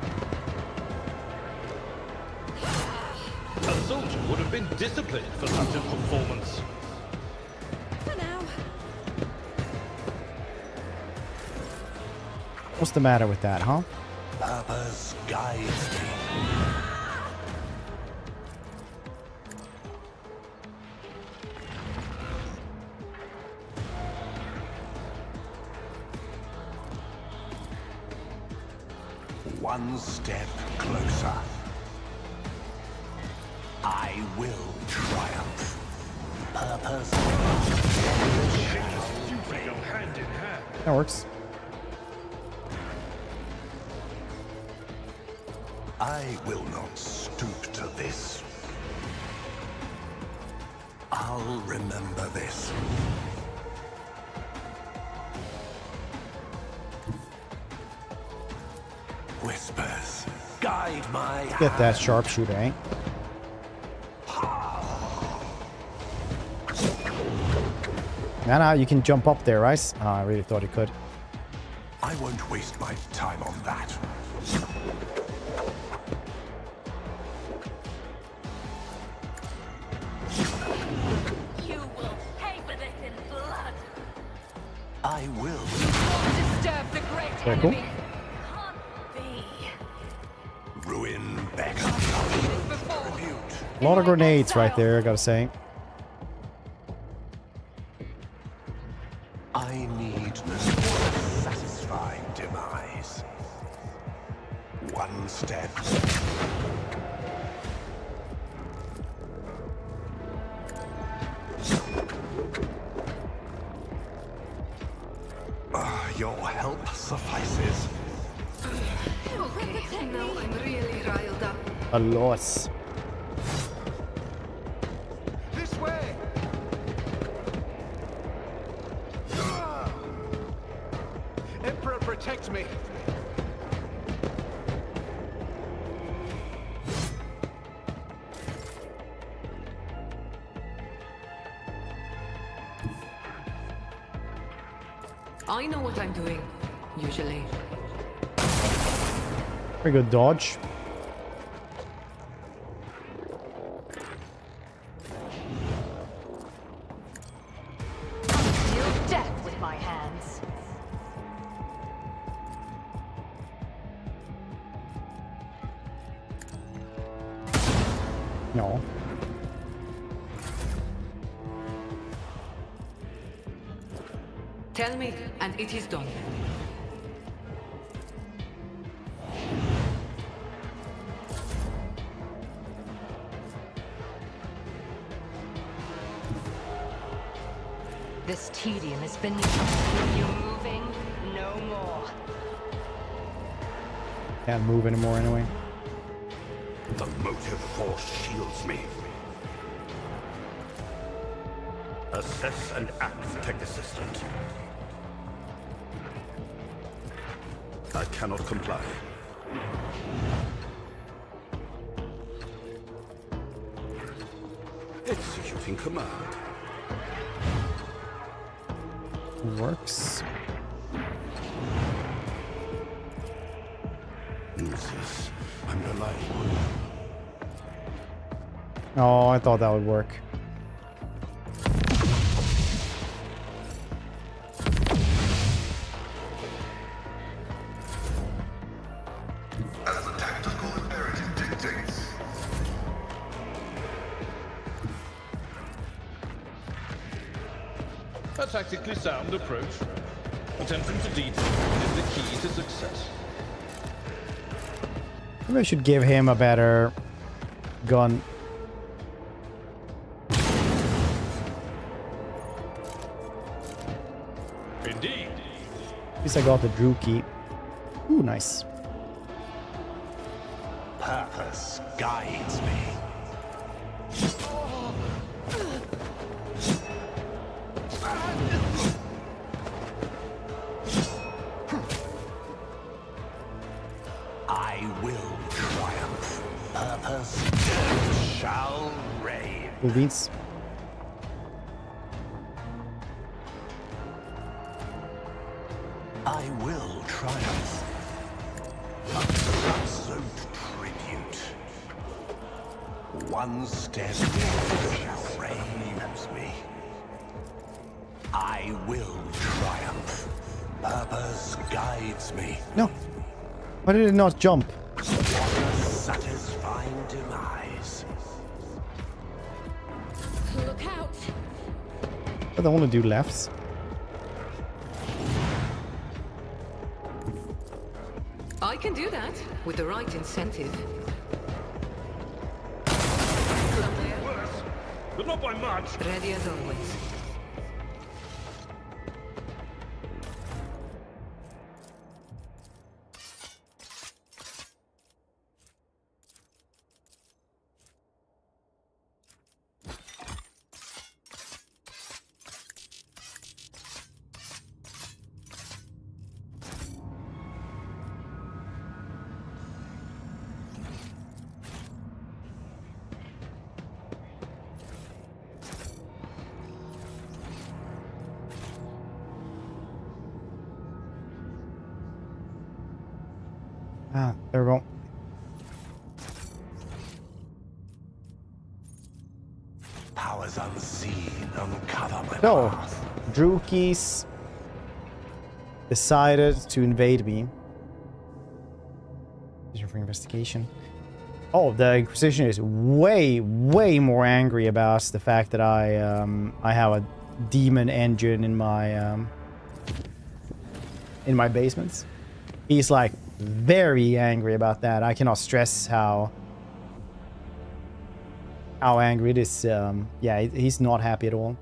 A soldier would have been disciplined for such a performance. For now. What's the matter with that, huh? Purpose guides me. One step closer. I will triumph. Purpose. They go hand in hand. That works. I will not stoop to this. I'll remember this. Whispers, guide my Get that sharpshooter, eh? Nah, you can jump up there, right? Oh, I really thought you could. I won't waste my time on that. You will pay for this in blood. I will. Disturb the great Very cool. enemy. Ruin beggar. A lot of grenades right there, I gotta say. I need no satisfying demise. One step. Your help suffices. Okay, now I'm really riled up. A loss. This way. Emperor, protect me. I know what I'm doing. usually. Pretty good dodge. Deal death with my hands. No. Tell me, and it is done. This tedium has been you moving no more. Can't move anymore anyway. The motive force shields me. Assess and act, tech assistant. I cannot comply. Executing command. Works. Use this. I'm relying on you. Oh, I thought that would work. As the tactical imperative dictates. A tactically sound approach. Attention to detail is the key to success. Maybe I should give him a better gun. Indeed. At least I got the Drew key. Ooh, nice. Purpose guides me. I will triumph. Purpose shall reign. Cool beans. I will triumph. Absolute tribute. One step shall reign me. I will triumph. Purpose guides me. No. Why did it not jump? Satisfying demise. Look out! I don't want to do lefts. I can do that with the right incentive. Worse, but not by much. Ready as always. Ah, there we go. Powers unseen uncover my So, path. Drukis decided to invade me. Decision for investigation. Oh, the Inquisition is way more angry about the fact that I have a demon engine in my basements. He's like very angry about that. I cannot stress how angry it is. Yeah, he's not happy at all.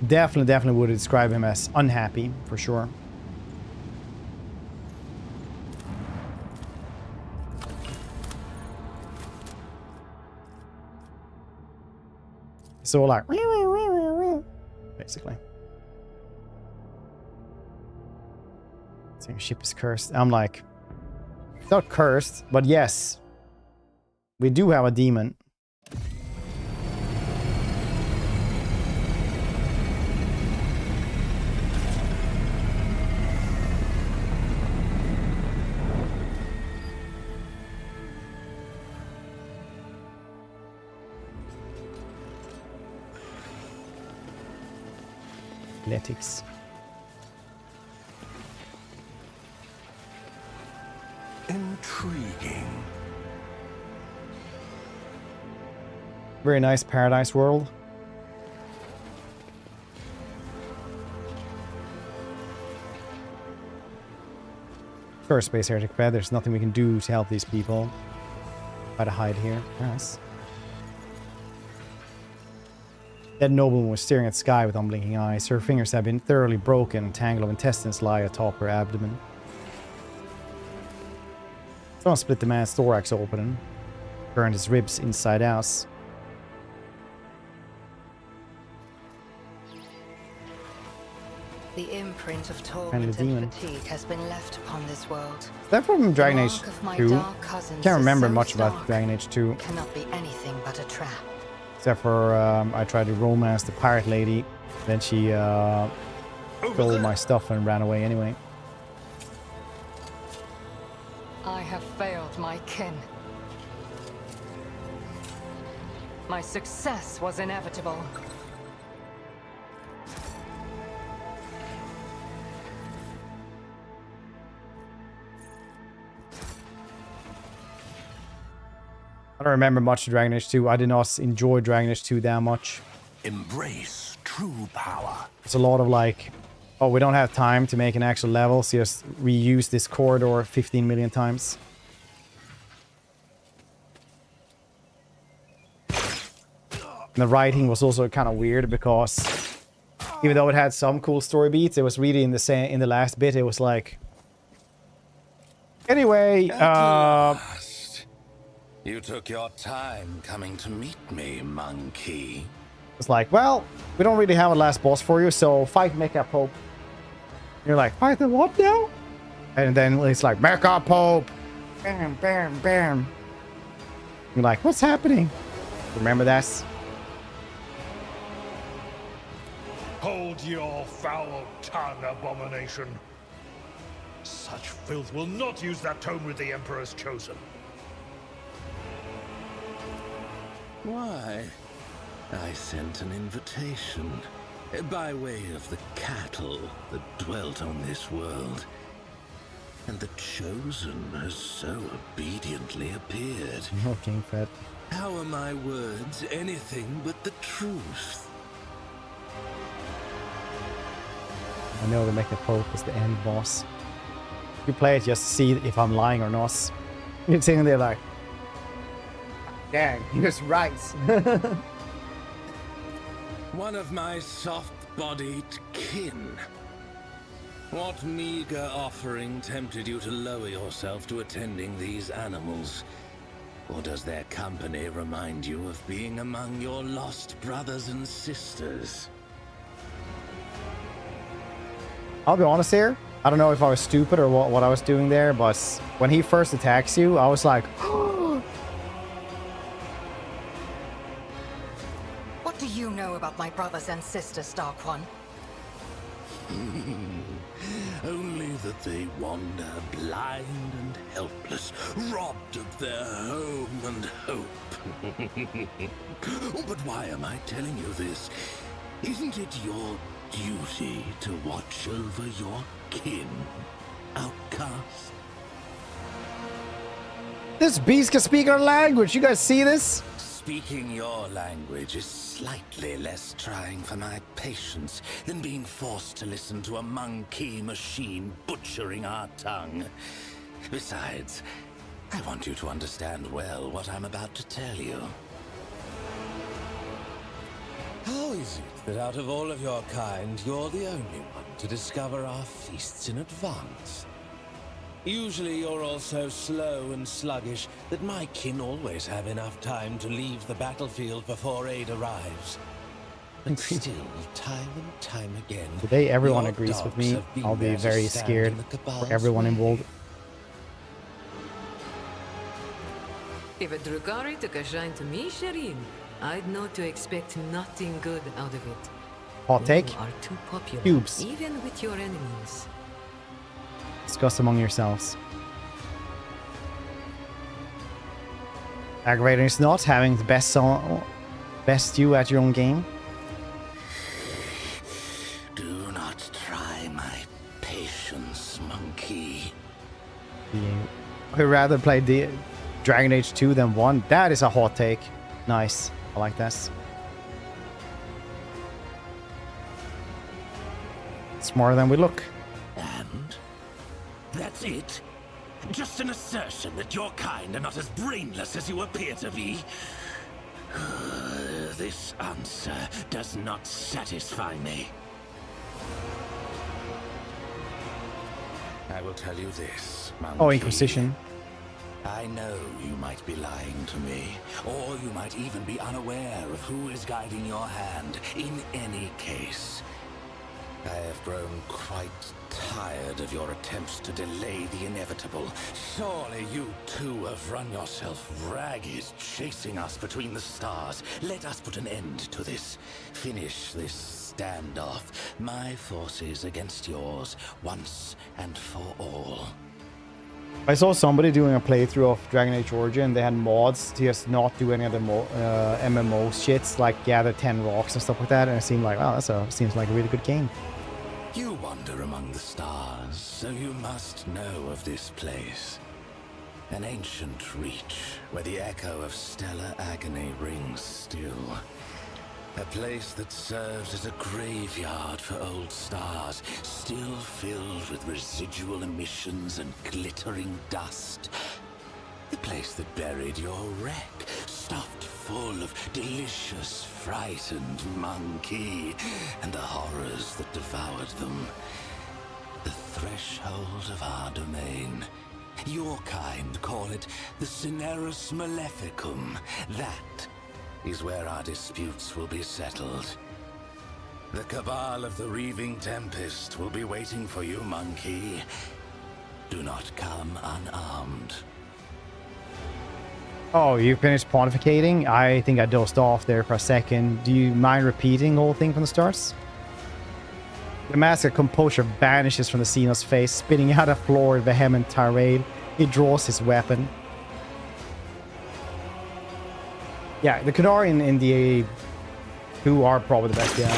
Definitely would describe him as unhappy, for sure. So like, basically. So your ship is cursed. I'm like, it's not cursed, but yes. We do have a demon. Athletics. Intriguing. Very nice paradise world. Sure, Space Heretic Fed, there's nothing we can do to help these people. Try to hide here. Nice. That nobleman was staring at the sky with unblinking eyes. Her fingers have been thoroughly broken, and a tangle of intestines lie atop her abdomen. Someone split the man's thorax open, turned his ribs inside out. The imprint of torment And and the demon. fatigue has been left upon this world. Is that from Dragon Age The mark of my 2? dark cousins Can't is remember so much about stark, Dragon Age 2. Cannot be anything but a trap. Except for I tried to romance the pirate lady. Then she stole my stuff and ran away anyway. I have failed my kin. My success was inevitable. I don't remember much of Dragon Age 2. I did not enjoy Dragon Age 2 that much. Embrace true power. It's a lot of like, oh, we don't have time to make an actual level, so just reuse this corridor 15 million times. And the writing was also kind of weird because even though it had some cool story beats, it was really in the last bit, it was like, anyway, You took your time coming to meet me, monkey. it's like, well, we don't really have a last boss for you, so fight Mecha Pope. You're like, fight the what now? And then it's like, Mecha Pope! Bam, bam, bam. You're like, what's happening? Remember that? Hold your foul tongue, abomination. Such filth will not use that tome with the Emperor's chosen. Why? I sent an invitation by way of the cattle that dwelt on this world. And the chosen has so obediently appeared. Okay, Fred. How are my words anything but the truth? I know the Mecha Pope is the end boss. You play it just to see if I'm lying or not. You're sitting there like, dang, he was right. One of my soft-bodied kin. What meager offering tempted you to lower yourself to attending these animals? Or does their company remind you of being among your lost brothers and sisters? I'll be honest here. I don't know if I was stupid or what I was doing there, but when he first attacks you, I was like, What do you know about my brothers and sisters, Dark One? Only that they wander blind and helpless, robbed of their home and hope. But why am I telling you this? Isn't it your duty to watch over your kin, outcast? this beast can speak our language. You guys see this? Speaking your language is slightly less trying for my patience than being forced to listen to a monkey machine butchering our tongue. Besides, I want you to understand well what I'm about to tell you. How is it that out of all of your kind, you're the only one to discover our feasts in advance? Usually you're all so slow and sluggish that my kin always have enough time to leave the battlefield before aid arrives. But still, time and time again, Today everyone your agrees with dogs me. have been I'll be there to very stand scared in the Cabal's for everyone way. involved. If a Drukari took a shine to me, Shireen, I'd know to expect nothing good out of it. Hot take. You are too popular, Cubes. even with your enemies. Discuss among yourselves. Aggravating is not having the best you at your own game. Do not try my patience, monkey. I'd rather play the Dragon Age 2 than 1. That is a hot take. Nice. I like this. Smarter than we look. And? That's it? Just an assertion that your kind are not as brainless as you appear to be? This answer does not satisfy me. I will tell you this, monkey. Oh, Inquisition. I know you might be lying to me, or you might even be unaware of who is guiding your hand. In any case, I have grown quite tired of your attempts to delay the inevitable. Surely you too have run yourself ragged, chasing us between the stars. Let us put an end to this. Finish this standoff. My forces against yours, once and for all. I saw somebody doing a playthrough of Dragon Age Origin. They had mods to just not do any other MMO shits, like gather 10 rocks and stuff like that. And it seemed like, wow, seems like a really good game. You wander among the stars, so you must know of this place. An ancient reach, where the echo of stellar agony rings still. A place that serves as a graveyard for old stars, still filled with residual emissions and glittering dust. The place that buried your wreck, stuffed full of delicious, frightened monkey, and the horrors that devoured them. The threshold of our domain. Your kind call it the Cinerus Maleficum. That is where our disputes will be settled. The cabal of the Reaving Tempest will be waiting for you, monkey. Do not come unarmed. Oh, you finished pontificating? I think I dozed off there for a second. Do you mind repeating the whole thing from the start? The mask of composure vanishes from the xenos face, spitting out a floor in vehement tirade. He draws his weapon. Yeah, the Qunari in the A2 are probably the best, yeah.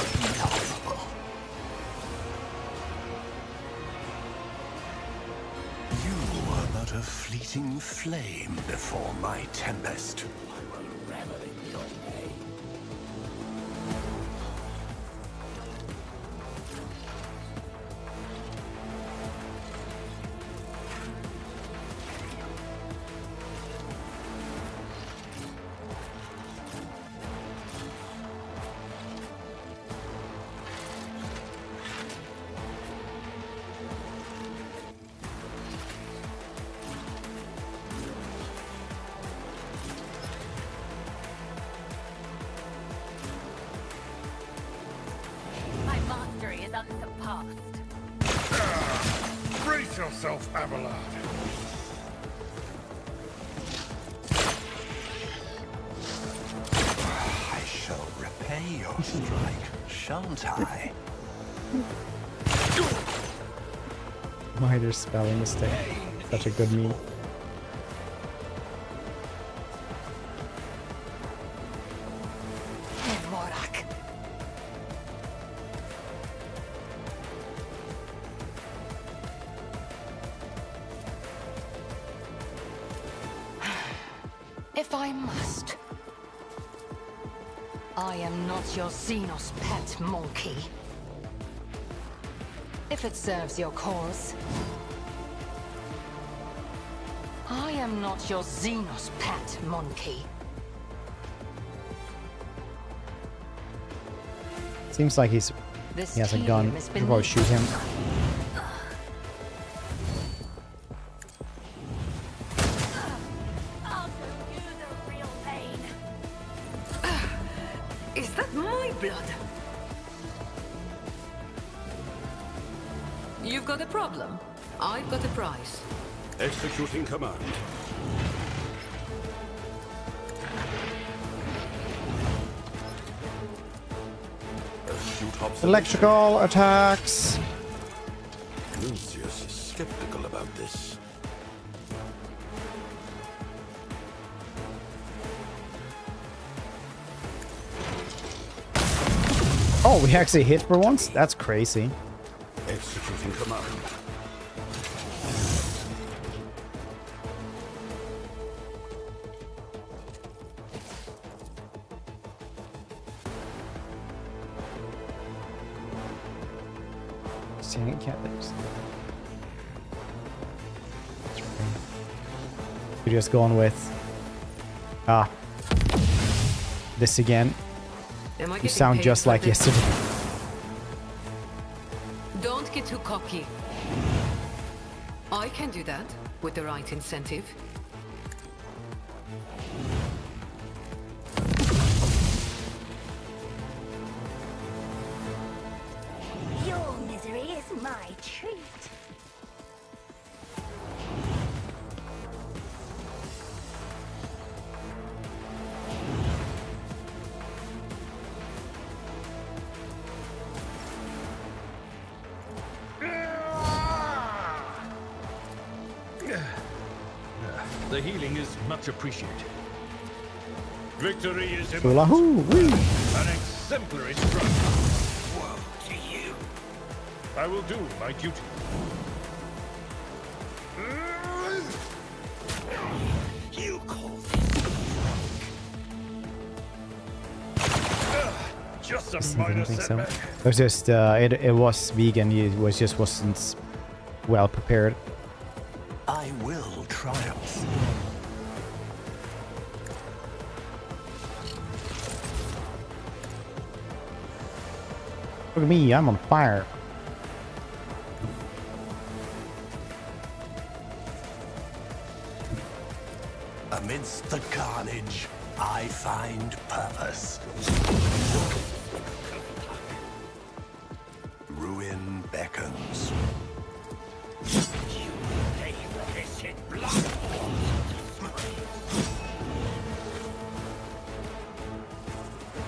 You are but a fleeting flame before my tempest. I will revel in your pain. Brace yourself, Abelard. I shall repay your strike, shan't I? Minor spelling mistake. Such a good meme. If I must. I am not your xenos pet, monkey. If it serves your cause. I am not your xenos pet, monkey. Seems like he has a gun. We'll probably shoot him. Is that my blood? You've got a problem. I've got a prize. Executing command. Electrical attacks. Lucius is skeptical about this. Oh, we actually hit for once? That's crazy. Executing command. Standing captives. We're just going with this again. You sound just like yesterday. Don't get too cocky. I can do that with the right incentive. Your misery is my treat. The healing is much appreciated. Victory is Hula-hoo, woo. an exemplary strike. Woe to you. I will do my duty. You call this Just a I minor don't think so. setback. It was just it was vegan. It was just wasn't well prepared. I will triumph. Look at me, I'm on fire. Amidst the carnage, I find purpose. Ruin beckons. You pay for this in blood.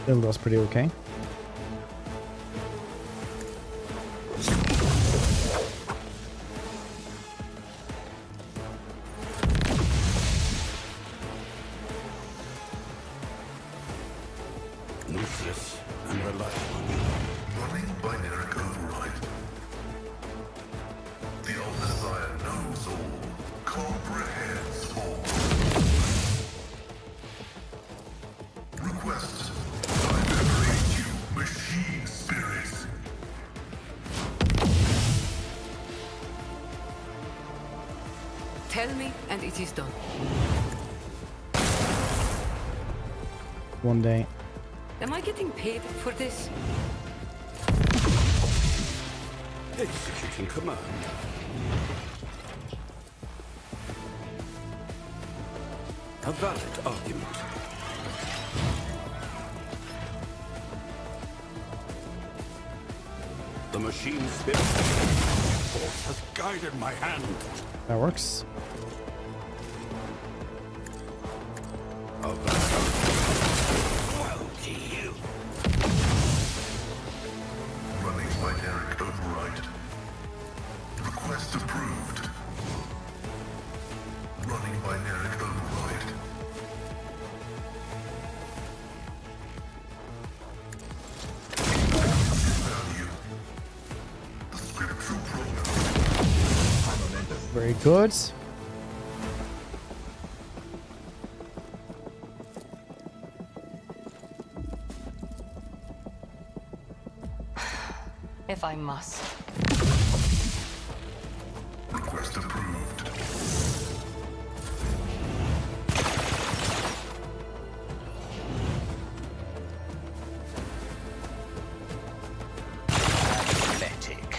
Build was pretty okay. Lucius, I'm relying on you. Running binary override. The old Messiah knows all, comprehends all. Request. I liberate you, machine spirits. Tell me, and it is done. One day. Am I getting paid for this? Executing command. A valid argument. The machine spirit force has guided my hand. That works. Well to you. Running binary override. Request approved. Running binary override. Value. The scriptural program. Very good. If I must. Request approved. Pathetic.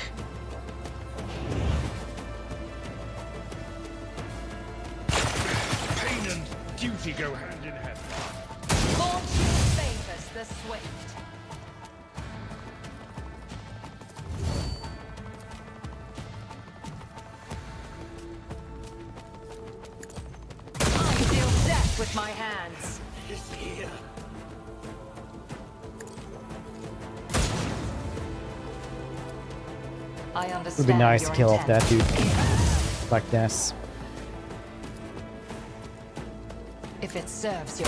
Pain and duty go hand in hand. Fortune favors the swift. I deal death with my hands. Is here. I It understand. would be nice to your kill off intent. that dude. Like this. If it serves your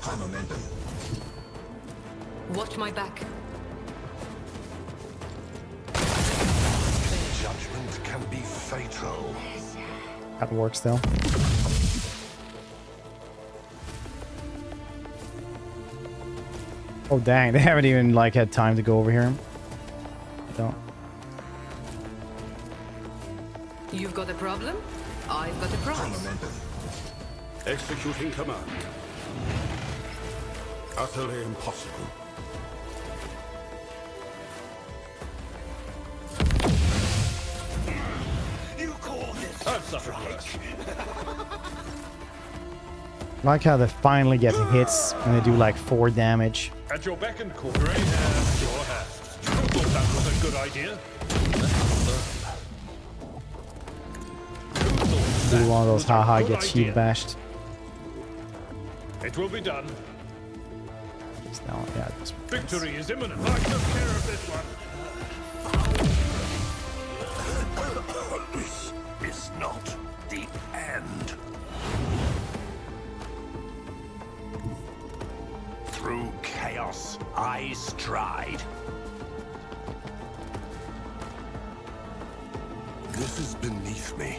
High momentum. Watch my back. Judgment can be fatal. That works though. Oh dang, they haven't even like had time to go over here. Don't. You've got a problem? I've got a prize. Momentum. Executing command. Utterly impossible. You call this I've suffered worse. Like how they finally get hits and they do like 4 damage. At your beck and call, great hands, your hands. Who thought that was a good idea? Do one of those haha Good get idea. shield bashed. It will be done. Just now, yeah, this one. Victory is imminent. I took care of this one. This is not the end. Through chaos, I stride. This is beneath me.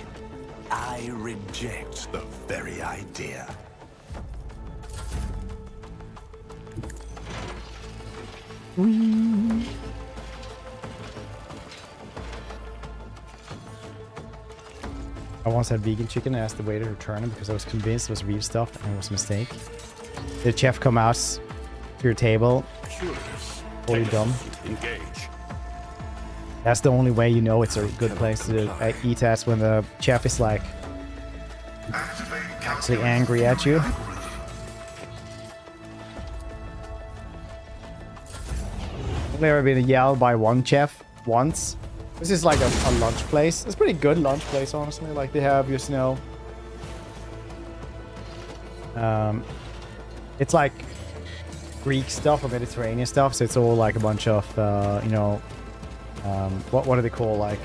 I reject the very idea. I once had vegan chicken and asked the waiter to return it because I was convinced it was real stuff and it was a mistake. Did the chef come out to your table? Curious. Fully dumb. Engage. That's the only way you know it's a good place to eat at, when the chef is like actually angry at you. I've never been yelled by one chef once. This is like a lunch place. It's a pretty good lunch place, honestly. Like they have, you know, it's like Greek stuff or Mediterranean stuff. So it's all like a bunch of, you know, what do they call like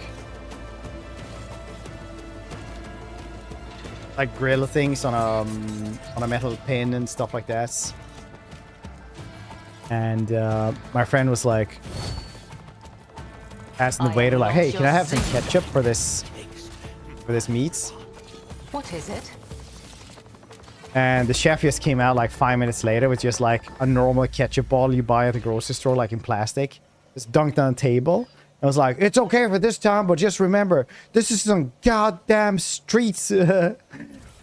grill things on a metal pin and stuff like that. And my friend was like asking the waiter like, "Hey, can I have some ketchup for this meat?" What is it? And the chef just came out like 5 minutes later with just like a normal ketchup bottle you buy at the grocery store, like in plastic. Just dunked on the table. I was like, "It's okay for this time, but just remember, this is some goddamn street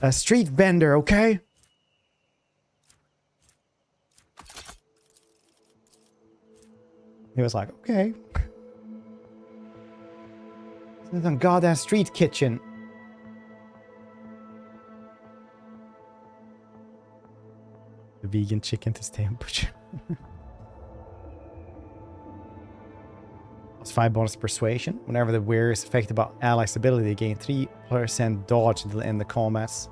vendor, okay?" He was like, "Okay." This is some goddamn street kitchen. The vegan chicken to stay on butcher. Plus 5 bonus persuasion. Whenever the wearer is affected by allies' ability, they gain 3% dodge until the end of the combats.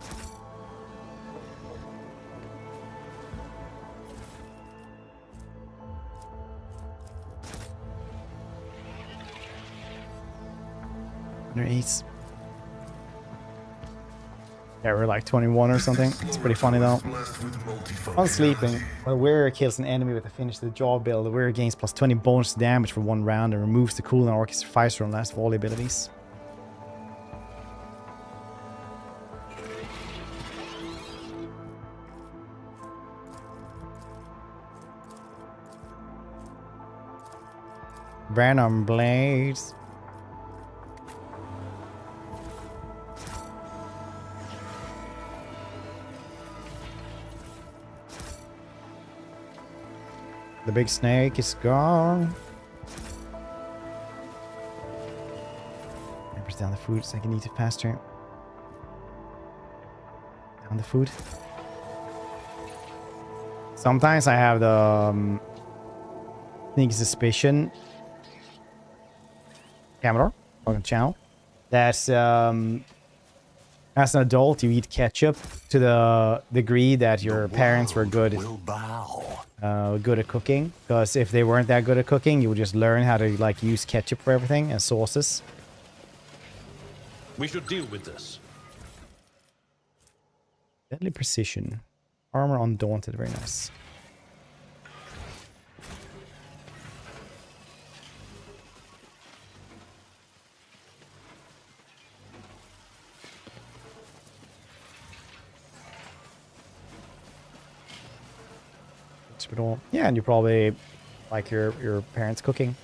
Eights. Yeah, we're like 21 or something. It's pretty funny though. On sleeping, when the wearer kills an enemy with a finish the jaw build, the wearer gains plus 20 bonus damage for 1 round and removes the cooldown orchestra fires from last volley abilities. Venom blades. The big snake is gone. Press down the food so I can eat it faster. Down the food. Sometimes I have the sneaky suspicion. Camera on the channel. That's As an adult, you eat ketchup to the degree that your parents were good at cooking. Because if they weren't that good at cooking, you would just learn how to like use ketchup for everything and sauces. We should deal with this. Deadly precision. Armor undaunted, very nice. Yeah, and you probably like your parents cooking.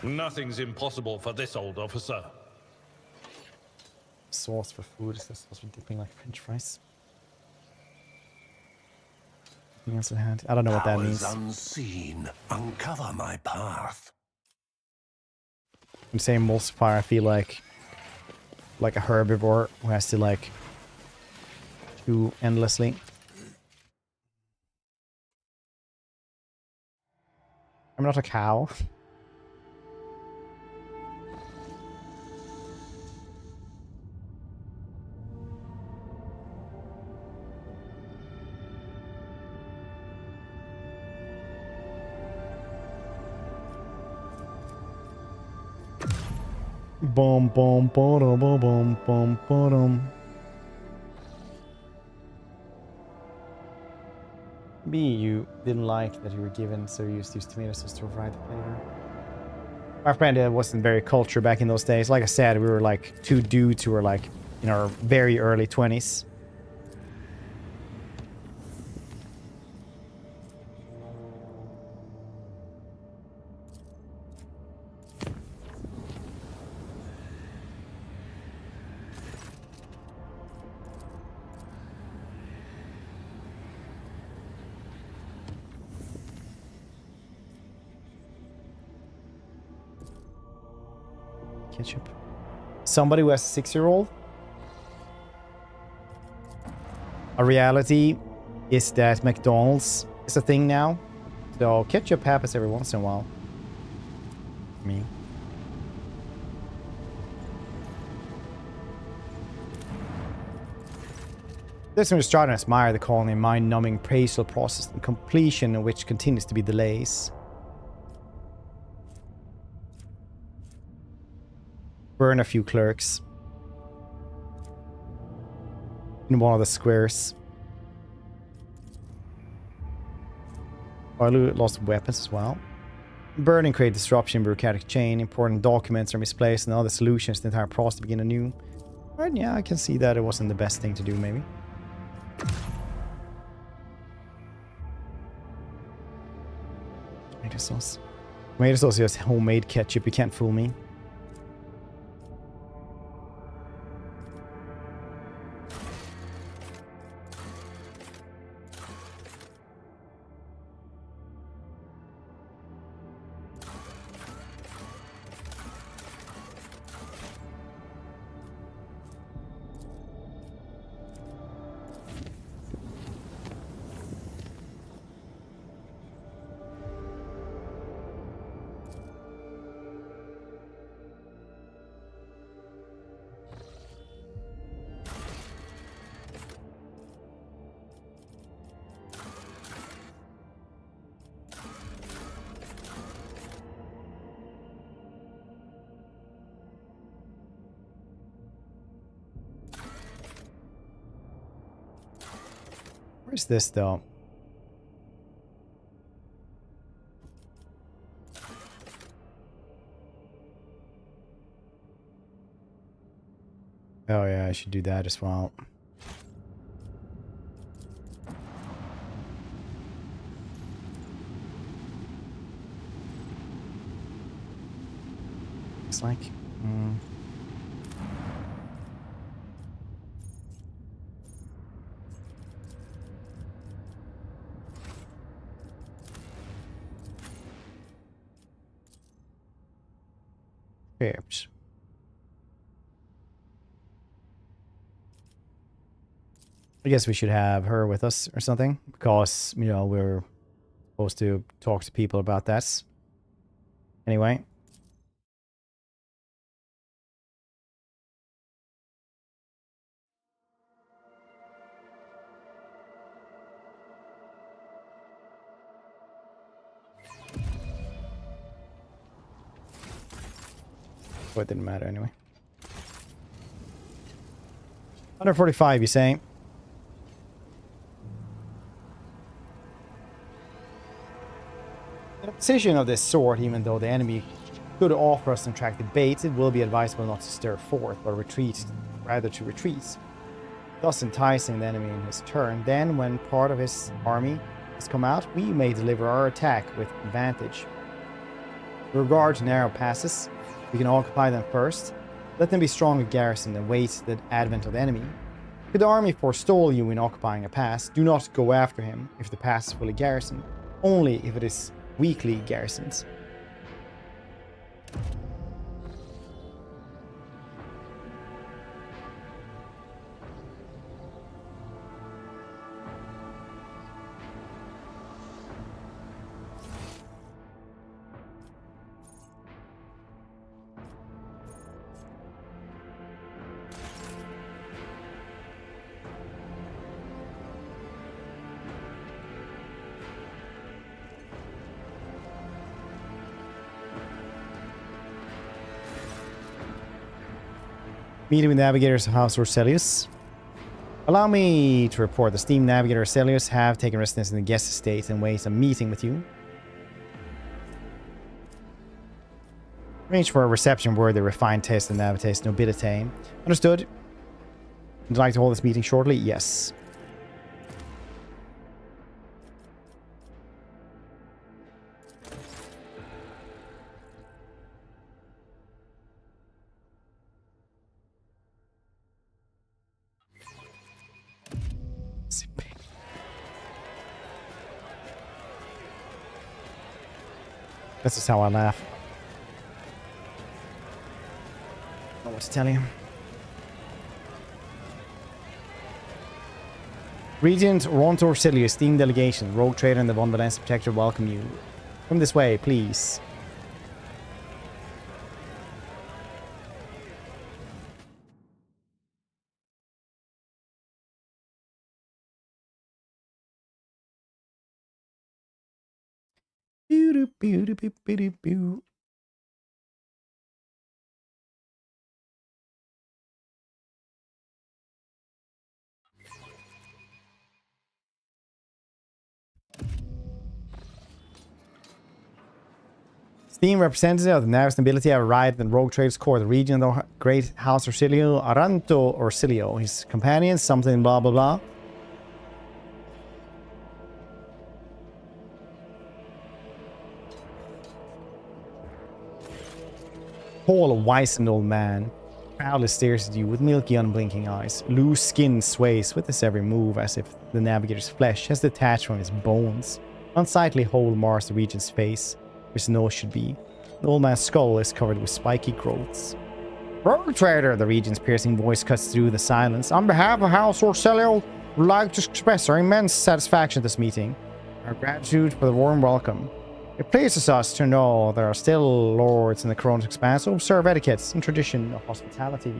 Nothing's impossible for this old officer. Sauce for food. Is this sauce for dipping like French fries? Anything else in hand? I don't know what that means. Unseen, uncover my path. I'm saying emulsifier. I feel like a herbivore who has to like chew endlessly. I'm not a cow. Boom, boom, boom, boom, boom, boom, boom. B, you didn't like that you were given, so you used to use tomato sauce to provide the flavor. My friend wasn't very cultured back in those days. Like I said, we were like two dudes who were like in our very early 20s. Ketchup. Somebody who has a 6-year-old. A reality is that McDonald's is a thing now. So ketchup happens every once in a while. Me. This one is trying to admire the colony mind-numbing appraisal process and completion of which continues to be delays. Burn a few clerks in one of the squares. I lost weapons as well. Burn and create disruption in bureaucratic chain. Important documents are misplaced and other solutions to the entire process to begin anew. Alright, yeah, I can see that it wasn't the best thing to do, maybe. Tomato sauce. Tomato sauce is homemade ketchup. You can't fool me. Where's this though? Oh yeah, I should do that as well. Looks like. Oops. I guess we should have her with us or something, because, you know, we're supposed to talk to people about that. Anyway. But it didn't matter anyway. 145, you saying? In a position of this sort, even though the enemy could offer us an attractive bait, it will be advisable not to stir forth, but rather to retreat, thus enticing the enemy in his turn. Then, when part of his army has come out, we may deliver our attack with advantage. With regard to narrow passes, we can occupy them first. Let them be strongly garrisoned and wait the advent of the enemy. Should the army forestall you in occupying a pass, do not go after him if the pass is fully garrisoned, only if it is weakly garrisoned. Meeting with navigators of House Orselius. Allow me to report the steam navigator Orselius have taken residence in the guest estate and waits a meeting with you. Arrange for a reception word, the refined taste and navitas nobility. Understood. Would you like to hold this meeting shortly? Yes. This is how I laugh. I don't know what to tell you. Regent Ronto Orselius, team delegation, rogue trader and the Von Valence Protector welcome you. Come this way, please. Steam representative of the Navis nobility have arrived in Rogue Trader's Court, the region of the Great House Orsilio, Aranto Orsilio. His companions, something blah blah blah. Tall, wizened old man proudly stares at you with milky, unblinking eyes. Loose skin sways with his every move as if the navigator's flesh has detached from his bones. Unsightly hole mars the regent's face, where his nose should be. The old man's skull is covered with spiky growths. Rogue Trader, the regent's piercing voice cuts through the silence. On behalf of House Orselio, we'd like to express our immense satisfaction at this meeting. Our gratitude for the warm welcome. It pleases us to know there are still lords in the Koronus Expanse who observe etiquette and tradition of hospitality.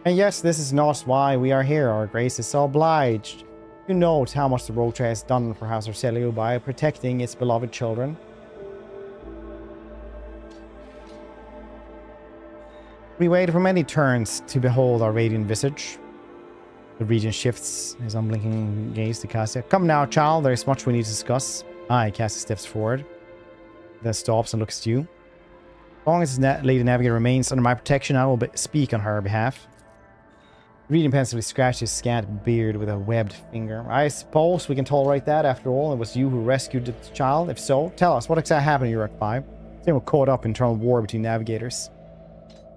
And yes, this is not why we are here. Our grace is so obliged. You note how much the Rogue Trader has done for House Orselio by protecting its beloved children. We waited for many turns to behold our radiant visage. The regent shifts his unblinking gaze to Cassia. Come now, child, there is much we need to discuss. Aye, Cassie steps forward, then stops and looks at you. As long as Lady Navigator remains under my protection, I will speak on her behalf. Reading pensively scratched his scant beard with a webbed finger. I suppose we can tolerate that. After all, it was you who rescued the child. If so, tell us, what exactly happened in Europe 5? They were caught up in internal war between navigators.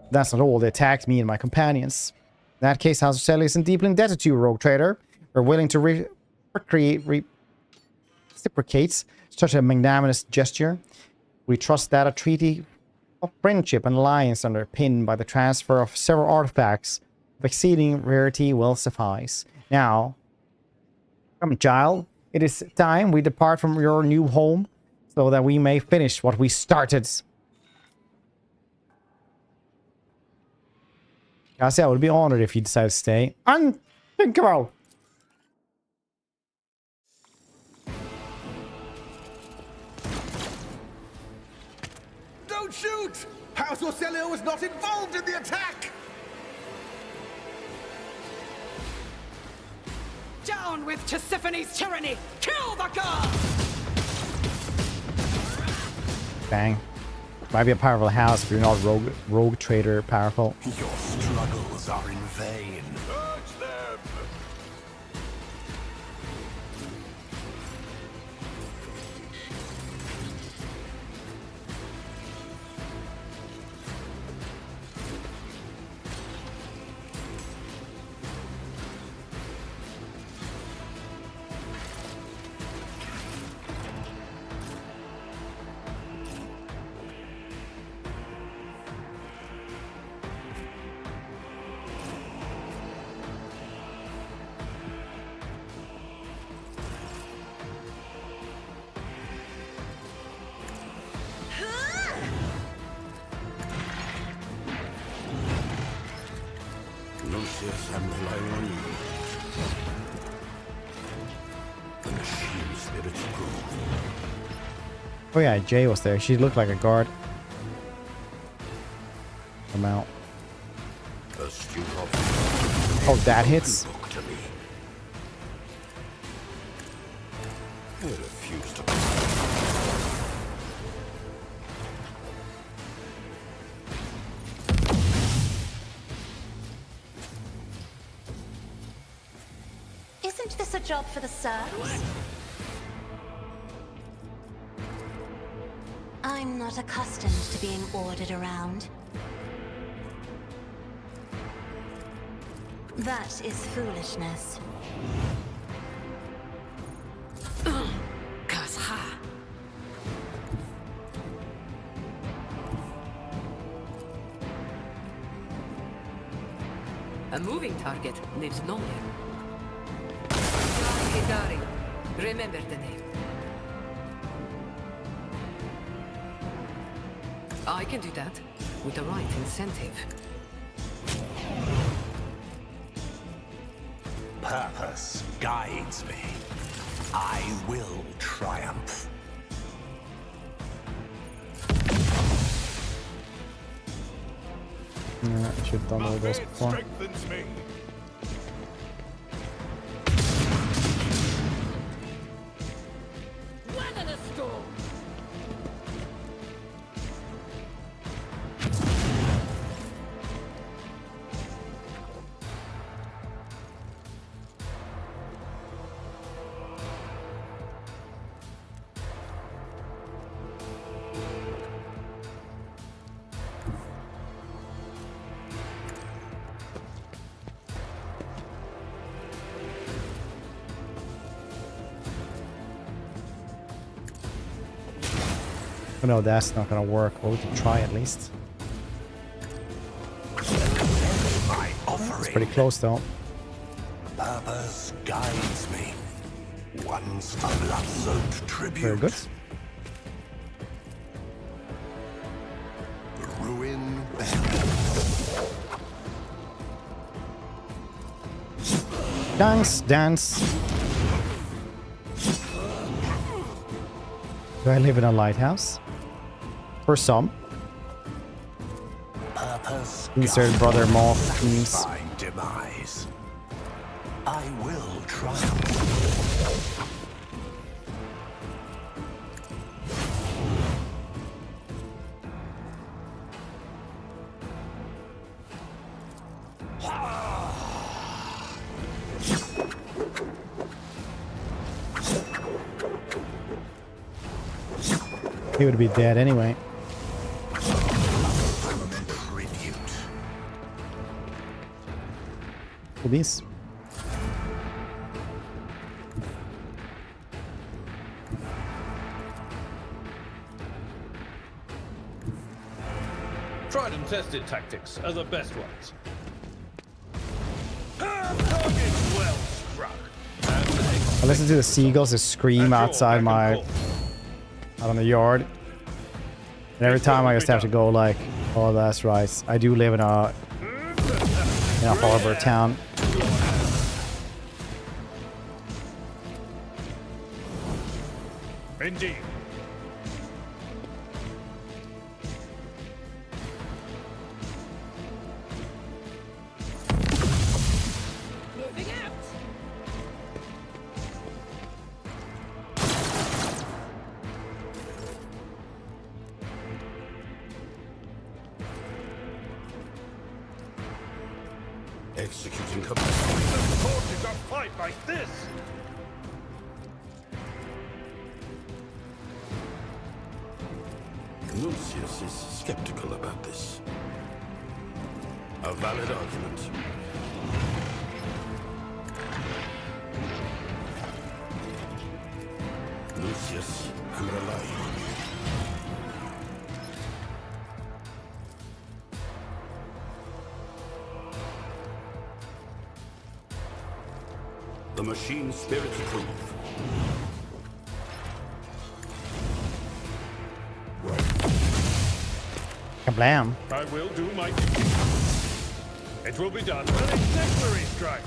That's not all. They attacked me and my companions. In that case, House Orselio isn't deeply indebted to you, Rogue Trader. We're willing to reciprocates such a magnanimous gesture. We trust that a treaty of friendship and alliance underpinned by the transfer of several artifacts of exceeding rarity will suffice. Now, come, child, it is time we depart from your new home so that we may finish what we started. Cassie, I would be honored if you decide to stay. Unthinkable! Don't shoot! House Orselio was not involved in the attack! Down with Tisiphone's tyranny! Kill the god! Bang. Might be a powerful house if you're not rogue trader powerful. Your struggles are in vain. Urge them! Lucius and Lyrone. The machine spirits prove. Oh yeah, Jay was there. She looked like a guard. I'm out. Oh, that hits. I refuse to. Isn't this a job for the serfs? I'm not accustomed to being ordered around. That is foolishness. A moving target lives longer. Hidari. Remember the name. I can do that with the right incentive. Purpose guides me. I will triumph. Yeah, I should have done all those before. Strengthens me. Weather the storm! Oh no, that's not gonna work. Well, we can try at least. It's pretty close though. Purpose guides me. Once a blood-soaked tribute. Very good. The ruin Dance, dance. Do I live in a lighthouse? For some. Purpose Insert brother moth memes. satisfying demise. I will triumph. He would be dead anyway. Tribute. With these. Tried and tested tactics are the best ones. Target well struck. I listen to the seagulls just scream outside my... out on the yard. And every time I just have to go like, oh, that's right. I do live in a harbor town. Indeed. Executing command. Who supported a fight like this? Lucius is skeptical about this. A valid argument. Lucius, I'm relying on you. The machine spirits approve. Kablam. I will do my duty. It will be done. An exemplary strike.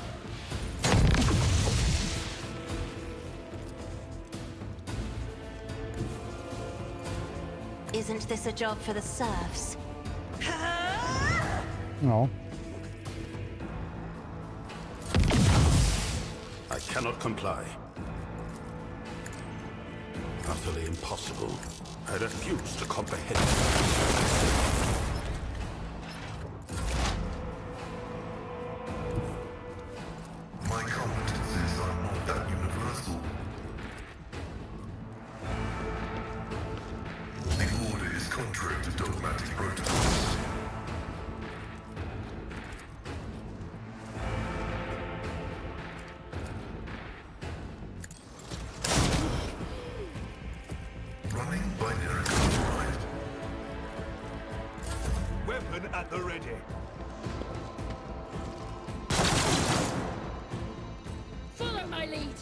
Isn't this a job for the serfs? No. I cannot comply. Utterly impossible. I refuse to comprehend. My competencies are not that universal. The order is contrary to dogmatic protocols. Running binary override. Weapon at the ready. Follow my lead.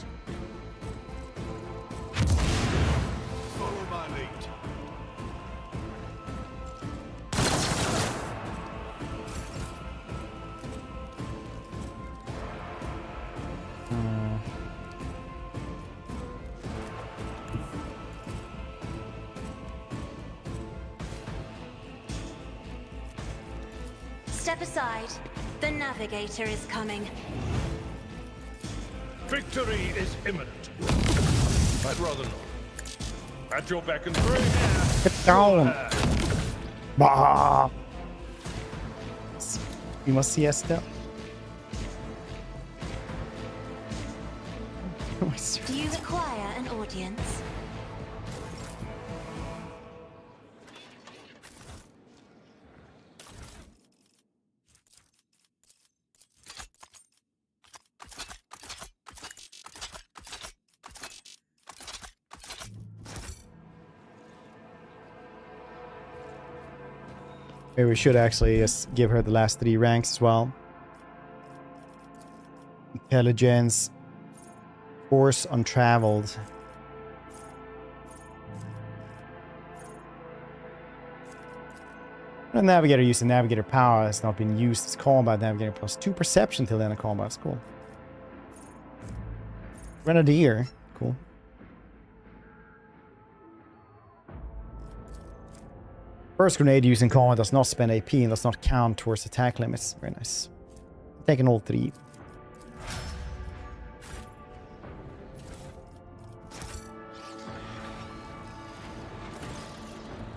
Follow my lead. Step aside. The navigator is coming. Victory is imminent. I'd rather not. At your beck and bring. Get down. Bah. Uma siesta. Do you require an audience? Maybe we should actually just give her the last 3 ranks as well. Intelligence. Force untraveled. The navigator using navigator power has not been used as combat navigator plus 2 perception till the end of combat. That's cool. Grenadier. Cool. First grenade used in combat does not spend AP and does not count towards attack limits. Very nice. Taking all 3.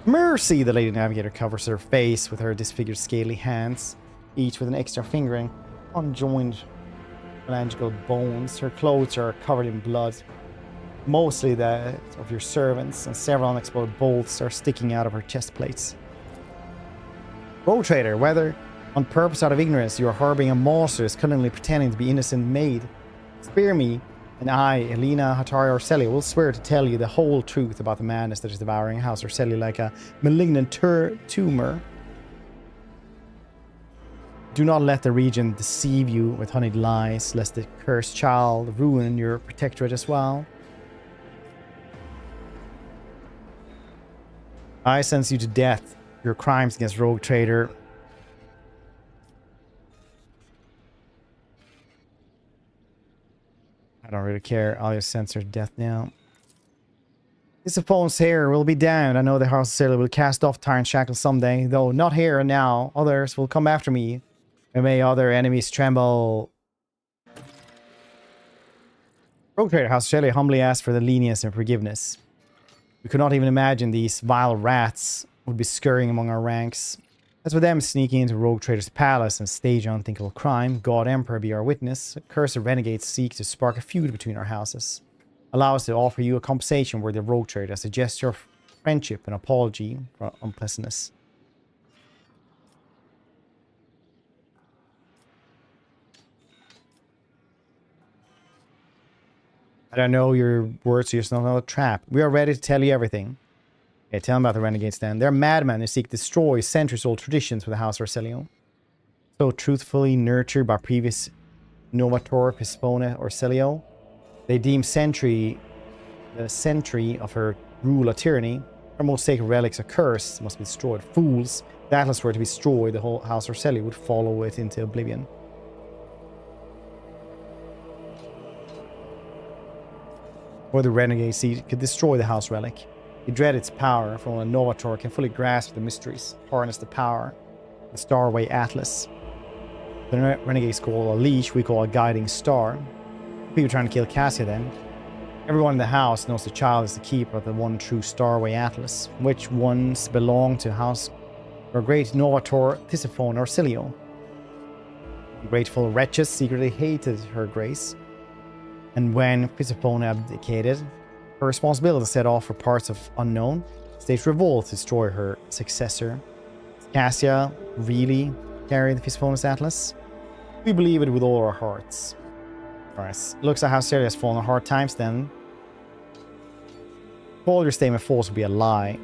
Mercy! The Lady Navigator covers her face with her disfigured scaly hands, each with an extra fingering, unjoined phalangeal bones. Her clothes are covered in blood, mostly that of your servants, and several unexploded bolts are sticking out of her chest plates. Rogue Trader, whether on purpose or out of ignorance, you are harboring a monster is cunningly pretending to be innocent maid. Spare me, and I, Elena, Hatari, or Celia, will swear to tell you the whole truth about the madness that is devouring House Orselli like a malignant tumor. Do not let the region deceive you with honeyed lies, lest the cursed child ruin your protectorate as well. I sentence you to death. Your crimes against Rogue Trader. I don't really care. I'll just censor death now. This opponent's here will be down. I know the House of Sailor will cast off Tyrant Shackle someday, though not here and now. Others will come after me. And may other enemies tremble. Rogue Trader House of Sailor humbly asked for the lenience and forgiveness. We could not even imagine these vile rats would be scurrying among our ranks. As for them sneaking into Rogue Trader's palace and stage an unthinkable crime, God Emperor be our witness, cursed renegades seek to spark a feud between our houses. Allow us to offer you a compensation worthy of Rogue Trader as a gesture of friendship and apology for unpleasantness. I don't know your words, so it's not another trap. We are ready to tell you everything. Okay, tell them about the renegades then. They're madmen who seek to destroy centuries-old traditions for the House Orselio. So truthfully nurtured by previous Novator, Pispone, Orselio, they deem the century of her rule of tyranny. Her most sacred relics are cursed, must be destroyed. Fools! If the Atlas were to be destroyed, the whole House Orselio would follow it into oblivion. Or the renegade seed could destroy the House Relic. He dread its power, for only a Novator can fully grasp the mysteries, harness the power, the Starway Atlas. The renegades call a leash, we call a guiding star. People trying to kill Cassia then. Everyone in the house knows the child is the keeper of the one true Starway Atlas, which once belonged to House or great Novator Tisiphone Orsilio. The grateful wretches secretly hated her grace. And when Tisiphone abdicated, her responsibility to set off for parts of unknown, staged revolt to destroy her successor. Does Cassia really carry the Tisiphonus Atlas? We believe it with all our hearts. Alright, looks like House Celia has fallen on hard times then. All your statement false would be a lie.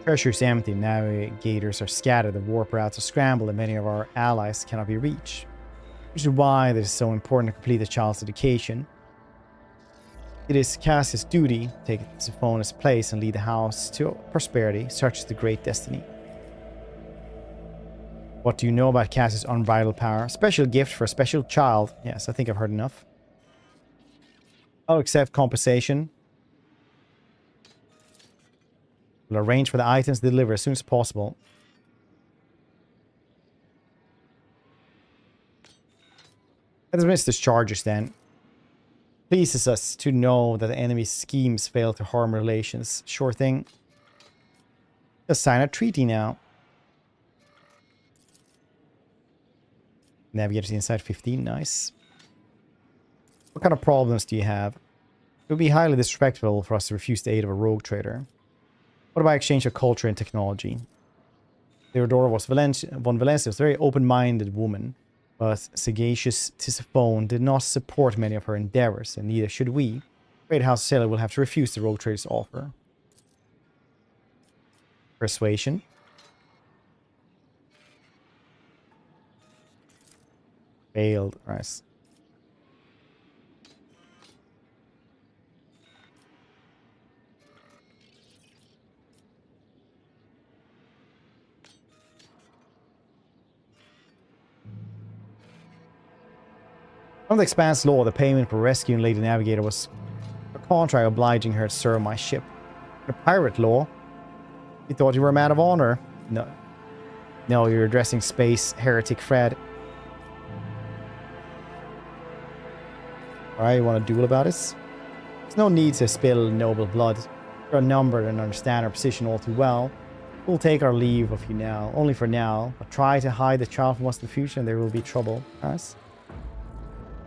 Treasure is empty, navigators are scattered, the warp routes are scrambled, and many of our allies cannot be reached. Which is why it is so important to complete the child's education. It is Cassia's duty to take Tisiphonus' place and lead the house to prosperity, such as the great destiny. What do you know about Cassia's unbridled power? Special gift for a special child. Yes, I think I've heard enough. I'll accept compensation. We'll arrange for the items to deliver as soon as possible. Let's dismiss the charges then. Pleases us to know that the enemy's schemes fail to harm relations. Sure thing. Let's sign a treaty now. Navigators inside 15, nice. What kind of problems do you have? It would be highly disrespectful for us to refuse the aid of a rogue trader. What about exchange of culture and technology? Theodora von Valencia was a very open-minded woman, but sagacious Tisiphone did not support many of her endeavors, and neither should we. Great House Sailor will have to refuse the rogue trader's offer. Persuasion. Failed. Nice. Under the Expanse law, the payment for rescuing Lady Navigator was a contract obliging her to serve my ship. The pirate law? You thought you were a man of honor? No. No, you're addressing space heretic Fred. Alright, you want to duel about this? There's no need to spill noble blood. You're outnumbered and understand our position all too well. We'll take our leave of you now, only for now, but try to hide the child from us in the future and there will be trouble. Nice.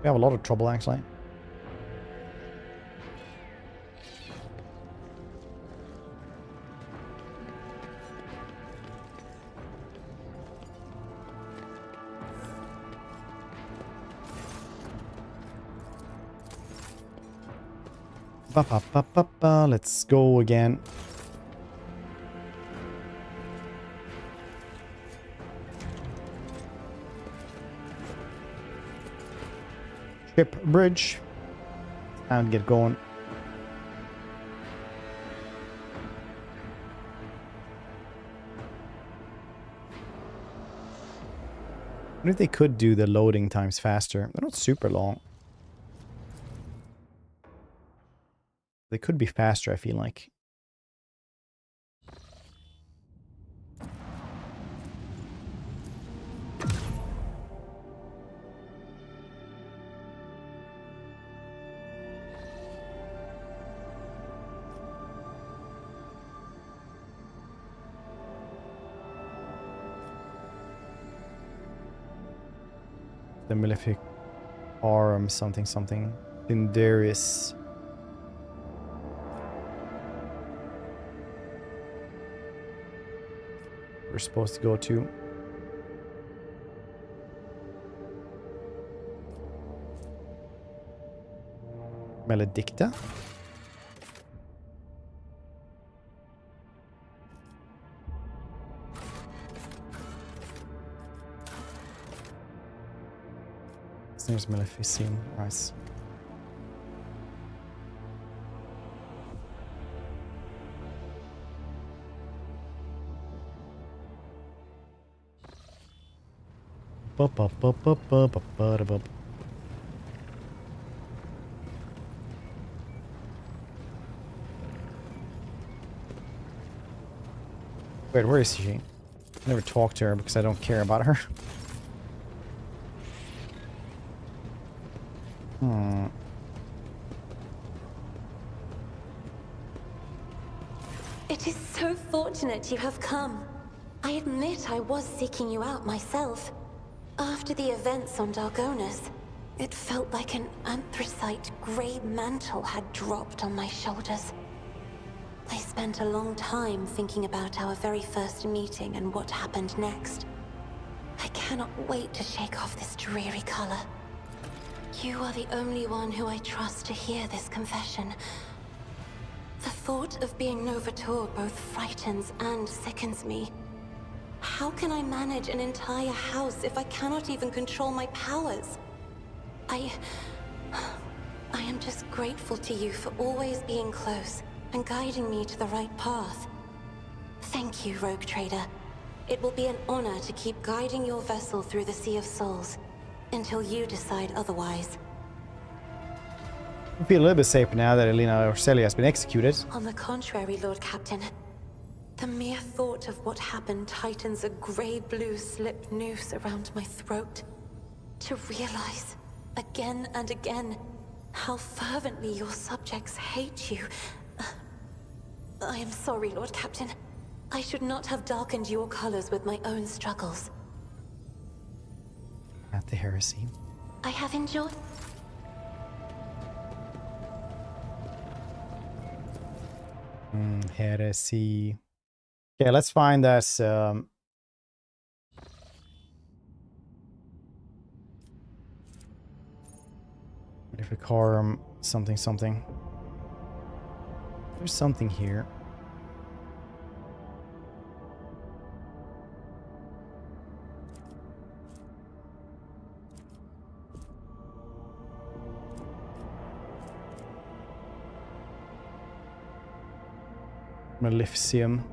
We have a lot of trouble, actually. Let's go again. Ship bridge. And get going. I wonder if they could do the loading times faster. They're not super long. They could be faster, I feel like. the malefic arm, something something. Darius. We're supposed to go to. Maledicta. There's Maleficium. Nice. Wait, where is she? I never talked to her because I don't care about her. It is so fortunate you have come. I admit I was seeking you out myself. After the events on Dargonus, it felt like an anthracite grey mantle had dropped on my shoulders. I spent a long time thinking about our very first meeting and what happened next. I cannot wait to shake off this dreary color. You are the only one who I trust to hear this confession. The thought of being Novator both frightens and sickens me. How can I manage an entire house if I cannot even control my powers? I am just grateful to you for always being close and guiding me to the right path. Thank you, Rogue Trader. It will be an honor to keep guiding your vessel through the Sea of Souls until you decide otherwise. I feel a little bit safer now that Elena Orselli has been executed. On the contrary, Lord Captain. The mere thought of what happened tightens a grey-blue slip noose around my throat. To realize, again and again, how fervently your subjects hate you. I am sorry, Lord Captain. I should not have darkened your colors with my own struggles. At the heresy. I have enjoyed... Heresy. Okay, let's find us Maleficarum something something. There's something here. Maleficium.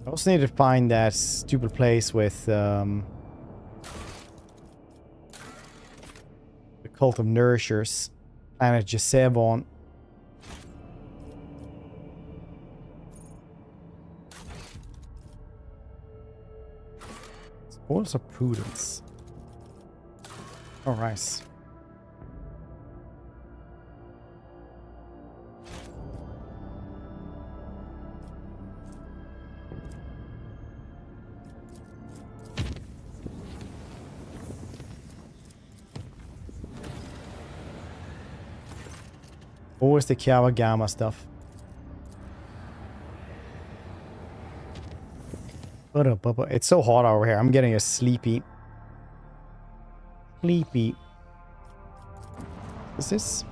I also need to find that stupid place with the Cult of Nourishers, planet Jesevon. Spoils of Prudence. Oh, nice. Always the Kawagama stuff. It's so hot over here. I'm getting a sleepy. Sleepy. Is this?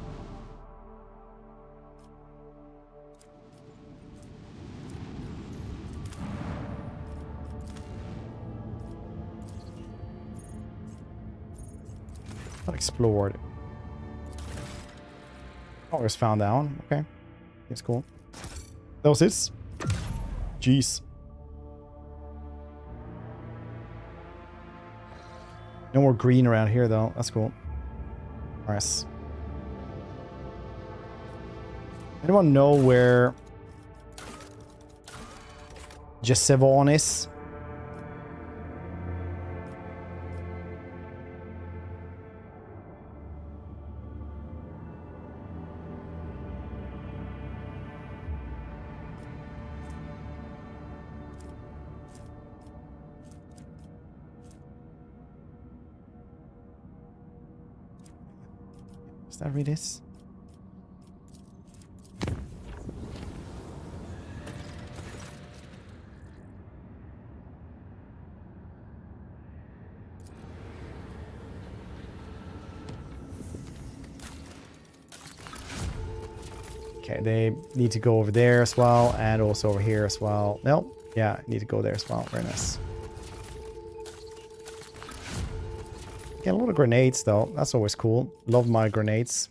Not explored. Oh, it was found down. Okay. It's cool. That was it. Jeez. No more green around here, though. That's cool. Nice. Anyone know where Jesevon is? Does that read this? Okay, they need to go over there as well, and also over here as well. Nope. Yeah, need to go there as well. Very nice. Get a lot of grenades, though. That's always cool. Love my grenades.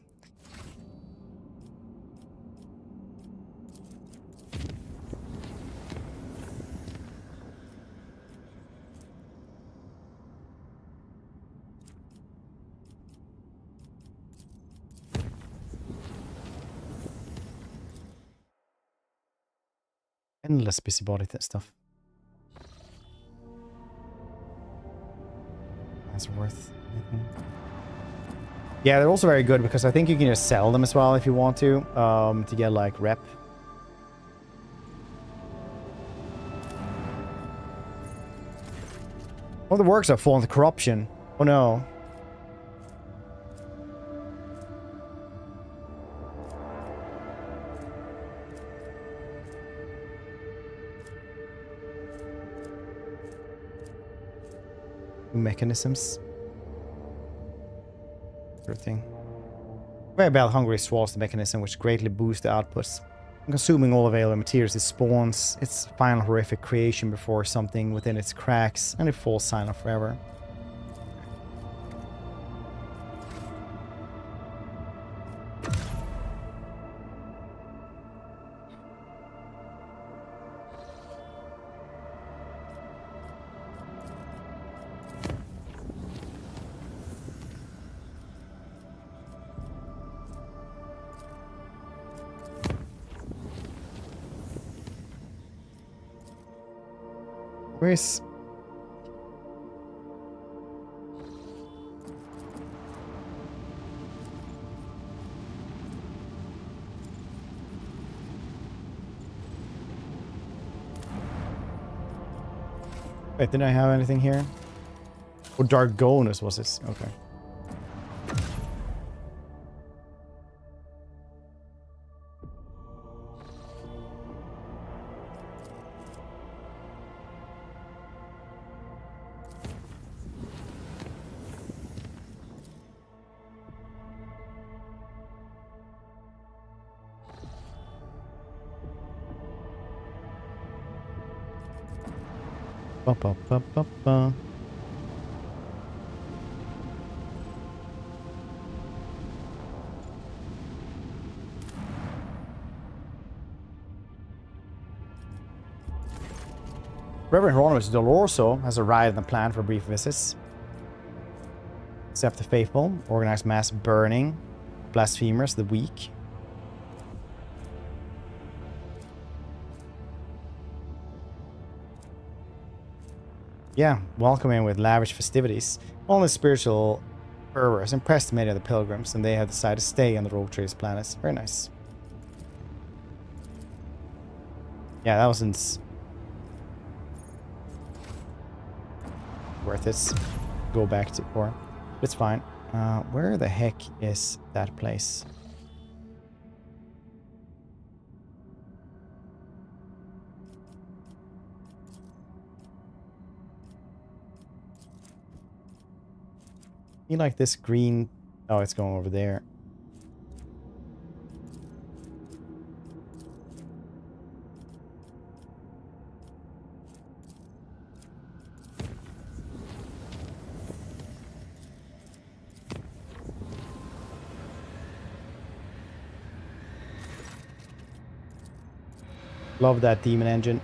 Endless busybody stuff. That's worth anything. Yeah, they're also very good because I think you can just sell them as well if you want to get like rep. Oh, the works have fallen to corruption. Oh no. Mechanisms. Sort of thing. Very bad hungry swallows the mechanism, which greatly boosts the outputs. Consuming all available materials, it spawns its final horrific creation before something within its cracks, and it falls silent forever. Where's... Wait, didn't I have anything here? Oh, Dargonus was this. Okay. Ba, ba, ba, ba, ba. Reverend Hieronymus Dolorso has arrived and planned for brief visits. Accept the faithful, organize mass burning, blasphemers, the weak. Yeah, welcome in with lavish festivities. Only spiritual fervor has impressed many of the pilgrims, and they have decided to stay on the rogue trader's planets. Very nice. Yeah, that wasn't worth it. Go back to core. It's fine. Where the heck is that place? You like this green? Oh, it's going over there. Love that demon engine.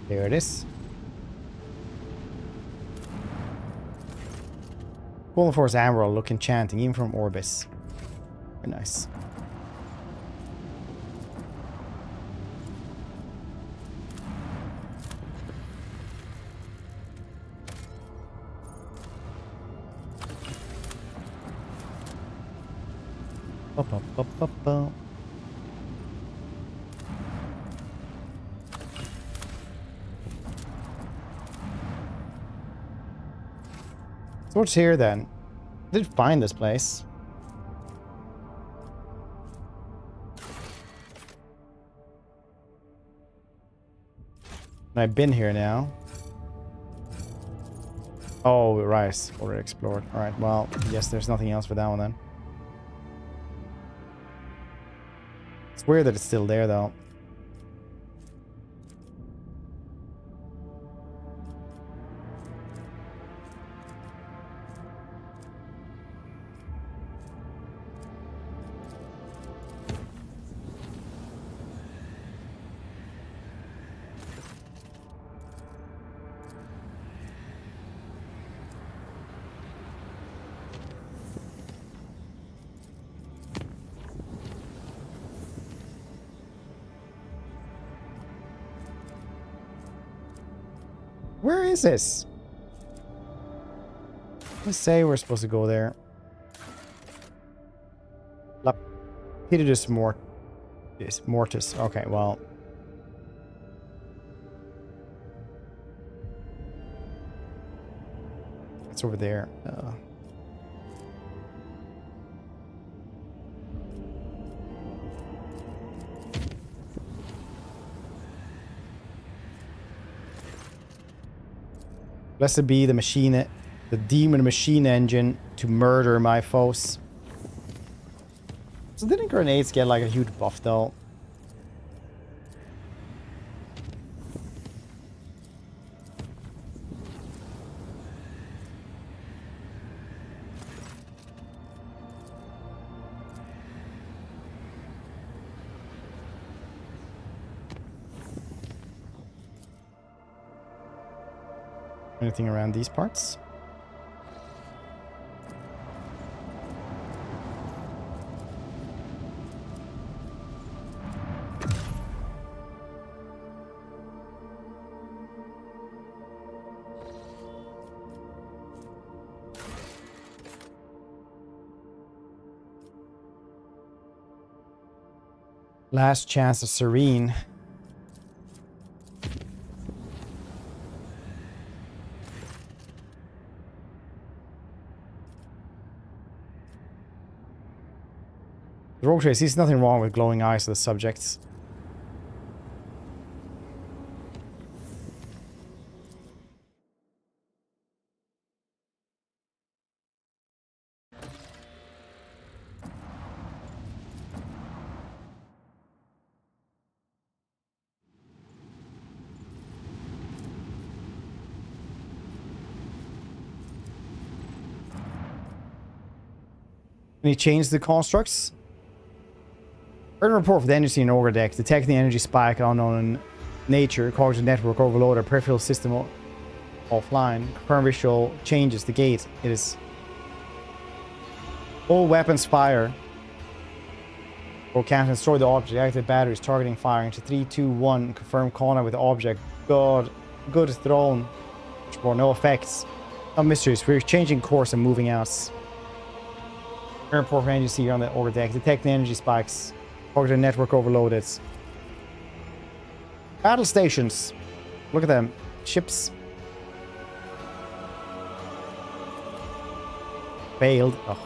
There it is. Golden Force Emerald look enchanting, even from Orbis. Very nice. Ba-ba-ba-ba-ba. So what's here then? I did find this place. And I've been here now. Oh, right. Already explored. Alright, well, I guess there's nothing else for that one then. It's weird that it's still there though. Where is this? Let's say we're supposed to go there. Prodigious mortis. Okay, well. It's over there. Blessed be the machine, the demon machine engine to murder my foes. So didn't grenades get like a huge buff though? Anything around these parts? Last chance of Serene. The rogue trace sees nothing wrong with glowing eyes of the subjects. Can he change the constructs? Urgent report for the energy in Ogre deck. Detecting the energy spike unknown in nature. According to network overload, our peripheral system offline. Confirm visual changes. The gate. It is. All weapons fire. Or can destroy the object. Active batteries targeting firing to 3, 2, 1. Confirm contact with the object. God. Good throne. For no effects. No mysteries. We're changing course and moving out. Urgent report for energy here on the Ogre deck. Detect the energy spikes. Target network overloaded. Battle stations. Look at them. Ships. Failed. Ugh.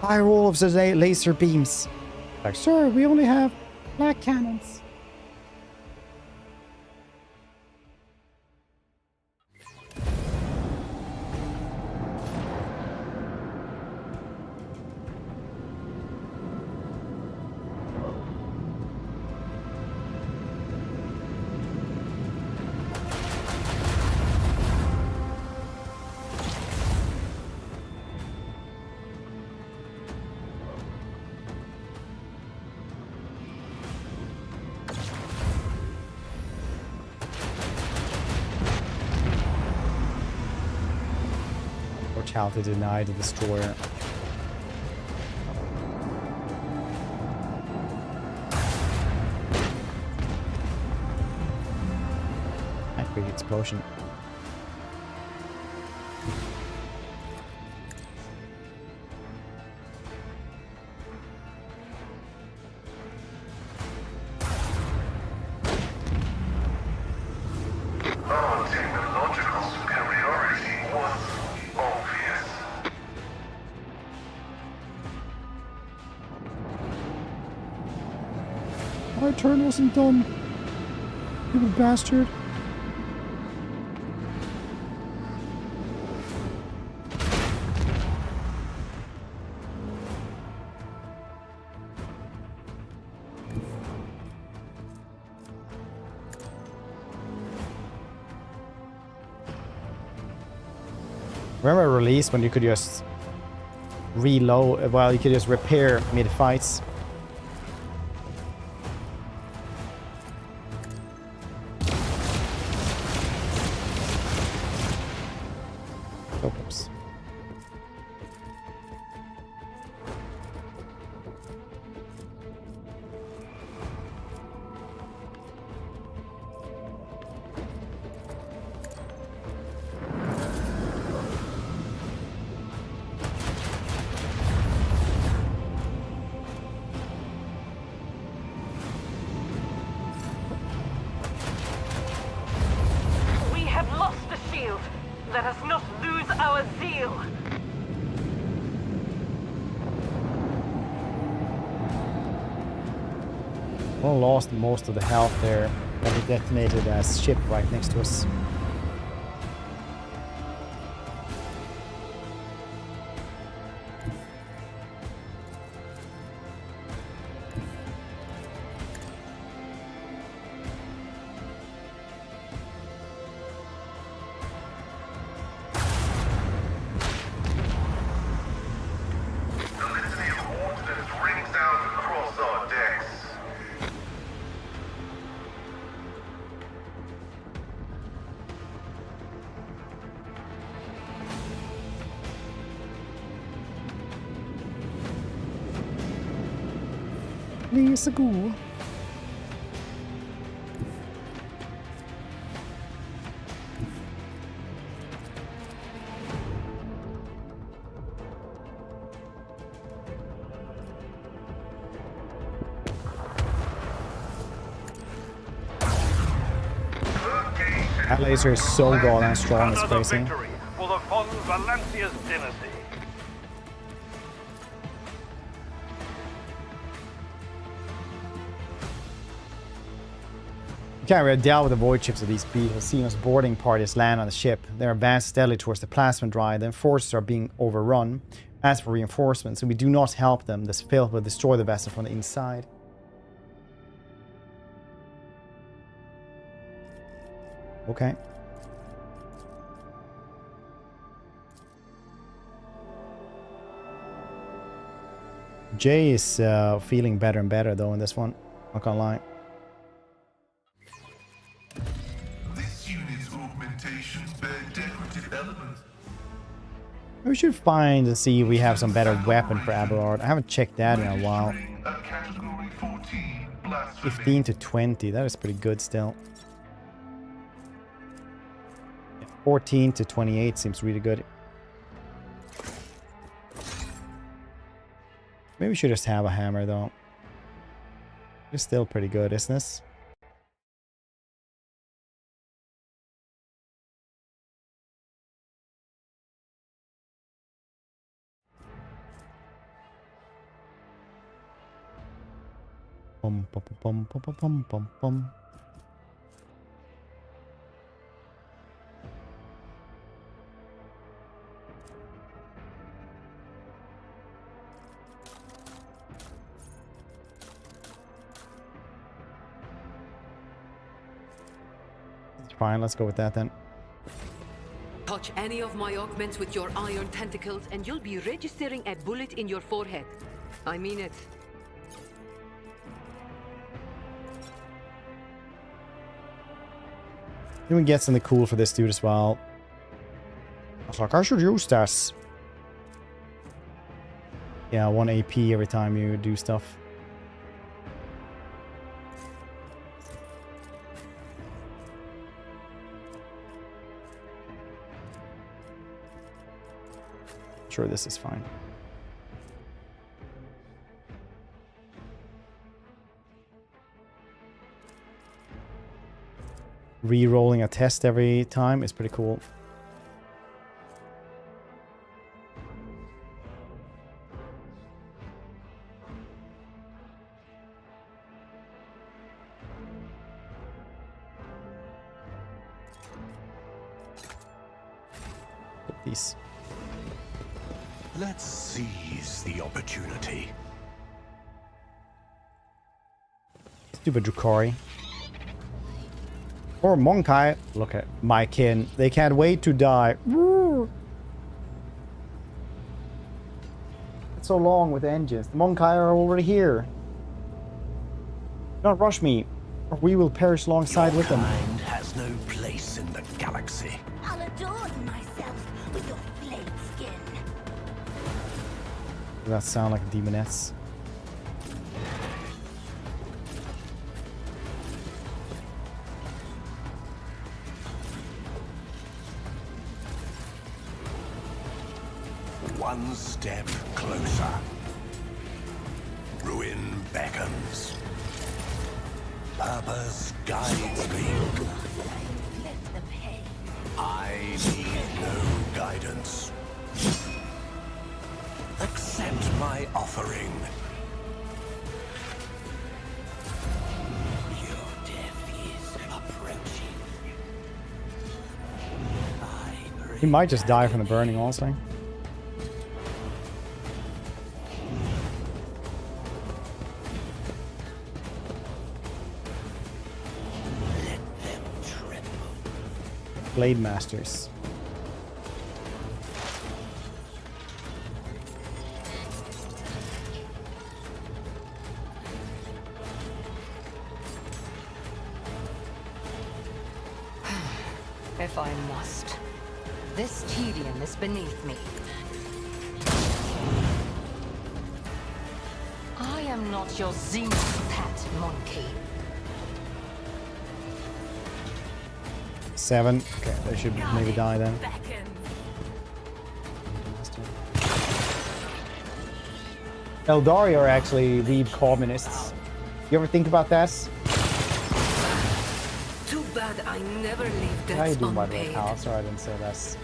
Fire all of the laser beams. Like, sir, we only have black cannons. much health to deny the destroyer. That big explosion. Our technological superiority was obvious. My turn wasn't done. You bastard. Remember release when you could just reload, well, you could just repair mid-fights. Oops. We have lost the shield. Let us not lose our zeal. Well, lost most of the health there when we detonated a ship right next to us. The litany of ordnance rings out across our decks. Please go. That laser is so goddamn strong, it's Another crazy. victory for the Von Valancia's dynasty. You can't really deal with the void ships of these beetles. Xenos boarding parties land on the ship. They advance steadily towards the plasma drive. Then forces are being overrun. As for reinforcements, and we do not help them, this filth will destroy the vessel from the inside. Okay. Jay is feeling better and better though in this one. Not gonna lie. This unit's augmentations bear decorative elements. We should find and see if we have some better weapon for Abelard. I haven't checked that in a while. At category 14, blasphemy. 15 to 20, that is pretty good still. 14 to 28 seems really good. Maybe we should just have a hammer though. It's still pretty good, isn't this? Bum, bum, bum, bum, bum, bum, bum, bum. Fine, let's go with that then. Touch any of my augments with your iron tentacles and you'll be registering a bullet in your forehead. I mean it. Then we get something cool for this dude as well. I was like, I should use this. Yeah, 1 AP every time you do stuff. Sure, this is fine. Re-rolling a test every time is pretty cool. Put these. Let's seize the opportunity. Stupid Drukhari. Or Monkai. Look at my kin. They can't wait to die. Woo! It's so long with engines. The Monkai are already here. Do not rush me, or we will perish alongside with them. Your kind has no place in the galaxy. I'll adorn myself with your flame skin. Does that sound like a demoness? One step closer. Ruin beckons. Purpose guides me. I need no guidance. Accept my offering. Your death is approaching. He might just die from the burning, honestly. Blade Masters. If I must. This tedium is beneath me. I am not your xenos pet monkey. 7. Okay, they should maybe die then. Eldari are actually weeb communists. You ever think about that? Too bad I never leave How you debts doing, by the way, unpaid. pal? Sorry I didn't say that.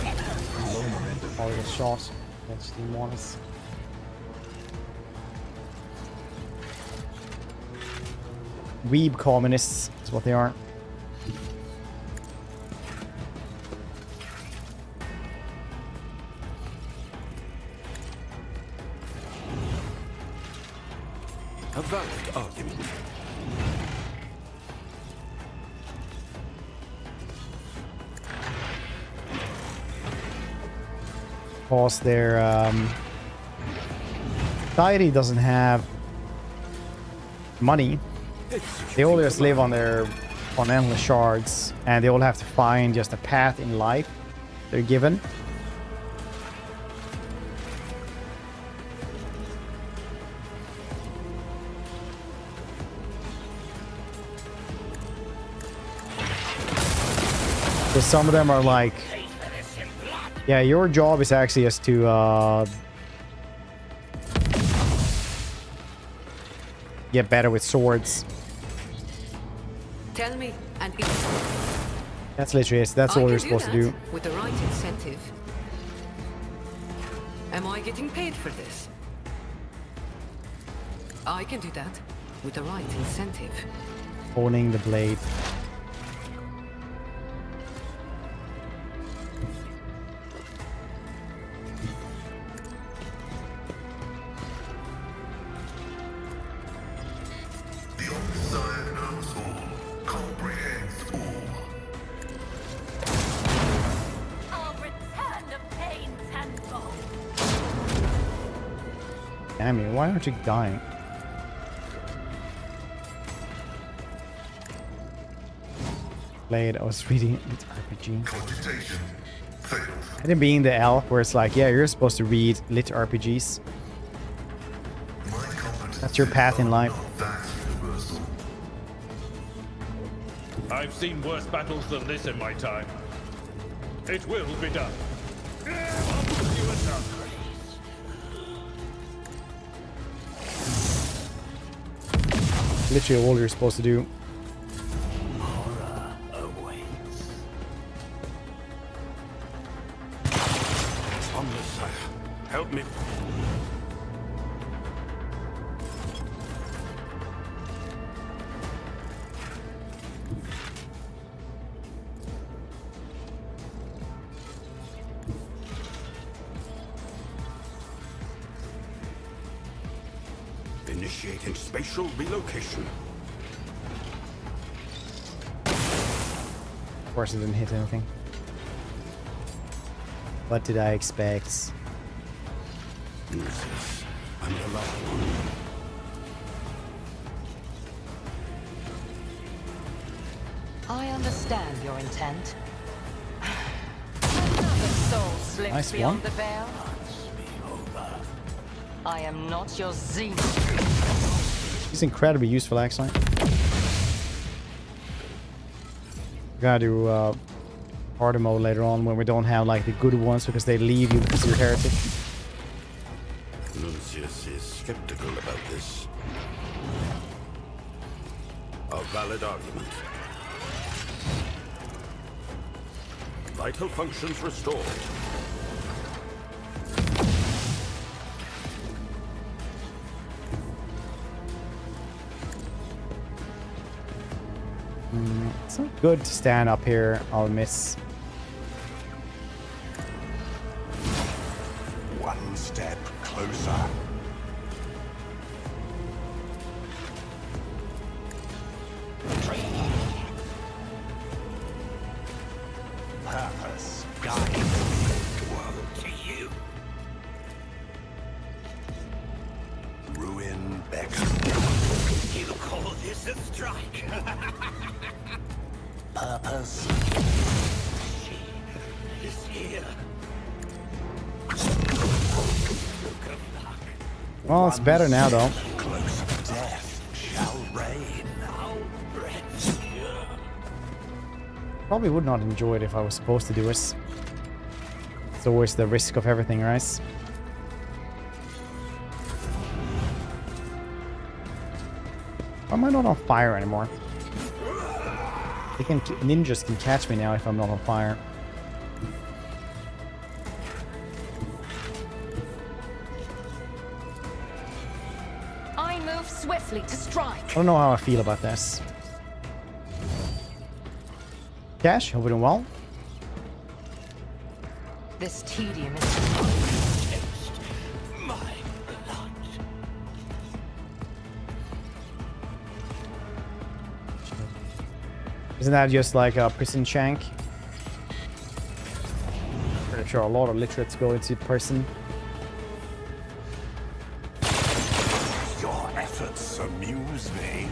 Okay. All the shot. That's the ones. Weeb communists is what they are. A valid argument. Because their society doesn't have money. They all just live on endless shards, and they all have to find just a path in life they're given. So some of them are like, yeah, your job is actually just to get better with swords. Tell me, and if That's literally it. That's I all can you're supposed to do. with the right incentive. Am I getting paid for this? I can do that with the right incentive. Owning the blade. The Omniscient knows all, comprehends all. I'll return the pain tenfold. Damn you, why aren't you dying? Blade, I was reading it. RPG. Cogitation failed. And then being the elf, where it's like, yeah, you're supposed to read lit RPGs. That's your path in life. I've seen worse battles than this in my time. It will be done. I'll put you a down. Literally all you're supposed to do. Horror awaits. On this side. Help me. Initiating spatial relocation. Of course it didn't hit anything. What did I expect? I'm alive. I understand your intent. Another soul slips Nice beyond one. the veil. I am not your xenos. He's incredibly useful, actually. Gotta do harder mode later on when we don't have like the good ones because they leave you because you're heretic. Lucius is skeptical about this. A valid argument. Vital functions restored. It's not good to stand up here. I'll miss. One step closer. Purpose guides woe to you. Ruin beckons. You call this a strike? Purpose. She is here. Well, it's better now, though. Close death shall reign. Probably would not enjoy it if I was supposed to do it. It's always the risk of everything, right? Why am I not on fire anymore? Ninjas can catch me now if I'm not on fire. I move swiftly to strike. I don't know how I feel about this. Cash, hope we're doing well. This tedium is My blood. Isn't that just like a prison shank? Pretty sure a lot of literates go into prison. Your efforts amuse me.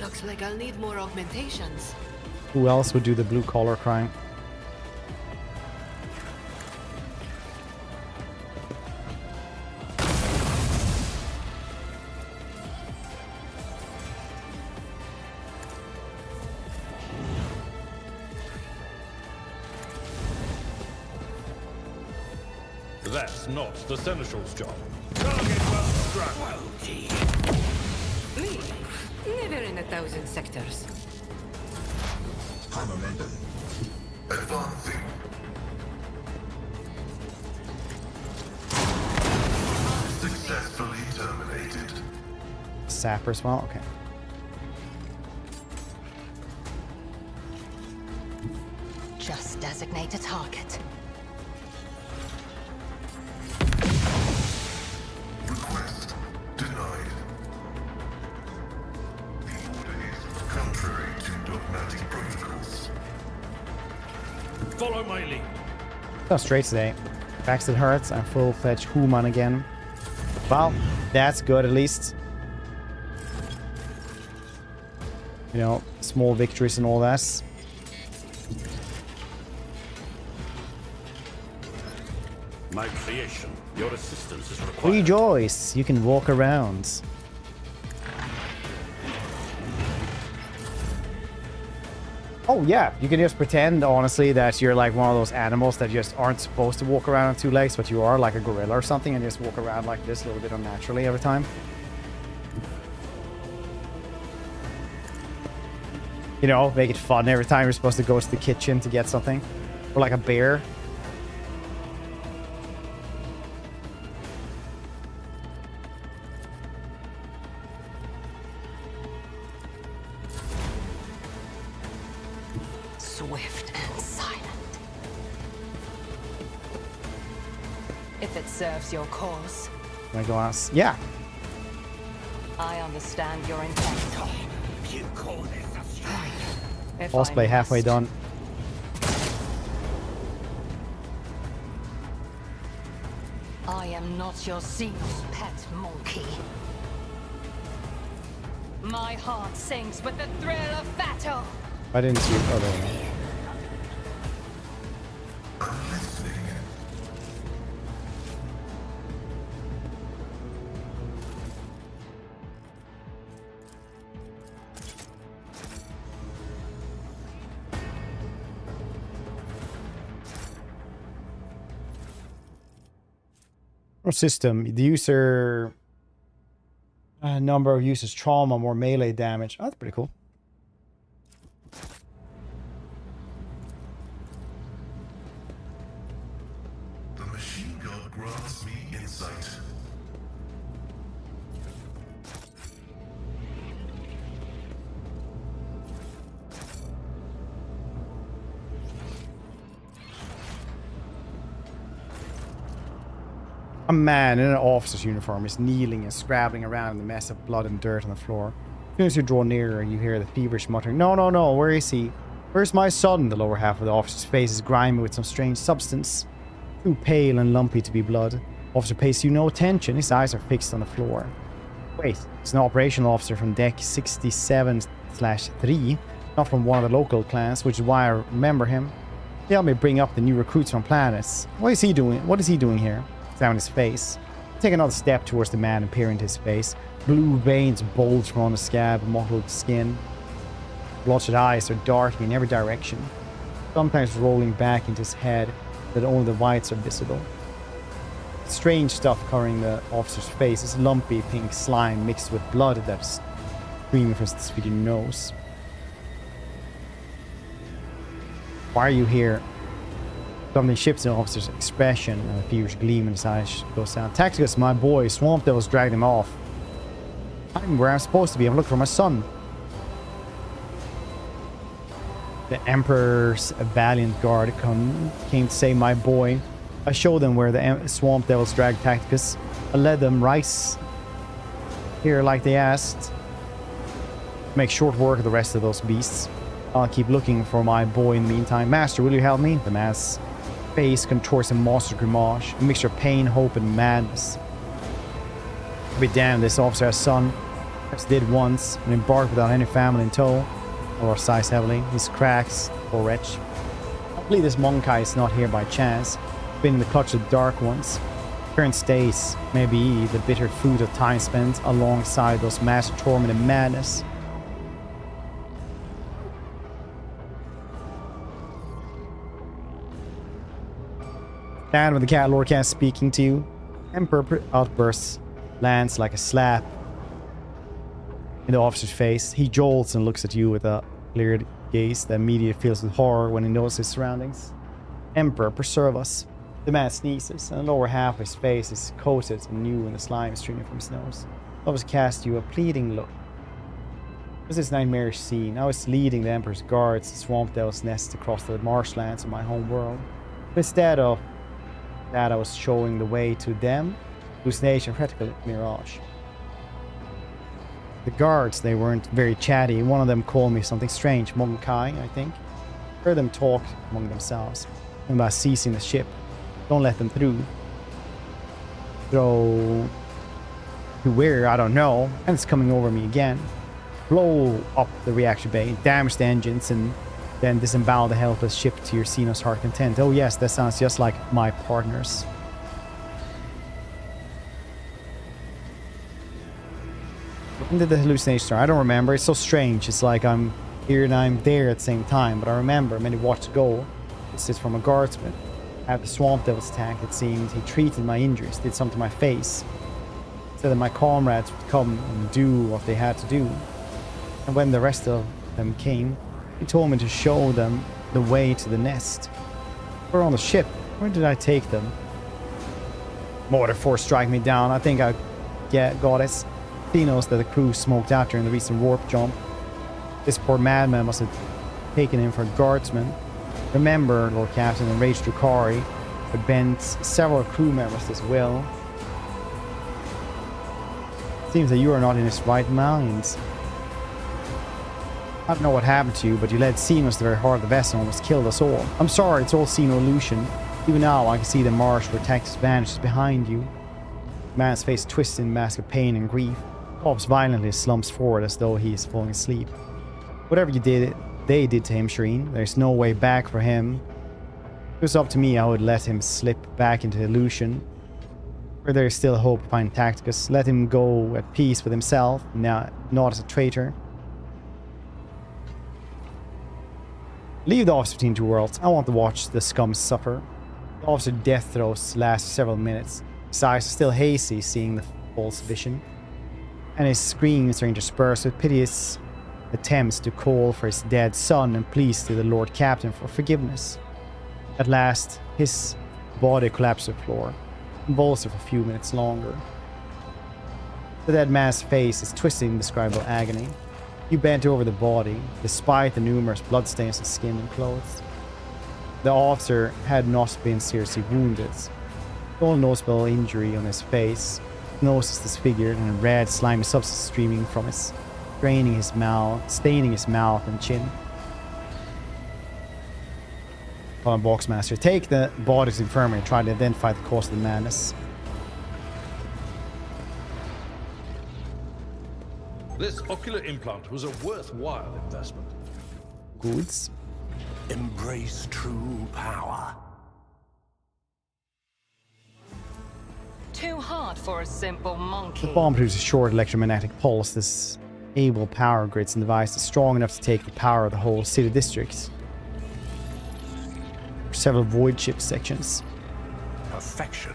Looks like I'll need more augmentations. Who else would do the blue collar crime? That's not the Seneschal's job. Target well struck. Me? Never in 1,000 sectors. Momentum. Advancing. Successfully terminated. Sapper as well? Okay. just designate a target. Request denied. The order is contrary to dogmatic protocols. Follow my lead. Go straight today. Backsted hurts. I'm full-fledged human again. Well, that's good at least. you know, small victories and all that. My creation, your assistance is required. Rejoice! You can walk around. Oh yeah, you can just pretend, honestly, that you're like one of those animals that just aren't supposed to walk around on two legs, but you are like a gorilla or something, and just walk around like this a little bit unnaturally every time. You know, make it fun every time you're supposed to go to the kitchen to get something. Or like a bear. Swift and silent. If it serves your cause. Can I go ask? Yeah. I understand your intent. You call this a strike? If Boss I play halfway must. done. I am not your xenos pet monkey. My heart sings with the thrill of battle. I didn't see it. Oh, there we go. System, the user number of users trauma, more melee damage. Oh, that's pretty cool. The machine god grants me insight. A man in an officer's uniform is kneeling and scrabbling around in the mess of blood and dirt on the floor. As soon as you draw nearer, you hear the feverish muttering, "No, no, no, where is he? Where's my son?" The lower half of the officer's face is grimy with some strange substance, too pale and lumpy to be blood. Officer pays you no attention. His eyes are fixed on the floor. Wait, it's an operational officer from deck 67/3, not from one of the local clans, which is why I remember him. He helped me bring up the new recruits from planets. What is he doing? What is he doing here? Down his face. Take another step towards the man and peer into his face. Blue veins bulge from on the scab, mottled skin. Bloodshot eyes are darting in every direction, sometimes rolling back into his head so that only the whites are visible. Strange stuff covering the officer's face is lumpy pink slime mixed with blood that's streaming from his speeding nose. Why are you here? Something shifts in the officer's expression, and a feverish gleam in his eyes goes down. Tacticus, my boy, Swamp Devils dragged him off. I'm where I'm supposed to be. I'm looking for my son. The Emperor's valiant guard came to save my boy. I showed them where the Swamp Devils dragged Tacticus. I led them right here like they asked. Make short work of the rest of those beasts. I'll keep looking for my boy in the meantime. Master, will you help me? The man's face contorts a monstrous grimace, a mixture of pain, hope, and madness. Be damned, this officer has son. Perhaps did once, and embarked without any family in tow. Or sighs heavily. His cracks, poor wretch. I believe this Monkai is not here by chance. Been in the clutch of dark ones. Current stays may be the bitter fruit of time spent alongside those master torment and madness. And when the cat lord cat speaking to you, Emperor outbursts, lands like a slap in the officer's face. He jolts and looks at you with a cleared gaze that immediately fills with horror when he knows his surroundings. Emperor, preserve us. The man sneezes, and the lower half of his face is coated anew in the slime streaming from his nose. The officer casts you a pleading look. It was this nightmarish scene. I was leading the Emperor's guards to Swamp Devil's nest across the marshlands of my home world. But instead of that, I was showing the way to them, hallucination, practical mirage. The guards, they weren't very chatty. One of them called me something strange, Monkai, I think. I heard them talk among themselves about seizing the ship. Don't let them through. Throw to where, I don't know, and it's coming over me again. blow up the reaction bay, damage the engines, and then disembowel the helpless ship to your xenos heart content. Oh yes, that sounds just like my partners. When did the hallucination start? I don't remember. It's so strange. It's like I'm here and I'm there at the same time. But I remember many watched go. This is from a guardsman. After the swamp devil's attack, it seemed he treated my injuries, did something to my face. Said that my comrades would come and do what they had to do. And when the rest of them came, he told me to show them the way to the nest. We're on the ship. Where did I take them? Mortar force strike me down. I think I got it. He knows that the crew smoked out during the recent warp jump. This poor madman must have taken him for a guardsman. Remember, Lord Captain, enraged Drukari, but bent several crew members as well. Seems that you are not in his right mind. I don't know what happened to you, but you led xenos to the very heart of the vessel and almost killed us all. I'm sorry, it's all xeno illusion. Even now, I can see the marsh where Tactus vanishes behind you. The man's face twisted in a mask of pain and grief. Coughs violently, slumps forward as though he is falling asleep. Whatever you did, they did to him, Shireen. There's no way back for him. If it was up to me, I would let him slip back into illusion. Where there is still hope to find Tacticus, let him go at peace with himself, now not as a traitor. Leave the officer between two worlds. I want to watch the scum suffer. The officer's death throes last several minutes. His eyes are still hazy, seeing the false vision. And his screams are interspersed with piteous attempts to call for his dead son and pleas to the Lord Captain for forgiveness. At last, his body collapsed to the floor, convulsive for a few minutes longer. The dead man's face is twisted in indescribable agony. You bent over the body, despite the numerous bloodstains on skin and clothes. The officer had not been seriously wounded. The only noticeable injury on his face, his nose is disfigured and a red, slimy substance streaming from his, staining his mouth and chin. Colin Boxmaster, take the body to the infirmary and try to identify the cause of the madness. This ocular implant was a worthwhile investment. Goods. Embrace true power. Too hard for a simple monkey. The bomb produces a short electromagnetic pulse. This able power grids and device is strong enough to take the power of the whole city district. Several voidship sections. Perfection.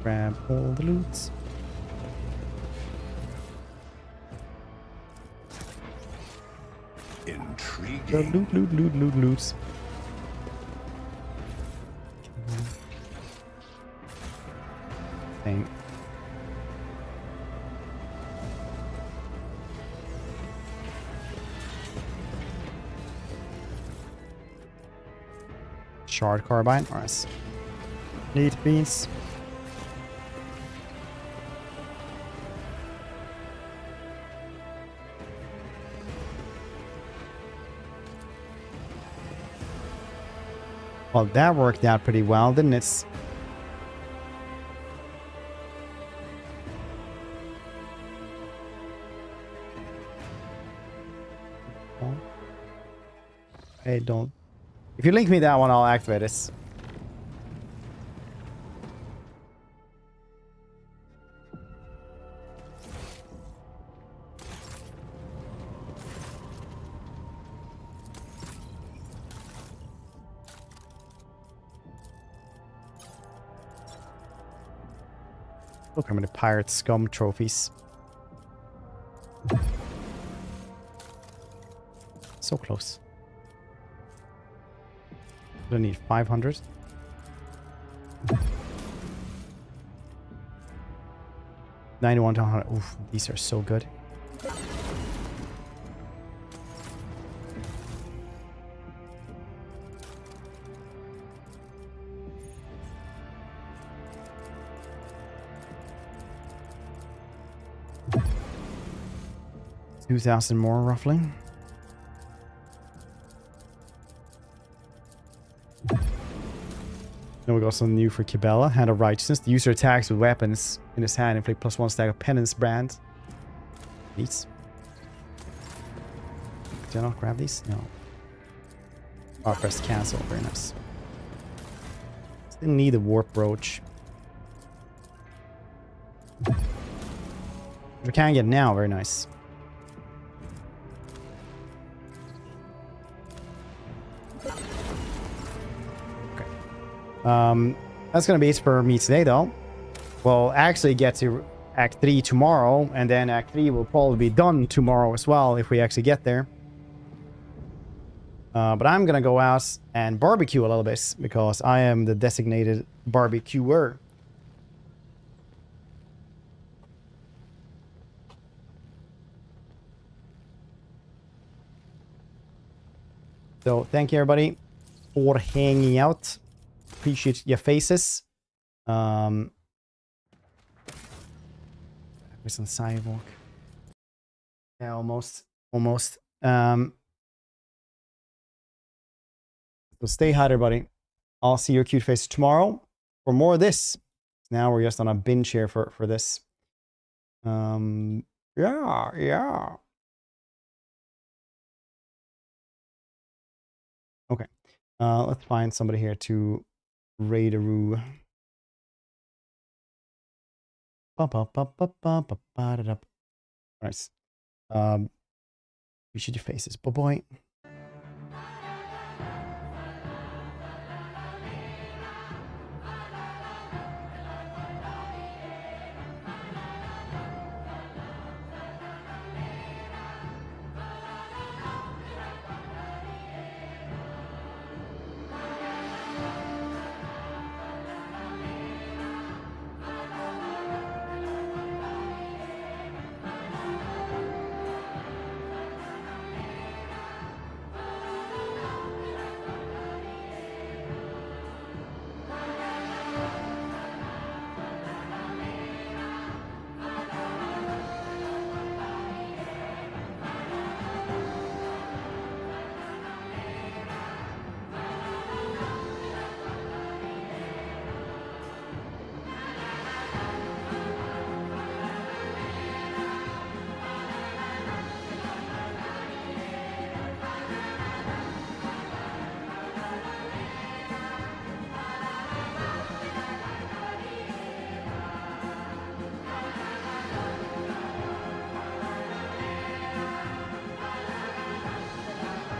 Grab all the loots. Intriguing. Loot. Thing. Shard carbine. Nice. Lead beans. Well, that worked out pretty well, didn't it? Hey, don't. If you link me that one, I'll activate it. Look how many pirate scum trophies. So close. Don't need 500. $91 to 100. Oof, these are so good. 2,000 more, roughly. Then we got something new for Kibella. Hand of Righteousness. The user attacks with weapons in his hand. Inflict +1 stack of Penance Brand. Neat. Did I not grab these? No. Oh, press cancel. Very nice. Still need a Warp Brooch. We can get now. Very nice. That's gonna be it for me today, though. We'll actually get to Act 3 tomorrow, and then Act 3 will probably be done tomorrow as well, if we actually get there. But I'm gonna go out and barbecue a little bit, because I am the designated barbecuer. So, thank you everybody for hanging out. Appreciate your faces. Where's on the sidewalk? Yeah, almost. So stay hydrated, everybody. I'll see your cute faces tomorrow for more of this. Now we're just on a binge here for this. Yeah. Okay. Let's find somebody here to raid-a-roo. Nice. Appreciate your faces. Bye-bye.